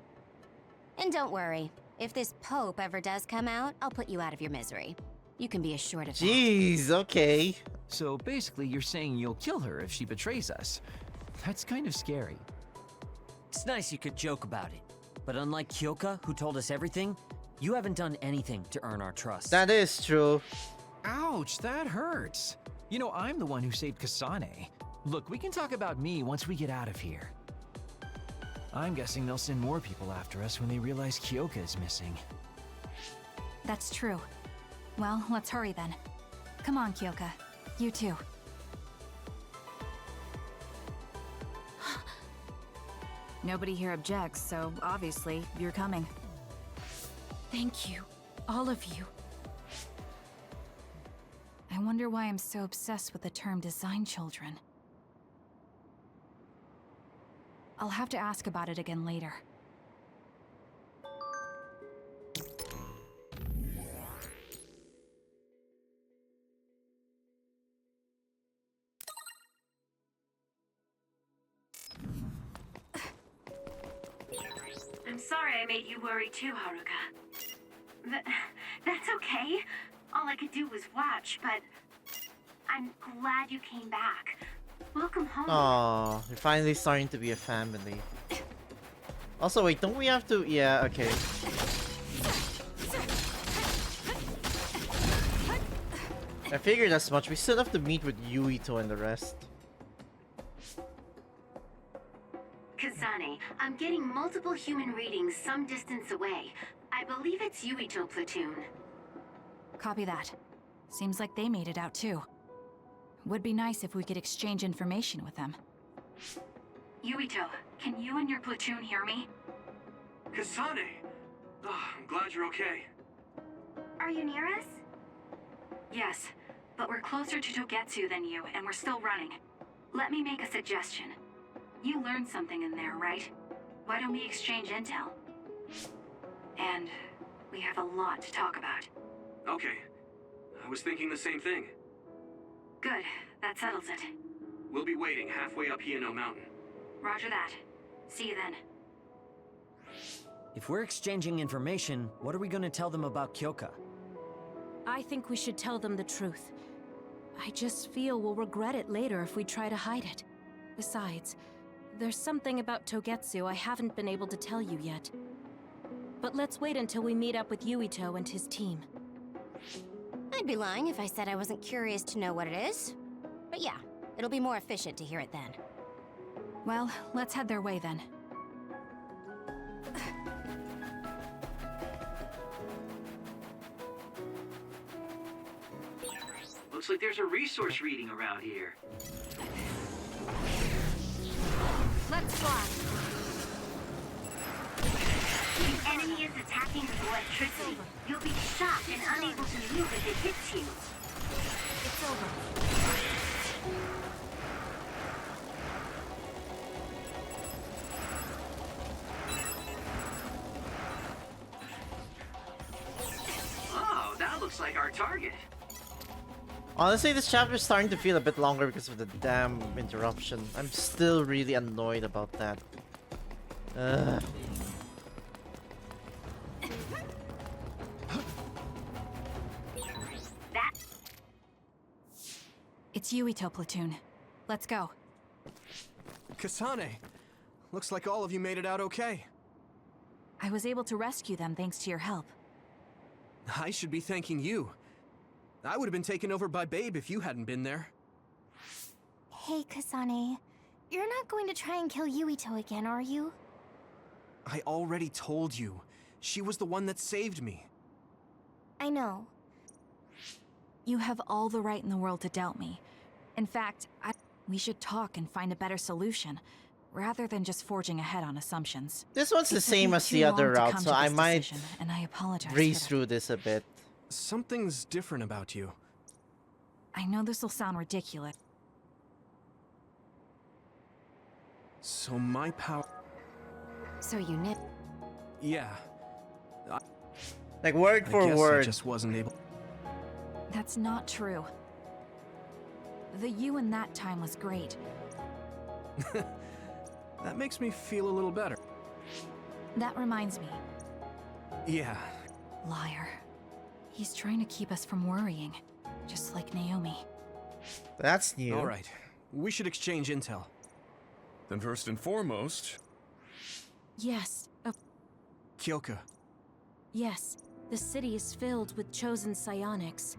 And don't worry, if this Pope ever does come out, I'll put you out of your misery. You can be assured of that. Jeez, okay. So basically, you're saying you'll kill her if she betrays us. That's kind of scary. It's nice you could joke about it. But unlike Kyoka, who told us everything, you haven't done anything to earn our trust. That is true. Ouch, that hurts. You know, I'm the one who saved Kasane. Look, we can talk about me once we get out of here. I'm guessing they'll send more people after us when they realize Kyoka is missing. That's true. Well, let's hurry then. Come on, Kyoka. You too. Nobody here objects, so obviously you're coming. Thank you, all of you. I wonder why I'm so obsessed with the term design children. I'll have to ask about it again later. I'm sorry I made you worry too, Haruka. That's okay. All I could do was watch, but I'm glad you came back. Welcome home. Aw, you're finally starting to be a family. Also, wait, don't we have to... Yeah, okay. I figured as much. We still have to meet with Yuito and the rest. Kasane, I'm getting multiple human readings some distance away. I believe it's Yuito platoon. Copy that. Seems like they made it out too. Would be nice if we could exchange information with them. Yuito, can you and your platoon hear me? Kasane! Oh, I'm glad you're okay. Are you near us? Yes, but we're closer to Togetsu than you, and we're still running. Let me make a suggestion. You learned something in there, right? Why don't we exchange intel? And we have a lot to talk about. Okay. I was thinking the same thing. Good, that settles it. We'll be waiting halfway up Hieno Mountain. Roger that. See you then. If we're exchanging information, what are we gonna tell them about Kyoka? I think we should tell them the truth. I just feel we'll regret it later if we try to hide it. Besides, there's something about Togetsu I haven't been able to tell you yet. But let's wait until we meet up with Yuito and his team. I'd be lying if I said I wasn't curious to know what it is. But yeah, it'll be more efficient to hear it then. Well, let's head their way then. Looks like there's a resource reading around here. Let's fly. The enemy is attacking with electricity. You'll be shocked and unable to move if it hits you. It's over. Oh, that looks like our target. Honestly, this chapter is starting to feel a bit longer because of the damn interruption. I'm still really annoyed about that. Ugh. It's Yuito platoon. Let's go. Kasane! Looks like all of you made it out okay. I was able to rescue them thanks to your help. I should be thanking you. I would have been taken over by Babe if you hadn't been there. Hey, Kasane. You're not going to try and kill Yuito again, are you? I already told you. She was the one that saved me. I know. You have all the right in the world to doubt me. In fact, we should talk and find a better solution, rather than just forging ahead on assumptions. This one's the It took me same as too the long other to route, come so to I this might decision, and I apologize breeze for that. through this a bit. Something's different about you. I know this will sound ridiculous. So my power... So you knit. Yeah. Like word I for guess word. I just wasn't able... That's not true. The you in that time was great. That makes me feel a little better. That reminds me. Yeah. Liar. He's trying to keep us from worrying, just like Naomi. That's new. All right. We should exchange intel. Then first and foremost... Yes, Kyoka. yes. The city is filled with chosen psionics.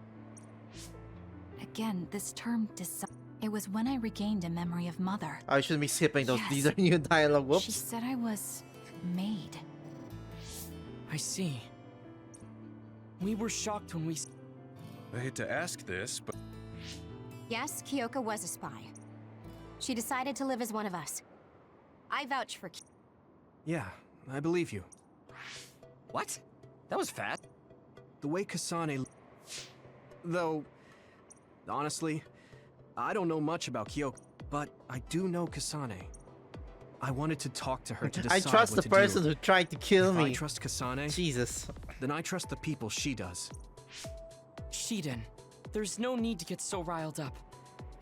Again, this term it was when I regained a memory of Mother. I shouldn't be skipping those. Yes. These are new dialogue. Whoops. She said I was made. I see. We were shocked when we... I hate to ask this, but... Yes, Kyoka was a spy. She decided to live as one of us. I vouch for Yeah, I believe you. What? That was fast. The way Kasane... Though... Honestly, I don't know much about Kyoka, but I do know Kasane. I wanted to talk to her to decide I trust what the to person do. who tried to kill If me. I trust Kasane, Jesus. then I trust the people she does. Shiden, there's no need to get so riled up.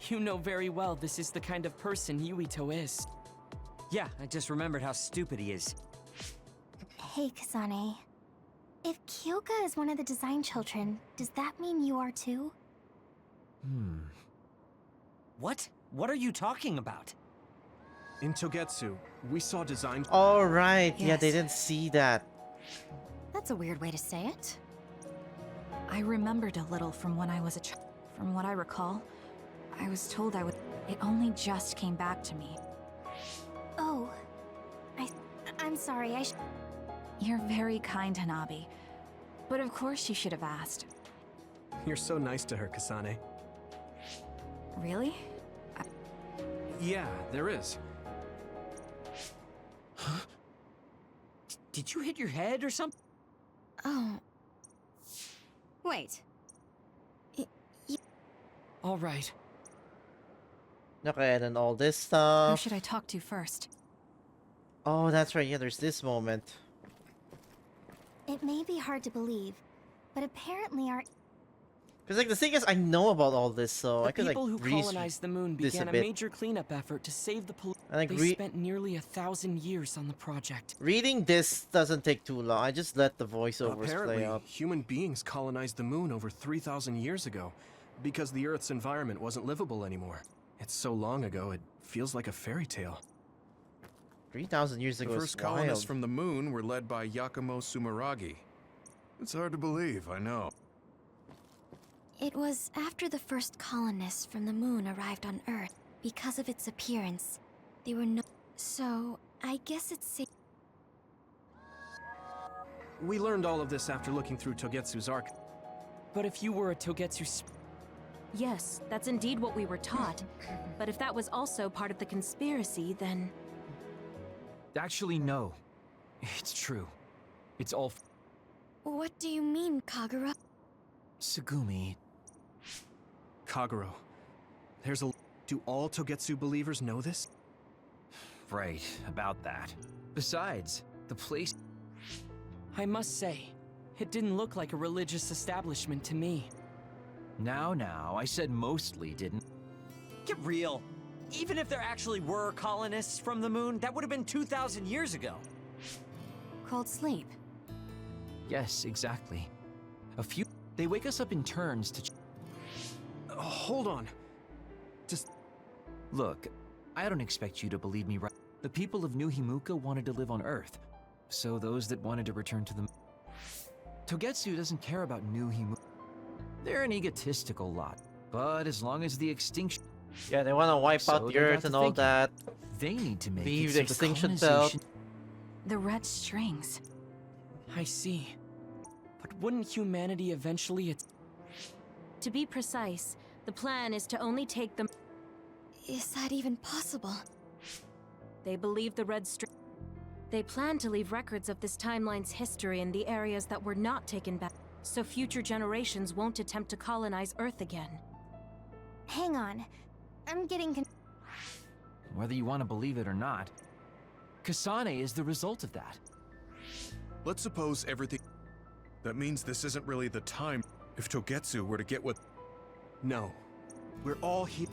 You know very well this is the kind of person Yuito is. Yeah, I just remembered how stupid he is. Hey, Kasane. If Kyoka is one of the design children, does that mean you are too? What? What are you talking about? In Togetsu, we saw design... All right. Yeah, they Yes. didn't see that. That's a weird way to say it. I remembered a little from when I was a child. From what I recall, I was told I would. It only just came back to me. Oh. I'm sorry, You're very kind, Hanabi. But of course you should have asked. You're so nice to her, Kasane. Really? Yeah, there is. Did you hit your head or something? Oh. Wait. All right. Okay, and then all this Who stuff. should I talk to first? Oh, that's right. Yeah, there's this moment. It may be hard to believe, but apparently our... Because like the thing is, I know about all this, so The I could like people who colonized the moon this began a bit. major cleanup effort to save the pollution. I think They spent nearly 1,000 years on the project. Reading this doesn't take too long. I just let the voiceovers Apparently, play up. human beings colonized the moon over 3,000 years ago because the Earth's environment wasn't livable anymore. It's so long ago, it feels like a fairy tale. 3,000 years The ago is first colonists wild. from the moon were led by Yakumo Sumeragi. It's hard to believe, I know. It was after the first colonists from the moon arrived on Earth. Because of its appearance, they were no... So, I guess it's safe... We learned all of this after looking through Togetsu's arc. But if you were a Togetsu Yes, that's indeed what we were taught. But if that was also part of the conspiracy, then... Actually, no. It's true. It's all What do you mean, Kagura? Tsugumi. Kaguro, there's a... Do all Togetsu believers know this? Right, about that. Besides, the place... I must say, it didn't look like a religious establishment to me. Now, I said mostly, didn't... Get real. Even if there actually were colonists from the moon, that would have been 2,000 years ago. Cold sleep. Yes, exactly. A few... They wake us up in turns to... Hold on. Just... Look, I don't expect you to believe me right. The people of New Himuka wanted to live on Earth, so those that wanted to return to the... Togetsu doesn't care about New Himuka. They're an egotistical lot, but as long as the extinction... Yeah, they want to wipe So out the they got Earth to and all thinking. that. They need to make Leave it the so extinction colonization... belt. The red strings. I see. But wouldn't humanity eventually... To be precise, the plan is to only take them... Is that even possible? They believe the red string... They plan to leave records of this timeline's history in the areas that were not taken back, so future generations won't attempt to colonize Earth again. Hang on. I'm getting whether you want to believe it or not. Kasane is the result of that. Let's suppose everything... That means this isn't really the time if Togetsu were to get what... No. We're all here.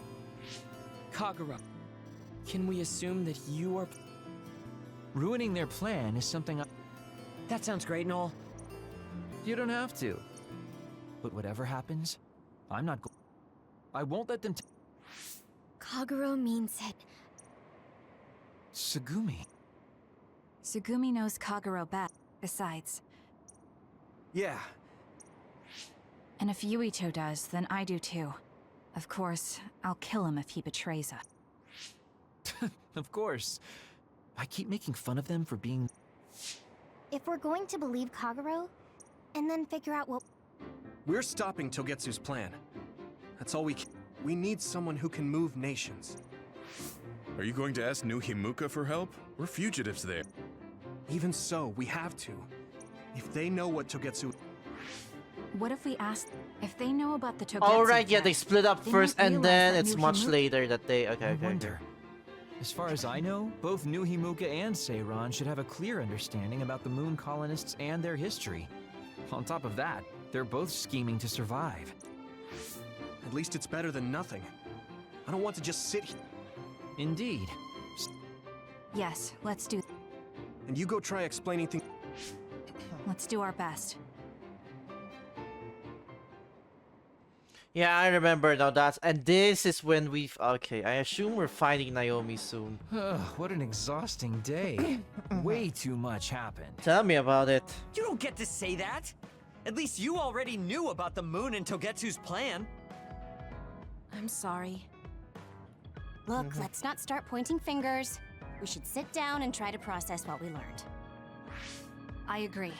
Kagura, can we assume that you are... Ruining their plan is something I... That sounds great and all. You don't have to. But whatever happens, I'm not going... I won't let them... Kaguro means it. Tsugumi. Tsugumi knows Kaguro best, besides. Yeah. And if Yuito does, then I do too. Of course, I'll kill him if he betrays us. Of course. I keep making fun of them for being... If we're going to believe Kaguro, and then figure out what... We're stopping Togetsu's plan. That's all we can... We need someone who can move nations. Are you going to ask New Himuka for help? We're fugitives there. Even so, we have to. If they know what Togetsu... What if we ask if they know about the Togetsu? All right, yeah, they threat, split up they first, might and realize then that it's New much Himuka- later that they... Okay, I okay, wonder. As far as I know, both New Himuka and Seiran should have a clear understanding about the moon colonists and their history. On top of that, they're both scheming to survive. At least it's better than nothing. I don't want to just sit here. Indeed. Yes, let's do. And you go try explaining things. Let's do our best. Yeah, I remember now. And this is when we've... Okay, I assume we're fighting Naomi soon. What an exhausting day. Way too much happened. Tell me about it. You don't get to say that! At least you already knew about the moon and Togetsu's plan. I'm sorry. Look, let's not start pointing fingers. We should sit down and try to process what we learned. I agree.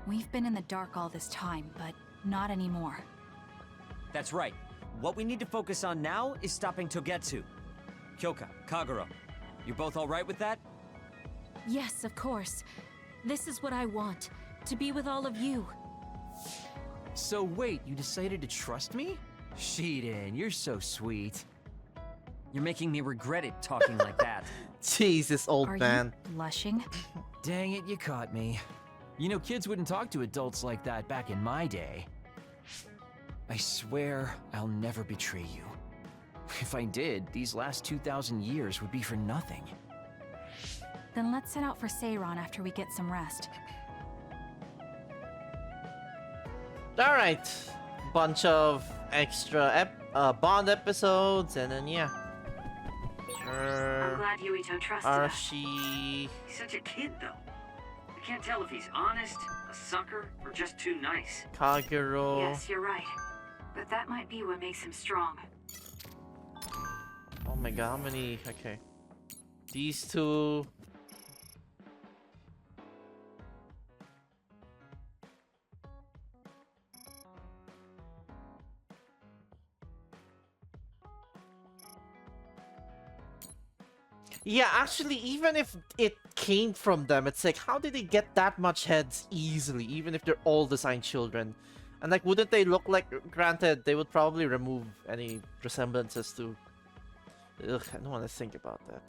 We've been in the dark all this time, but not anymore. That's right. What we need to focus on now is stopping Togetsu. Kyoka, Kaguro, you both alright with that? Yes, of course. This is what I want. To be with all of you. So wait, you decided to trust me? Shiden, you're so sweet. You're making me regret it talking like that. Jesus, old Are man. you blushing? Dang it, you caught me. You know, kids wouldn't talk to adults like that back in my day. I swear I'll never betray you. If I did, these last 2,000 years would be for nothing. Then let's set out for Seiran after we get some rest. Alright. Bunch of extra Bond episodes, and then yeah. I'm glad Yuito trusted us. Archie. He's such a kid, though. I can't tell if he's honest, a sucker, or just too nice. Kaguro. Yes, you're right. But that might be what makes him strong. Oh my god, how many? Okay. These two. Yeah, actually, even if it came from them, it's like, how did they get that much heads easily, even if they're all designed children? And like, wouldn't they look like, granted, they would probably remove any resemblances to... Ugh, I don't want to think about that.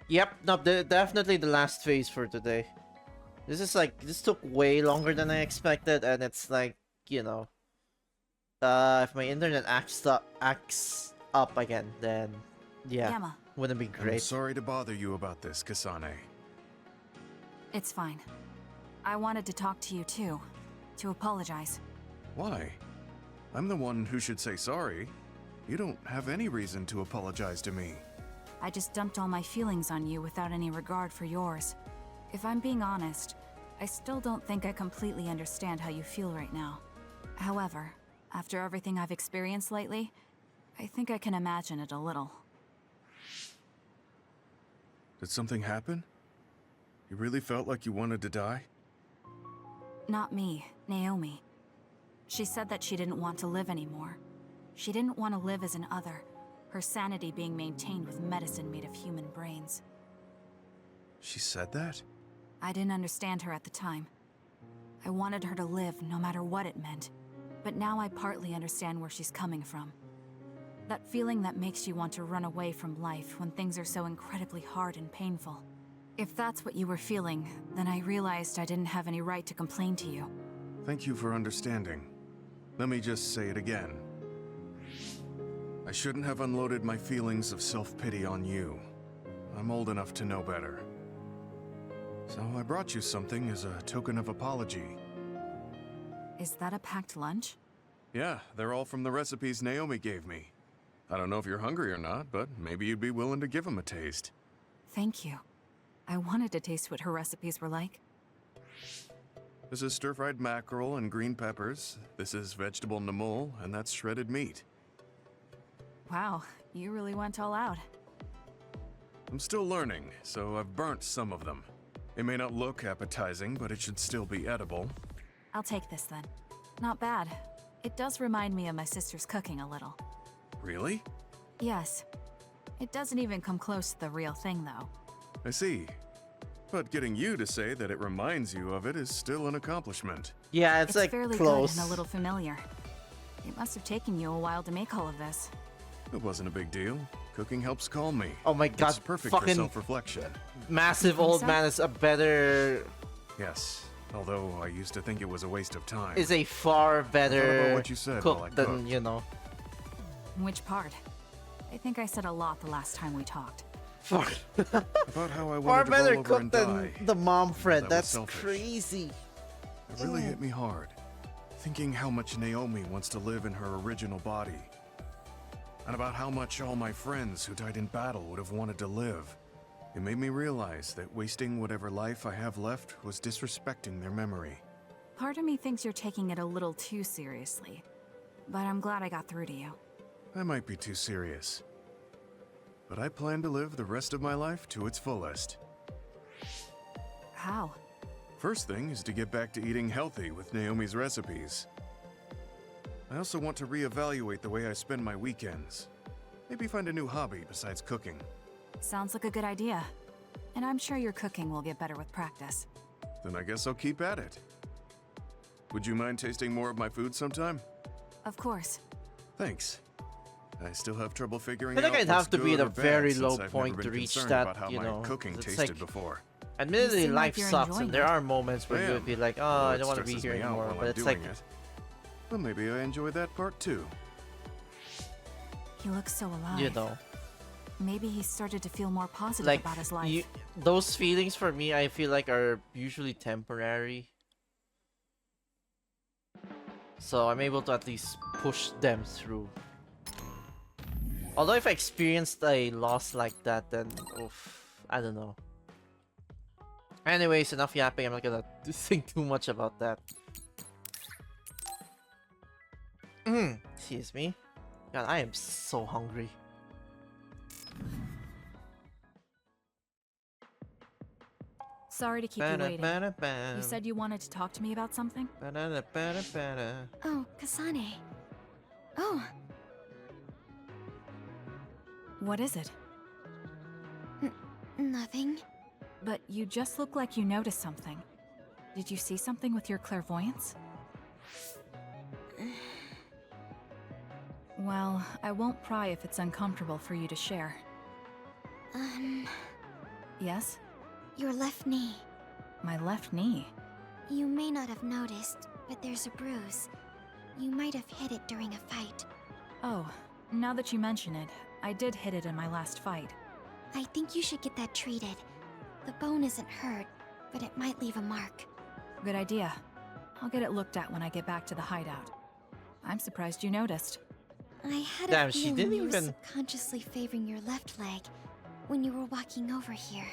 Yep, no, definitely the last phase for today. This is like, this took way longer than I expected, and it's like, you know, if my internet acts up again, then yeah, Gamma. wouldn't be I'm great. sorry to bother you about this, Kasane. It's fine. I wanted to talk to you too, to apologize. Why? I'm the one who should say sorry. You don't have any reason to apologize to me. I just dumped all my feelings on you without any regard for yours. If I'm being honest, I still don't think I completely understand how you feel right now. However, after everything I've experienced lately, I think I can imagine it a little. Did something happen? You really felt like you wanted to die? Not me, Naomi. She said that she didn't want to live anymore. She didn't want to live as an other, her sanity being maintained with medicine made of human brains. She said that? I didn't understand her at the time. I wanted her to live no matter what it meant. But now I partly understand where she's coming from. That feeling that makes you want to run away from life when things are so incredibly hard and painful. If that's what you were feeling, then I realized I didn't have any right to complain to you. Thank you for understanding. Let me just say it again. I shouldn't have unloaded my feelings of self-pity on you. I'm old enough to know better. So I brought you something as a token of apology. Is that a packed lunch? Yeah, they're all from the recipes Naomi gave me. I don't know if you're hungry or not, but maybe you'd be willing to give them a taste. Thank you. I wanted to taste what her recipes were like. This is stir-fried mackerel and green peppers. This is vegetable namul, and that's shredded meat. Wow, you really went all out. I'm still learning, so I've burnt some of them. It may not look appetizing, but it should still be edible. I'll take this then. Not bad. It does remind me of my sister's cooking a little. Really? Yes. It doesn't even come close to the real thing, though. I see. But getting you to say that it reminds you of it is still an accomplishment. Yeah, it's like fairly close. good and a little familiar. It must have taken you a while to make all of this. It wasn't a big deal. Cooking helps calm me. Oh my god, It's perfect for fucking self-reflection. massive old man is a better... Yes, although I used to think it was a waste of time. Is a far I thought better about what you said while I cook than, cooked. you know. Which part? I think I said a lot the last time we talked. About how I Far wanted to better roll over cook and than die. the mom friend. That was That's selfish. crazy. It really hit me hard. Thinking how much Naomi wants to live in her original body. And about how much all my friends who died in battle would have wanted to live. It made me realize that wasting whatever life I have left was disrespecting their memory. Part of me thinks you're taking it a little too seriously. But I'm glad I got through to you. I might be too serious. But I plan to live the rest of my life to its fullest. How? First thing is to get back to eating healthy with Naomi's recipes. I also want to reevaluate the way I spend my weekends. Maybe find a new hobby besides cooking. Sounds like a good idea. And I'm sure your cooking will get better with practice. Then I guess I'll keep at it. Would you mind tasting more of my food sometime? Of course. Thanks. I still have trouble figuring I think out I'd what's have to be good at or a bad very since low I've never point been to reach concerned that, about how you my know. cooking It's tasted like, before. admittedly, seem like life you're sucks, enjoying and there it. are moments where I you am. would be like, oh, Although I it don't want to be stresses here me out anymore. while But I'm it's like, doing it. Well, maybe I enjoy that part too. He looks so alive. you know, Maybe he started to feel more positive like about his life. those feelings for me, I feel like are usually temporary. So I'm able to at least push them through. Although if I experienced a loss like that, then oof, I don't know. Anyways, enough yapping. I'm not gonna think too much about that. Excuse me. God, I am so hungry. Sorry to keep you waiting. You said you wanted to talk to me about something? Oh, Kasane. Oh, What is it? nothing. But you just look like you noticed something. Did you see something with your clairvoyance? Well, I won't pry if it's uncomfortable for you to share. Yes? Your left knee. My left knee? You may not have noticed, but there's a bruise. You might have hit it during a fight. Oh, now that you mention it, I did hit it in my last fight. I think you should get that treated. The bone isn't hurt, but it might leave a mark. Good idea. I'll get it looked at when I get back to the hideout. I'm surprised you noticed. I had Damn, a she feeling didn't you were even- subconsciously favoring your left leg when you were walking over here.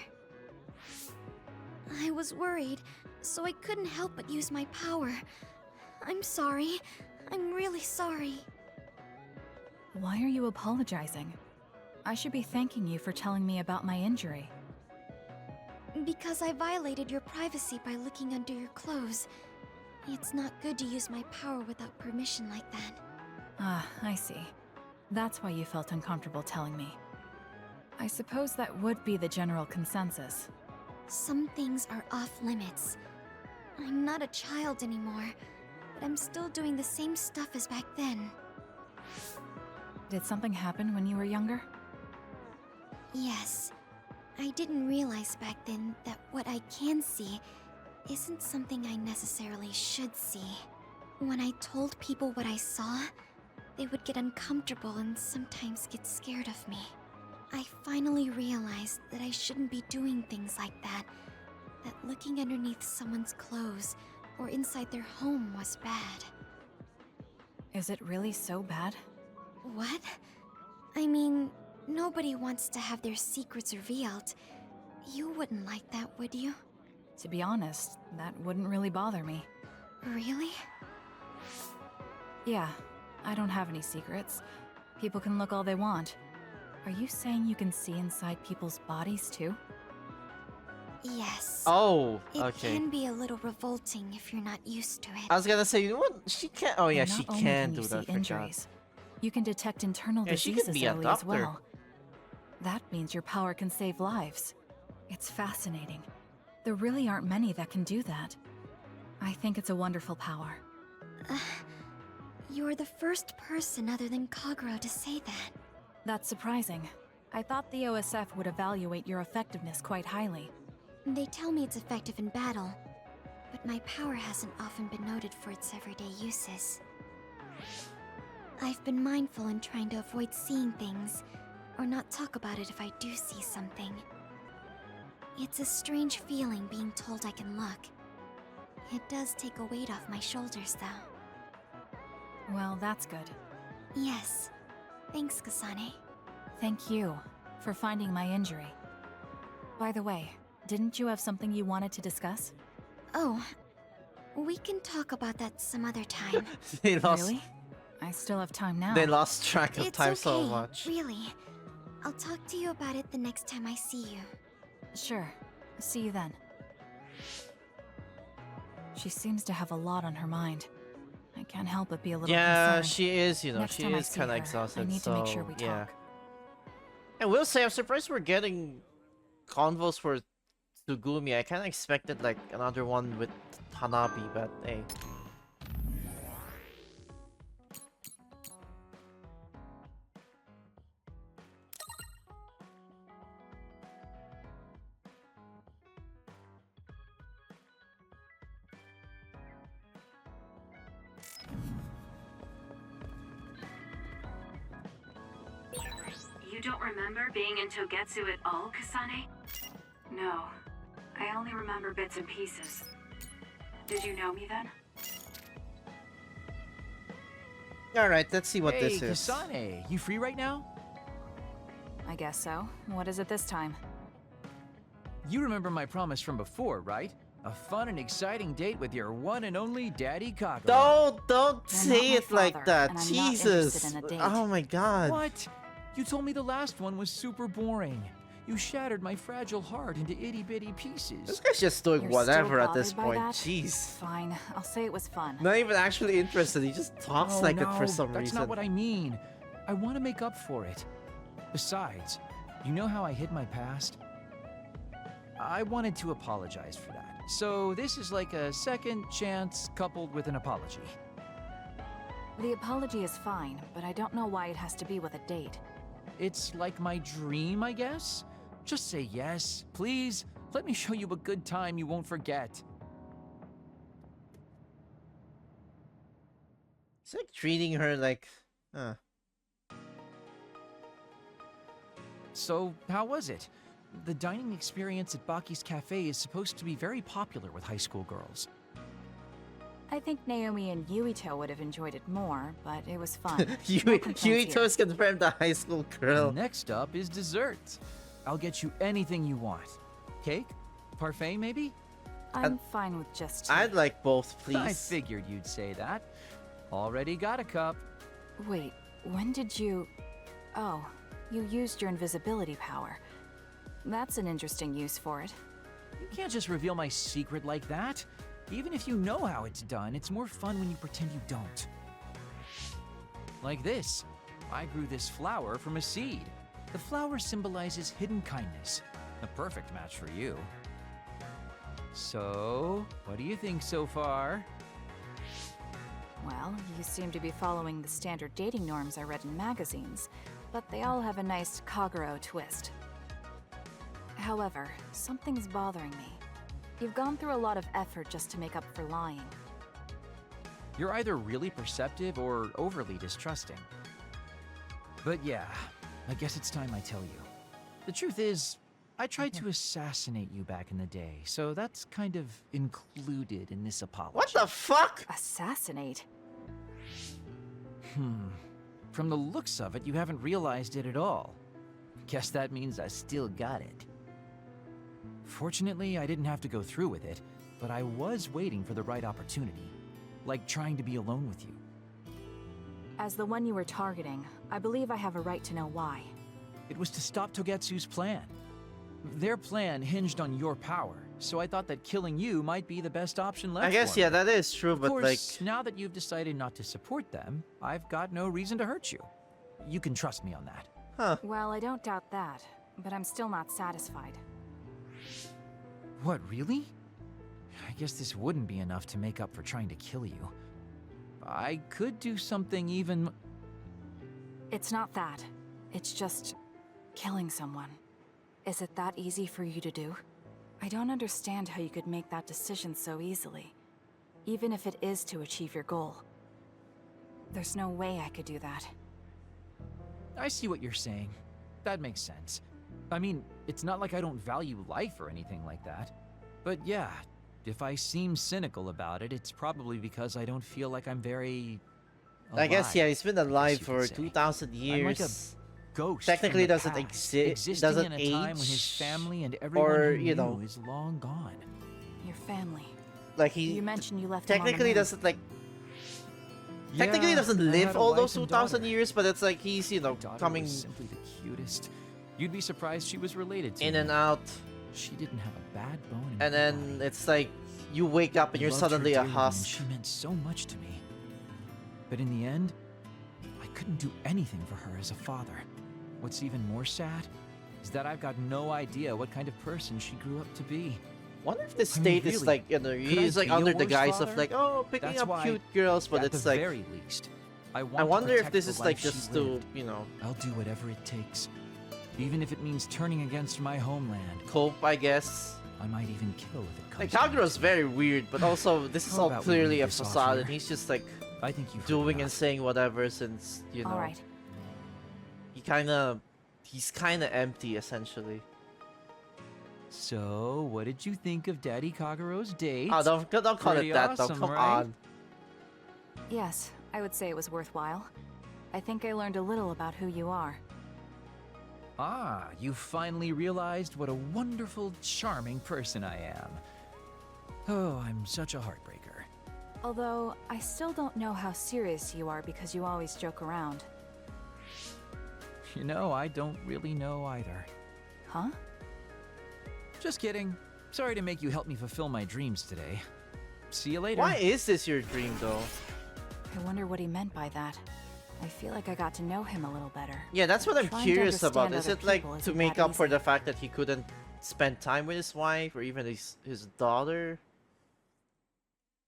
I was worried, so I couldn't help but use my power. I'm sorry. I'm really sorry. Why are you apologizing? I should be thanking you for telling me about my injury. Because I violated your privacy by looking under your clothes. It's not good to use my power without permission like that. Ah, I see. That's why you felt uncomfortable telling me. I suppose that would be the general consensus. Some things are off limits. I'm not a child anymore, but I'm still doing the same stuff as back then. Did something happen when you were younger? Yes. I didn't realize back then that what I can see isn't something I necessarily should see. When I told people what I saw, they would get uncomfortable and sometimes get scared of me. I finally realized that I shouldn't be doing things like that, that looking underneath someone's clothes or inside their home was bad. Is it really so bad? What? I mean, nobody wants to have their secrets revealed. You wouldn't like that, would you? To be honest, that wouldn't really bother me. Really? Yeah, I don't have any secrets. People can look all they want. Are you saying you can see inside people's bodies too? Yes. Oh, It okay. can be a little revolting if you're not used to it. I was gonna say, you know what? She can't. Oh yeah, And she not only can you do see that. I forgot. injuries, you can detect internal Yeah, she could diseases be a early as doctor. well. That means your power can save lives. It's fascinating. There really aren't many that can do that. I think it's a wonderful power. You're the first person other than Kagero to say that. That's surprising. I thought the OSF would evaluate your effectiveness quite highly. They tell me it's effective in battle, but my power hasn't often been noted for its everyday uses. I've been mindful in trying to avoid seeing things, or not talk about it if I do see something. It's a strange feeling being told I can look. It does take a weight off my shoulders, though. Well, that's good. Yes. Thanks, Kasane. Thank you for finding my injury. By the way, didn't you have something you wanted to discuss? Oh, we can talk about that some other time. They lost. Really? I still have time now. They lost track of It's time okay, so much. really. I'll talk to you about it the next time I see you. Sure. See you then. She seems to have a lot on her mind. I can't help but be a little Yeah, concerned. she is. You know, Next she time I is see kind of her, exhausted. I need so to make sure we yeah. talk. I will say, I'm surprised we're getting convos for Tsugumi. I kind of expected like another one with Hanabi, but hey. You don't remember being in Togetsu at all, Kasane? No. I only remember bits and pieces. Did you know me then? All right, let's see what hey, this is. Kasane, you free right now? I guess so. What is it this time? You remember my promise from before, right? A fun and exciting date with your one and only Daddy Kagero. Don't You're say not it my like father, that. and I'm not Jesus. interested in a date. Oh my god. What? You told me the last one was super boring. You shattered my fragile heart into itty-bitty pieces. This guy's just doing You're whatever still at this bothered by point. that? Jeez. Fine, I'll say it was fun. Not even actually interested. He just talks Oh, like no, it for some that's reason. not what I mean. I want to make up for it. Besides, you know how I hid my past? I wanted to apologize for that. So this is like a second chance coupled with an apology. The apology is fine, but I don't know why it has to be with a date. It's like my dream, I guess? Just say yes, please. Let me show you a good time you won't forget. It's like treating her like... So, how was it? The dining experience at Baki's Cafe is supposed to be very popular with high school girls. I think Naomi and Yuito would have enjoyed it more, but it was fun. No complaints here. Yuito's confirmed the high school girl. Next up is dessert. I'll get you anything you want. Cake? Parfait, maybe? I'm fine with just two. I'd like both, please. I figured you'd say that. Already got a cup. Wait, when did you... Oh, you used your invisibility power. That's an interesting use for it. You can't just reveal my secret like that. Even if you know how it's done, it's more fun when you pretend you don't. Like this. I grew this flower from a seed. The flower symbolizes hidden kindness. The perfect match for you. So, what do you think so far? Well, you seem to be following the standard dating norms I read in magazines, but they all have a nice Kagero twist. However, something's bothering me. You've gone through a lot of effort just to make up for lying. You're either really perceptive or overly distrusting. But yeah, I guess it's time I tell you. The truth is, I tried to assassinate you back in the day, so that's kind of included in this apology. What the fuck? Assassinate? From the looks of it, you haven't realized it at all. Guess that means I still got it. Fortunately, I didn't have to go through with it, but I was waiting for the right opportunity. Like trying to be alone with you. As the one you were targeting, I believe I have a right to know why. It was to stop Togetsu's plan. Their plan hinged on your power, so I thought that killing you might be the best option left I guess, for me. yeah, that is true, but Of course, like... now that you've decided not to support them, I've got no reason to hurt you. You can trust me on that. Huh. Well, I don't doubt that, but I'm still not satisfied. What, really? I guess this wouldn't be enough to make up for trying to kill you. I could do something even... It's not that. It's just... killing someone. Is it that easy for you to do? I don't understand how you could make that decision so easily, even if it is to achieve your goal. There's no way I could do that. I see what you're saying. That makes sense. I mean, it's not like I don't value life or anything like that. But yeah, if I seem cynical about it, it's probably because I don't feel like I'm very... I guess, yeah, he's been alive you for could say. 2,000 years. I'm like a ghost Technically from the doesn't past, exist, existing doesn't in a age, time when his family and everyone or, who you knew know, is long gone. Your family. like he You mentioned you left him on the technically moon. doesn't like technically Yeah, doesn't I live had a all wife those and 2,000 daughter. years, but it's like he's, you know, Daughter coming was simply the cutest. You'd be surprised she was related to in me. and out, She didn't have a bad bone in and her then body. it's like you wake up and you're Loved her suddenly a dearly, and husk. She meant so much to me. But in the end, I couldn't do anything for her as a father. What's even more sad is that I've got no idea what kind of person she grew up to be. Wonder if the I mean, state is really, like, you know, could he's I like be a under the worse guise of father? like, oh, picking That's up why, cute girls, but at it's the like, very least, I want I to wonder if protect this the is like life she just to, lived. you know, I'll do whatever it takes, even if it means turning against my homeland. cope, I guess. I might even kill if it comes. Like Kagero's very weird, but also this is How all about we clearly leave a this off facade, here? and he's just like I think you've heard doing and enough. saying whatever since, you know, All right. he's kind of empty essentially. So, what did you think of Daddy Kagero's date? Oh, don't call Pretty it that awesome, though. Come right? on. Yes, I would say it was worthwhile. I think I learned a little about who you are. Ah, you finally realized what a wonderful, charming person I am. Oh, I'm such a heartbreaker. Although, I still don't know how serious you are because you always joke around. You know, I don't really know either. Huh? Just kidding. Sorry to make you help me fulfill my dreams today. See you later. Why is this your dream though? I wonder what he meant by that. I feel like I got to know him a little better. Yeah, that's what I'm Trying to curious about. understand Is other it like people to isn't make that up for easy. the fact that he couldn't spend time with his wife or even his daughter?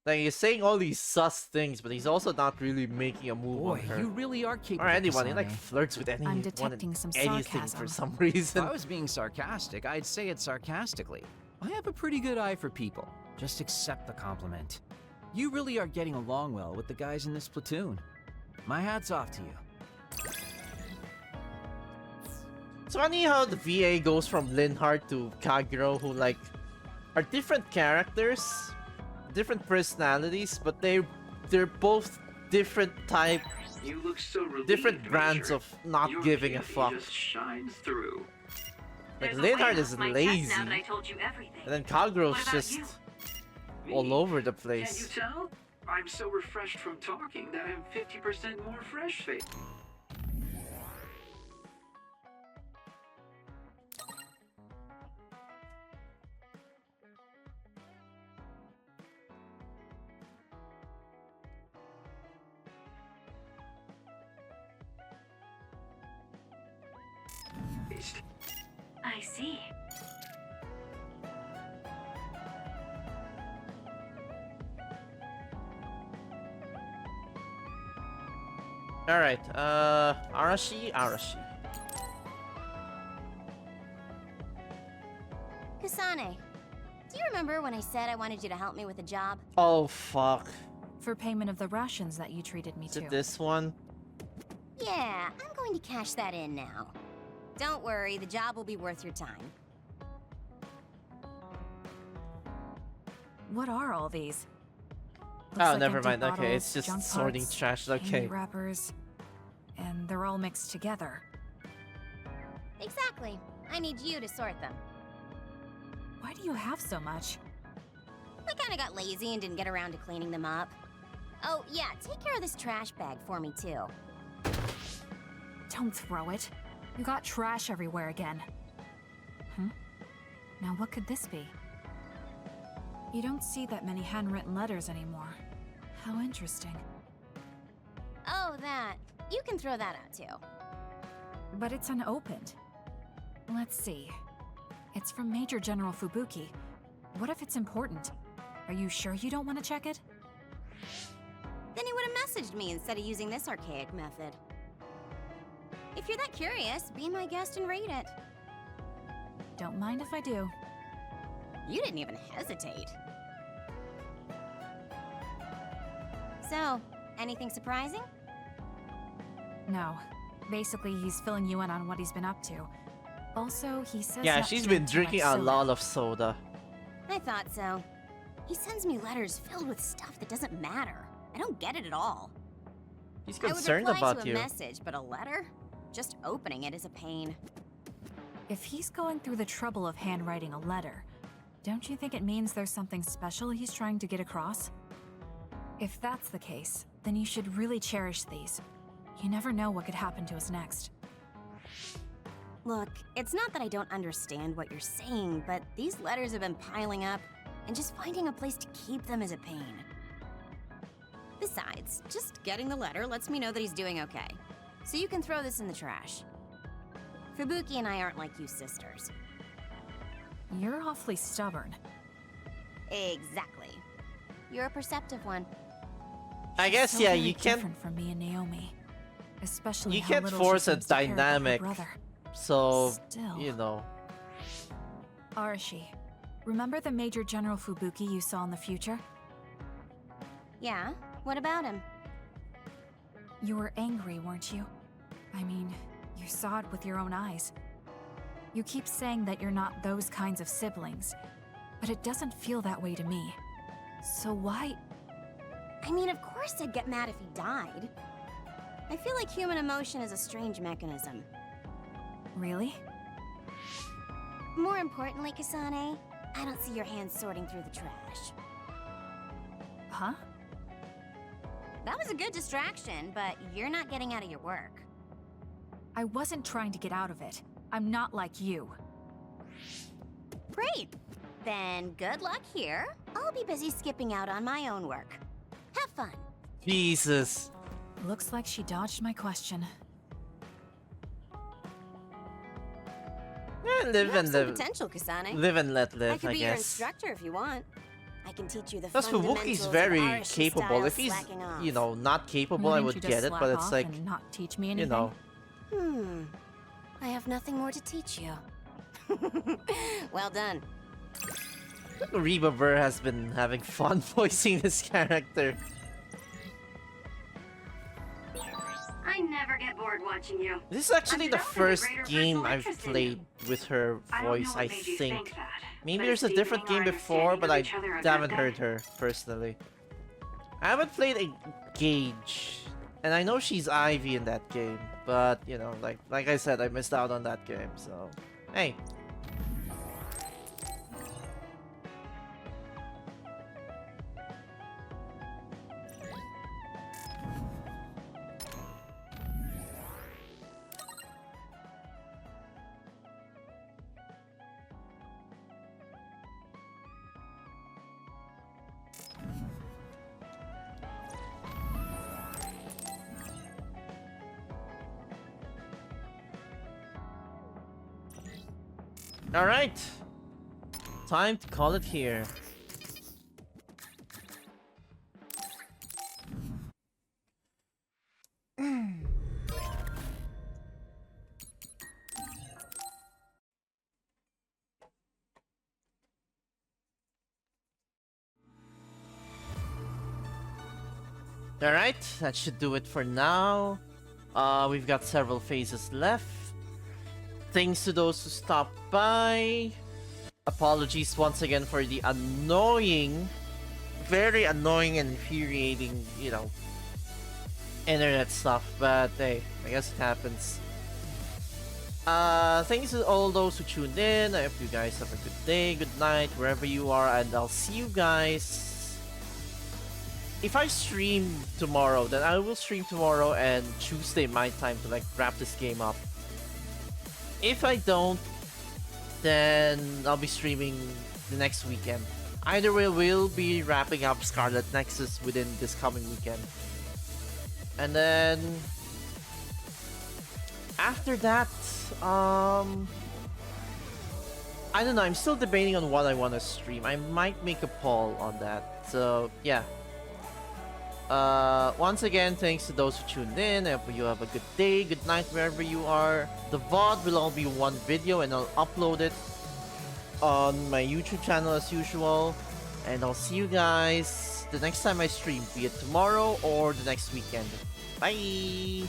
Like he's saying all these sus things, but he's also not really making a move Boy, on her. you really are capable. Or anyone. He like Kasane. flirts with anyone and detecting some anything sarcasm. for some If reason. I was being sarcastic, I'd say it sarcastically. I have a pretty good eye for people. Just accept the compliment. You really are getting along well with the guys in this platoon. My hat's off to you. It's funny how the VA goes from Linhardt to Kagero, who like are different characters, different personalities, but they're both different type, You look so relieved, different brands Ranger. of not Your giving a beauty fuck. just shines through. Like There's a way Linhardt off is my chest lazy, now that I told you everything. and then Kagero's What about just you? all over the Can you place. tell? I'm so refreshed from talking that I have 50% more fresh face. I see. Alright, Arashi. Kasane, do you remember when I said I wanted you to help me with a job? Oh, fuck. For payment of the rations that you treated me Is to. it this one? Yeah, I'm going to cash that in now. Don't worry, the job will be worth your time. What are all these? Looks Oh, like never empty mind. Okay, bottles, it's just junk sorting parts, trash. candy Okay. wrappers, and they're all mixed together. Exactly. I need you to sort them. Why do you have so much? I kinda got lazy and didn't get around to cleaning them up. Oh, yeah, take care of this trash bag for me, too. Don't throw it. You got trash everywhere again. Now what could this be? You don't see that many handwritten letters anymore. How interesting. Oh, that. You can throw that out, too. But it's unopened. Let's see. It's from Major General Fubuki. What if it's important? Are you sure you don't want to check it? Then he would have messaged me instead of using this archaic method. If you're that curious, be my guest and read it. Don't mind if I do. You didn't even hesitate. So, anything surprising? No. Basically, he's filling you in on what he's been up to. Also, he says Yeah, not she's to been drink too much drinking a soda. lot of soda. I thought so. He sends me letters filled with stuff that doesn't matter. I don't get it at all. He's I would concerned reply about to you. a message, but a letter? Just opening it is a pain. If he's going through the trouble of handwriting a letter, don't you think it means there's something special he's trying to get across? If that's the case, then you should really cherish these. You never know what could happen to us next. Look, it's not that I don't understand what you're saying, but these letters have been piling up, and just finding a place to keep them is a pain. Besides, just getting the letter lets me know that he's doing okay. So you can throw this in the trash. Fubuki and I aren't like you sisters. You're awfully stubborn. Exactly. You're a perceptive one. I guess, So yeah, very you can't. different from me and Naomi. Especially You how can't little she force a seems to care about her dynamic. brother. So, Still. you know. Arashi, remember the Major General Fubuki you saw in the future? Yeah? What about him? You were angry, weren't you? I mean, you saw it with your own eyes. You keep saying that you're not those kinds of siblings, but it doesn't feel that way to me. So why? I mean, of course I'd get mad if he died. I feel like human emotion is a strange mechanism. Really? More importantly, Kasane, I don't see your hands sorting through the trash. Huh? That was a good distraction, but you're not getting out of your work. I wasn't trying to get out of it. I'm not like you. Great! Then good luck here. I'll be busy skipping out on my own work. Have fun. Jesus. Looks like she dodged my question. Live You and have some live. potential, Kasane. Live and let live, I could I be your guess. instructor if you want. I can teach you the Plus, fundamentals Fubuki's of very Arashi capable. style If he's, slacking off. you know, not capable, Why I didn't would you just get it. slack But it's off like, and not teach me you anything? know. I have nothing more to teach you. Well done. Reba Burr has been having fun voicing this character. I never get bored watching you. This is actually I'm the developing a first greater game personal I've interest in played you. with her I don't know voice, what I made you think. that, Maybe but there's a it's different deepening game our before, but I understanding of each other a haven't good heard bit. her personally. I haven't played a Gage, and I know she's Ivy in that game, but you know, like I said, I missed out on that game, so hey. Alright. Time to call it here. Alright, that should do it for now. We've got several phases left. Thanks to those who stopped by. Apologies once again for the annoying, very annoying and infuriating, you know, internet stuff, but hey, I guess it happens. Thanks to all those who tuned in. I hope you guys have a good day, good night, wherever you are, and I'll see you guys. If I stream tomorrow, then I will stream tomorrow and Tuesday my time to like wrap this game up. If I don't, then I'll be streaming the next weekend. Either way, we'll be wrapping up Scarlet Nexus within this coming weekend. And then after that, I don't know, I'm still debating on what I want to stream. I might make a poll on that. So yeah. Once again, thanks to those who tuned in. I hope you have a good day, good night, wherever you are. The VOD will all be one video and I'll upload it on my YouTube channel as usual. And I'll see you guys the next time I stream, be it tomorrow or the next weekend. Bye!